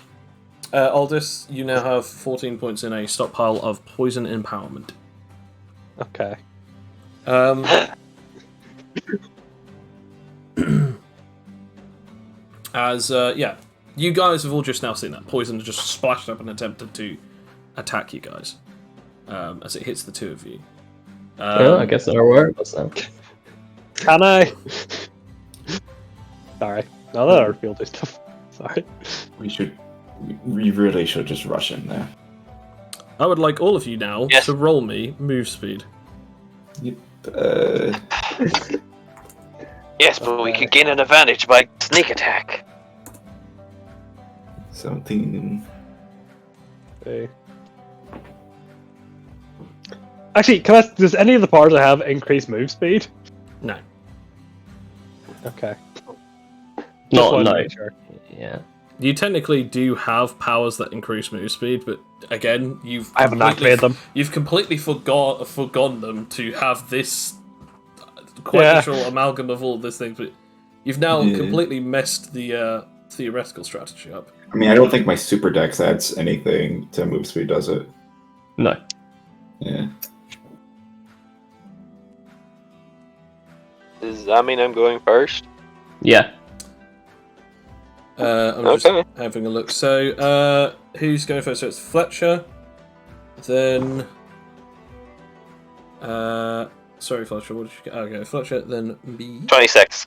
Speaker 1: Aldous, you now have 14 points in a stockpile of poison empowerment.
Speaker 5: Okay.
Speaker 1: You guys have all just now seen that poison has just splashed up and attempted to attack you guys as it hits the two of you.
Speaker 2: Well, I guess they're aware of us now.
Speaker 5: Can I? Sorry. No, that hurt field stuff. Sorry.
Speaker 4: We really should just rush in there.
Speaker 1: I would like all of you now
Speaker 3: Yes.
Speaker 1: to roll me move speed.
Speaker 3: Yes, but we could gain an advantage by sneak attack.
Speaker 4: 17.
Speaker 5: Okay. Actually, does any of the powers I have increase move speed?
Speaker 1: No.
Speaker 5: Okay.
Speaker 2: Not
Speaker 5: wanted to
Speaker 2: no.
Speaker 5: make sure.
Speaker 2: Yeah.
Speaker 1: You technically do have powers that increase move speed, but again,
Speaker 5: I haven't activated them.
Speaker 1: You've completely forgone them to have this quintessential amalgam of all this thing, but you've now completely messed the theoretical strategy up.
Speaker 4: I mean, I don't think my super dex adds anything to move speed, does it?
Speaker 2: No.
Speaker 4: Yeah.
Speaker 3: Does that mean I'm going first?
Speaker 2: Yeah.
Speaker 1: I'm
Speaker 3: Okay.
Speaker 1: just having a look. So, who's going first? So it's Fletcher, then... sorry, Fletcher, what did you get? Okay, Fletcher, then me.
Speaker 3: 26.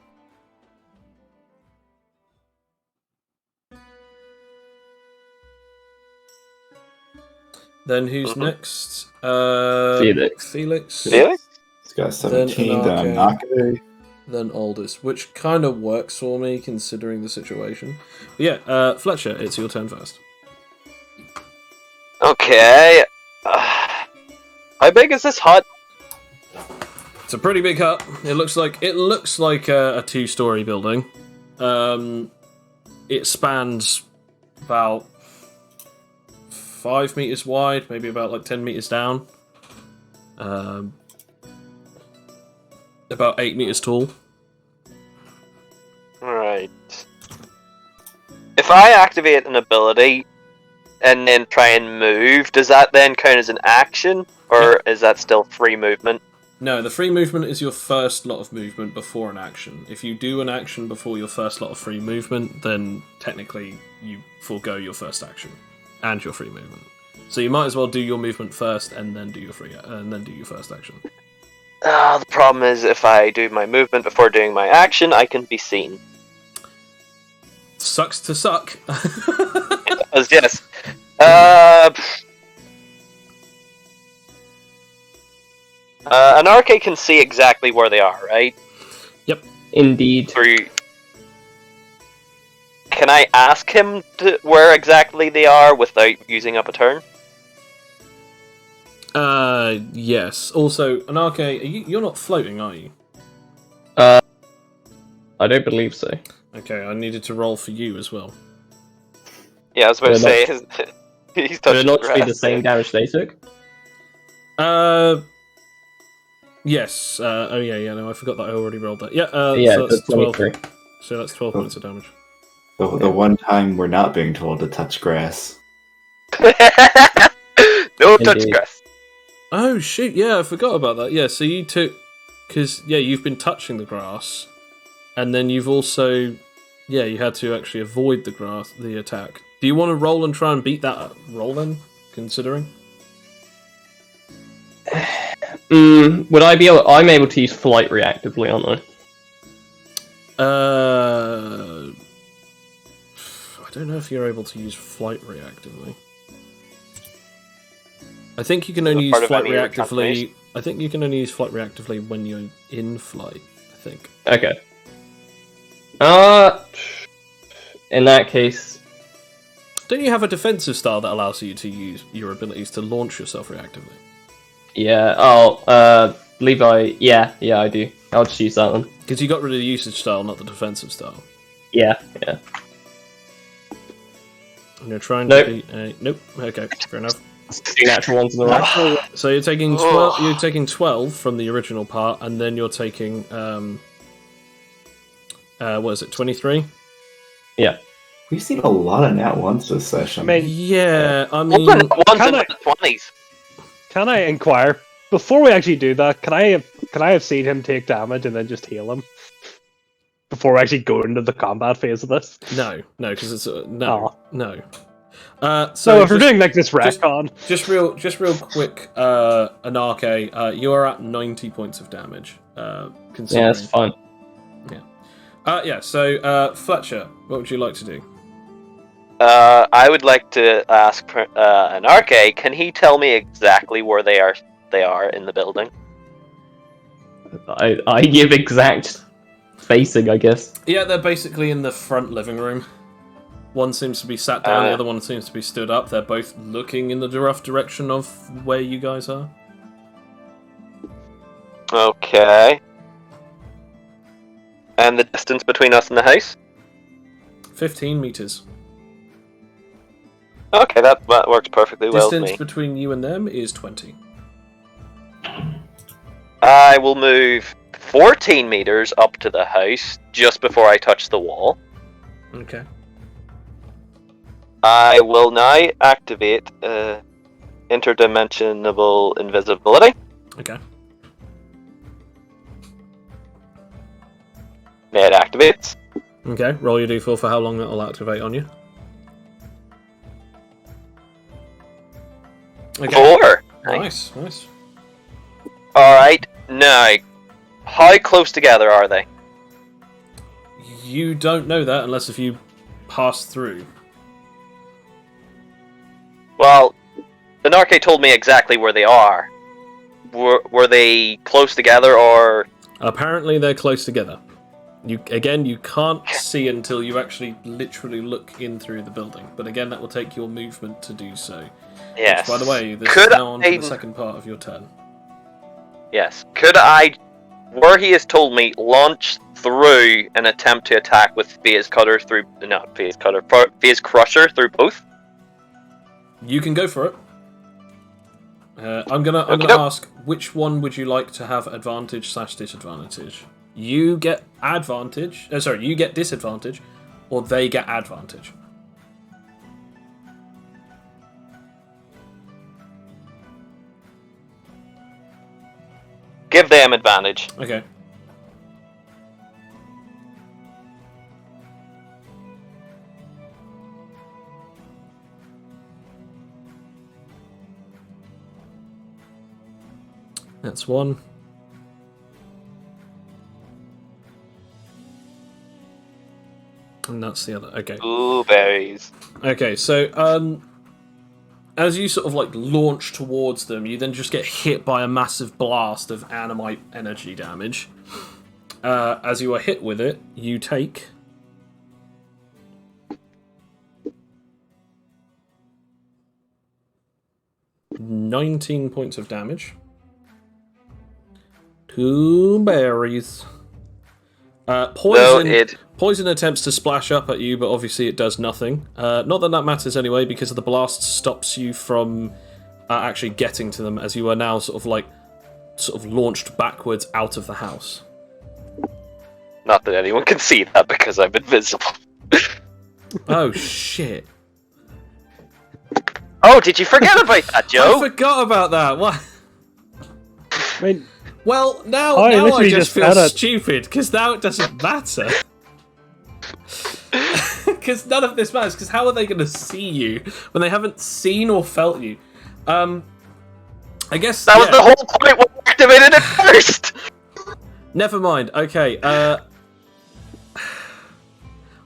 Speaker 1: Then who's next?
Speaker 2: Felix.
Speaker 1: Felix.
Speaker 3: Really?
Speaker 4: It's got 17, then I'm
Speaker 1: Anarche.
Speaker 4: not gonna...
Speaker 1: Then Aldous, which kind of works for me considering the situation. But yeah, Fletcher, it's your turn first.
Speaker 3: Okay. How big is this hut?
Speaker 1: It's a pretty big hut. It looks like a two-story building. It spans about 5 meters wide, maybe about like 10 meters down. About 8 meters tall.
Speaker 3: Alright. If I activate an ability and then try and move, does that then count as an action? Or is that still free movement?
Speaker 1: No, the free movement is your first lot of movement before an action. If you do an action before your first lot of free movement, then technically you forego your first action and your free movement. So you might as well do your movement first and then do your first action.
Speaker 3: The problem is if I do my movement before doing my action, I can be seen.
Speaker 1: Sucks to suck.
Speaker 3: Yes. Anarche can see exactly where they are, right?
Speaker 2: Indeed.
Speaker 3: Through. can I ask him where exactly they are without using up a turn?
Speaker 1: Yes. Also, Anarche, you're not floating, are you?
Speaker 2: I don't believe so.
Speaker 1: Okay, I needed to roll for you as well.
Speaker 3: Yeah, I was about to
Speaker 2: They're
Speaker 3: say he's
Speaker 2: Would it
Speaker 3: touching
Speaker 2: not
Speaker 3: the
Speaker 2: be
Speaker 3: grass.
Speaker 2: the same damage they took?
Speaker 1: Yes. Oh yeah, no, I forgot that I already rolled that. Yeah.
Speaker 2: Yeah,
Speaker 1: So that's
Speaker 2: it's 23.
Speaker 1: So that's 12 points of damage.
Speaker 4: The one time we're not being told to touch grass.
Speaker 3: No touch
Speaker 2: Indeed.
Speaker 3: grass.
Speaker 1: Oh shoot! Yeah, I forgot about that. Yeah, so you took because you've been touching the grass, and then you've also you had to actually avoid the attack. Do you want to roll and try and beat that roll then? Considering.
Speaker 2: Would I be able? I'm able to use flight reactively, aren't I?
Speaker 1: I don't know if you're able to use flight reactively. I think you can only use
Speaker 3: Part of
Speaker 1: flight
Speaker 3: any of your
Speaker 1: reactively.
Speaker 3: transformation?
Speaker 1: I think you can only use flight reactively when you're in flight. I think.
Speaker 2: Okay. In that case,
Speaker 1: Don't you have a defensive style that allows you to use your abilities to launch yourself reactively?
Speaker 2: yeah. Levi. Yeah, I do. I'll just use that one.
Speaker 1: Because you got rid of the usage style, not the defensive style.
Speaker 2: Yeah.
Speaker 1: And you're trying
Speaker 2: Nope.
Speaker 1: to beat a... Nope. Okay, fair enough.
Speaker 2: 2 natural ones in a row.
Speaker 1: So you're taking 12.
Speaker 3: Ugh.
Speaker 1: You're taking 12 from the original part, and then you're taking what is it? 23.
Speaker 2: Yeah.
Speaker 4: We've seen a lot of nat ones this session.
Speaker 5: I mean,
Speaker 1: Yeah, I
Speaker 3: Open
Speaker 1: mean,
Speaker 3: ones in
Speaker 5: Can I-
Speaker 3: the 20s.
Speaker 5: can I inquire before we actually do that? Can I have seen him take damage and then just heal him before we actually go into the combat phase of this?
Speaker 1: no, because it's
Speaker 5: Oh.
Speaker 1: no.
Speaker 5: So if we're
Speaker 1: just-
Speaker 5: doing like this retcon,
Speaker 1: Just real quick, Anarche, you are at 90 points of damage.
Speaker 2: Yeah,
Speaker 1: Considering.
Speaker 2: that's fine.
Speaker 1: So Fletcher, what would you like to do?
Speaker 3: I would like to ask Anarche, can he tell me exactly where they are in the building?
Speaker 2: I give exact facing, I guess.
Speaker 1: Yeah, they're basically in the front living room. One seems to be sat down, the other one seems to be stood up. They're both looking in the rough direction of where you guys are.
Speaker 3: Okay. And the distance between us and the house?
Speaker 1: 15 meters.
Speaker 3: Okay, that works perfectly well with
Speaker 1: Distance
Speaker 3: me.
Speaker 1: between you and them is 20.
Speaker 3: I will move 14 meters up to the house just before I touch the wall.
Speaker 1: Okay.
Speaker 3: I will now activate interdimensional invisibility.
Speaker 1: Okay.
Speaker 3: It activates.
Speaker 1: Okay, roll your d4 for how long that'll activate on you. Okay.
Speaker 3: 4.
Speaker 1: Nice.
Speaker 3: Alright, now, how close together are they?
Speaker 1: You don't know that unless if you pass through.
Speaker 3: Well, Anarche told me exactly where they are. Were they close together or...
Speaker 1: Apparently they're close together. You can't see until you actually literally look in through the building. But again, that will take your movement to do so.
Speaker 3: Yes.
Speaker 1: Which, by the way, this
Speaker 3: Could
Speaker 1: is now on to
Speaker 3: I-
Speaker 1: the second part of your turn.
Speaker 3: Yes. Could I, where he has told me, launch through and attempt to attack with Phase Cutter through... Not Phase Cutter, Phase Crusher through both?
Speaker 1: You can go for it. I'm gonna
Speaker 3: Okey-doke.
Speaker 1: ask, which one would you like to have advantage/disadvantage? You get advantage. You get disadvantage, or they get advantage.
Speaker 3: Give them advantage.
Speaker 1: Okay. That's one. And that's the other. Okay.
Speaker 3: Blueberries.
Speaker 1: Okay, so as you sort of like launch towards them, you then just get hit by a massive blast of animite energy damage. As you are hit with it, you take 19 points of damage. 2 berries. Poison attempts to splash up at you, but obviously it does nothing. Not that matters anyway, because the blast stops you from actually getting to them, as you are now sort of launched backwards out of the house.
Speaker 3: Not that anyone can see that because I'm invisible.
Speaker 1: Oh shit!
Speaker 3: Oh, did you forget about that, Joe?
Speaker 1: I forgot about that. What?
Speaker 5: I mean,
Speaker 1: Well, now
Speaker 5: I
Speaker 1: I
Speaker 5: literally
Speaker 1: just
Speaker 5: just
Speaker 1: feel
Speaker 5: said it.
Speaker 1: stupid because now it doesn't matter. Because none of this matters. Because how are they going to see you when they haven't seen or felt you? I guess
Speaker 3: That was the whole point when we activated it first!
Speaker 1: Never mind. Okay.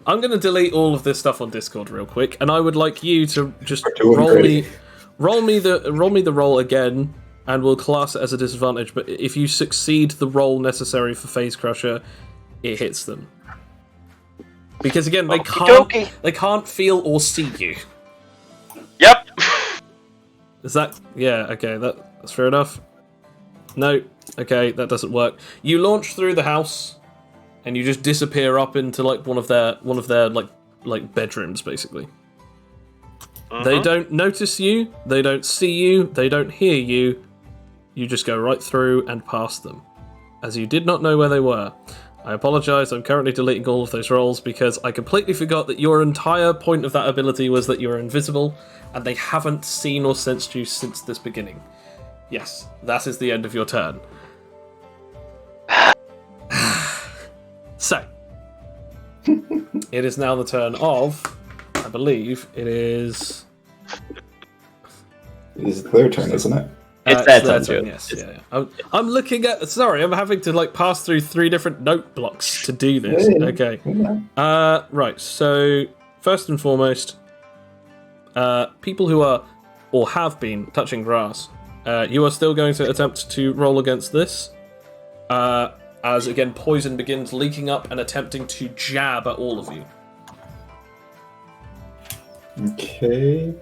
Speaker 1: I'm going to delete all of this stuff on Discord real quick, and I would like you to just roll me the roll again, and we'll class it as a disadvantage. But if you succeed the roll necessary for Phase Crusher, it hits them. Because again, they can't feel or see you.
Speaker 3: Yep.
Speaker 1: Is that okay? That's fair enough. No, okay, that doesn't work. You launch through the house, and you just disappear up into like one of their like bedrooms, basically. They don't notice you. They don't see you. They don't hear you. You just go right through and past them, as you did not know where they were. I apologise, I'm currently deleting all of those rolls because I completely forgot that your entire point of that ability was that you are invisible, and they haven't seen or sensed you since this beginning. Yes, that is the end of your turn. So, it is now the turn of, I believe, it is...
Speaker 4: It is their turn, isn't it?
Speaker 2: It's their turn.
Speaker 1: Yes, yeah. I'm looking at... Sorry, I'm having to pass through 3 different note blocks to do this.
Speaker 4: Yeah.
Speaker 1: Okay. Right, so, first and foremost, people who are, or have been, touching grass, you are still going to attempt to roll against this. As, again, poison begins leaking up and attempting to jab at all of you.
Speaker 4: Okay.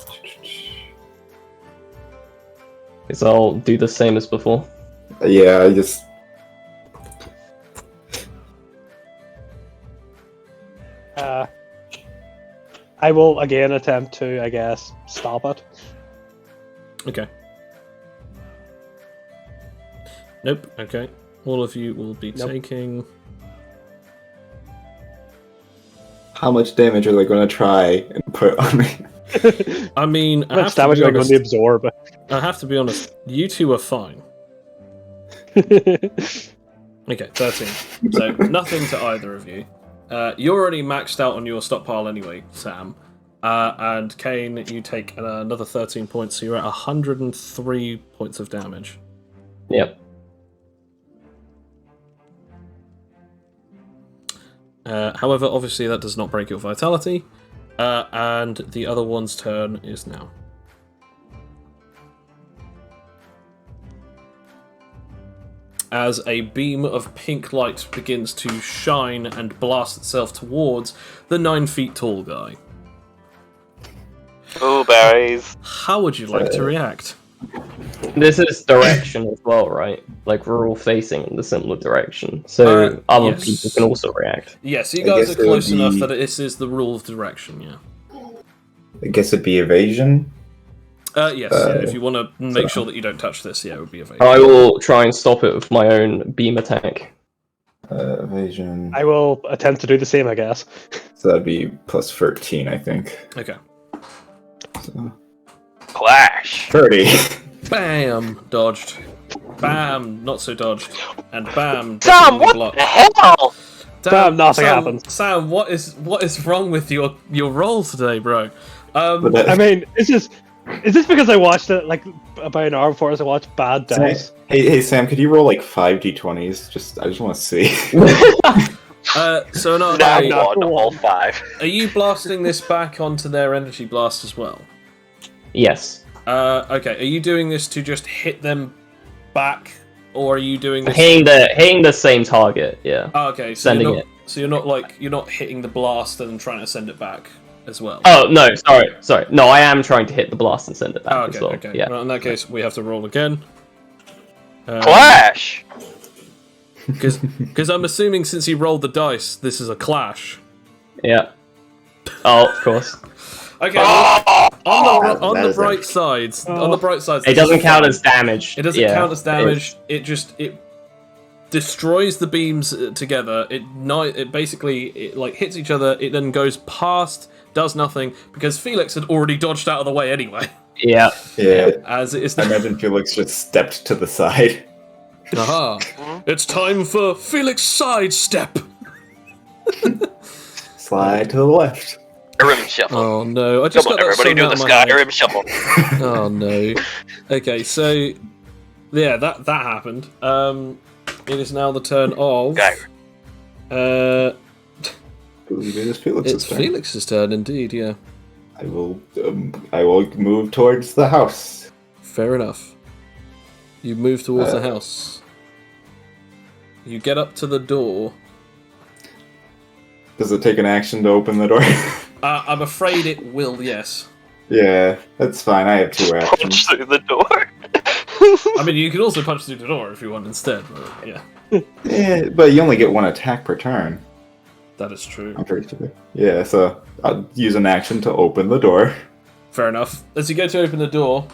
Speaker 2: Guess I'll do the same as before.
Speaker 4: Yeah, I just...
Speaker 5: I will again attempt to, I guess, stop it.
Speaker 1: Okay. Nope, okay. All of you will be taking...
Speaker 4: How much damage are they going to try and put on me?
Speaker 1: I mean,
Speaker 5: How much damage am I going to absorb?
Speaker 1: I have to be honest, you two are fine. Okay, 13. So, nothing to either of you. You're already maxed out on your stockpile anyway, Sam. And Kane, you take another 13 points, so you're at 103 points of damage.
Speaker 2: Yep.
Speaker 1: However, obviously that does not break your vitality. And the other one's turn is now. As a beam of pink light begins to shine and blast itself towards the 9 feet tall guy.
Speaker 3: Ooh, berries.
Speaker 1: How would you like to react?
Speaker 2: This is direction as well, right? Like, we're all facing in the similar direction. So other
Speaker 1: yes.
Speaker 2: people can also react.
Speaker 1: Yes, you
Speaker 4: I
Speaker 1: guys
Speaker 4: guess
Speaker 1: are
Speaker 4: it
Speaker 1: close
Speaker 4: would
Speaker 1: enough
Speaker 4: be-
Speaker 1: that this is the rule of direction, yeah.
Speaker 4: I guess it'd be evasion.
Speaker 1: Yes, if you want to make sure that you don't touch this, it would be evasion.
Speaker 2: I will try and stop it with my own beam attack.
Speaker 4: Evasion.
Speaker 5: I will attempt to do the same, I guess.
Speaker 4: So that'd be plus 13, I think.
Speaker 1: Okay.
Speaker 4: So,
Speaker 3: Clash.
Speaker 4: 30.
Speaker 1: Bam! Dodged. Bam! Not so dodged. And bam!
Speaker 3: Tom,
Speaker 1: definitely
Speaker 3: what
Speaker 1: blocked.
Speaker 3: the hell?
Speaker 5: Bam, nothing
Speaker 1: Sam,
Speaker 5: happened.
Speaker 1: Sam, what is wrong with your roll today, bro?
Speaker 4: But
Speaker 5: I mean, is this because I watched it like about an hour before as I watched Bad Dice?
Speaker 4: Hey Sam, could you roll like 5 d20s? I just want to see.
Speaker 1: So no,
Speaker 3: Now
Speaker 5: not
Speaker 3: one,
Speaker 5: one.
Speaker 3: all 5.
Speaker 1: are you blasting this back onto their energy blast as well?
Speaker 2: Yes.
Speaker 1: Okay. Are you doing this to just hit them back, or are you doing this?
Speaker 2: Hitting the same target, yeah.
Speaker 1: Oh, okay. So
Speaker 2: Sending
Speaker 1: you're not,
Speaker 2: it.
Speaker 1: So you're not hitting the blast and trying to send it back. as well.
Speaker 2: Oh no, sorry. No, I am trying to hit the blast and send it back as well.
Speaker 1: Okay.
Speaker 2: Yeah.
Speaker 1: Well, in that case, we have to roll again.
Speaker 3: Clash!
Speaker 1: Because I'm assuming since you rolled the dice, this is a clash.
Speaker 2: Yeah. Oh, of course.
Speaker 1: Okay. On
Speaker 4: That
Speaker 1: the
Speaker 4: is
Speaker 1: bright sides,
Speaker 2: It doesn't count as damage.
Speaker 1: It doesn't
Speaker 2: Yeah.
Speaker 1: count as damage. It destroys the beams together. It basically like hits each other. It then goes past, does nothing because Felix had already dodged out of the way anyway.
Speaker 2: Yeah.
Speaker 4: Yeah.
Speaker 1: As it is.
Speaker 4: I imagine Felix just stepped to the side.
Speaker 1: Aha! It's time for Felix sidestep.
Speaker 4: Slide to the left.
Speaker 3: Rim shuffle.
Speaker 1: Oh no! I just
Speaker 3: Come on,
Speaker 1: got that
Speaker 3: everybody
Speaker 1: song
Speaker 3: do
Speaker 1: out
Speaker 3: the
Speaker 1: of my head.
Speaker 3: Skyrim shuffle.
Speaker 1: Oh no. Okay, so yeah, that happened. It is now the turn of.
Speaker 3: Skyrim.
Speaker 4: I believe it is Felix's
Speaker 1: It's
Speaker 4: turn.
Speaker 1: Felix's turn, indeed. Yeah.
Speaker 4: I will move towards the house.
Speaker 1: Fair enough. You move towards the house. You get up to the door.
Speaker 4: Does it take an action to open the door?
Speaker 1: I'm afraid it will. Yes.
Speaker 4: Yeah, that's fine. I have 2
Speaker 3: Punch
Speaker 4: actions.
Speaker 3: through the door.
Speaker 1: I mean, you can also punch through the door if you want instead. But yeah,
Speaker 4: Yeah, but you only get 1 attack per turn.
Speaker 1: that is true.
Speaker 4: I'm pretty sure. Yeah, so I'll use an action to open the door.
Speaker 1: Fair enough. As you go to open the door,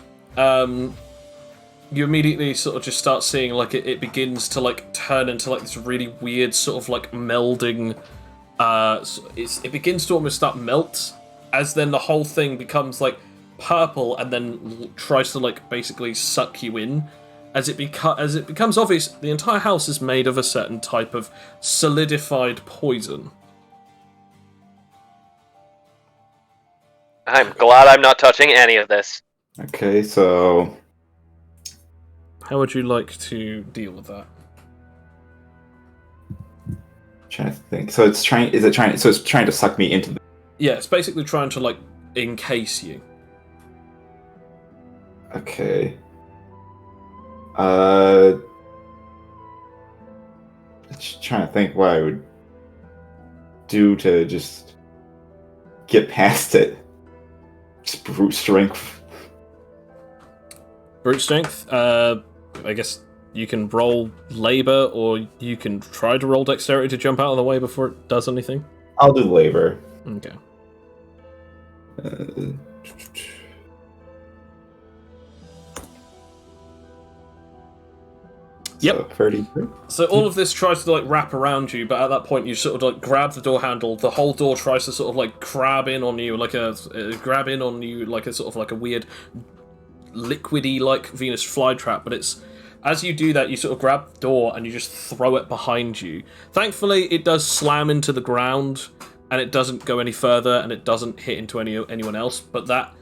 Speaker 1: you immediately sort of just start seeing like it begins to like turn into like this really weird sort of like melding. It begins to almost start melt, as then the whole thing becomes like purple and then tries to like basically suck you in. As it becomes obvious, the entire house is made of a certain type of solidified poison.
Speaker 3: I'm glad I'm not touching any of this.
Speaker 4: Okay, so
Speaker 1: How would you like to deal with that?
Speaker 4: trying to think. So it's trying. Is it trying? So it's trying to suck me into the.
Speaker 1: Yeah, it's basically trying to like encase you.
Speaker 4: Okay. Just trying to think what I would do to just get past it. Just brute strength.
Speaker 1: Brute strength. I guess you can roll labor, or you can try to roll dexterity to jump out of the way before it does anything.
Speaker 4: I'll do labor.
Speaker 1: Okay. Yep.
Speaker 4: So 32.
Speaker 1: So all of this tries to like wrap around you, but at that point you sort of like grab the door handle. The whole door tries to sort of like grab in on you like a sort of like a weird liquidy like Venus flytrap. But it's as you do that, you sort of grab the door and you just throw it behind you. Thankfully, it does slam into the ground and it doesn't go any further and it doesn't hit into anyone else. But that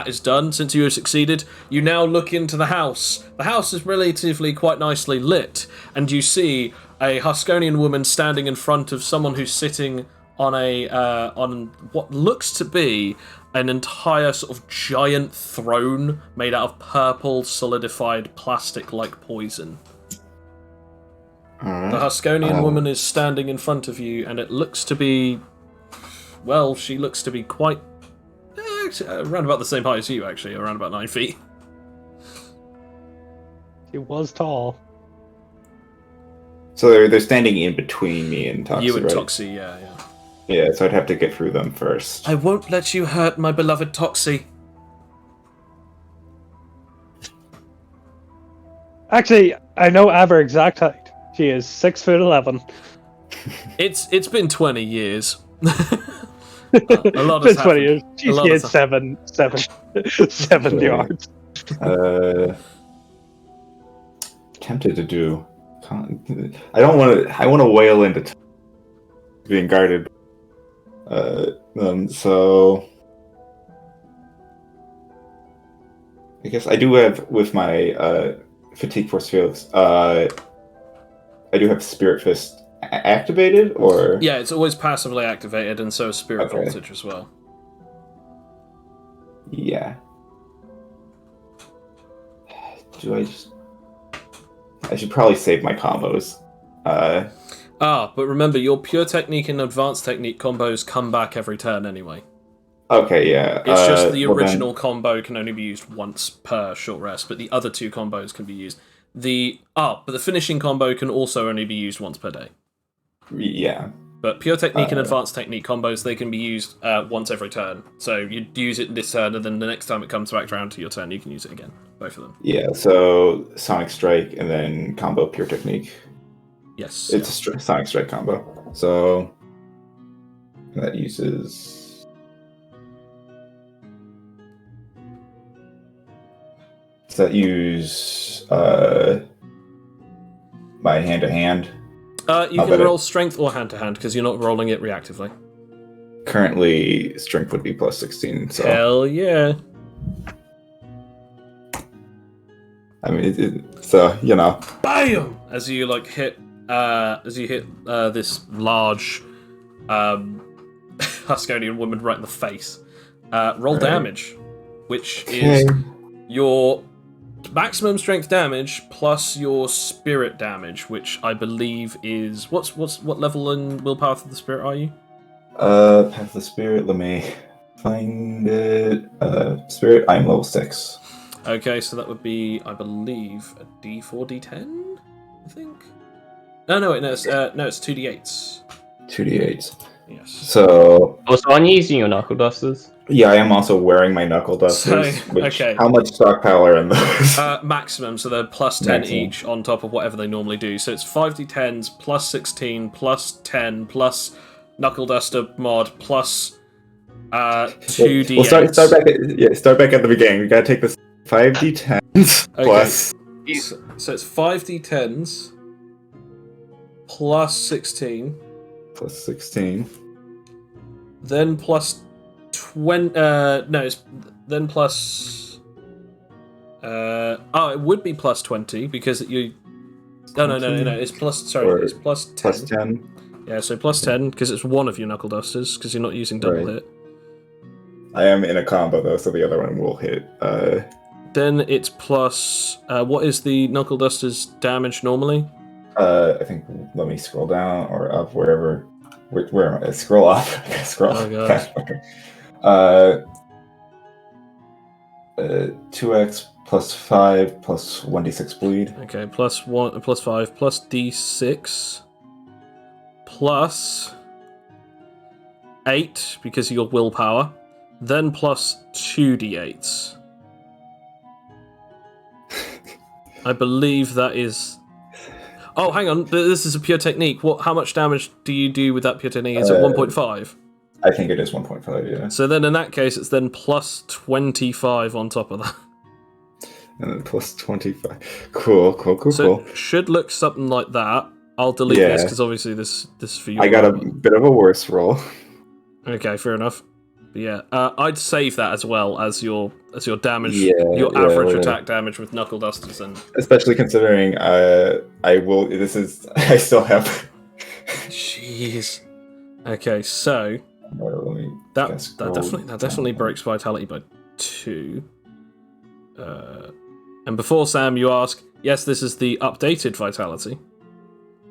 Speaker 1: is done. Since you have succeeded, you now look into the house. The house is relatively quite nicely lit, and you see a Huskonian woman standing in front of someone who's sitting on on what looks to be an entire sort of giant throne made out of purple solidified plastic-like poison.
Speaker 4: Alright.
Speaker 1: The Huskonian woman is standing in front of you, and it looks to be, well, she looks to be quite around about the same height as you, actually, around about 9 feet.
Speaker 5: He was tall.
Speaker 4: So they're standing in between me and Toxie,
Speaker 1: You and
Speaker 4: right?
Speaker 1: Toxie, yeah.
Speaker 4: Yeah, so I'd have to get through them first.
Speaker 1: I won't let you hurt my beloved Toxie.
Speaker 5: Actually, I know Avar exact height. She is 6'11".
Speaker 1: It's been 20 years. A lot has
Speaker 5: It's 20 years.
Speaker 1: happened.
Speaker 5: She's
Speaker 1: A lot
Speaker 5: hit
Speaker 1: has
Speaker 5: 7 yards.
Speaker 4: Tempted to do. I don't want to. I want to wail into being guarded. So I guess I do have with my fatigue force fields. I do have Spirit Fist activated, or
Speaker 1: Yeah, it's always passively activated, and so is Spirit
Speaker 4: Okay.
Speaker 1: Voltage as well.
Speaker 4: yeah. Do I just? I should probably save my combos.
Speaker 1: But remember, your Pure Technique and Advanced Technique combos come back every turn anyway.
Speaker 4: Okay, yeah.
Speaker 1: It's just the
Speaker 4: well then-
Speaker 1: original combo can only be used once per short rest, but the other two combos can be used. But the finishing combo can also only be used once per day.
Speaker 4: Yeah.
Speaker 1: But pure technique and advanced technique combos, they can be used once every turn. So you use it this turn, and then the next time it comes back around to your turn, you can use it again. Both of them.
Speaker 4: Yeah, so Sonic Strike and then combo pure technique.
Speaker 1: Yes.
Speaker 4: It's a Sonic Strike combo. So that uses. Does that use my hand to hand?
Speaker 1: You can roll strength or hand to hand because you're not rolling it reactively.
Speaker 4: Currently, strength would be plus 16. So
Speaker 1: Hell yeah!
Speaker 4: I mean, so you know,
Speaker 1: Bam! As you hit this large Huskonian woman right in the face. Roll damage, which is your maximum strength damage plus your spirit damage, which I believe is what level in willpower for the spirit are you?
Speaker 4: Path of the Spirit. Let me find it. Spirit. I'm level 6.
Speaker 1: Okay, so that would be, I believe, a D4, D10. I think. No, it's 2d8s.
Speaker 4: 2d8s.
Speaker 1: Yes.
Speaker 4: So
Speaker 2: Also, are you using your knuckle dusters?
Speaker 4: yeah, I am also wearing my knuckle dusters.
Speaker 1: So,
Speaker 4: which,
Speaker 1: okay.
Speaker 4: How much stockpile are in those?
Speaker 1: Maximum, so they're plus 10
Speaker 4: Maximum.
Speaker 1: each on top of whatever they normally do. So it's 5d10s plus 16 plus 10 plus knuckle duster mod plus 2d8s.
Speaker 4: We'll start back at the beginning. We gotta take this 5d10s plus.
Speaker 1: So it's 5d10s plus 16,
Speaker 4: Plus 16.
Speaker 1: then plus 20. It's then plus. It would be plus 20 because you. No. It's plus. Sorry, it's plus 10.
Speaker 4: Plus 10.
Speaker 1: Yeah, so plus 10 because it's one of your knuckle dusters because you're not using double hit.
Speaker 4: I am in a combo though, so the other one will hit.
Speaker 1: Then it's plus. What is the knuckle duster's damage normally?
Speaker 4: I think. Let me scroll down or up wherever. Where am I? Scroll up. Scroll.
Speaker 1: Oh gosh.
Speaker 4: 2x plus 5 plus 1d6 bleed.
Speaker 1: Okay, plus 5 plus d6 plus 8 because of your willpower, then plus 2d8s. I believe that is. Oh, hang on. This is a pure technique. How much damage do you do with that pure technique? Is it 1.5?
Speaker 4: I think it is 1.5, yeah.
Speaker 1: So then in that case, it's then plus 25 on top of that.
Speaker 4: And then plus 25. Cool.
Speaker 1: So it should look something like that. I'll delete this because obviously this is for you.
Speaker 4: I got a bit of a worse roll.
Speaker 1: Okay, fair enough. But yeah, I'd save that as well as your damage, your average attack damage with knuckle dusters, and
Speaker 4: especially considering I still have.
Speaker 1: Jeez. Okay, so that definitely breaks vitality by 2. And before Sam, you ask, yes, this is the updated vitality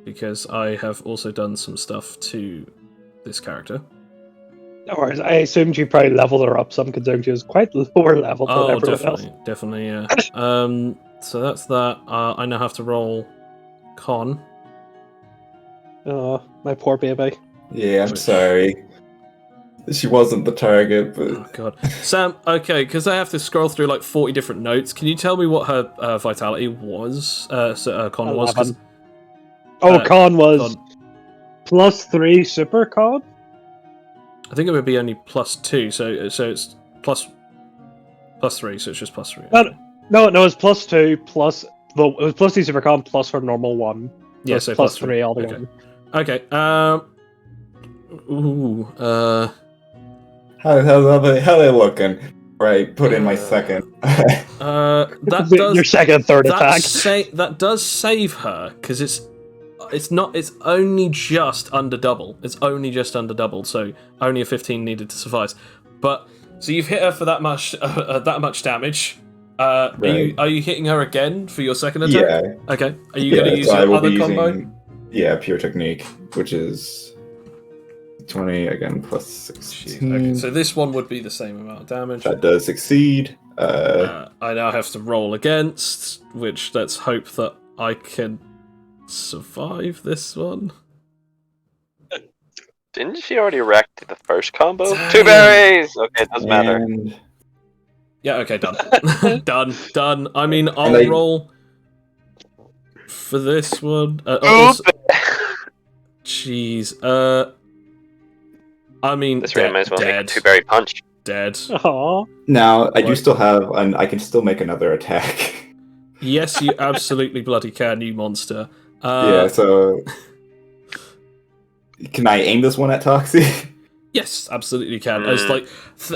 Speaker 1: because I have also done some stuff to this character.
Speaker 5: No worries. I assumed you probably leveled her up some, considering she was quite lower level than everyone else.
Speaker 1: Definitely, yeah. So that's that. I now have to roll con.
Speaker 5: Oh, my poor baby.
Speaker 4: Yeah, I'm sorry. She wasn't the target, but...
Speaker 1: Oh, God. Sam, okay, because I have to scroll through like 40 different notes, can you tell me what her vitality was? Con
Speaker 5: 11.
Speaker 1: was?
Speaker 5: Con was plus 3 super con?
Speaker 1: I think it would be only plus 2, so it's plus 3, so it's just plus 3.
Speaker 5: No, it was plus 2 plus... Well, it was plus 2 super con plus her normal 1.
Speaker 1: Yeah, so
Speaker 5: plus 3 altogether.
Speaker 1: Okay.
Speaker 4: How they looking? Right, put in my second.
Speaker 5: Your second, third attack.
Speaker 1: That does save her because it's only just under double. It's only just under double, so only a 15 needed to suffice. But so you've hit her for that much damage.
Speaker 4: Right.
Speaker 1: Are you hitting her again for your second attack?
Speaker 4: Yeah.
Speaker 1: Okay. Are you going to use your other combo?
Speaker 4: Yeah, pure technique, which is 20 again plus
Speaker 1: Jeez.
Speaker 4: 16.
Speaker 1: Okay, so this one would be the same amount of damage.
Speaker 4: That does succeed.
Speaker 1: I now have to roll against, which let's hope that I can survive this one.
Speaker 3: Didn't she already wreck the first combo?
Speaker 1: Damn.
Speaker 3: 2 berries! Okay, it doesn't matter.
Speaker 4: And
Speaker 1: Yeah, okay, done. done. I mean, I'll
Speaker 4: they-
Speaker 1: roll for this one. Jeez. I mean,
Speaker 3: This round might as well make a
Speaker 1: dead.
Speaker 3: 2 berry punch.
Speaker 1: Dead.
Speaker 5: Aww.
Speaker 4: now I do
Speaker 1: Like-
Speaker 4: still have, I can still make another attack.
Speaker 1: Yes, you absolutely bloody can, you monster.
Speaker 4: Yeah, so can I aim this one at Toxie?
Speaker 1: Yes, absolutely can. As like,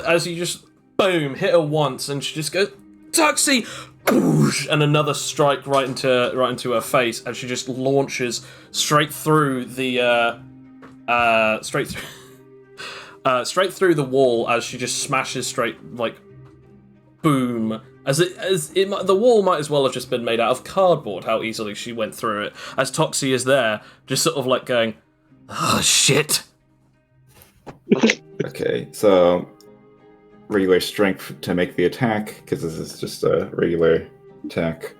Speaker 1: as you just boom hit her once, and she just goes Toxie, boosh, and another strike right into her face, and she just launches straight through the straight through the wall as she just smashes straight like boom. The wall might as well have just been made out of cardboard. How easily she went through it. As Toxie is there, just sort of like going, oh shit.
Speaker 4: Okay, so regular strength to make the attack, because this is just a regular attack.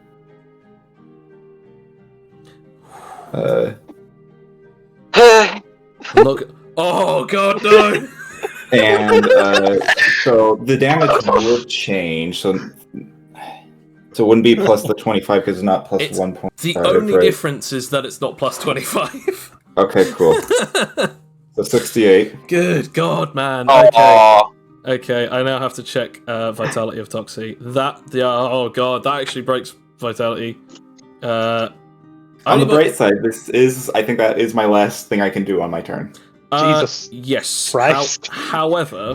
Speaker 1: Look. Oh god, no.
Speaker 4: And so the damage will change. So it wouldn't be plus the 25 because it's not plus
Speaker 1: It's
Speaker 4: 1.5.
Speaker 1: The only
Speaker 4: right?
Speaker 1: difference is that it's not plus 25.
Speaker 4: Okay, cool. So 68.
Speaker 1: Good god, man.
Speaker 3: Aww.
Speaker 1: Okay, I now have to check vitality of Toxie. Oh god, that actually breaks vitality.
Speaker 4: On the bright side, I think that is my last thing I can do on my turn.
Speaker 5: Jesus
Speaker 1: Yes.
Speaker 5: Christ.
Speaker 1: However,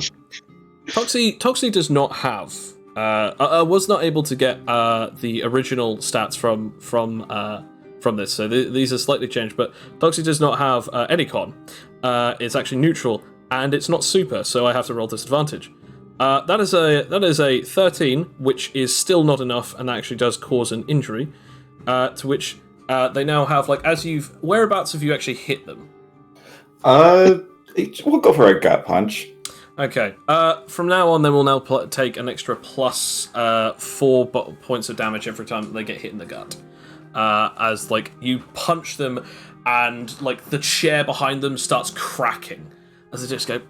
Speaker 1: Toxie does not have. I was not able to get the original stats from this, so these are slightly changed. But Toxie does not have any con. It's actually neutral, and it's not super, so I have to roll disadvantage. That is a 13, which is still not enough, and actually does cause an injury. To which they now have whereabouts have you actually hit them?
Speaker 4: We'll go for a gut punch.
Speaker 1: Okay. From now on, they will now take an extra plus 4 points of damage every time they get hit in the gut. As you punch them, and the chair behind them starts cracking as they just go.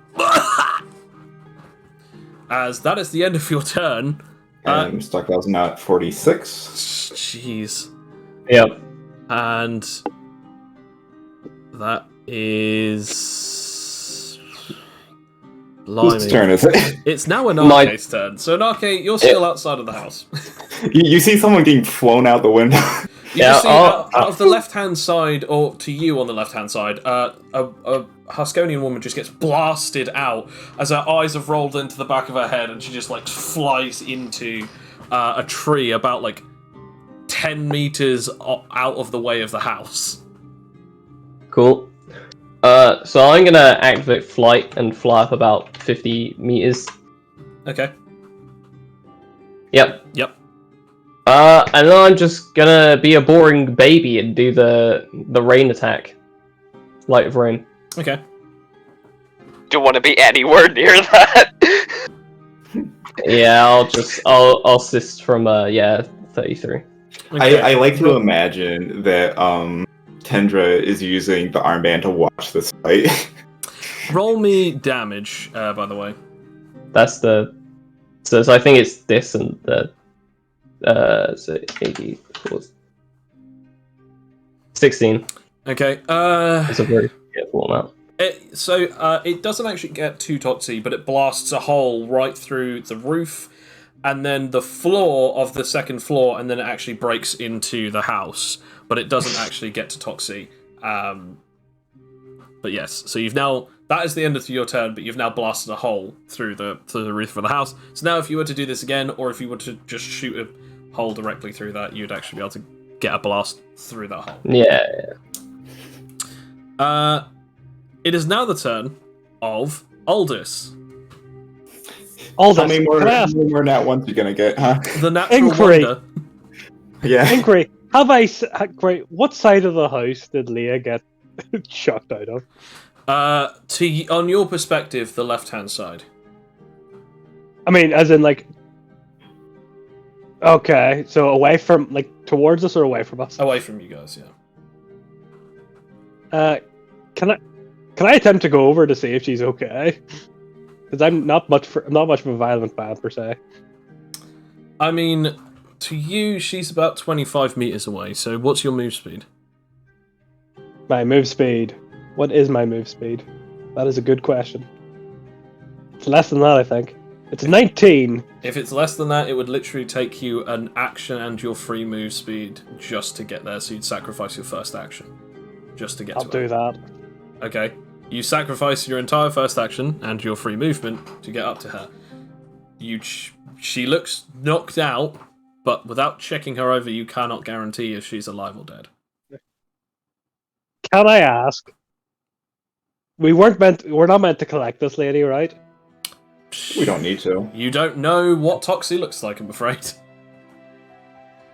Speaker 1: As that is the end of your turn.
Speaker 4: And Stockwell's now at 46.
Speaker 1: Jeez.
Speaker 2: Yep.
Speaker 1: And that is. Blimey.
Speaker 4: Whose turn is it?
Speaker 1: It's now Anarche's turn. So Anarche, you're still outside of the house.
Speaker 4: You see someone getting flown out the window.
Speaker 1: You just see out of the left-hand side, or to you on the left-hand side, a Huskonian woman just gets blasted out as her eyes have rolled into the back of her head, and she just flies into a tree about 10 meters out of the way of the house.
Speaker 2: Cool. So I'm gonna activate flight and fly up about 50 meters.
Speaker 1: Okay.
Speaker 2: Yep. And then I'm just gonna be a boring baby and do the rain attack. Light of rain.
Speaker 1: Okay.
Speaker 3: Don't want to be anywhere near that.
Speaker 2: Yeah, I'll assist from 33.
Speaker 1: Okay.
Speaker 4: I like to imagine that Tendra is using the armband to watch this fight.
Speaker 1: Roll me damage, by the way.
Speaker 2: That's the so I think it's this and the so 80 equals 16.
Speaker 1: Okay.
Speaker 2: It's a very careful amount.
Speaker 1: It doesn't actually get to Toxie, but it blasts a hole right through the roof, and then the floor of the second floor, and then it actually breaks into the house. But it doesn't actually get to Toxie. But yes, so that is the end of your turn, but you've now blasted a hole through the roof of the house. So now if you were to do this again, or if you were to just shoot a hole directly through that, you'd actually be able to get a blast through that hole.
Speaker 2: Yeah.
Speaker 1: It is now the turn of Aldous.
Speaker 5: Aldous,
Speaker 4: How many more nat ones you gonna get, huh?
Speaker 1: The natural
Speaker 5: Inquiry.
Speaker 1: wonder.
Speaker 4: Yeah.
Speaker 5: Inquiry. Great. What side of the house did Leah get shocked out of?
Speaker 1: On your perspective, the left-hand side.
Speaker 5: I mean, as in like. Okay, so away from like towards us or away from us?
Speaker 1: Away from you guys, yeah.
Speaker 5: Can I attempt to go over to see if she's okay? Because I'm not much of a violent man per se.
Speaker 1: I mean, to you, she's about 25 meters away. So, what's your move speed?
Speaker 5: My move speed. What is my move speed? That is a good question. It's less than that, I think. It's 19.
Speaker 1: If it's less than that, it would literally take you an action and your free move speed just to get there. So you'd sacrifice your first action just to get
Speaker 5: I'll
Speaker 1: to
Speaker 5: do
Speaker 1: it.
Speaker 5: that.
Speaker 1: Okay. You sacrifice your entire first action and your free movement to get up to her. She looks knocked out, but without checking her over, you cannot guarantee if she's alive or dead.
Speaker 5: Can I ask? We're not meant to collect this lady, right?
Speaker 4: We don't need to.
Speaker 1: You don't know what Toxie looks like, I'm afraid.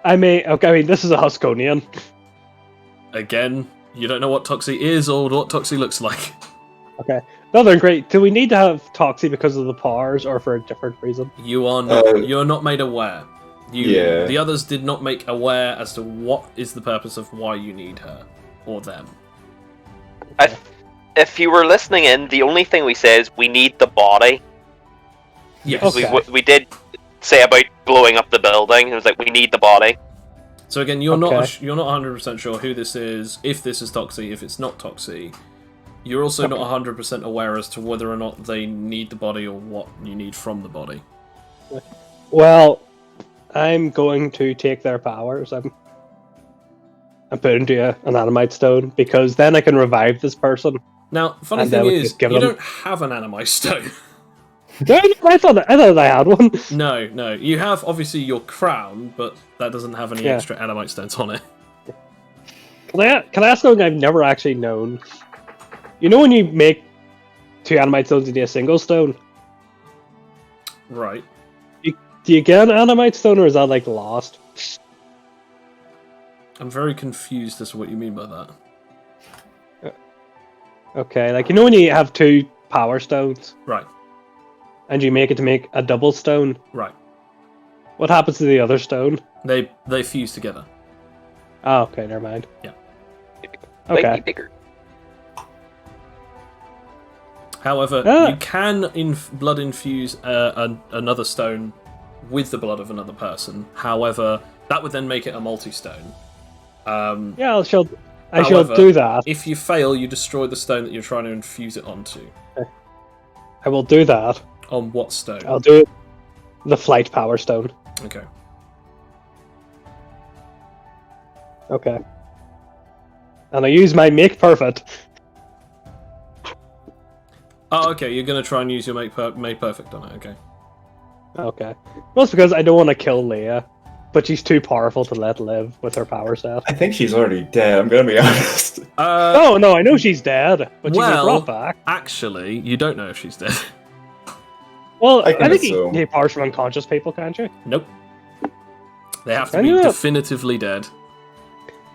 Speaker 5: I mean, this is a Huskonian.
Speaker 1: Again, you don't know what Toxie is or what Toxie looks like.
Speaker 5: Okay. No, they're great. Do we need to have Toxie because of the powers or for a different reason?
Speaker 1: You're not made aware.
Speaker 4: Yeah.
Speaker 1: The others did not make aware as to what is the purpose of why you need her or them.
Speaker 3: If you were listening in, the only thing we say is we need the body.
Speaker 1: Yes.
Speaker 5: Okay.
Speaker 3: We did say about blowing up the building. It was like, we need the body.
Speaker 1: So again, you're not 100% sure who this is, if this is Toxie, if it's not Toxie. You're also not 100% aware as to whether or not they need the body or what you need from the body.
Speaker 5: Well, I'm going to take their powers. I'm put into an Animite Stone because then I can revive this person.
Speaker 1: Now, funny
Speaker 5: And
Speaker 1: thing
Speaker 5: we
Speaker 1: is,
Speaker 5: just give
Speaker 1: you
Speaker 5: them-
Speaker 1: don't have an Animite Stone.
Speaker 5: I thought I had one.
Speaker 1: No. You have, obviously, your crown, but that doesn't have any
Speaker 5: Yeah.
Speaker 1: extra Animite Stones on it.
Speaker 5: Can I ask something I've never actually known? You know when you make 2 Animite Stones into a single stone,
Speaker 1: Right.
Speaker 5: do you get an Animite Stone or is that like lost?
Speaker 1: I'm very confused as to what you mean by that.
Speaker 5: Okay, like you know when you have 2 Power Stones
Speaker 1: Right.
Speaker 5: and you make it to make a double stone,
Speaker 1: Right.
Speaker 5: what happens to the other stone?
Speaker 1: They fuse together.
Speaker 5: Oh, okay, never mind.
Speaker 1: Yeah.
Speaker 5: Okay.
Speaker 3: Slightly bigger.
Speaker 1: However,
Speaker 5: Ah.
Speaker 1: you can blood infuse another stone with the blood of another person. However, that would then make it a multi-stone.
Speaker 5: Yeah, I shall
Speaker 1: However,
Speaker 5: do that.
Speaker 1: If you fail, you destroy the stone that you're trying to infuse it onto.
Speaker 5: I will do that.
Speaker 1: On what stone?
Speaker 5: I'll do it. The Flight Power Stone.
Speaker 1: Okay.
Speaker 5: Okay. And I use my Make Perfect.
Speaker 1: Oh, okay. You're gonna try and use your Make Perfect on it. Okay.
Speaker 5: Okay. Well, it's because I don't want to kill Leia, but she's too powerful to let live with her power set.
Speaker 4: I think she's already dead, I'm gonna be honest.
Speaker 5: No, I know she's dead, but she's been brought back.
Speaker 1: Actually, you don't know if she's dead.
Speaker 5: Well,
Speaker 4: I can
Speaker 5: I think
Speaker 4: assume.
Speaker 5: you powers from unconscious people, can't you?
Speaker 1: Nope. They have to
Speaker 5: Can
Speaker 1: be
Speaker 5: you?
Speaker 1: definitively dead.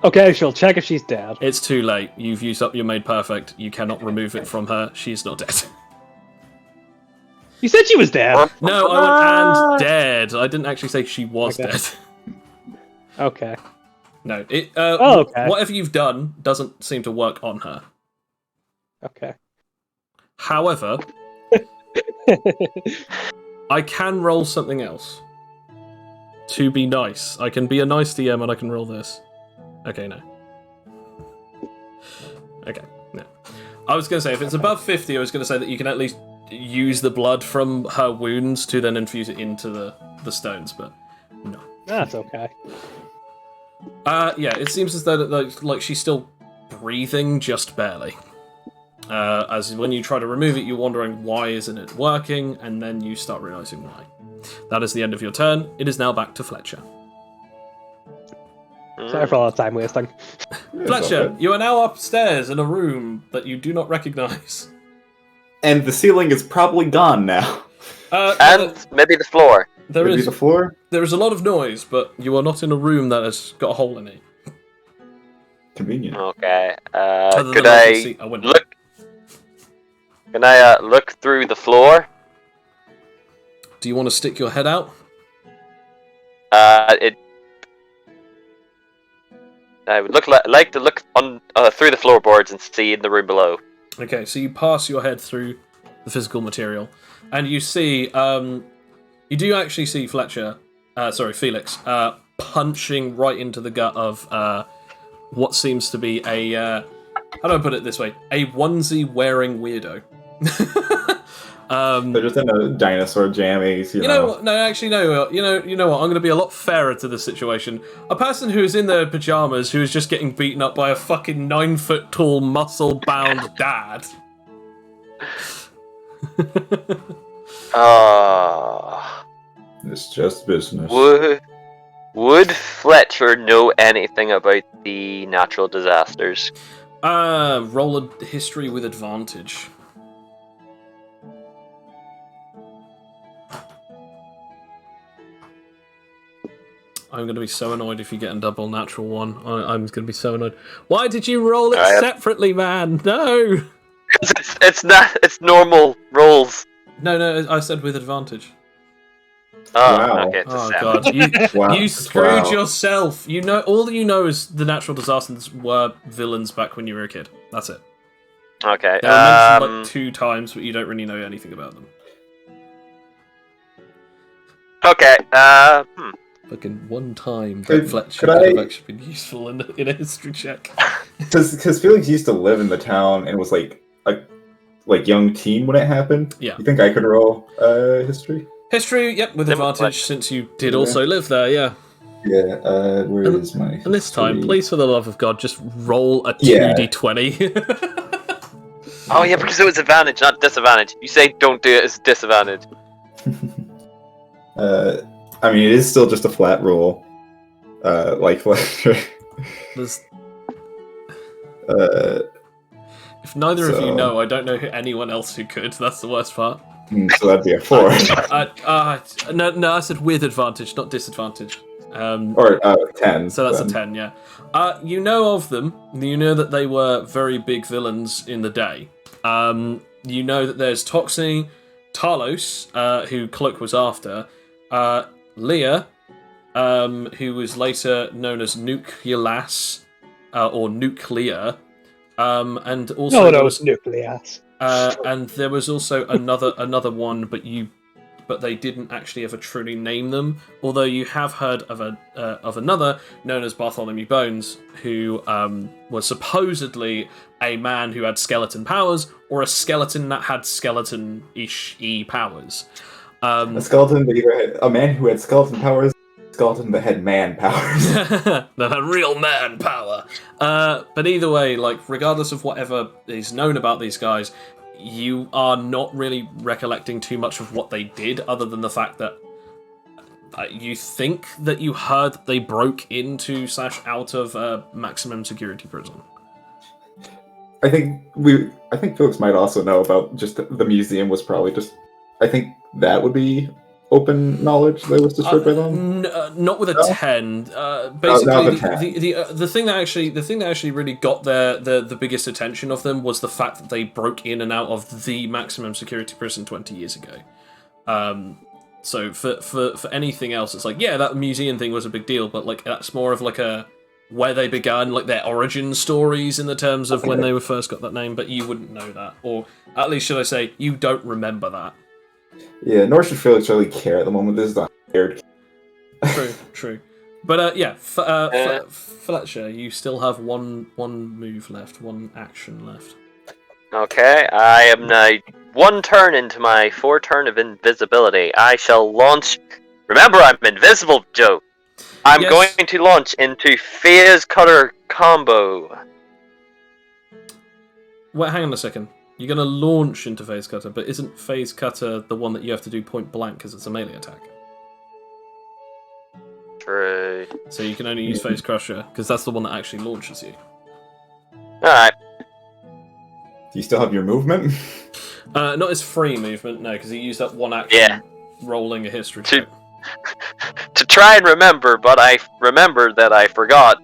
Speaker 5: Okay, she'll check if she's dead.
Speaker 1: It's too late. You've used up your Made Perfect. You cannot remove it from her. She's not dead.
Speaker 5: You said she was dead.
Speaker 1: No, I went and dead. I didn't actually say she was
Speaker 5: Okay.
Speaker 1: dead.
Speaker 5: Okay.
Speaker 1: No.
Speaker 5: Okay.
Speaker 1: Whatever you've done doesn't seem to work on her.
Speaker 5: Okay.
Speaker 1: However, I can roll something else. To be nice. I can be a nice DM and I can roll this. Okay, no. Okay, no. I was going to say, if it's above 50, I was going to say that you can at least use the blood from her wounds to then infuse it into the stones, but no.
Speaker 5: That's okay.
Speaker 1: Yeah, it seems as though that, like she's still breathing, just barely. As when you try to remove it, you're wondering why isn't it working, and then you start realizing why. That is the end of your turn. It is now back to Fletcher.
Speaker 5: Sorry for all that time wasting.
Speaker 1: Fletcher, you are now upstairs in a room that you do not recognize.
Speaker 4: And the ceiling is probably gone now.
Speaker 3: And maybe the floor.
Speaker 1: There
Speaker 4: Maybe
Speaker 1: is
Speaker 4: the floor?
Speaker 1: there is a lot of noise, but you are not in a room that has got a hole in it.
Speaker 4: Convenient.
Speaker 3: Okay.
Speaker 1: Other
Speaker 3: Could
Speaker 1: than I can
Speaker 3: I
Speaker 1: see a window.
Speaker 3: look? Can I look through the floor?
Speaker 1: Do you want to stick your head out?
Speaker 3: I would like to look on through the floorboards and see in the room below.
Speaker 1: Okay, so you pass your head through the physical material, and you see, you do actually see Felix, punching right into the gut of what seems to be a, how do I put it this way, a onesie-wearing weirdo.
Speaker 4: They're just in a dinosaur jammies,
Speaker 1: You know what? No, actually, no. You know what? I'm going to be a lot fairer to this situation. A person who is in their pajamas who is just getting beaten up by a fucking 9-foot-tall, muscle-bound dad.
Speaker 4: It's just business.
Speaker 3: Would Fletcher know anything about the natural disasters?
Speaker 1: Roll a history with advantage. I'm going to be so annoyed if you get a double natural one. I'm going to be so annoyed. Why did you roll it separately, man? No!
Speaker 3: It's normal rolls.
Speaker 1: No, I said with advantage.
Speaker 3: Oh,
Speaker 4: Wow.
Speaker 3: okay, it's a
Speaker 1: Oh
Speaker 3: 7.
Speaker 1: god, you screwed yourself. You know, all you know is the natural disasters were villains back when you were a kid. That's it.
Speaker 3: Okay.
Speaker 1: They were mentioned like 2 times, but you don't really know anything about them.
Speaker 3: Okay.
Speaker 1: Fucking one time
Speaker 4: Could-
Speaker 1: that Fletcher
Speaker 4: could
Speaker 1: could
Speaker 4: I-
Speaker 1: have actually been useful in a history check.
Speaker 4: Because Felix used to live in the town and was like a young teen when it happened.
Speaker 1: Yeah.
Speaker 4: You think I could roll history?
Speaker 1: History, yep, with
Speaker 3: Never
Speaker 1: advantage
Speaker 3: mind.
Speaker 1: since you did also live there, yeah.
Speaker 4: Yeah. Where is my?
Speaker 1: And this time,
Speaker 4: history?
Speaker 1: please, for the love of God, just roll a
Speaker 4: Yeah.
Speaker 1: 2d20.
Speaker 3: Oh yeah, because it was advantage, not disadvantage. You say don't do it, it's disadvantage.
Speaker 4: I mean, it is still just a flat roll. Like Fletcher.
Speaker 1: There's-
Speaker 4: Uh,
Speaker 1: If neither of you
Speaker 4: So-
Speaker 1: know, I don't know anyone else who could. That's the worst part.
Speaker 4: so that'd be a 4.
Speaker 1: No, I said with advantage, not disadvantage.
Speaker 4: Or 10.
Speaker 1: So that's
Speaker 4: then.
Speaker 1: a 10, yeah. You know of them. You know that they were very big villains in the day. You know that there's Toxie, Talos, who Cloak was after, Leah, who was later known as Nucleus, or Nuclear, and also there was,
Speaker 5: nucleus.
Speaker 1: and there was also another one, but they didn't actually ever truly name them. Although you have heard of another known as Bartholomew Bones, who was supposedly a man who had skeleton powers, or a skeleton that had skeleton-ish powers.
Speaker 4: A skeleton that either had a man who had skeleton powers, skeleton that had man powers.
Speaker 1: That had real man power. But either way, like, regardless of whatever is known about these guys, you are not really recollecting too much of what they did, other than the fact that you think that you heard that they broke into / out of a maximum security prison.
Speaker 4: I think Felix might also know about just the museum was probably just. I think that would be open knowledge that was destroyed by them.
Speaker 1: Not with a
Speaker 4: No?
Speaker 1: 10.
Speaker 4: Not
Speaker 1: Basically,
Speaker 4: with a 10.
Speaker 1: the thing that actually really got the biggest attention of them was the fact that they broke in and out of the maximum security prison 20 years ago. So for anything else, it's like, yeah, that museum thing was a big deal, but like that's more of like a where they began, like their origin stories in the terms of when they were first got that name. But you wouldn't know that, or at least should I say, you don't remember that.
Speaker 4: Yeah, nor should Felix really care at the moment. This is a weird.
Speaker 1: True. But yeah, Fletcher, you still have one move left, one action left.
Speaker 3: Okay, I am now 1 turn into my 4 turn of invisibility. I shall launch. Remember, I'm invisible, Joe. I'm
Speaker 1: Yes.
Speaker 3: going to launch into Phase Cutter combo.
Speaker 1: Wait, hang on a second. You're going to launch into Phase Cutter, but isn't Phase Cutter the one that you have to do point blank because it's a melee attack?
Speaker 3: True.
Speaker 1: So you can only use Phase Crusher because that's the one that actually launches you.
Speaker 3: Alright.
Speaker 4: Do you still have your movement?
Speaker 1: Not his free movement, no, because he used that one action
Speaker 3: Yeah.
Speaker 1: rolling a history
Speaker 3: To-
Speaker 1: check.
Speaker 3: To try and remember, but I remembered that I forgot.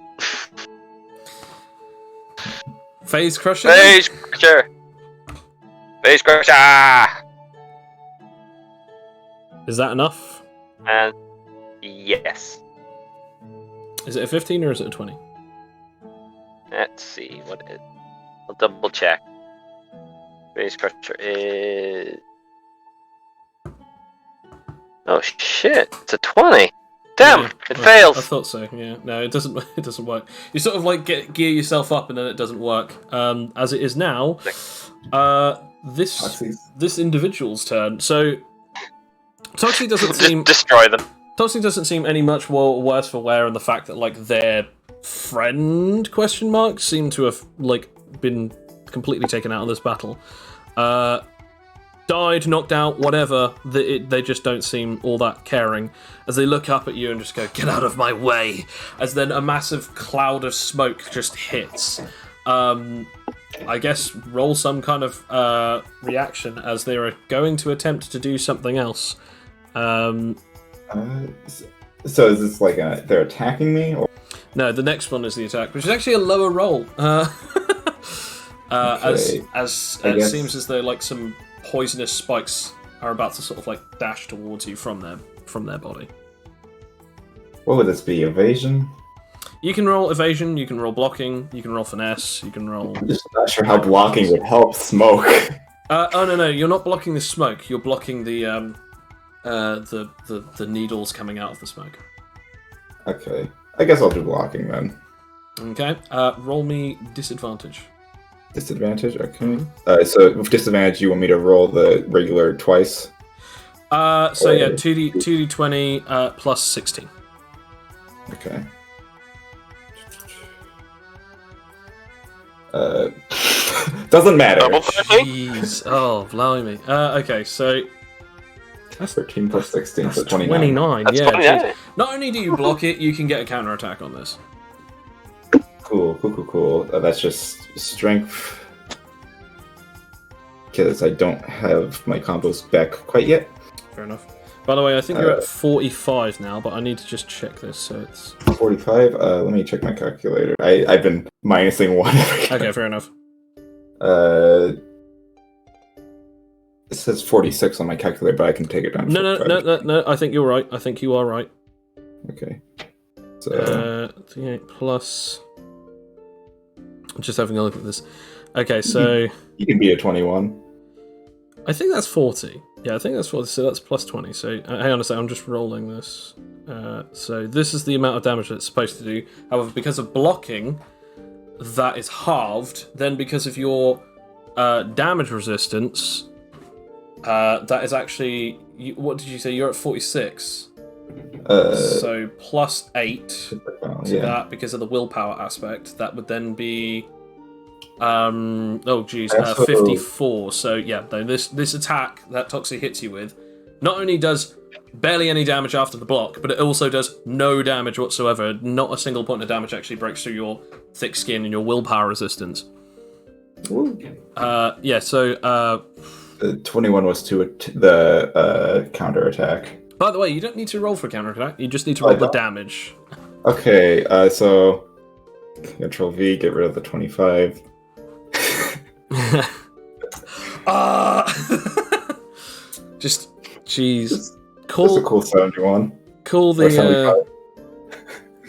Speaker 1: Phase Crusher?
Speaker 3: Phase Crusher. Face Crusher!
Speaker 1: Is that enough?
Speaker 3: And yes.
Speaker 1: Is it a 15 or is it a 20?
Speaker 3: Let's see what it. I'll double check. Face Crusher is. Oh shit! It's a 20. Damn!
Speaker 1: Yeah,
Speaker 3: It
Speaker 1: I
Speaker 3: fails.
Speaker 1: thought so. Yeah, no, it doesn't. It doesn't work. You sort of like gear yourself up, and then it doesn't work. As it is now, this individual's turn. So Toxie doesn't seem
Speaker 3: Destroy them.
Speaker 1: Toxie doesn't seem any much worse for wear, and the fact that like their friend seem to have like been completely taken out of this battle. Died, knocked out, whatever, they just don't seem all that caring as they look up at you and just go, "Get out of my way," as then a massive cloud of smoke just hits. I guess roll some kind of reaction as they are going to attempt to do something else.
Speaker 4: So is this like they're attacking me? Or?
Speaker 1: No, the next one is the attack, which is actually a lower roll.
Speaker 4: Okay.
Speaker 1: As
Speaker 4: I
Speaker 1: it
Speaker 4: guess-
Speaker 1: seems as though like some poisonous spikes are about to sort of like dash towards you from their body.
Speaker 4: What would this be? Evasion?
Speaker 1: You can roll evasion, you can roll blocking, you can roll finesse, you can roll.
Speaker 4: I'm just not sure how blocking would help smoke.
Speaker 1: Oh no, you're not blocking the smoke. You're blocking the needles coming out of the smoke.
Speaker 4: Okay. I guess I'll do blocking then.
Speaker 1: Okay. Roll me disadvantage.
Speaker 4: Disadvantage? Okay. So with disadvantage, you want me to roll the regular twice?
Speaker 1: So yeah, 2d20 plus 16.
Speaker 4: Okay. Doesn't matter.
Speaker 3: Double 13?
Speaker 1: Jeez. Oh, blimey. Okay, so
Speaker 4: 13 plus 16, so
Speaker 1: that's
Speaker 4: 29.
Speaker 1: 29.
Speaker 3: That's
Speaker 1: Yeah.
Speaker 3: 29.
Speaker 1: Jeez. Not only do you block it, you can get a counter attack on this.
Speaker 4: Cool. That's just strength. Because I don't have my combos back quite yet.
Speaker 1: Fair enough. By the way, I think you're at 45 now, but I need to just check this. So it's
Speaker 4: 45. Let me check my calculator. I've been minusing one.
Speaker 1: okay. Fair enough.
Speaker 4: It says 46 on my calculator, but I can take it down. to 45.
Speaker 1: No. I think you're right. I think you are right.
Speaker 4: Okay. So
Speaker 1: 38 plus. I'm just having a look at this. Okay, so
Speaker 4: you can beat a 21.
Speaker 1: I think that's 40. Yeah, I think that's 40. So that's plus 20. So hang on a second. I'm just rolling this. So this is the amount of damage that it's supposed to do. However, because of blocking, that is halved. Then because of your damage resistance, that is actually. What did you say? You're at 46. So plus 8 to that because of the willpower aspect. That would then be 54. So yeah, though this attack that Toxie hits you with not only does barely any damage after the block, but it also does no damage whatsoever. Not a single point of damage actually breaks through your thick skin and your willpower resistance. Yeah, so
Speaker 4: 21 was to the counter attack.
Speaker 1: by the way, you don't need to roll for counter attack. You just need to roll the damage.
Speaker 4: Okay, so Control V, get rid of the 25.
Speaker 1: Just jeez.
Speaker 4: That's a cool 71.
Speaker 1: Call
Speaker 4: Or
Speaker 1: the
Speaker 4: 75.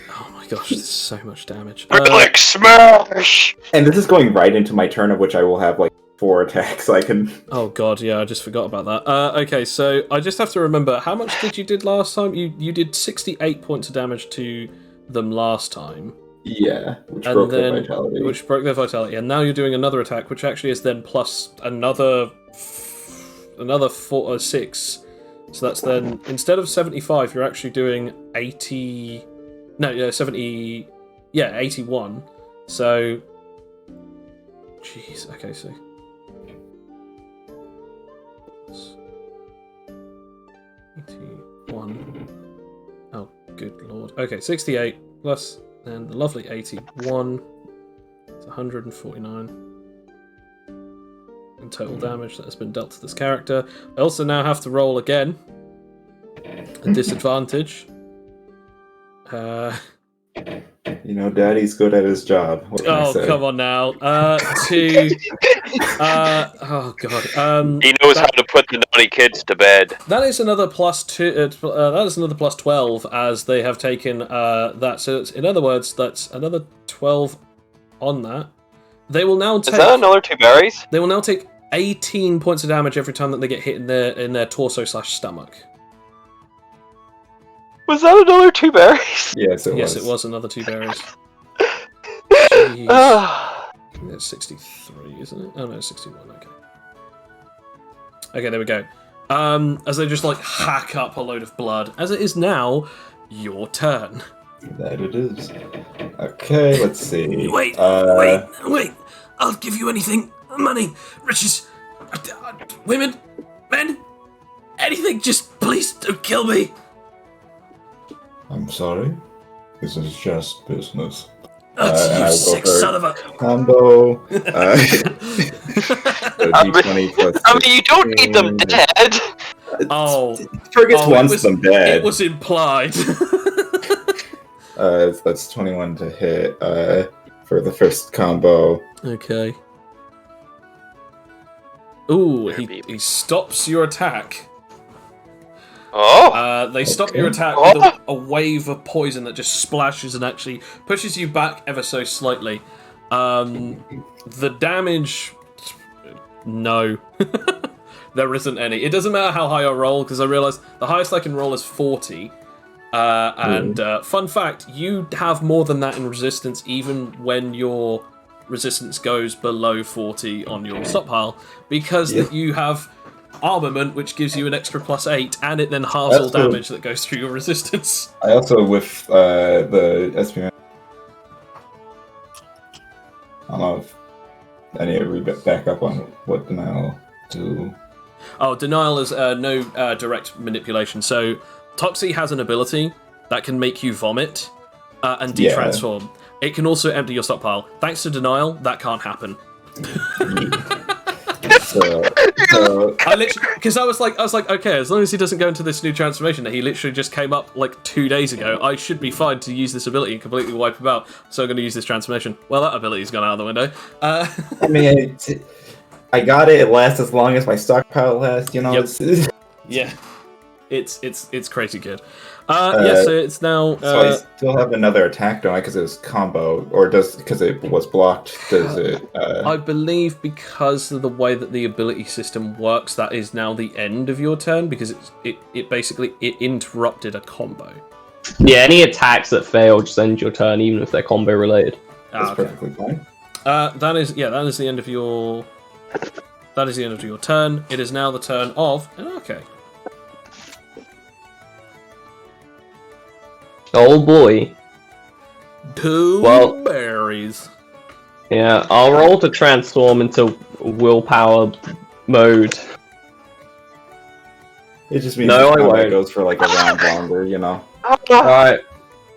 Speaker 1: oh my gosh, there's so much damage.
Speaker 3: Click smash!
Speaker 4: And this is going right into my turn, of which I will have like 4 attacks. So I can.
Speaker 1: Oh god, yeah, I just forgot about that. Okay, so I just have to remember how much did you did last time? You did 68 points of damage to them last time.
Speaker 4: Yeah, which
Speaker 1: And
Speaker 4: broke
Speaker 1: then
Speaker 4: their vitality.
Speaker 1: which broke their vitality, and now you're doing another attack, which actually is then plus another 4 or 6. So that's then instead of 75, you're actually doing 80. No, yeah, 70. Yeah, 81. So, jeez. Okay, so 81. Oh, good lord. Okay, 68 plus then the lovely 81. It's 149 in total damage that has been dealt to this character. I also now have to roll again. A disadvantage.
Speaker 4: You know, Daddy's good at his job. What can I
Speaker 1: Oh,
Speaker 4: say?
Speaker 1: come on now. Oh god.
Speaker 3: He knows how to put the naughty kids to bed.
Speaker 1: That is another +2. That is another +12, as they have taken that. So it's, in other words, that's another 12 on that. They will now take.
Speaker 3: Is that another 2 berries?
Speaker 1: They will now take 18 points of damage every time that they get hit in their torso/stomach.
Speaker 3: Was that another 2 berries?
Speaker 4: Yes, it
Speaker 1: Yes,
Speaker 4: was.
Speaker 1: it was another 2 berries. Jeez.
Speaker 3: Ah.
Speaker 1: It's 63, isn't it? Oh no, it's 61. Okay. Okay, there we go. As they just like hack up a load of blood. As it is now your turn.
Speaker 4: That it is. Okay, let's see.
Speaker 1: Wait. I'll give you anything. Money, riches, women, men, anything. Just please don't kill me.
Speaker 4: I'm sorry. This is just business.
Speaker 1: You
Speaker 4: and I will
Speaker 1: sick
Speaker 4: go for
Speaker 1: son of a...
Speaker 4: combo. So D20 plus
Speaker 3: I mean, you don't need them
Speaker 4: 16.
Speaker 3: dead.
Speaker 1: Oh.
Speaker 4: Forgets
Speaker 1: Oh,
Speaker 4: wants them dead.
Speaker 1: It was implied.
Speaker 4: That's 21 to hit for the first combo.
Speaker 1: Okay. Ooh, he stops your attack.
Speaker 3: Oh.
Speaker 1: They stop your attack
Speaker 3: Oh.
Speaker 1: with a wave of poison that just splashes and actually pushes you back ever so slightly. The damage... No. There isn't any. It doesn't matter how high I roll, because I realise the highest I can roll is 40. Fun fact, you have more than that in resistance even when your resistance goes below 40 on your stockpile, because you have armament, which gives you an extra +8, and it then halves all damage that goes through your resistance.
Speaker 4: I also, with the SP... I don't know if I need to read back up on what denial do.
Speaker 1: Oh, denial is no direct manipulation. So, Toxie has an ability that can make you vomit and detransform. It can also empty your stockpile. Thanks to denial, that can't happen. I literally, because I was like, okay, as long as he doesn't go into this new transformation that he literally just came up like 2 days ago, I should be fine to use this ability and completely wipe him out. So I'm going to use this transformation. Well, that ability's gone out of the window.
Speaker 4: I mean, I got it. It lasts as long as my stockpile lasts. You know.
Speaker 1: Yep. Yeah, it's crazy good. Yeah, so it's now.
Speaker 4: So I still have another attack, don't I? Because it was combo, or because it was blocked? Does it?
Speaker 1: I believe because of the way that the ability system works, that is now the end of your turn, because it basically interrupted a combo.
Speaker 2: Yeah, any attacks that fail just end your turn, even if they're combo related.
Speaker 4: That's perfectly fine.
Speaker 1: That is the end of your. That is the end of your turn. It is now the turn of Anarche.
Speaker 2: Oh boy.
Speaker 1: 2
Speaker 2: Well-
Speaker 1: berries.
Speaker 2: Yeah, I'll roll to transform into willpower mode.
Speaker 4: It just means
Speaker 2: No, I
Speaker 4: the combat
Speaker 2: won't.
Speaker 4: goes for like a round longer, you know.
Speaker 2: Alright.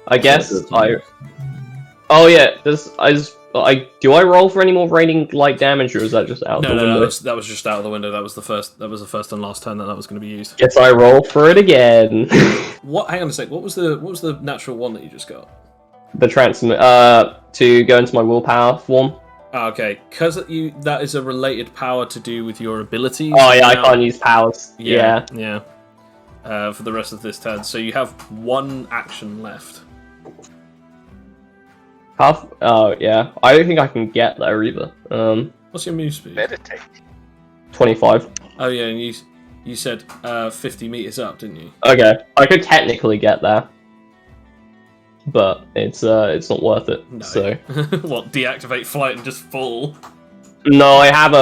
Speaker 2: I guess Oh yeah, do I roll for any more raining light damage, or is that just out the window?
Speaker 1: No, that was just out of the window. That was the first and last turn that was going to be used.
Speaker 2: Guess I roll for it again.
Speaker 1: What? Hang on a sec. What was the natural one that you just got?
Speaker 2: The transform to go into my willpower form.
Speaker 1: Ah, okay, because that is a related power to do with your abilities.
Speaker 2: Oh yeah, I
Speaker 1: Now-
Speaker 2: can't use powers. Yeah.
Speaker 1: For the rest of this turn, so you have 1 action left.
Speaker 2: Oh yeah. I don't think I can get there either.
Speaker 1: What's your move speed?
Speaker 3: Meditate.
Speaker 2: 25.
Speaker 1: Oh yeah, and you said 50 meters up, didn't you?
Speaker 2: Okay, I could technically get there, but it's not worth it.
Speaker 1: No.
Speaker 2: So
Speaker 1: What? Deactivate flight and just fall?
Speaker 2: no, I have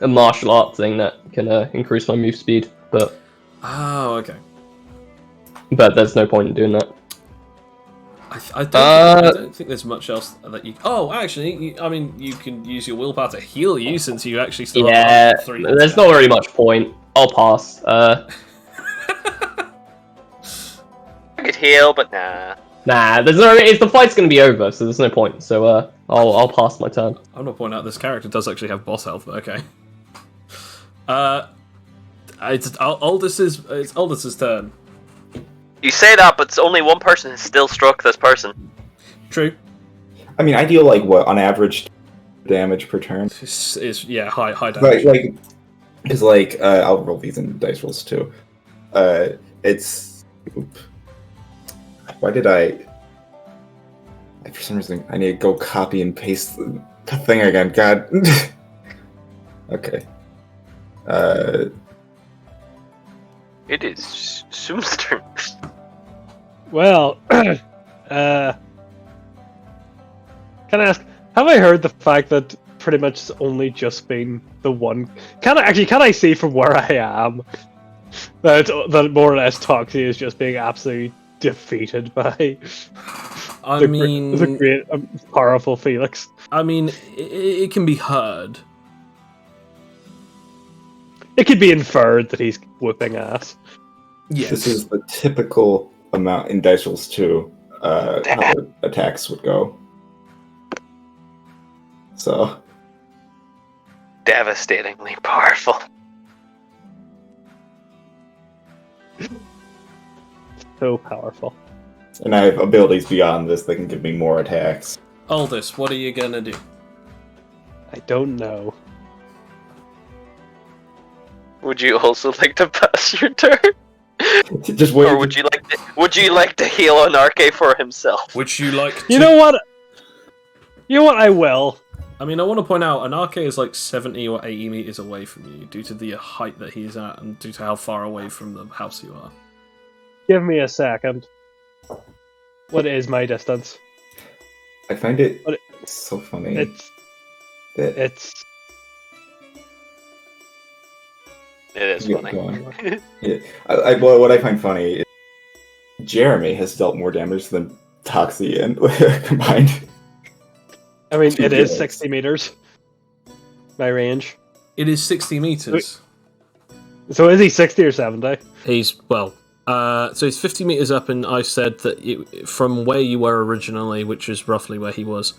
Speaker 2: a martial art thing that can increase my move speed, but
Speaker 1: Oh, okay.
Speaker 2: there's no point in doing that.
Speaker 1: I don't think there's much else that you. Oh, actually, you can use your willpower to heal you, since you actually still
Speaker 2: Yeah,
Speaker 1: have 3.
Speaker 2: there's not very much point. I'll pass.
Speaker 3: I could heal, but nah.
Speaker 2: Nah, the fight's gonna be over, so there's no point. So I'll pass my turn.
Speaker 1: I'm not pointing out this character does actually have boss health, but okay. It's Aldous' turn.
Speaker 3: You say that, but only one person has still struck this person.
Speaker 1: True.
Speaker 4: I mean, I deal like what on average damage per turn.
Speaker 1: Is yeah, high damage.
Speaker 4: Because I'll roll these in dice rolls too. It's why did I? For some reason, I need to go copy and paste the thing again. God. Okay.
Speaker 3: It is Zoomster.
Speaker 5: Well, can I ask? Have I heard the fact that pretty much it's only just been the one? Can I see from where I am that more or less Toxie is just being absolutely defeated by the great, powerful Felix?
Speaker 1: I mean, it can be heard.
Speaker 5: It could be inferred that he's whooping ass.
Speaker 1: Yes.
Speaker 4: This is the typical amount in dice rolls too. How the attacks would go. So
Speaker 3: Devastatingly powerful.
Speaker 5: So powerful.
Speaker 4: and I have abilities beyond this that can give me more attacks.
Speaker 1: Aldous, what are you gonna do?
Speaker 5: I don't know.
Speaker 3: Would you also like to pass your turn?
Speaker 4: Just wait.
Speaker 3: Or would you like to heal on RK for himself?
Speaker 1: Would you like to...
Speaker 5: You know what? I will.
Speaker 1: I mean, I want to point out, an arcade is like 70 or 80 meters away from you, due to the height that he is at, and due to how far away from the house you are.
Speaker 5: Give me a second. What is my distance?
Speaker 4: I find it so funny.
Speaker 5: It's
Speaker 3: It is
Speaker 4: Yeah,
Speaker 3: funny.
Speaker 4: go on. Yeah. What I find funny is Jeremy has dealt more damage than Toxie and combined.
Speaker 5: I mean,
Speaker 4: Two
Speaker 5: it is
Speaker 4: guys.
Speaker 5: 60 meters. My range.
Speaker 1: It is 60 meters.
Speaker 5: So is he 60 or 70?
Speaker 1: He's, well, so he's 50 meters up, and I said that from where you were originally, which is roughly where he was,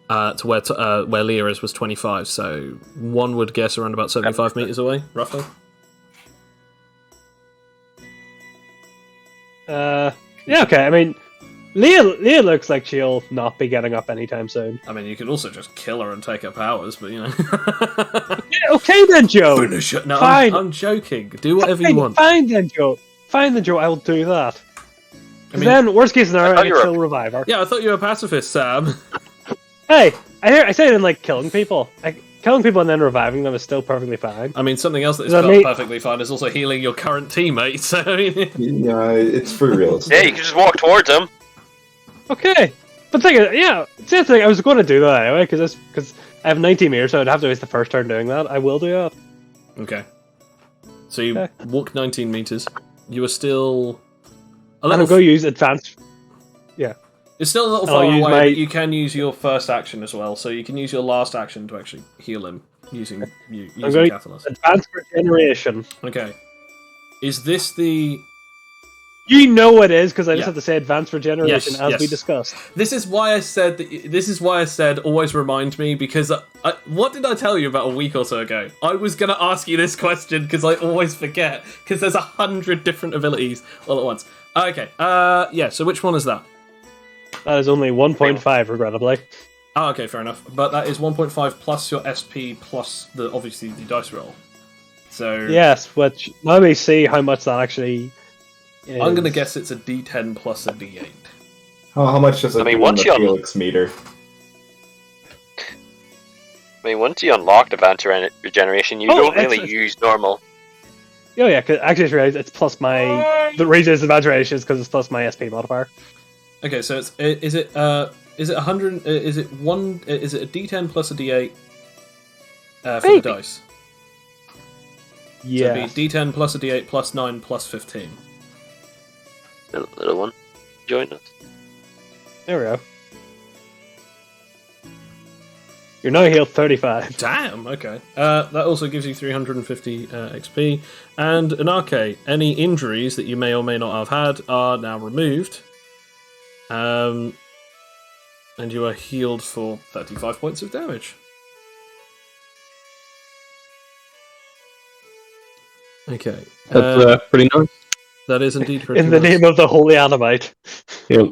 Speaker 1: to where Leah is, was 25, so one would guess around about 75 meters away, roughly.
Speaker 5: Yeah, okay. I mean, Leah looks like she'll not be getting up anytime soon.
Speaker 1: I mean, you could also just kill her and take her powers, but you know.
Speaker 5: Yeah, okay then, Joe.
Speaker 1: Finish it. No,
Speaker 5: Fine.
Speaker 1: I'm joking. Do whatever
Speaker 5: Fine,
Speaker 1: you want.
Speaker 5: Fine then, Joe. Fine then, Joe. I will do that.
Speaker 1: I mean,
Speaker 5: Then, worst case scenario,
Speaker 3: thought
Speaker 5: I
Speaker 3: you
Speaker 5: can
Speaker 3: were-
Speaker 5: still revive her.
Speaker 1: yeah, I thought you were a pacifist, Sam.
Speaker 5: Hey, I say I didn't like killing people. Killing people and then reviving them is still perfectly fine.
Speaker 1: I mean, something else that is
Speaker 5: Is that me?
Speaker 1: perfectly fine is also healing your current teammates. So, I mean,
Speaker 4: Yeah, it's for real.
Speaker 3: Yeah, you can just walk towards him.
Speaker 5: Okay, but the thing is, yeah, see, the thing, I was going to do that anyway because I have 90 meters, so I'd have to waste the first turn doing that. I will do that.
Speaker 1: okay. So you
Speaker 5: Okay.
Speaker 1: walk 19 meters. You are still a
Speaker 5: And
Speaker 1: little.
Speaker 5: I'm going to use advanced. Yeah.
Speaker 1: It's still a little
Speaker 5: And I'll
Speaker 1: far
Speaker 5: use
Speaker 1: away,
Speaker 5: my-
Speaker 1: but you can use your first action as well. So you can use your last action to actually heal him using
Speaker 5: I'm going
Speaker 1: Catalyst.
Speaker 5: advanced regeneration.
Speaker 1: Okay. Is this the?
Speaker 5: You know it is because I just
Speaker 1: Yeah.
Speaker 5: have to say advanced regeneration
Speaker 1: Yes,
Speaker 5: as we
Speaker 1: yes.
Speaker 5: discussed.
Speaker 1: This is why I said. This is why I said always remind me, because what did I tell you about a week or so ago? I was gonna ask you this question because I always forget, because there's 100 different abilities all at once. Okay. Yeah. So which one is that?
Speaker 5: That is only 1.5, regrettably.
Speaker 1: Oh, okay, fair enough. But that is 1.5 plus your SP plus obviously the dice roll. So
Speaker 5: Yes, which let me see how much that actually is.
Speaker 1: I'm gonna guess it's a D10 plus a D8.
Speaker 4: How much does it
Speaker 3: I mean,
Speaker 4: do
Speaker 3: once
Speaker 4: on
Speaker 3: you
Speaker 4: the
Speaker 3: un-
Speaker 4: Felix meter?
Speaker 3: I mean, once you unlock advanced regeneration, you
Speaker 5: Oh,
Speaker 3: don't really
Speaker 5: it's-
Speaker 3: use normal.
Speaker 5: Oh yeah, cause actually I realized it's plus my. The reason it's advanced regeneration is because it's plus my SP modifier.
Speaker 1: Okay, so is it 100? Is it one? Is it a D10 plus a D8 for the
Speaker 5: Maybe.
Speaker 1: dice?
Speaker 5: Yeah.
Speaker 1: So it'd be D10 plus a D8 plus 9 plus 15.
Speaker 3: Little one, join us.
Speaker 5: There we go. You're now healed 35.
Speaker 1: Damn. Okay. That also gives you 350 XP, and an arcade. Any injuries that you may or may not have had are now removed. And you are healed for 35 points of damage. Okay.
Speaker 2: That's pretty nice.
Speaker 1: That is indeed pretty
Speaker 5: In the
Speaker 1: nice.
Speaker 5: name of the holy Animite.
Speaker 2: Yeah.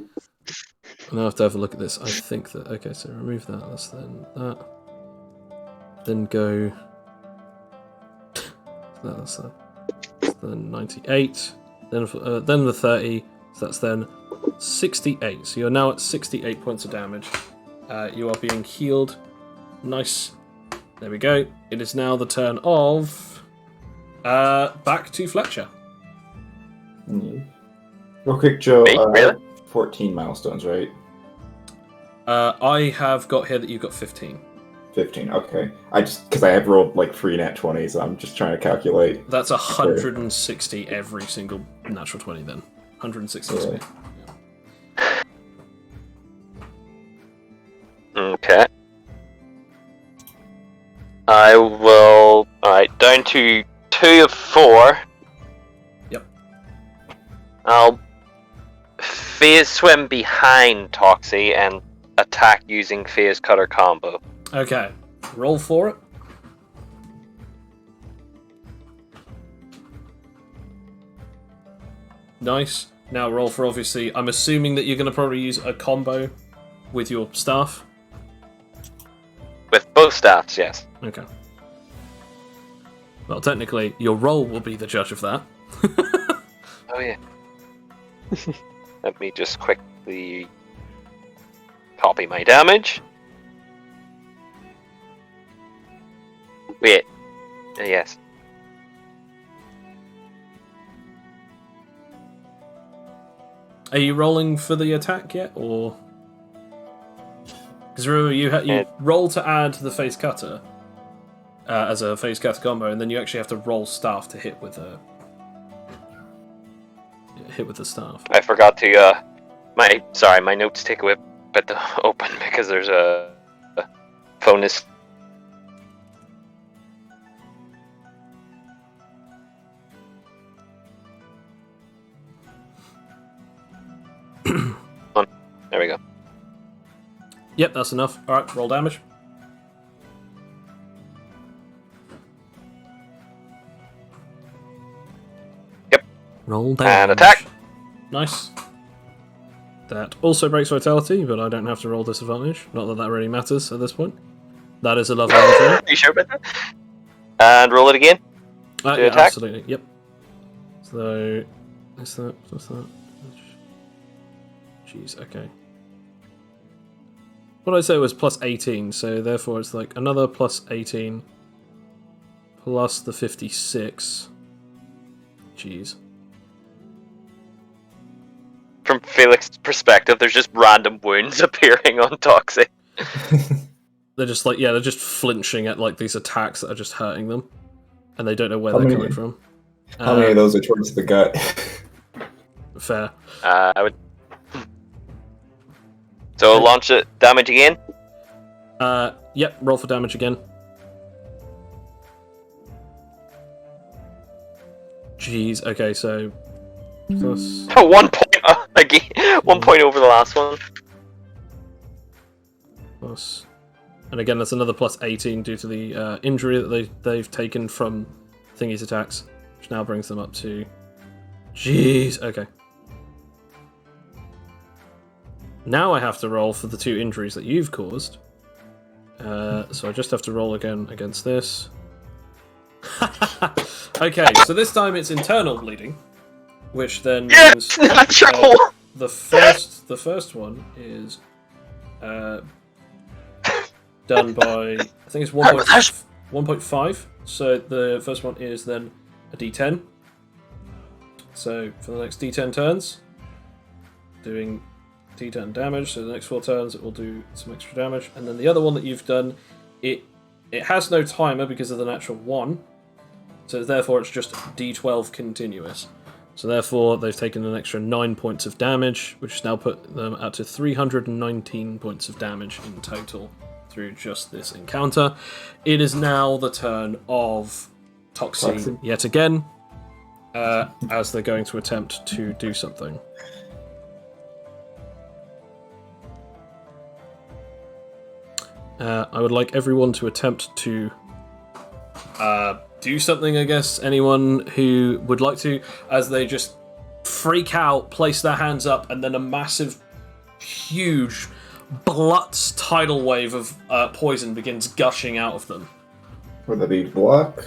Speaker 1: I'll have to have a look at this. I think that... Okay, so remove that. That's then that. then go. That's the 98. Then the 30. So that's then 68. So you're now at 68 points of damage. You are being healed. Nice. There we go. It is now the turn of back to Fletcher.
Speaker 4: Real quick, Joe.
Speaker 3: Me? Really?
Speaker 4: 14 milestones, right?
Speaker 1: I have got here that you've got 15.
Speaker 4: 15. Okay. Because I have rolled like 3 nat 20s. I'm just trying to calculate.
Speaker 1: That's 160 every single natural 20. Then 160.
Speaker 4: Yeah.
Speaker 3: Okay. I will. Alright, down to 2 of 4.
Speaker 1: Yep.
Speaker 3: I'll phase swim behind Toxie and attack using phase cutter combo.
Speaker 1: Okay. Roll for it. Nice. Now roll for obviously. I'm assuming that you're going to probably use a combo with your staff.
Speaker 3: With both staffs, yes.
Speaker 1: Okay. Well, technically, your roll will be the judge of that.
Speaker 3: Oh yeah. Let me just quickly copy my damage. Wait. Yes.
Speaker 1: Are you rolling for the attack yet, or? Because remember, you roll to add the face cutter as a face cutter combo, and then you actually have to roll staff to hit with the staff.
Speaker 3: I forgot to my notes take a bit to open because there's a phone is. There we go.
Speaker 1: Yep, that's enough. Alright, roll damage.
Speaker 3: Yep.
Speaker 1: Roll damage.
Speaker 3: And attack!
Speaker 1: Nice. That also breaks vitality, but I don't have to roll disadvantage. Not that that really matters at this point. That is a lovely injury.
Speaker 3: Are you sure about that? And roll it again.
Speaker 1: Yeah,
Speaker 3: attack?
Speaker 1: absolutely. Yep. So, what's that? Jeez, okay. What I say was plus 18, so therefore it's like another plus 18 plus the 56. Jeez.
Speaker 3: From Felix's perspective, there's just random wounds appearing on Toxic.
Speaker 1: They're just like, they're just flinching at like these attacks that are just hurting them, and they don't know where
Speaker 4: How
Speaker 1: they're
Speaker 4: many-
Speaker 1: coming from.
Speaker 4: How many of those are towards the gut?
Speaker 1: Fair.
Speaker 3: I would. So launch it. Damage again.
Speaker 1: Yep. Roll for damage again. Jeez. Okay, so plus
Speaker 3: 1 point again. 1 point over the last one.
Speaker 1: plus, and again that's another plus 18 due to the injury that they've taken from Thingy's attacks, which now brings them up to. Jeez. Okay. Now I have to roll for the 2 injuries that you've caused. So I just have to roll again against this. Okay, so this time it's internal bleeding, which then means
Speaker 3: Natural.
Speaker 1: the first one is done by, I think it's 1.5. So the first one is then a D10. So for the next D10 turns, doing D10 damage, so the next 4 turns it will do some extra damage. And then the other one that you've done, it has no timer because of the natural 1, so therefore it's just D12 continuous. So therefore they've taken an extra 9 points of damage, which has now put them up to 319 points of damage in total through just this encounter. It is now the turn of Toxie yet again, as they're going to attempt to do something. I would like everyone to attempt to do something, I guess. Anyone who would like to, as they just freak out, place their hands up, and then a massive, huge, Blutz tidal wave of poison begins gushing out of them.
Speaker 4: Would that be block?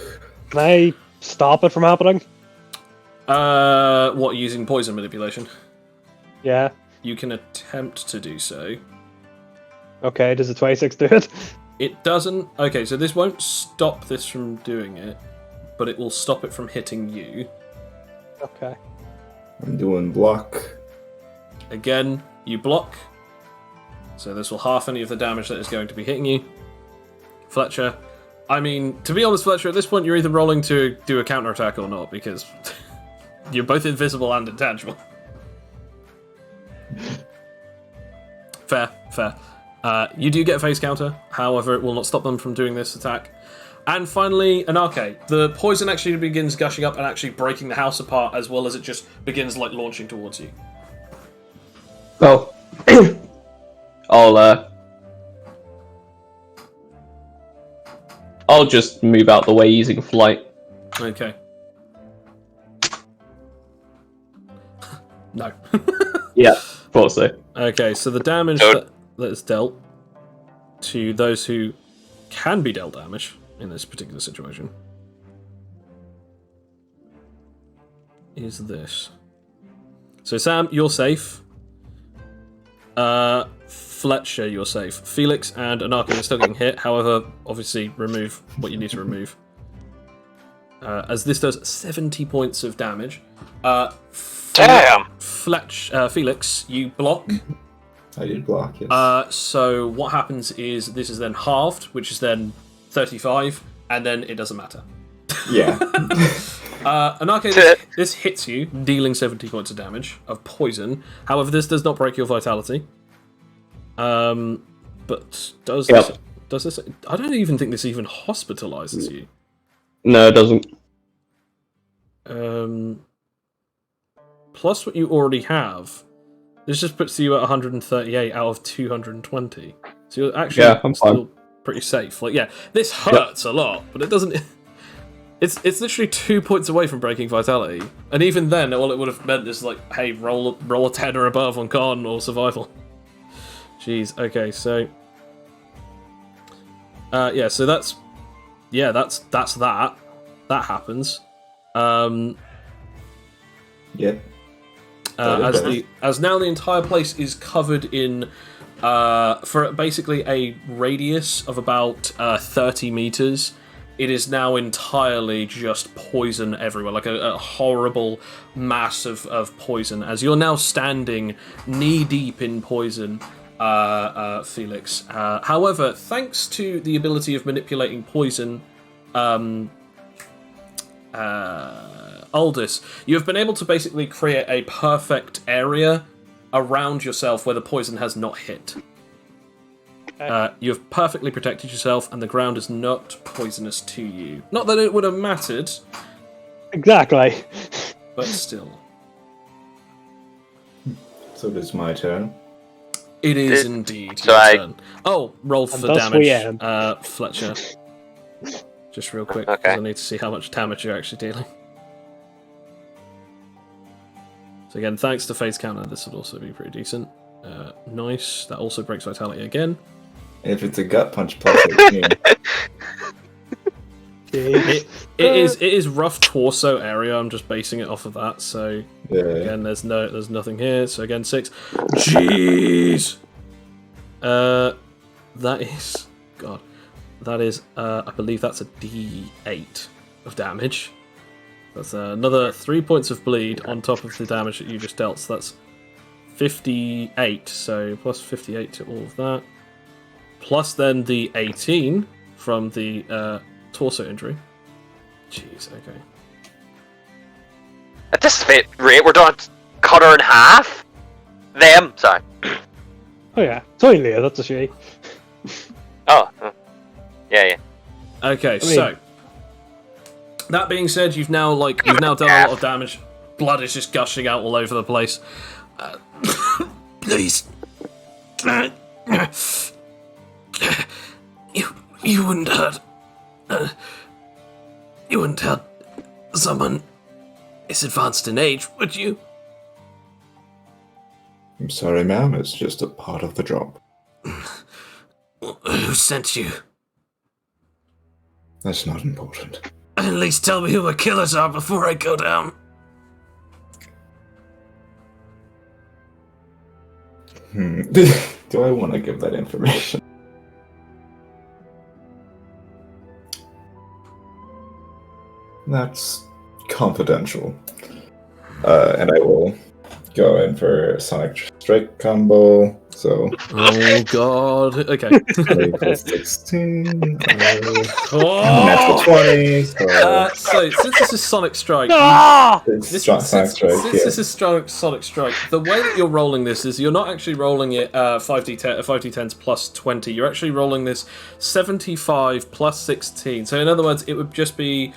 Speaker 5: Can I stop it from happening?
Speaker 1: What, using poison manipulation?
Speaker 5: Yeah.
Speaker 1: You can attempt to do so.
Speaker 5: Okay, does the 26 do it?
Speaker 1: It doesn't. Okay, so this won't stop this from doing it, but it will stop it from hitting you.
Speaker 5: Okay.
Speaker 4: I'm doing block.
Speaker 1: Again, you block. So this will half any of the damage that is going to be hitting you. Fletcher. I mean, to be honest, Fletcher, at this point you're either rolling to do a counterattack or not, because you're both invisible and intangible. Fair. You do get a phase counter, however, it will not stop them from doing this attack. And finally, Anarche. The poison actually begins gushing up and actually breaking the house apart, as well as it just begins like launching towards you.
Speaker 2: Oh. I'll just move out the way using flight.
Speaker 1: Okay. No.
Speaker 2: Yeah, thought so.
Speaker 1: Okay, so the damage that is dealt to those who can be dealt damage in this particular situation is this. So Sam, you're safe. Fletcher, you're safe. Felix and Anarcha are still getting hit. However, obviously, remove what you need to remove. As this does 70 points of damage.
Speaker 3: Damn!
Speaker 1: Felix, you block.
Speaker 4: I did block, yes.
Speaker 1: So what happens is this is then halved, which is then 35, and then it doesn't matter.
Speaker 4: Yeah.
Speaker 1: Anarche, this hits you, dealing 70 points of damage of poison. However, this does not break your vitality. But does this? I don't even think this even hospitalizes you.
Speaker 2: No, it doesn't.
Speaker 1: Plus what you already have. This just puts you at 138 out of 220. So you're actually
Speaker 2: I'm
Speaker 1: still
Speaker 2: fine.
Speaker 1: pretty safe. Like, yeah, this hurts a lot, but it doesn't. It's literally 2 points away from breaking vitality, and even then, all it would have meant is like, hey, roll a 10 or above on con or survival. Jeez. Okay, so so that's that. That happens.
Speaker 4: Yep.
Speaker 1: As now the entire place is covered in for basically a radius of about 30 meters. It is now entirely just poison everywhere, like a horrible mass of poison. As you're now standing knee deep in poison, Felix. However, thanks to the ability of manipulating poison, Aldous, you have been able to basically create a perfect area around yourself where the poison has not hit. You have perfectly protected yourself, and the ground is not poisonous to you. Not that it would have mattered.
Speaker 5: Exactly.
Speaker 1: But still.
Speaker 4: So it is my turn.
Speaker 1: It is indeed
Speaker 3: so
Speaker 1: your turn. Oh, roll for
Speaker 5: thus we
Speaker 1: damage,
Speaker 5: end.
Speaker 1: Fletcher. Just real quick,
Speaker 3: Okay.
Speaker 1: because I need to see how much damage you're actually dealing. So again, thanks to Fate's counter, this would also be pretty decent. Nice. That also breaks vitality again.
Speaker 4: If it's a gut punch plus 18.
Speaker 1: It is rough torso area. I'm just basing it off of that. So
Speaker 4: Yeah.
Speaker 1: again, there's nothing here. So again, 6. Jeez. That is God. That is I believe that's a D8 of damage. That's another 3 points of bleed on top of the damage that you just dealt. So that's 58. So plus 58 to all of that. Plus then the 18 from the torso injury. Jeez, okay.
Speaker 3: At this rate, we're going to cut her in half? Them? Sorry.
Speaker 5: Oh yeah, it's only Leah, that's a she.
Speaker 3: Oh. Yeah.
Speaker 1: Okay, so that being said, you've now done a lot of damage. Blood is just gushing out all over the place. Please, you wouldn't hurt. You wouldn't hurt someone this advanced in age, would you?
Speaker 4: I'm sorry, ma'am. It's just a part of the job.
Speaker 1: Who sent you?
Speaker 4: That's not important.
Speaker 1: At least tell me who the killers are before I go down.
Speaker 4: Do I want to give that information? That's confidential. And I will go in for Sonic Strike combo. So.
Speaker 1: Oh god. Okay.
Speaker 4: 20 plus 16.
Speaker 1: Oh!
Speaker 4: Natural 20.
Speaker 1: So since this is Sonic Strike,
Speaker 5: Ah!
Speaker 4: It's Sonic Strike.
Speaker 1: since this is Sonic Strike, the way that you're rolling this is you're not actually rolling it 5d10s plus 20. You're actually rolling this 75 plus 16. So in other words, it would just be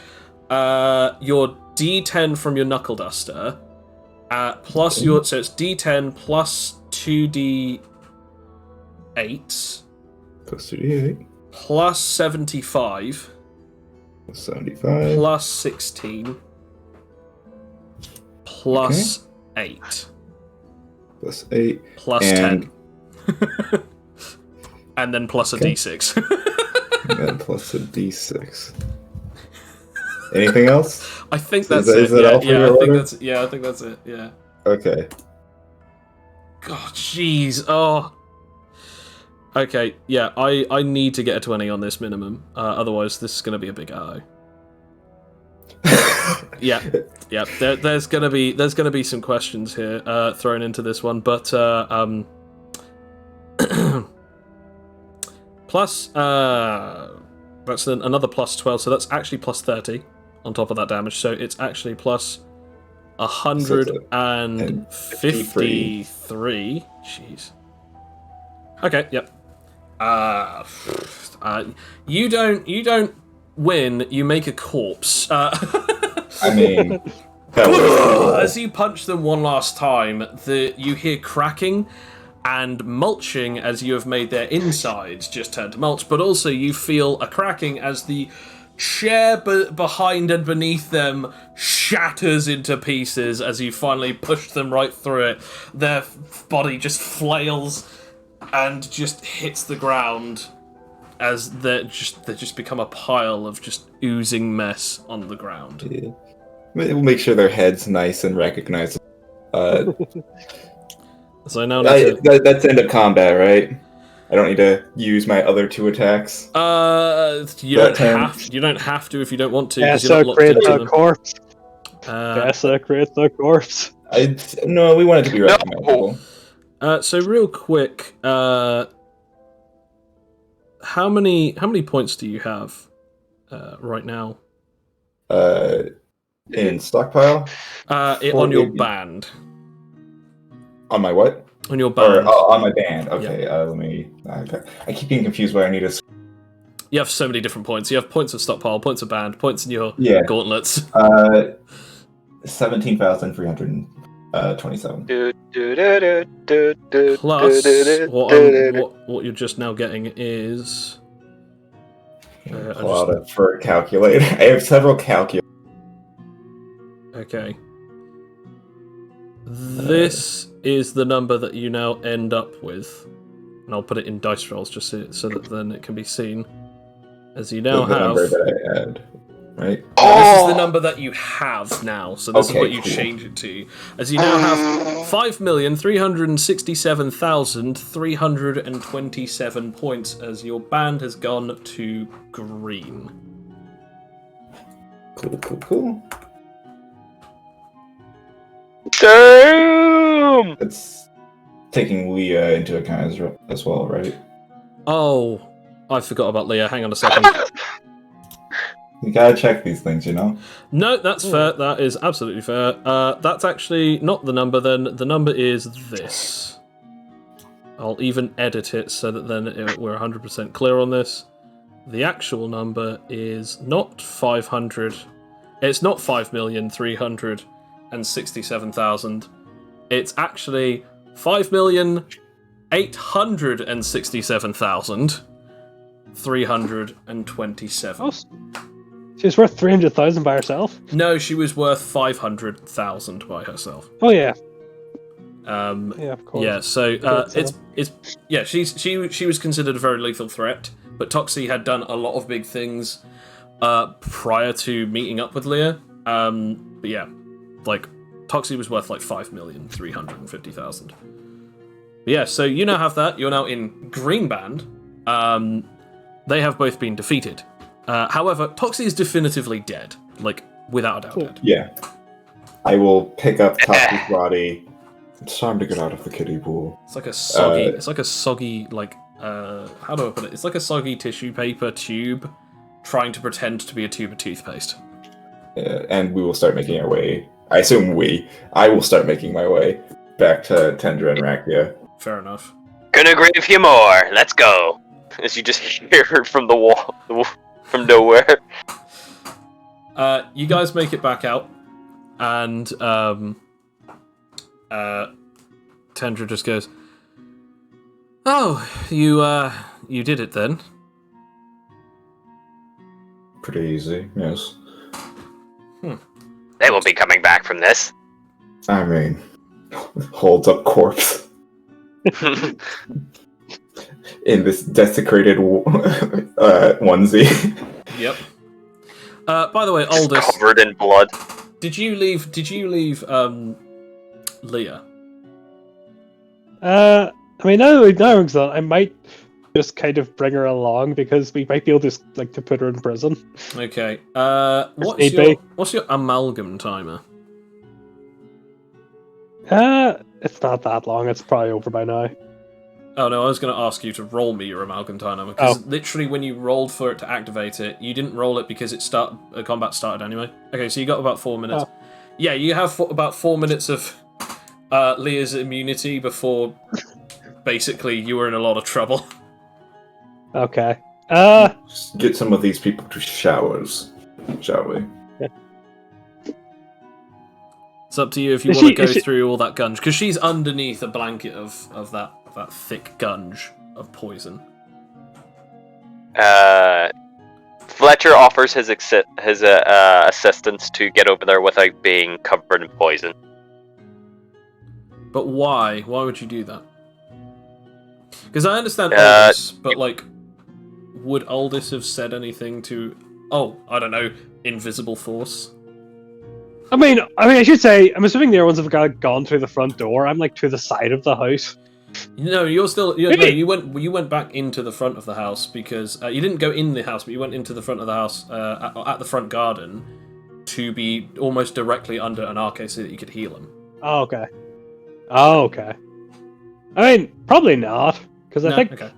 Speaker 1: your D10 from your Knuckle Duster plus your, so it's D10 plus 2d8
Speaker 4: Plus 2d8.
Speaker 1: plus 75
Speaker 4: Plus 75.
Speaker 1: plus 16 plus 8
Speaker 4: Plus 8.
Speaker 1: plus
Speaker 4: And-
Speaker 1: 10 and then plus a
Speaker 4: Okay.
Speaker 1: d6.
Speaker 4: And plus a d6. Anything else?
Speaker 1: I think
Speaker 4: So
Speaker 1: that's
Speaker 4: is
Speaker 1: it.
Speaker 4: that
Speaker 1: Yeah,
Speaker 4: all for
Speaker 1: yeah,
Speaker 4: your
Speaker 1: I think
Speaker 4: order?
Speaker 1: that's I think that's it. Yeah.
Speaker 4: Okay.
Speaker 1: God, jeez. Oh. Okay. Yeah. I need to get a 20 on this minimum. Otherwise, this is going to be a big arrow. Yeah. Yeah. There's gonna be some questions here thrown into this one, but plus that's another plus 12, so that's actually plus 30 on top of that damage. So it's actually plus 153. Jeez. Okay. Yep. You don't win. You make a corpse.
Speaker 4: I mean, that was
Speaker 1: As you punch them one last time, you hear cracking and mulching as you have made their insides just turn to mulch, but also you feel a cracking as the chair behind and beneath them shatters into pieces as you finally push them right through it. Their body just flails and just hits the ground as they just become a pile of just oozing mess on the ground.
Speaker 4: Yeah. We'll make sure their head's nice and recognizable.
Speaker 1: So now need to...
Speaker 4: That's end of combat, right? I don't need to use my other 2 attacks.
Speaker 1: You
Speaker 4: That
Speaker 1: don't have to if you don't want to, because you're not locked
Speaker 5: Desecrate
Speaker 1: into
Speaker 5: the
Speaker 1: them.
Speaker 5: corpse.
Speaker 1: Uh,
Speaker 5: Desecrate the corpse.
Speaker 4: No, we want it to be recognizable.
Speaker 1: so real quick, how many points do you have right now?
Speaker 4: In stockpile?
Speaker 1: On your band.
Speaker 4: On my what?
Speaker 1: On your
Speaker 4: Or
Speaker 1: band.
Speaker 4: on my band. Okay, let me. I keep getting confused where I need to.
Speaker 1: You have so many different points. You have points of stockpile, points of band, points in your gauntlets.
Speaker 4: 17,327.
Speaker 1: Plus, what you're just now getting is...
Speaker 4: Pull out it for a calculator. I have several calculators.
Speaker 1: Okay. This is the number that you now end up with. And I'll put it in dice rolls just so that then it can be seen. As you now
Speaker 4: The
Speaker 1: have...
Speaker 4: number that I had, right?
Speaker 1: This is the number that you have now, so this is
Speaker 4: Okay,
Speaker 1: what you
Speaker 4: cool.
Speaker 1: change it to. As you now have 5,367,327 points, as your band has gone to green.
Speaker 4: Cool.
Speaker 3: Damn!
Speaker 4: It's taking Leah into account as well, right?
Speaker 1: Oh, I forgot about Leah. Hang on a second.
Speaker 4: You gotta check these things, you know?
Speaker 1: No, that's fair. That is absolutely fair. That's actually not the number then. The number is this. I'll even edit it so that then we're 100% clear on this. The actual number is not 500. It's not 5,367,000. It's actually 5,867,327.
Speaker 5: Oh, she's worth 300,000 by herself.
Speaker 1: No, she was worth 500,000 by herself.
Speaker 5: Oh yeah,
Speaker 1: Yeah,
Speaker 5: of course.
Speaker 1: Yeah, so
Speaker 5: Okay,
Speaker 1: she was considered a very lethal threat, but Toxie had done a lot of big things prior to meeting up with Leah. But yeah, like, Toxie was worth like 5,350,000. Yeah, so you now have that. You're now in Green Band. They have both been defeated. However, Toxie is definitively dead. Like, without a doubt dead.
Speaker 4: Yeah. I will pick up Toxie's body. It's time to get out of the kiddie pool.
Speaker 1: It's like a soggy, like, how do I put it? It's like a soggy tissue paper tube trying to pretend to be a tube of toothpaste.
Speaker 4: And we will start making our way. I will start making my way back to Tendra and Rakia.
Speaker 1: Fair enough.
Speaker 3: Gonna grieve you more. Let's go. As you just hear her from the wall, from nowhere.
Speaker 1: You guys make it back out, and Tendra just goes, "Oh, you did it then."
Speaker 4: Pretty easy, yes.
Speaker 3: They won't be coming back from this.
Speaker 4: I mean, holds up corpse in this desecrated onesie.
Speaker 1: Yep. By the way, Aldous,
Speaker 3: Covered in blood.
Speaker 1: Did you leave Leah?
Speaker 5: I mean, now I might just kind of bring her along because we might be able to to put her in prison.
Speaker 1: Okay.
Speaker 5: Maybe.
Speaker 1: What's your amalgam timer?
Speaker 5: It's not that long. It's probably over by now.
Speaker 1: Oh no, I was going to ask you to roll me your amalgam timer because literally when you rolled for it to activate it, you didn't roll it because combat started anyway. Okay, so you got about 4 minutes. Yeah, you have about 4 minutes of Leah's immunity before basically you were in a lot of trouble.
Speaker 5: Okay.
Speaker 4: Just get some of these people to showers, shall we?
Speaker 1: It's up to you if you want to go through all that gunge, because she's underneath a blanket of that thick gunge of poison.
Speaker 3: Fletcher offers his assistance to get over there without being covered in poison.
Speaker 1: But why? Why would you do that? Because I understand Aldous, but like, would Aldous have said anything to? Oh, I don't know, invisible force.
Speaker 5: I mean, I should say, I'm assuming the other ones have gone through the front door. I'm like to the side of the house.
Speaker 1: No, you're still. You went back into the front of the house because you didn't go in the house, but you went into the front of the house at the front garden to be almost directly under an arcade so that you could heal him.
Speaker 5: Oh, okay. I mean, probably not, because I think.
Speaker 1: Okay.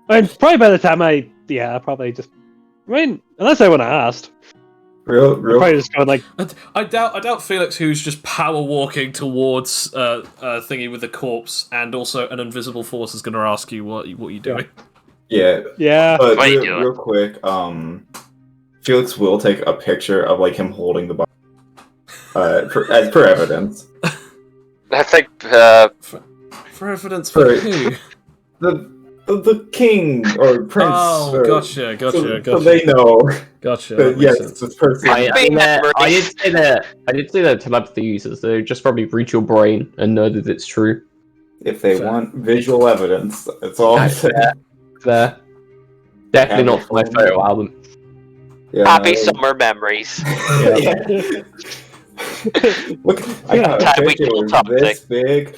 Speaker 5: I mean, probably by the time probably just. I mean, unless anyone asked.
Speaker 4: Real.
Speaker 5: Probably just going like.
Speaker 1: I doubt Felix, who's just power walking towards thingy with the corpse, and also an invisible force is going to ask you what you're doing.
Speaker 4: Yeah. But
Speaker 3: what are you doing?
Speaker 4: Real quick, Felix will take a picture of like him holding the body, as per evidence.
Speaker 3: I think
Speaker 1: For evidence for who?
Speaker 4: The king or prince.
Speaker 1: Oh, gotcha.
Speaker 4: So they know.
Speaker 1: Gotcha.
Speaker 4: Yes, it's this person.
Speaker 2: I did say that telepathy users, they just probably read your brain and know that it's true.
Speaker 4: If they want visual evidence, that's all I'm saying.
Speaker 2: Fair. Definitely not for my photo album.
Speaker 4: Yeah,
Speaker 3: happy summer memories.
Speaker 4: Yeah. Look, I got a picture this big.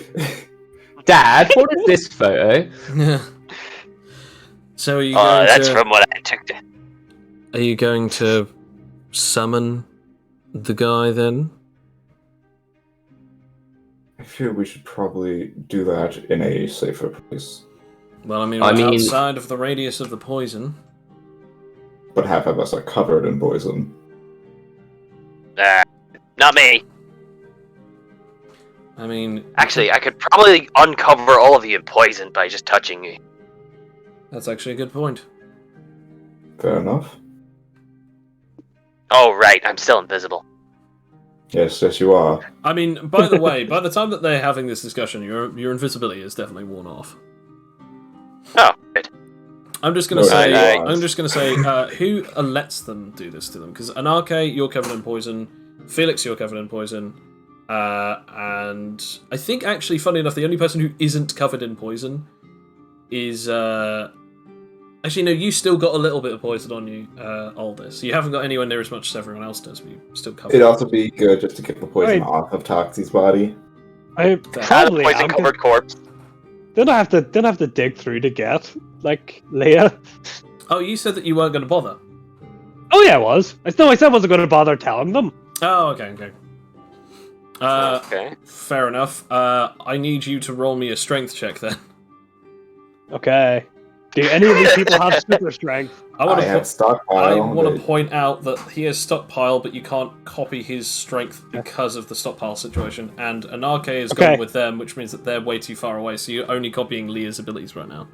Speaker 2: Dad, what is this photo?
Speaker 1: So are you going
Speaker 3: that's
Speaker 1: to...
Speaker 3: from what I took.
Speaker 1: Are you going to summon the guy then?
Speaker 4: I feel we should probably do that in a safer place.
Speaker 1: Well, I mean, outside of the radius of the poison.
Speaker 4: But half of us are covered in poison.
Speaker 3: Not me.
Speaker 1: I mean...
Speaker 3: Actually, I could probably uncover all of you in poison by just touching you.
Speaker 1: That's actually a good point.
Speaker 4: Fair enough.
Speaker 3: Oh, right, I'm still invisible.
Speaker 4: Yes, you are.
Speaker 1: I mean, by the way, by the time that they're having this discussion, your invisibility is definitely worn off.
Speaker 3: Oh, good.
Speaker 1: I'm just gonna say, who lets them do this to them? Because Anarche, you're covered in poison. Felix, you're covered in poison. And I think, actually, funny enough, the only person who isn't covered in poison is Actually, no, you still got a little bit of poison on you, Aldous. You haven't got anywhere near as much as everyone else does, but you still covered.
Speaker 4: It'd also be good just to get the poison
Speaker 5: Right.
Speaker 4: off of Toxie's body.
Speaker 5: I
Speaker 3: Not a
Speaker 5: probably am. 'Cause
Speaker 3: poison-covered corpse.
Speaker 5: Then I have to dig through to get like Leia.
Speaker 1: Oh, you said that you weren't going to bother.
Speaker 5: Oh yeah, I was. I said I wasn't going to bother telling them.
Speaker 1: Oh, okay.
Speaker 3: Okay.
Speaker 1: Fair enough. I need you to roll me a strength check then.
Speaker 5: Okay. Do any of these people have super strength?
Speaker 1: I want
Speaker 4: I have stockpile.
Speaker 1: to
Speaker 4: but-
Speaker 1: point out that he has stockpile, but you can't copy his strength because of the stockpile situation. And Anarche has
Speaker 5: Okay.
Speaker 1: gone with them, which means that they're way too far away. So you're only copying Leah's abilities right now.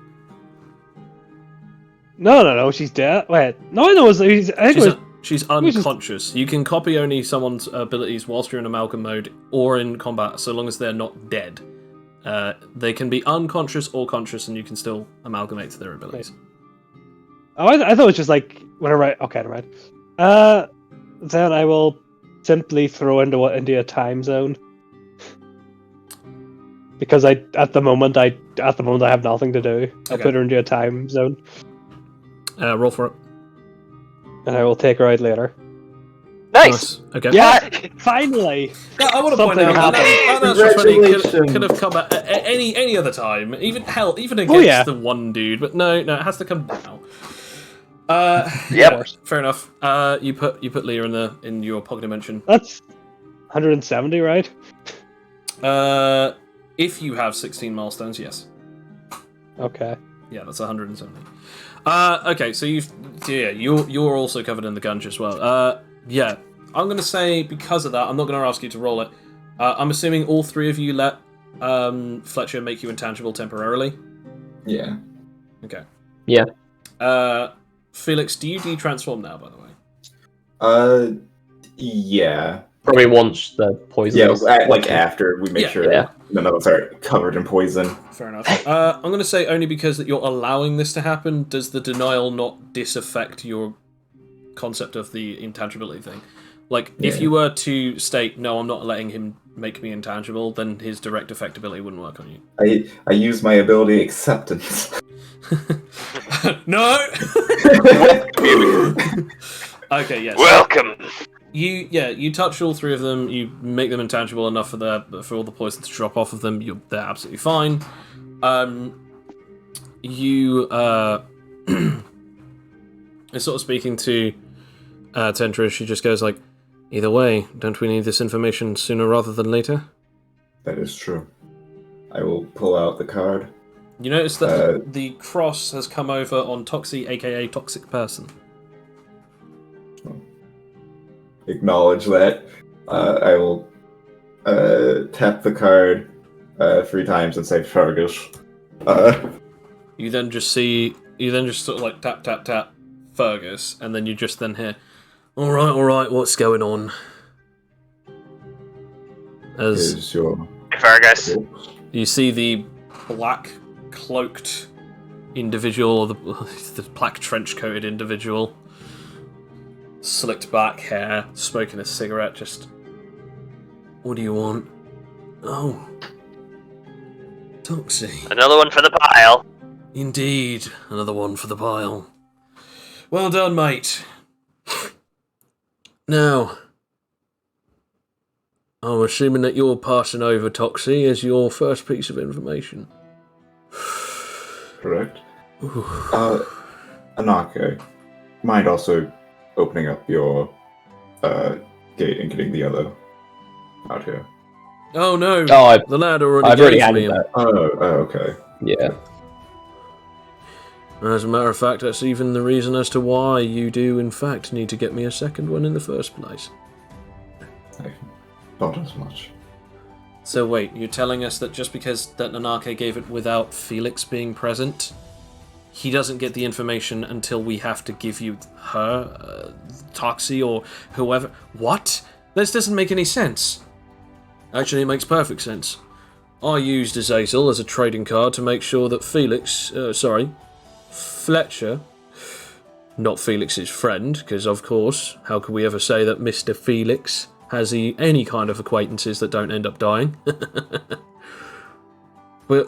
Speaker 5: No, she's dead. Wait, no, I know. I think it was.
Speaker 1: She's unconscious. You can copy only someone's abilities whilst you're in amalgam mode or in combat, so long as they're not dead. They can be unconscious or conscious, and you can still amalgamate to their abilities.
Speaker 5: Oh, I thought it was just like whenever I. Okay, never mind. Then I will simply throw into a time zone because at the moment I have nothing to do. I'll
Speaker 1: Okay.
Speaker 5: put her into a time zone
Speaker 1: Roll for it.
Speaker 5: and I will take her out later.
Speaker 3: Nice.
Speaker 1: Okay.
Speaker 5: Yeah, finally.
Speaker 1: Yeah, I want to point
Speaker 5: Something
Speaker 1: out that
Speaker 5: happened.
Speaker 1: that's funny.
Speaker 4: Congratulations.
Speaker 1: Could have come at any other time. Even against
Speaker 5: yeah.
Speaker 1: the one dude. But no, it has to come now.
Speaker 3: Yep.
Speaker 1: Fair enough. You put Leah in your pocket dimension.
Speaker 5: That's 170, right?
Speaker 1: If you have 16 milestones, yes.
Speaker 5: Okay.
Speaker 1: Yeah, that's 170. Okay, so you're also covered in the gunge as well. Yeah, I'm gonna say because of that, I'm not gonna ask you to roll it. I'm assuming all three of you let Fletcher make you intangible temporarily.
Speaker 4: Yeah.
Speaker 1: Okay.
Speaker 2: Yeah.
Speaker 1: Felix, do you de-transform now, by the way?
Speaker 4: Yeah.
Speaker 2: Probably once the poison.
Speaker 4: Yeah,
Speaker 2: is-
Speaker 4: like after we make
Speaker 1: Yeah.
Speaker 4: sure
Speaker 2: Yeah.
Speaker 4: none of us are covered in poison.
Speaker 1: Fair enough. I'm going to say only because that you're allowing this to happen, does the denial not disaffect your concept of the intangibility thing? Like, if
Speaker 4: Yeah.
Speaker 1: you were to state, no, I'm not letting him make me intangible, then his direct affectability wouldn't work on you.
Speaker 4: I use my ability acceptance.
Speaker 1: No! Okay, yes.
Speaker 3: Welcome.
Speaker 1: You touch all three of them, you make them intangible enough for all the poison to drop off of them, they're absolutely fine. You are sort of speaking to Tentra, she just goes like, either way, don't we need this information sooner rather than later?
Speaker 4: That is true. I will pull out the card.
Speaker 1: You notice that the cross has come over on Toxie, aka Toxic Person.
Speaker 4: Acknowledge that. I will tap the card 3 times and say Fergus.
Speaker 1: You then just sort of like tap, tap, tap, Fergus, and then you just then hear, all right, what's going on? As
Speaker 4: Is your
Speaker 3: Fergus.
Speaker 1: you see the black cloaked individual, or the black trench coated individual, slicked back hair, smoking a cigarette, just, what do you want? Oh, Toxie.
Speaker 3: Another one for the pile.
Speaker 1: Indeed, another one for the pile. Well done, mate. Now, I'm assuming that you're passing over Toxie as your first piece of information.
Speaker 4: correct. Anarche, mind also opening up your gate and getting the other out here.
Speaker 1: Oh no,
Speaker 2: Oh,
Speaker 1: the lad already
Speaker 2: I've already
Speaker 1: gave me
Speaker 2: handed
Speaker 1: him.
Speaker 2: that.
Speaker 4: Oh, okay.
Speaker 2: Yeah.
Speaker 1: As a matter of fact, that's even the reason as to why you do, in fact, need to get me a second one in the first place.
Speaker 4: I thought as much.
Speaker 1: So wait, you're telling us that just because that Nanake gave it without Felix being present, he doesn't get the information until we have to give you her, Toxie, or whoever? What? This doesn't make any sense. Actually, it makes perfect sense. I used Azazel as a trading card to make sure that Fletcher, not Felix's friend, because of course, how could we ever say that Mr. Felix has any kind of acquaintances that don't end up dying? But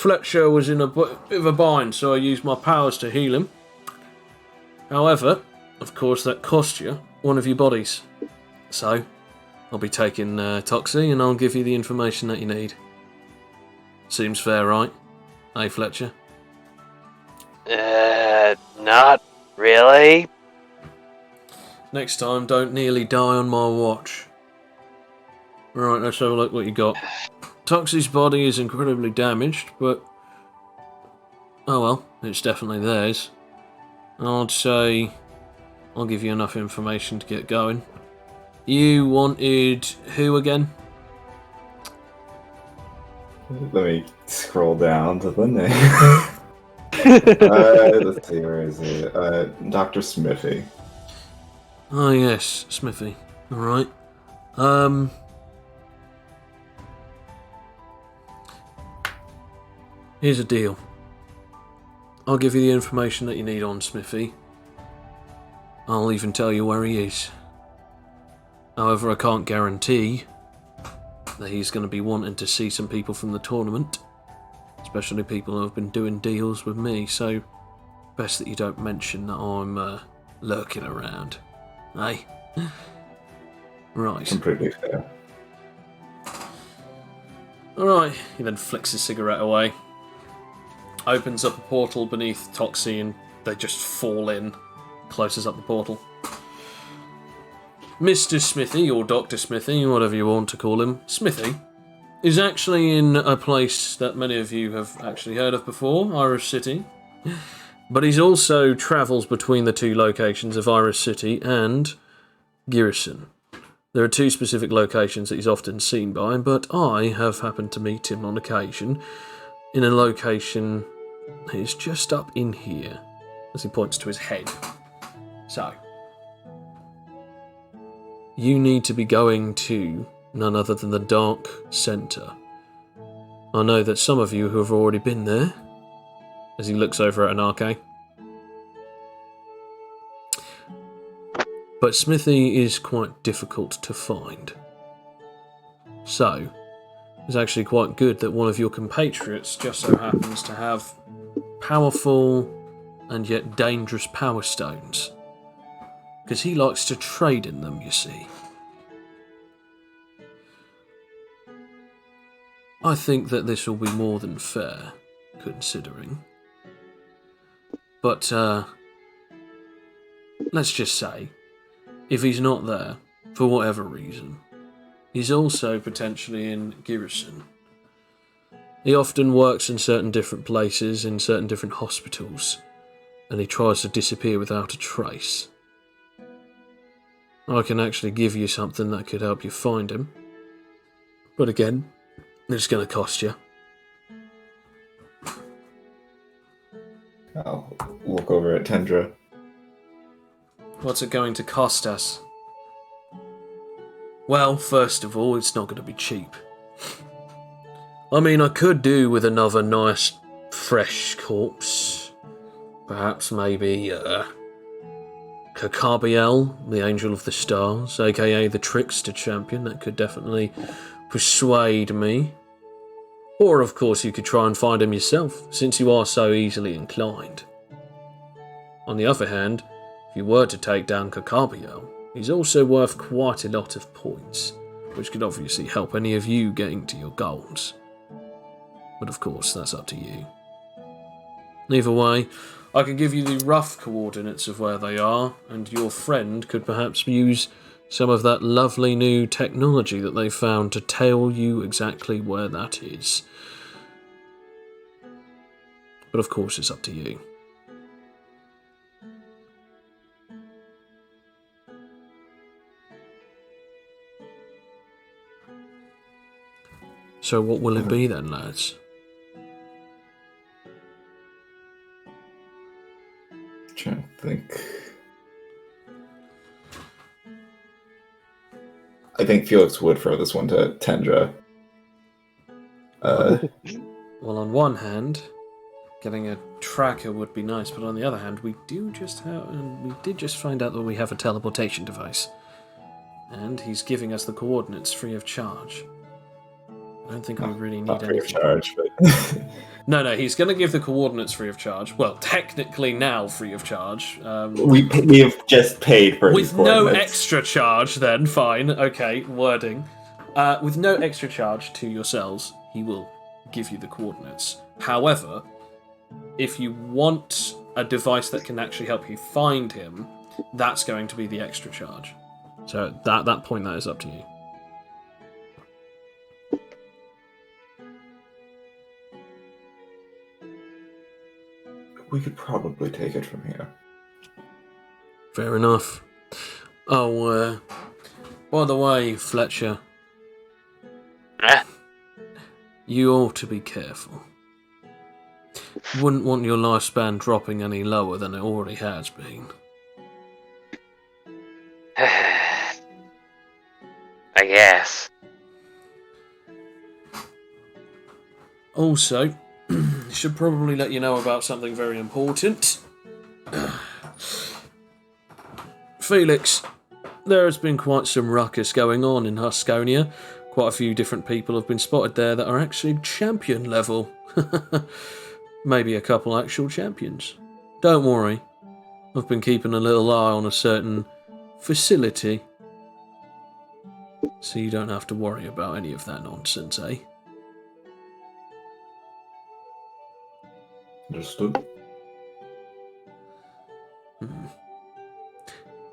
Speaker 1: Fletcher was in a bit of a bind, so I used my powers to heal him. However, of course, that cost you one of your bodies. So, I'll be taking Toxie, and I'll give you the information that you need. Seems fair, right? Hey, Fletcher?
Speaker 3: Not really.
Speaker 1: Next time, don't nearly die on my watch. Right, let's have a look what you got. Toxie's body is incredibly damaged, but... oh well, it's definitely theirs. I'd say I'll give you enough information to get going. You wanted who again?
Speaker 4: Let me scroll down to the name. Let's see, where is it? Dr. Smithy.
Speaker 1: Oh yes, Smithy. Alright. Here's a deal. I'll give you the information that you need on Smithy. I'll even tell you where he is. However, I can't guarantee that he's going to be wanting to see some people from the tournament. Especially people who have been doing deals with me, so best that you don't mention that I'm lurking around. Hey? Right.
Speaker 4: Completely fair.
Speaker 1: Alright, he then flicks his cigarette away. Opens up a portal beneath Toxie and they just fall in. Closes up the portal. Mr. Smithy, or Dr. Smithy, whatever you want to call him, Smithy, is actually in a place that many of you have actually heard of before, Irish City. But he's also travels between the two locations of Irish City and Garrison. There are two specific locations that he's often seen by, but I have happened to meet him on occasion in a location that is just up in here, as he points to his head. So, you need to be going to none other than the Dark Centre. I know that some of you who have already been there, as he looks over at Anarche. But Smithy is quite difficult to find. So, it's actually quite good that one of your compatriots just so happens to have powerful and yet dangerous power stones. Because he likes to trade in them, you see. I think that this will be more than fair, considering. But, let's just say, if he's not there, for whatever reason, he's also potentially in Garrison. He often works in certain different places, in certain different hospitals, and he tries to disappear without a trace. I can actually give you something that could help you find him. But again, it's going to cost you.
Speaker 4: I'll look over at Tendra.
Speaker 1: What's it going to cost us? Well, first of all, it's not going to be cheap. I mean, I could do with another nice, fresh corpse. Perhaps maybe, Kakabiel, the Angel of the Stars, aka the Trickster Champion. That could definitely persuade me. Or, of course, you could try and find him yourself, since you are so easily inclined. On the other hand, if you were to take down Kakabiel, he's also worth quite a lot of points, which could obviously help any of you getting to your goals. But of course, that's up to you. Either way, I can give you the rough coordinates of where they are, and your friend could perhaps use some of that lovely new technology that they found to tell you exactly where that is. But of course, it's up to you. So what will it be then, lads?
Speaker 4: Trying to think. I think Felix would throw this one to Tendra.
Speaker 1: Well, on one hand, getting a tracker would be nice, but on the other hand, we did just find out that we have a teleportation device, and he's giving us the coordinates free of charge. I don't think we really need
Speaker 4: Not free of
Speaker 1: anything.
Speaker 4: charge, but
Speaker 1: No, he's going to give the coordinates free of charge. Well, technically now free of charge.
Speaker 4: We have just paid for
Speaker 1: With
Speaker 4: his
Speaker 1: no
Speaker 4: coordinates.
Speaker 1: extra charge, then, fine. Okay, wording. With no extra charge to yourselves, he will give you the coordinates. However, if you want a device that can actually help you find him, that's going to be the extra charge. So at that point, that is up to you.
Speaker 4: We could probably take it from here.
Speaker 1: Fair enough. Oh, by the way, Fletcher, you ought to be careful. Wouldn't want your lifespan dropping any lower than it already has been.
Speaker 3: I guess.
Speaker 1: Also, should probably let you know about something very important. Felix, there has been quite some ruckus going on in Husconia. Quite a few different people have been spotted there that are actually champion level. Maybe a couple actual champions. Don't worry, I've been keeping a little eye on a certain facility. So you don't have to worry about any of that nonsense, eh?
Speaker 4: Understood.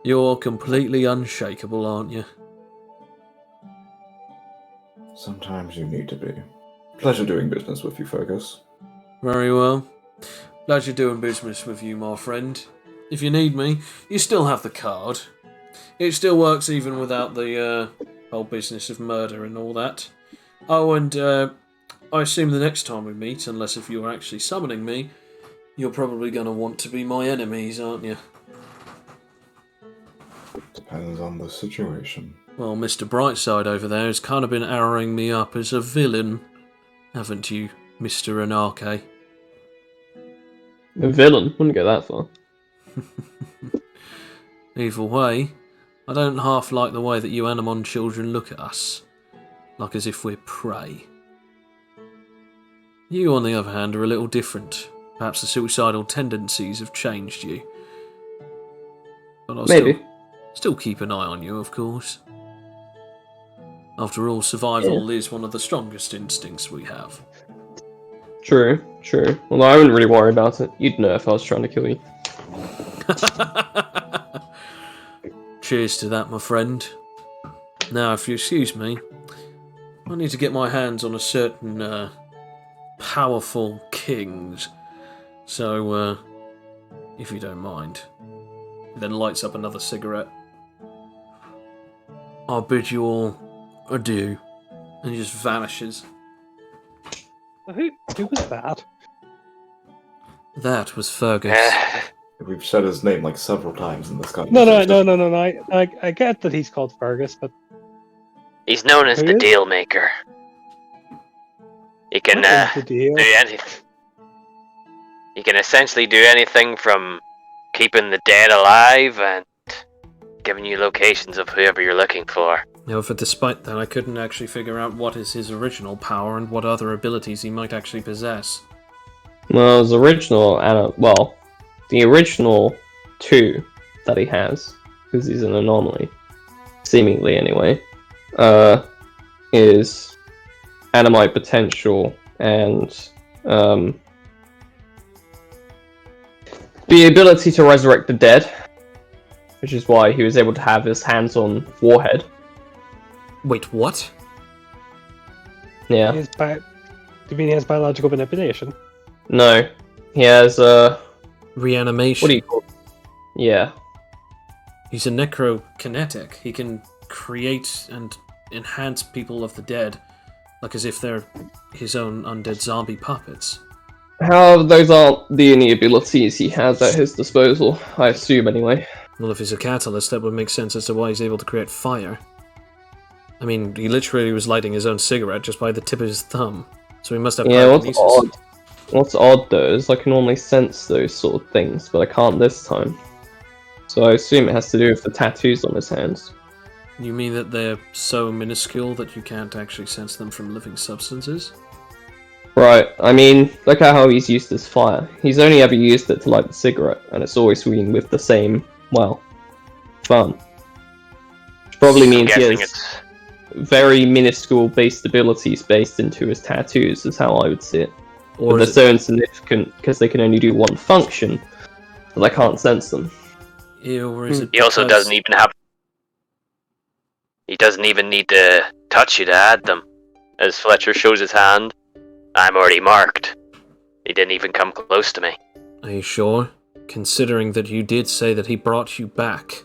Speaker 1: You're completely unshakable, aren't you?
Speaker 4: Sometimes you need to be. Pleasure doing business with you, Fergus.
Speaker 1: Very well. Pleasure doing business with you, my friend. If you need me, you still have the card. It still works even without the whole business of murder and all that. Oh, and I assume the next time we meet, unless if you're actually summoning me, you're probably going to want to be my enemies, aren't you?
Speaker 4: Depends on the situation.
Speaker 1: Well, Mr. Brightside over there has kind of been arrowing me up as a villain, haven't you, Mr. Anarche?
Speaker 2: A villain? Wouldn't go that far.
Speaker 1: Either way, I don't half like the way that you Animon children look at us, like as if we're prey. You, on the other hand, are a little different. Perhaps the suicidal tendencies have changed you. But I'll
Speaker 2: Maybe.
Speaker 1: still keep an eye on you, of course. After all, survival is one of the strongest instincts we have.
Speaker 2: True. Although I wouldn't really worry about it. You'd know if I was trying to kill you.
Speaker 1: Cheers to that, my friend. Now, if you excuse me, I need to get my hands on a certain powerful kings. So, if you don't mind. He then lights up another cigarette. I'll bid you all adieu. And he just vanishes.
Speaker 5: Who was that?
Speaker 1: That was Fergus.
Speaker 4: We've said his name like several times in this conversation.
Speaker 5: No. I get that he's called Fergus, but
Speaker 3: He's known as
Speaker 5: Who
Speaker 3: the
Speaker 5: is?
Speaker 3: deal maker. He can
Speaker 5: what was the deal?
Speaker 3: do anything. He can essentially do anything from keeping the dead alive and giving you locations of whoever you're looking for.
Speaker 1: However, despite that, I couldn't actually figure out what is his original power and what other abilities he might actually possess.
Speaker 2: Well, his original, the original two that he has, because he's an anomaly, seemingly anyway, is Animite Potential and the ability to resurrect the dead, which is why he was able to have his hands on Warhead.
Speaker 1: Wait, what?
Speaker 2: Yeah.
Speaker 5: Do you mean he has biological manipulation?
Speaker 2: No. He has,
Speaker 1: Reanimation.
Speaker 2: what do you call it? Yeah.
Speaker 1: He's a necrokinetic. He can create and enhance people of the dead, like as if they're his own undead zombie puppets.
Speaker 2: However, those aren't the only abilities he has at his disposal, I assume anyway.
Speaker 1: Well, if he's a catalyst, that would make sense as to why he's able to create fire. I mean, he literally was lighting his own cigarette just by the tip of his thumb, so he must have
Speaker 2: Yeah,
Speaker 1: pyrokinesis.
Speaker 2: what's odd though is I can normally sense those sort of things, but I can't this time. So I assume it has to do with the tattoos on his hands.
Speaker 1: You mean that they're so minuscule that you can't actually sense them from living substances?
Speaker 2: Right, I mean, look at how he's used his fire. He's only ever used it to light the cigarette, and it's always been with the same, well, fun. Which probably
Speaker 3: I'm
Speaker 2: means he
Speaker 3: guessing
Speaker 2: has
Speaker 3: it's
Speaker 2: very minuscule based abilities based into his tattoos, is how I would see it.
Speaker 1: Or
Speaker 2: But they're
Speaker 1: is
Speaker 2: so insignificant because they can only do one function that I can't sense them.
Speaker 1: or is it
Speaker 3: he also
Speaker 1: because-
Speaker 3: doesn't even have. He doesn't even need to touch you to add them. As Fletcher shows his hand, I'm already marked. He didn't even come close to me.
Speaker 1: Are you sure? Considering that you did say that he brought you back,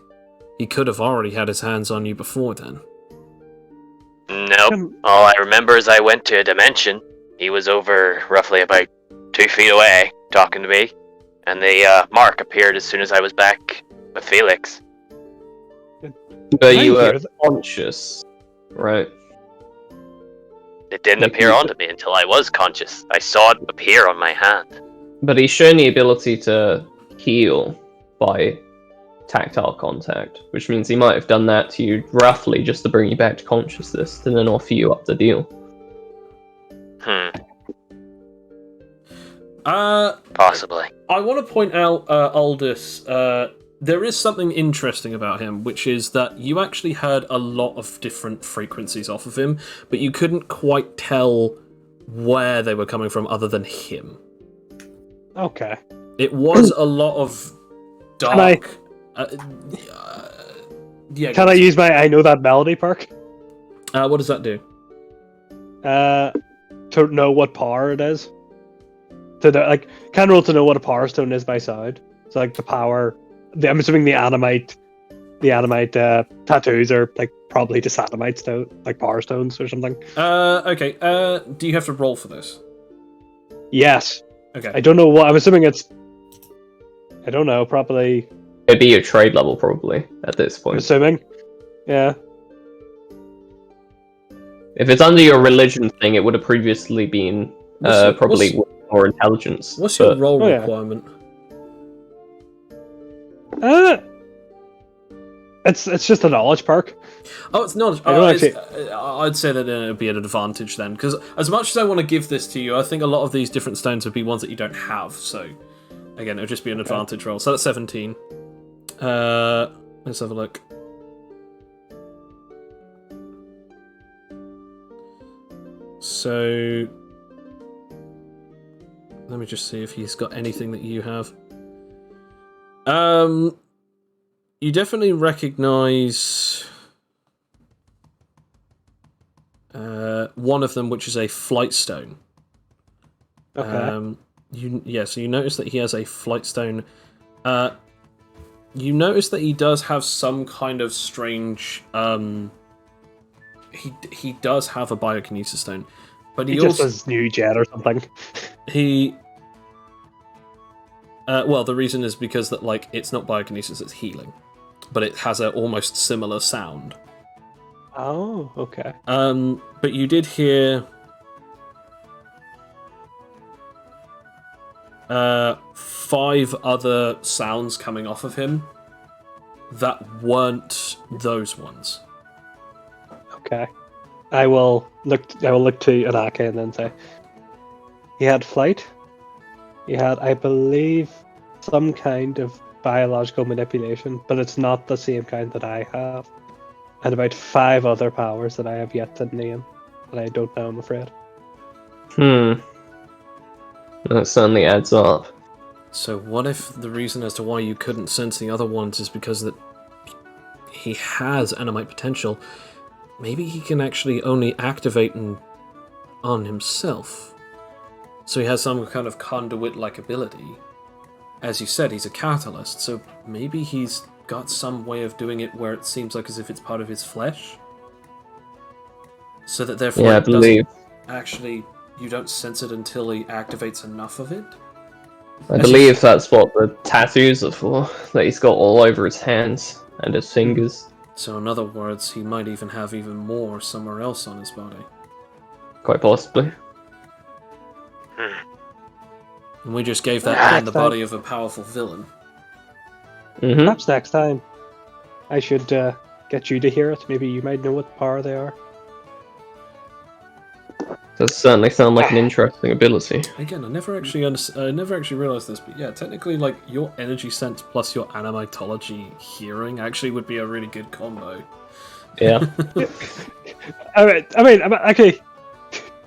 Speaker 1: he could have already had his hands on you before then.
Speaker 3: Nope. All I remember is I went to a dimension. He was over roughly about 2 feet away, talking to me, and the mark appeared as soon as I was back with Felix.
Speaker 2: But
Speaker 5: I
Speaker 2: you were
Speaker 5: hear that.
Speaker 2: conscious, right?
Speaker 3: It didn't
Speaker 2: Like
Speaker 3: appear
Speaker 2: you-
Speaker 3: onto me until I was conscious. I saw it appear on my hand.
Speaker 2: But he's shown the ability to heal by tactile contact, which means he might have done that to you roughly just to bring you back to consciousness, and then offer you up the deal.
Speaker 3: Possibly.
Speaker 1: I want to point out, Aldous, there is something interesting about him, which is that you actually heard a lot of different frequencies off of him, but you couldn't quite tell where they were coming from other than him.
Speaker 5: Okay.
Speaker 1: It was a lot of dark... yeah.
Speaker 5: Can I use my I know that melody perk?
Speaker 1: What does that do?
Speaker 5: To know what power it is. To know, like, can roll to know what a power stone is by sound. So like the power. I'm assuming the animite tattoos are like probably just animite stone, like power stones or something.
Speaker 1: Okay. Do you have to roll for this?
Speaker 5: Yes.
Speaker 1: Okay.
Speaker 5: I don't know what. I'm assuming it's. I don't know. Probably.
Speaker 2: It'd be your trade level, probably, at this
Speaker 5: I'm
Speaker 2: point.
Speaker 5: assuming. Yeah.
Speaker 2: If it's under your religion thing, it would have previously been probably more intelligence.
Speaker 1: What's your
Speaker 2: but-
Speaker 1: roll
Speaker 5: Oh, yeah.
Speaker 1: requirement?
Speaker 5: It's just a knowledge perk.
Speaker 1: Oh, it's not.
Speaker 5: I don't
Speaker 1: I'd say that it would be an advantage then, because as much as I want to give this to you, I think a lot of these different stones would be ones that you don't have. So, again, it would just be an advantage roll. So that's 17. Let's have a look. So, let me just see if he's got anything that you have. You definitely recognize one of them, which is a flight stone.
Speaker 5: Okay.
Speaker 1: So you notice that he has a flight stone. You notice that he does have some kind of strange. He does have a biokinesis stone, but
Speaker 5: He
Speaker 1: he
Speaker 5: just
Speaker 1: also
Speaker 5: has new jet or something.
Speaker 1: he. Well, the reason is because that like it's not biokinesis; it's healing, but it has a almost similar sound.
Speaker 5: Oh, okay.
Speaker 1: But you did hear 5 other sounds coming off of him that weren't those ones.
Speaker 5: Okay. I will look to Anaka and then say he had flight. He had, I believe, some kind of biological manipulation, but it's not the same kind that I have. And about 5 other powers that I have yet to name. And I don't know, I'm afraid.
Speaker 2: That certainly adds up.
Speaker 1: So what if the reason as to why you couldn't sense the other ones is because that he has animite potential? Maybe he can actually only activate on himself. So he has some kind of conduit-like ability. As you said, he's a catalyst, so maybe he's got some way of doing it where it seems like as if it's part of his flesh? So that therefore
Speaker 2: Yeah, I
Speaker 1: it doesn't
Speaker 2: believe.
Speaker 1: actually, you don't sense it until he activates enough of it?
Speaker 2: I believe that's what the tattoos are for. That he's got all over his hands and his fingers.
Speaker 1: So in other words, he might even have even more somewhere else on his body.
Speaker 2: Quite possibly.
Speaker 1: And we just gave that man the body of a powerful villain.
Speaker 2: Mm-hmm.
Speaker 5: Perhaps next time I should get you to hear it. Maybe you might know what power they are.
Speaker 2: Does certainly sound like an interesting ability.
Speaker 1: Again, I never actually realized this, but yeah, technically, like your energy sense plus your animitology hearing actually would be a really good combo.
Speaker 2: Yeah.
Speaker 5: Alright, I mean, okay.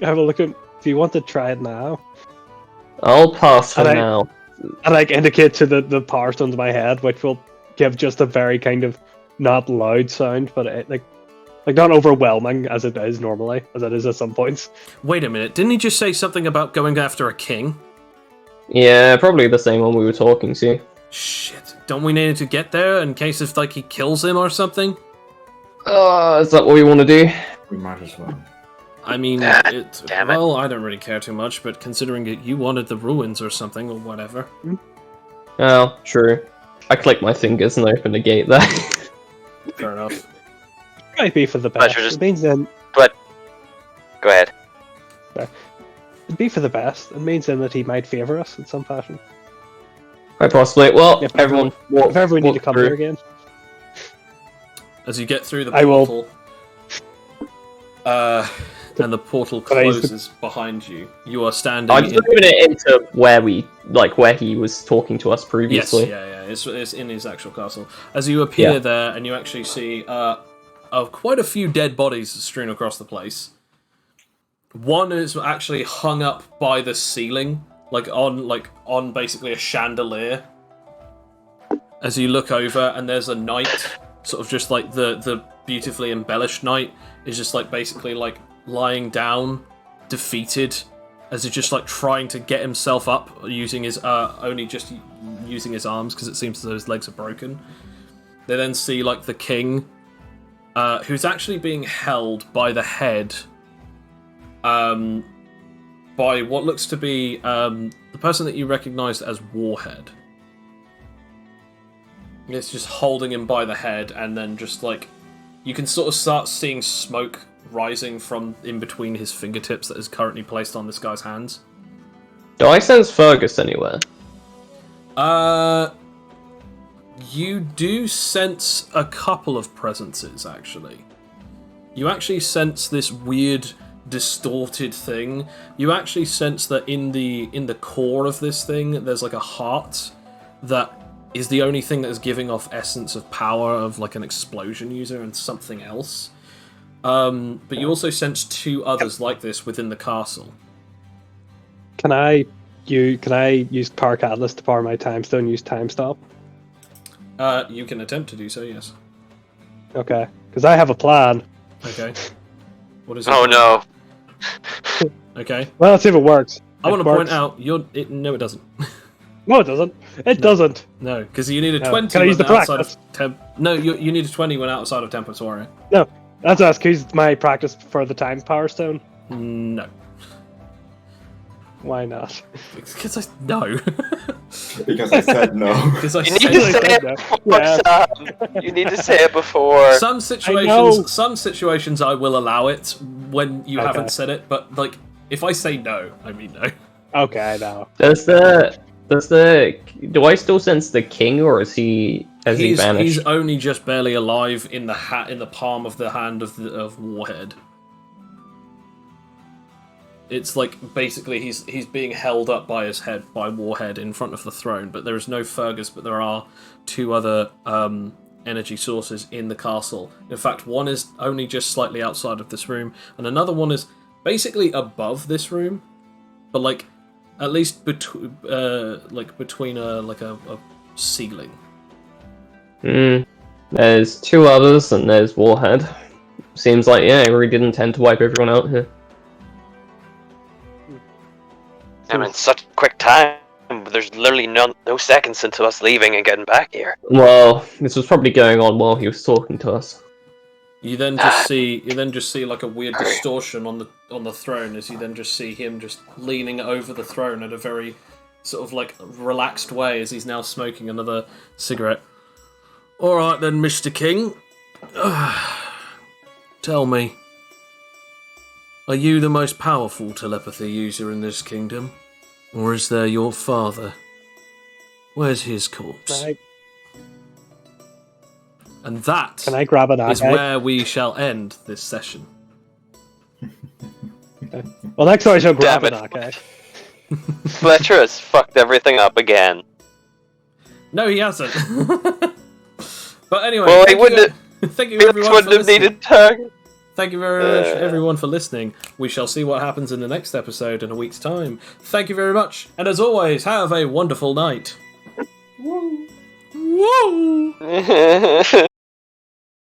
Speaker 5: Have a look at. Do you want to try it now?
Speaker 2: I'll pass for
Speaker 5: And
Speaker 2: now.
Speaker 5: And like indicate to the power stone to my head, which will give just a very kind of not loud sound, but like not overwhelming as it is normally, as it is at some points.
Speaker 1: Wait a minute, didn't he just say something about going after a king?
Speaker 2: Yeah, probably the same one we were talking to.
Speaker 1: Shit, don't we need to get there in case if like he kills him or something?
Speaker 2: Is that what we want to do?
Speaker 4: We might as well.
Speaker 1: I mean,
Speaker 3: Damn it.
Speaker 1: well, I don't really care too much, but considering it, you wanted the ruins or something or whatever.
Speaker 2: Oh, true. I click my fingers and open the gate there.
Speaker 1: Fair enough.
Speaker 5: Might be for the best.
Speaker 3: Pleasure, just-
Speaker 5: It means then
Speaker 3: Go ahead.
Speaker 5: it'd be for the best. It means then that he might favour us in some fashion.
Speaker 2: Quite possibly. Well,
Speaker 5: If
Speaker 2: everyone walk,
Speaker 5: If ever we need to
Speaker 2: walk
Speaker 5: come
Speaker 2: through.
Speaker 5: here again,
Speaker 1: As you get through the
Speaker 5: I will-
Speaker 1: portal, and the portal
Speaker 5: But I used to-
Speaker 1: closes behind you, you are standing
Speaker 2: I'm just
Speaker 1: in...
Speaker 2: moving it into where he was talking to us
Speaker 1: Yes,
Speaker 2: previously.
Speaker 1: yeah, it's in his actual castle. As you appear
Speaker 2: Yeah.
Speaker 1: there, and you actually see quite a few dead bodies strewn across the place. One is actually hung up by the ceiling, on basically a chandelier. As you look over, and there's a knight, sort of just like the beautifully embellished knight, is just like basically like lying down, defeated, as he's just like trying to get himself up using his only just using his arms because it seems as though his legs are broken. They then see like the king, who's actually being held by the head, by what looks to be the person that you recognised as Warhead. It's just holding him by the head, and then just like you can sort of start seeing smoke rising from in between his fingertips that is currently placed on this guy's hands.
Speaker 2: Do I sense Fergus anywhere?
Speaker 1: You do sense a couple of presences, actually. You actually sense this weird, distorted thing. You actually sense that in the core of this thing, there's like a heart that is the only thing that is giving off essence of power of like an explosion user and something else. But you also sense two others like this within the castle.
Speaker 5: can I use Power Catalyst to power my Time Stone? Use Time Stop.
Speaker 1: You can attempt to do so, yes.
Speaker 5: Okay, because I have a plan.
Speaker 1: Okay. What is it?
Speaker 3: Oh no.
Speaker 1: Okay.
Speaker 5: Well, let's see if it works.
Speaker 1: I want
Speaker 5: It
Speaker 1: to point
Speaker 5: works.
Speaker 1: out, no, it doesn't.
Speaker 5: No, it doesn't. It doesn't.
Speaker 1: No, because you need a
Speaker 5: No.
Speaker 1: 20
Speaker 5: Can I use
Speaker 1: when
Speaker 5: the
Speaker 1: outside
Speaker 5: practice?
Speaker 1: of No, you need a 20 when outside of Tempest Warrior.
Speaker 5: No, that's us. Use my practice for the Time Power Stone.
Speaker 1: No.
Speaker 5: Why not?
Speaker 1: Because no.
Speaker 4: Because I said no.
Speaker 1: Because I
Speaker 3: You need
Speaker 1: said
Speaker 3: to
Speaker 5: Really
Speaker 3: say
Speaker 5: good,
Speaker 3: it
Speaker 5: though.
Speaker 3: before,
Speaker 5: Yeah.
Speaker 3: Sam. You need to say it before.
Speaker 1: some
Speaker 5: know.
Speaker 1: situations I will allow it when you
Speaker 5: Okay.
Speaker 1: haven't said it, but like if I say no, I mean no.
Speaker 5: Okay, I know.
Speaker 2: Do I still sense the king, or has he
Speaker 1: He's
Speaker 2: vanished?
Speaker 1: only just barely alive in the palm of the hand of Warhead. It's like basically he's being held up by his head by Warhead in front of the throne, but there is no Fergus, but there are two other energy sources in the castle. In fact, one is only just slightly outside of this room, and another one is basically above this room, but like at least between a ceiling.
Speaker 2: There's two others, and there's Warhead. Seems like, yeah, he really did intend to wipe everyone out here.
Speaker 3: I mean, such a quick time. There's literally no seconds into us leaving and getting back here.
Speaker 2: Well, this was probably going on while he was talking to us.
Speaker 1: You then just see like a weird distortion on the throne as you then just see him just leaning over the throne at a very sort of like relaxed way as he's now smoking another cigarette. All right then, Mr. King. Tell me, are you the most powerful telepathy user in this kingdom? Or is there your father? Where's his corpse? And that
Speaker 5: Can I grab an
Speaker 1: is
Speaker 5: eye?
Speaker 1: where we shall end this session.
Speaker 5: Well, next time I shall grab
Speaker 6: Damn
Speaker 5: an
Speaker 6: it.
Speaker 5: Akash.
Speaker 6: Fletcher has fucked everything up again.
Speaker 1: No, he hasn't. But anyway,
Speaker 6: Well, he
Speaker 1: thank
Speaker 6: wouldn't.
Speaker 1: thank you
Speaker 6: Felix
Speaker 1: everyone for
Speaker 6: wouldn't have
Speaker 1: listening.
Speaker 6: needed target.
Speaker 1: Thank you very much, everyone, for listening. We shall see what happens in the next episode in a week's time. Thank you very much, and as always, have a wonderful night. Woo! Woo!